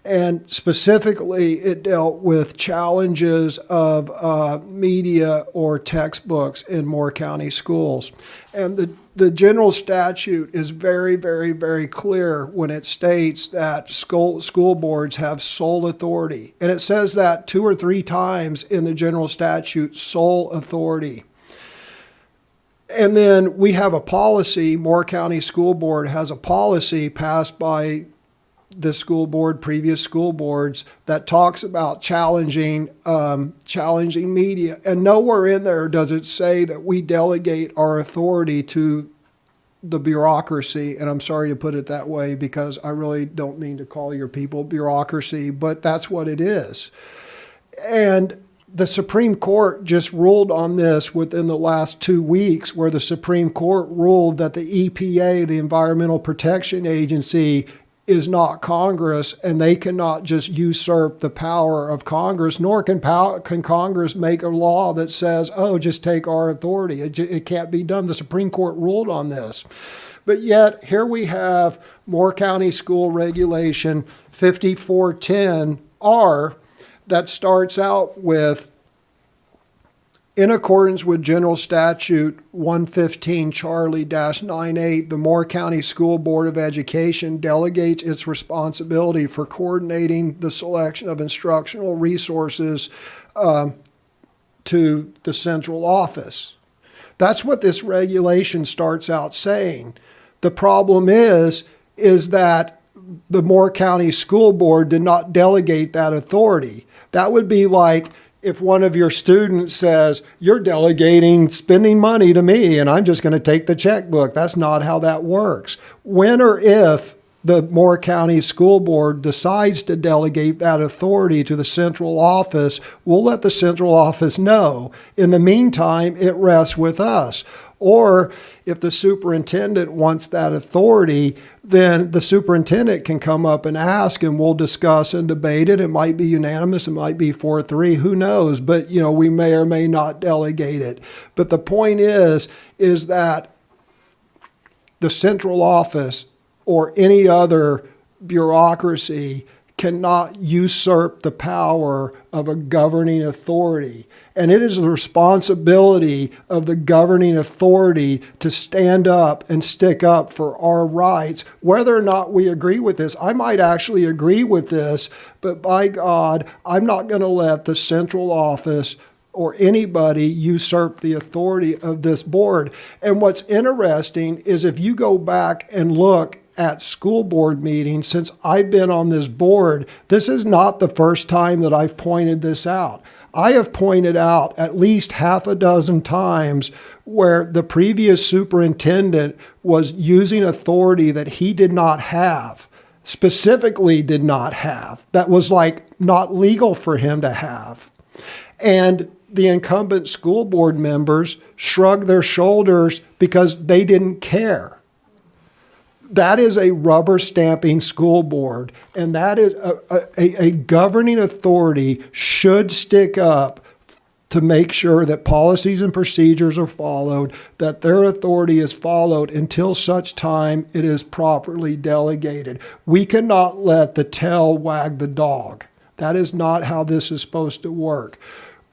And specifically, it dealt with challenges of media or textbooks in Moore County schools. And the general statute is very, very, very clear when it states that school boards have sole authority. And it says that 2 or 3 times in the general statute, sole authority. And then we have a policy, Moore County School Board has a policy passed by the school board, previous school boards, that talks about challenging media. And nowhere in there does it say that we delegate our authority to the bureaucracy. And I'm sorry to put it that way because I really don't mean to call your people bureaucracy, but that's what it is. And the Supreme Court just ruled on this within the last 2 weeks, where the Supreme Court ruled that the EPA, the Environmental Protection Agency, is not Congress, and they cannot just usurp the power of Congress, nor can Congress make a law that says, oh, just take our authority. It can't be done. The Supreme Court ruled on this. But yet, here we have Moore County School Regulation 5410R that starts out with, In accordance with General Statute 115 Charlie-98, the Moore County School Board of Education delegates its responsibility for coordinating the selection of instructional resources to the central office. That's what this regulation starts out saying. The problem is that the Moore County School Board did not delegate that authority. That would be like if one of your students says, you're delegating spending money to me and I'm just going to take the checkbook. That's not how that works. When or if the Moore County School Board decides to delegate that authority to the central office, we'll let the central office know. In the meantime, it rests with us. Or if the superintendent wants that authority, then the superintendent can come up and ask, and we'll discuss and debate it. It might be unanimous, it might be 4-3, who knows? But, we may or may not delegate it. But the point is that the central office or any other bureaucracy cannot usurp the power of a governing authority. And it is the responsibility of the governing authority to stand up and stick up for our rights, whether or not we agree with this. I might actually agree with this, but by God, I'm not going to let the central office or anybody usurp the authority of this board. And what's interesting is if you go back and look at school board meetings, since I've been on this board, this is not the first time that I've pointed this out. I have pointed out at least half a dozen times where the previous superintendent was using authority that he did not have, specifically did not have, that was like not legal for him to have. And the incumbent school board members shrugged their shoulders because they didn't care. That is a rubber stamping school board, and that is a governing authority should stick up to make sure that policies and procedures are followed, that their authority is followed until such time it is properly delegated. We cannot let the tail wag the dog. That is not how this is supposed to work.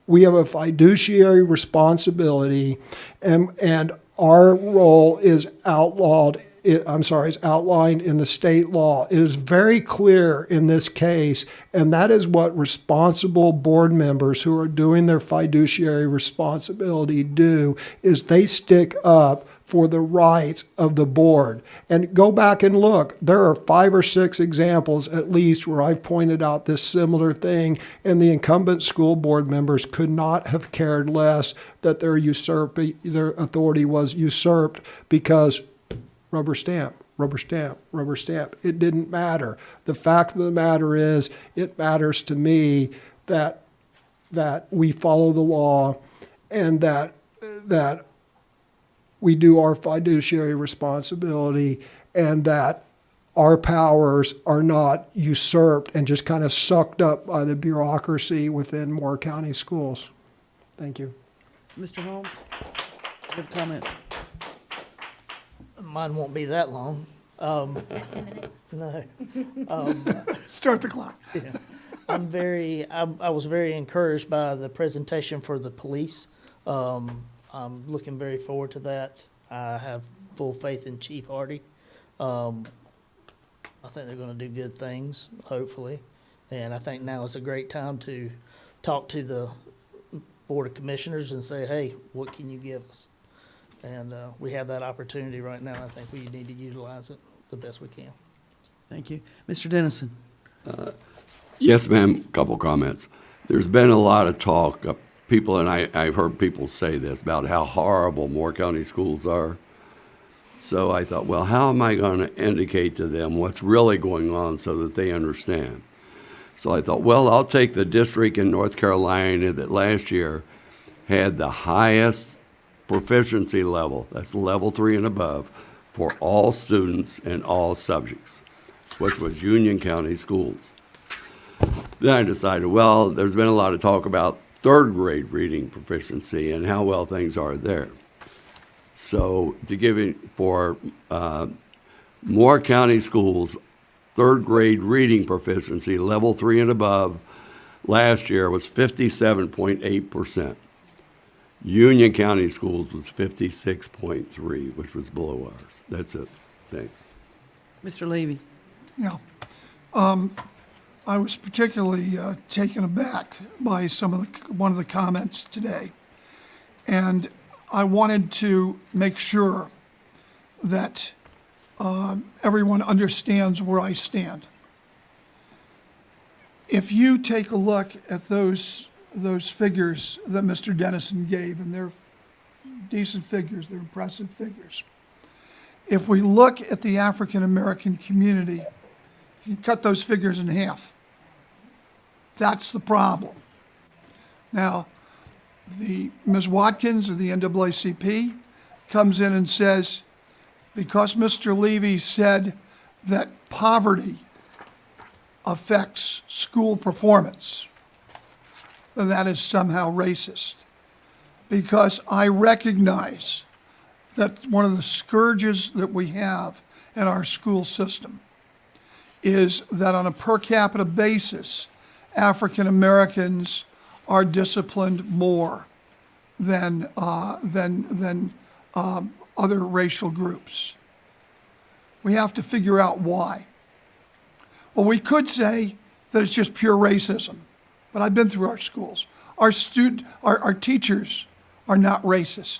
We have a fiduciary responsibility, and our role is outlined in the state law. It is very clear in this case, and that is what responsible board members who are doing their fiduciary responsibility do, is they stick up for the rights of the board. And go back and look. There are 5 or 6 examples at least where I've pointed out this similar thing, and the incumbent school board members could not have cared less that their authority was usurped because rubber stamp, rubber stamp, rubber stamp. It didn't matter. The fact of the matter is, it matters to me that we follow the law and that we do our fiduciary responsibility and that our powers are not usurped and just kind of sucked up by the bureaucracy within Moore County schools. Thank you. Mr. Holmes, good comments. Mine won't be that long. 10 minutes. No. Start the clock. Yeah. I was very encouraged by the presentation for the police. I'm looking very forward to that. I have full faith in Chief Hardy. I think they're going to do good things, hopefully. And I think now is a great time to talk to the Board of Commissioners and say, hey, what can you give us? And we have that opportunity right now. I think we need to utilize it the best we can. Thank you. Mr. Dennison. Yes, ma'am. Couple comments. There's been a lot of talk, people, and I've heard people say this, about how horrible Moore County schools are. So I thought, well, how am I going to indicate to them what's really going on so that they understand? So I thought, well, I'll take the district in North Carolina that last year had the highest proficiency level, that's level 3 and above, for all students in all subjects, which was Union County schools. Then I decided, well, there's been a lot of talk about 3rd grade reading proficiency and how well things are there. So to give it for Moore County schools, 3rd grade reading proficiency, level 3 and above, last year was 57.8%. Union County Schools was 56.3, which was below ours. That's it. Thanks. Mr. Levy? Yeah. I was particularly taken aback by one of the comments today. And I wanted to make sure that everyone understands where I stand. If you take a look at those figures that Mr. Dennison gave, and they're decent figures, they're impressive figures. If we look at the African American community, you cut those figures in half. That's the problem. Now, Ms. Watkins of the NAACP comes in and says, because Mr. Levy said that poverty affects school performance, then that is somehow racist. Because I recognize that one of the scourges that we have in our school system is that on a per capita basis, African Americans are disciplined more than other racial groups. We have to figure out why. Well, we could say that it's just pure racism, but I've been through our schools. Our teachers are not racist.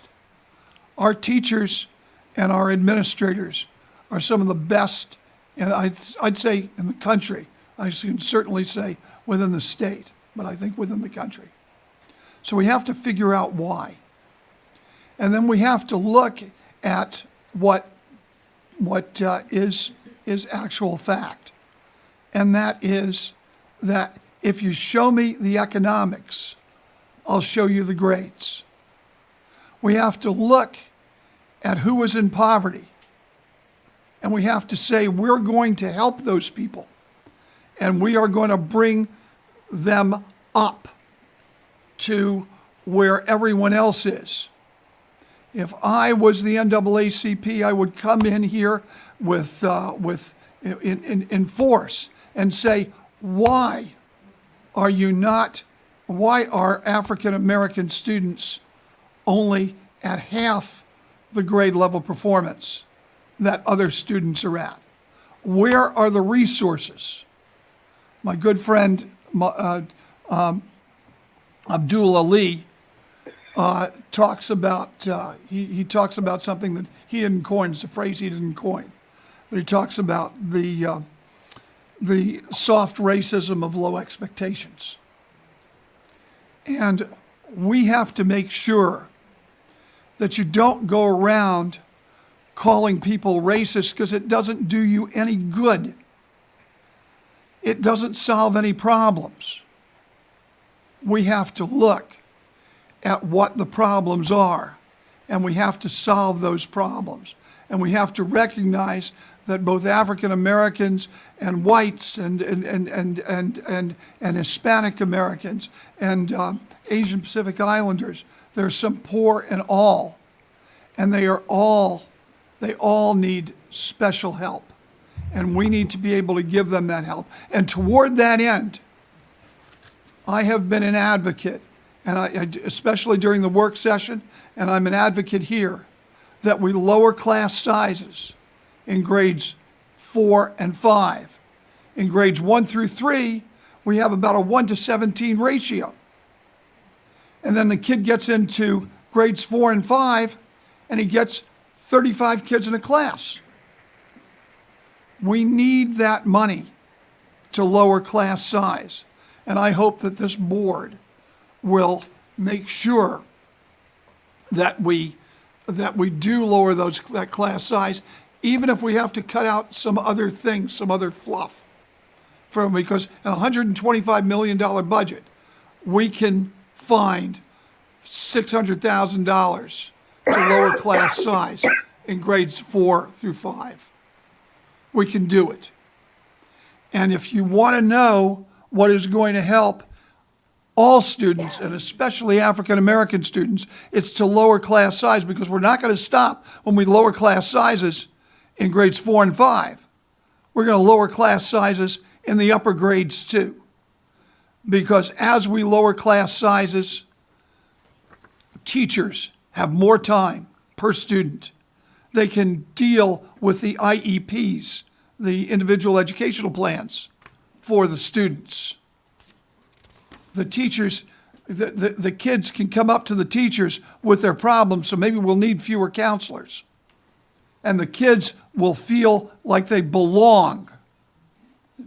Our teachers and our administrators are some of the best, and I'd say in the country. I can certainly say within the state, but I think within the country. So we have to figure out why. And then we have to look at what is actual fact. And that is that if you show me the economics, I'll show you the grades. We have to look at who is in poverty. And we have to say, we're going to help those people. And we are going to bring them up to where everyone else is. If I was the NAACP, I would come in here in force and say, why are African American students only at half the grade level performance that other students are at? Where are the resources? My good friend Abdul Ali talks about he talks about something that he didn't coin. It's a phrase he didn't coin, but he talks about the soft racism of low expectations. And we have to make sure that you don't go around calling people racist, because it doesn't do you any good. It doesn't solve any problems. We have to look at what the problems are, and we have to solve those problems. And we have to recognize that both African Americans and whites and Hispanic Americans and Asian Pacific Islanders, there's some poor in all, and they all need special help. And we need to be able to give them that help. And toward that end, I have been an advocate, and especially during the work session, and I'm an advocate here, that we lower class sizes in grades 4 and 5. In grades 1 through 3, we have about a 1:17 ratio. And then the kid gets into grades 4 and 5, and he gets 35 kids in a class. We need that money to lower class size. And I hope that this board will make sure that we do lower that class size, even if we have to cut out some other things, some other fluff. Because in a $125 million budget, we can find $600,000 to lower class size in grades 4 through 5. We can do it. And if you want to know what is going to help all students, and especially African American students, it's to lower class size, because we're not going to stop when we lower class sizes in grades 4 and 5. We're going to lower class sizes in the upper grades too. Because as we lower class sizes, teachers have more time per student. They can deal with the IEPs, the individual educational plans for the students. The teachers, the kids can come up to the teachers with their problems, so maybe we'll need fewer counselors. And the kids will feel like they belong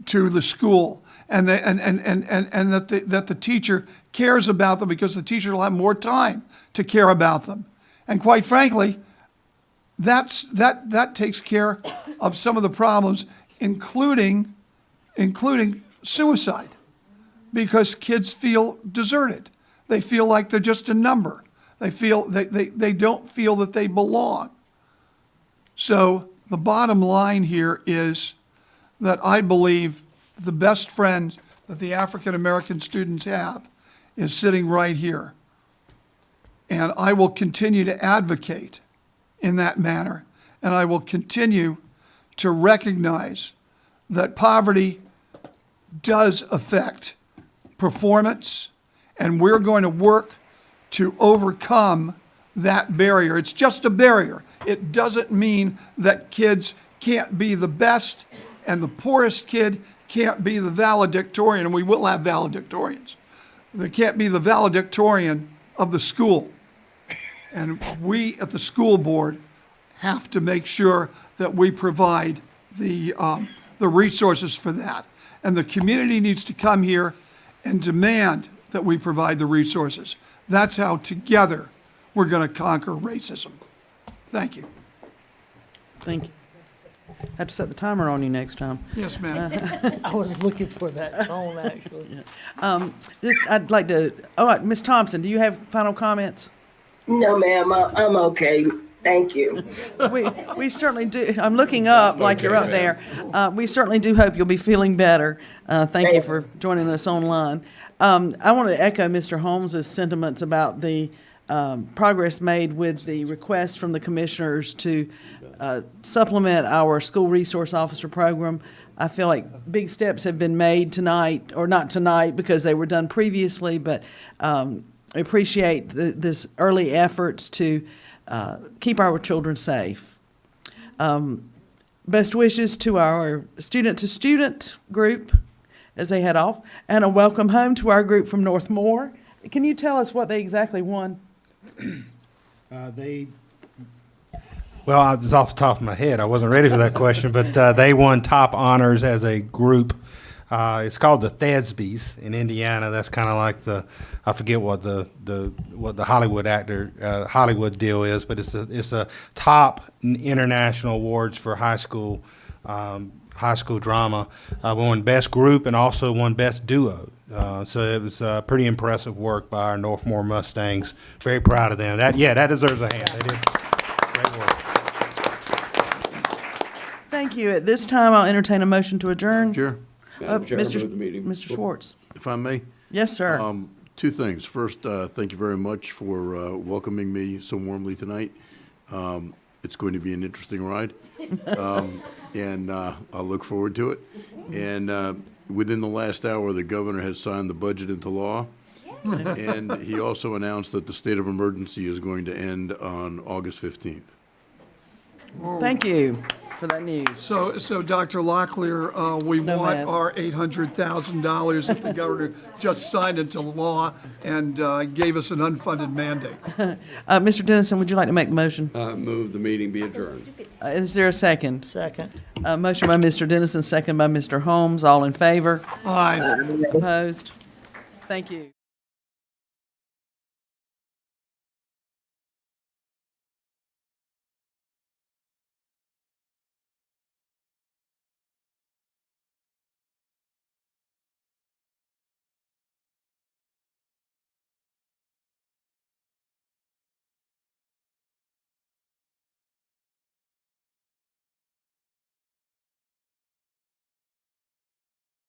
to the school, and that the teacher cares about them, because the teacher will have more time to care about them. And quite frankly, that takes care of some of the problems, including suicide, because kids feel deserted. They feel like they're just a number. They don't feel that they belong. So the bottom line here is that I believe the best friend that the African American students have is sitting right here. And I will continue to advocate in that manner. And I will continue to recognize that poverty does affect performance, and we're going to work to overcome that barrier. It's just a barrier. It doesn't mean that kids can't be the best and the poorest kid can't be the valedictorian, and we will have valedictorians. They can't be the valedictorian of the school. And we at the school board have to make sure that we provide the resources for that. And the community needs to come here and demand that we provide the resources. That's how together we're going to conquer racism. Thank you. Thank you. I have to set the timer on you next time. Yes, ma'am. I was looking for that tone, actually. I'd like to, Ms. Thompson, do you have final comments? No, ma'am, I'm okay. Thank you. We certainly do. I'm looking up like you're up there. We certainly do hope you'll be feeling better. Thank you for joining us online. I want to echo Mr. Holmes's sentiments about the progress made with the request from the commissioners to supplement our school resource officer program. I feel like big steps have been made tonight, or not tonight because they were done previously, but I appreciate this early efforts to keep our children safe. Best wishes to our student-to-student group as they head off, and a welcome home to our group from Northmore. Can you tell us what they exactly won? Well, I was off the top of my head. I wasn't ready for that question, but they won top honors as a group. It's called the Thesbys in Indiana. That's kind of like I forget what the Hollywood Hollywood deal is, but it's a top international awards for high school drama. We won best group and also won best duo. So it was pretty impressive work by our Northmore Mustangs. Very proud of them. That deserves a hand. They did great work. Thank you. At this time, I'll entertain a motion to adjourn. Sure. Madam Chair, move the meeting. Mr. Schwartz. If I may? Yes, sir. Two things. First, thank you very much for welcoming me so warmly tonight. It's going to be an interesting ride, and I'll look forward to it. And within the last hour, the governor has signed the budget into law, and he also announced that the state of emergency is going to end on August 15th. Thank you for that news. So Dr. Locklear, we No want math. our $800,000 that the governor just signed into law and gave us an unfunded mandate. Mr. Dennison, would you like to make the motion? Move the meeting be adjourned. Is there a second? Second. Motion by Mr. Dennison, second by Mr. Holmes. All in favor? Aye. Opposed? Thank you.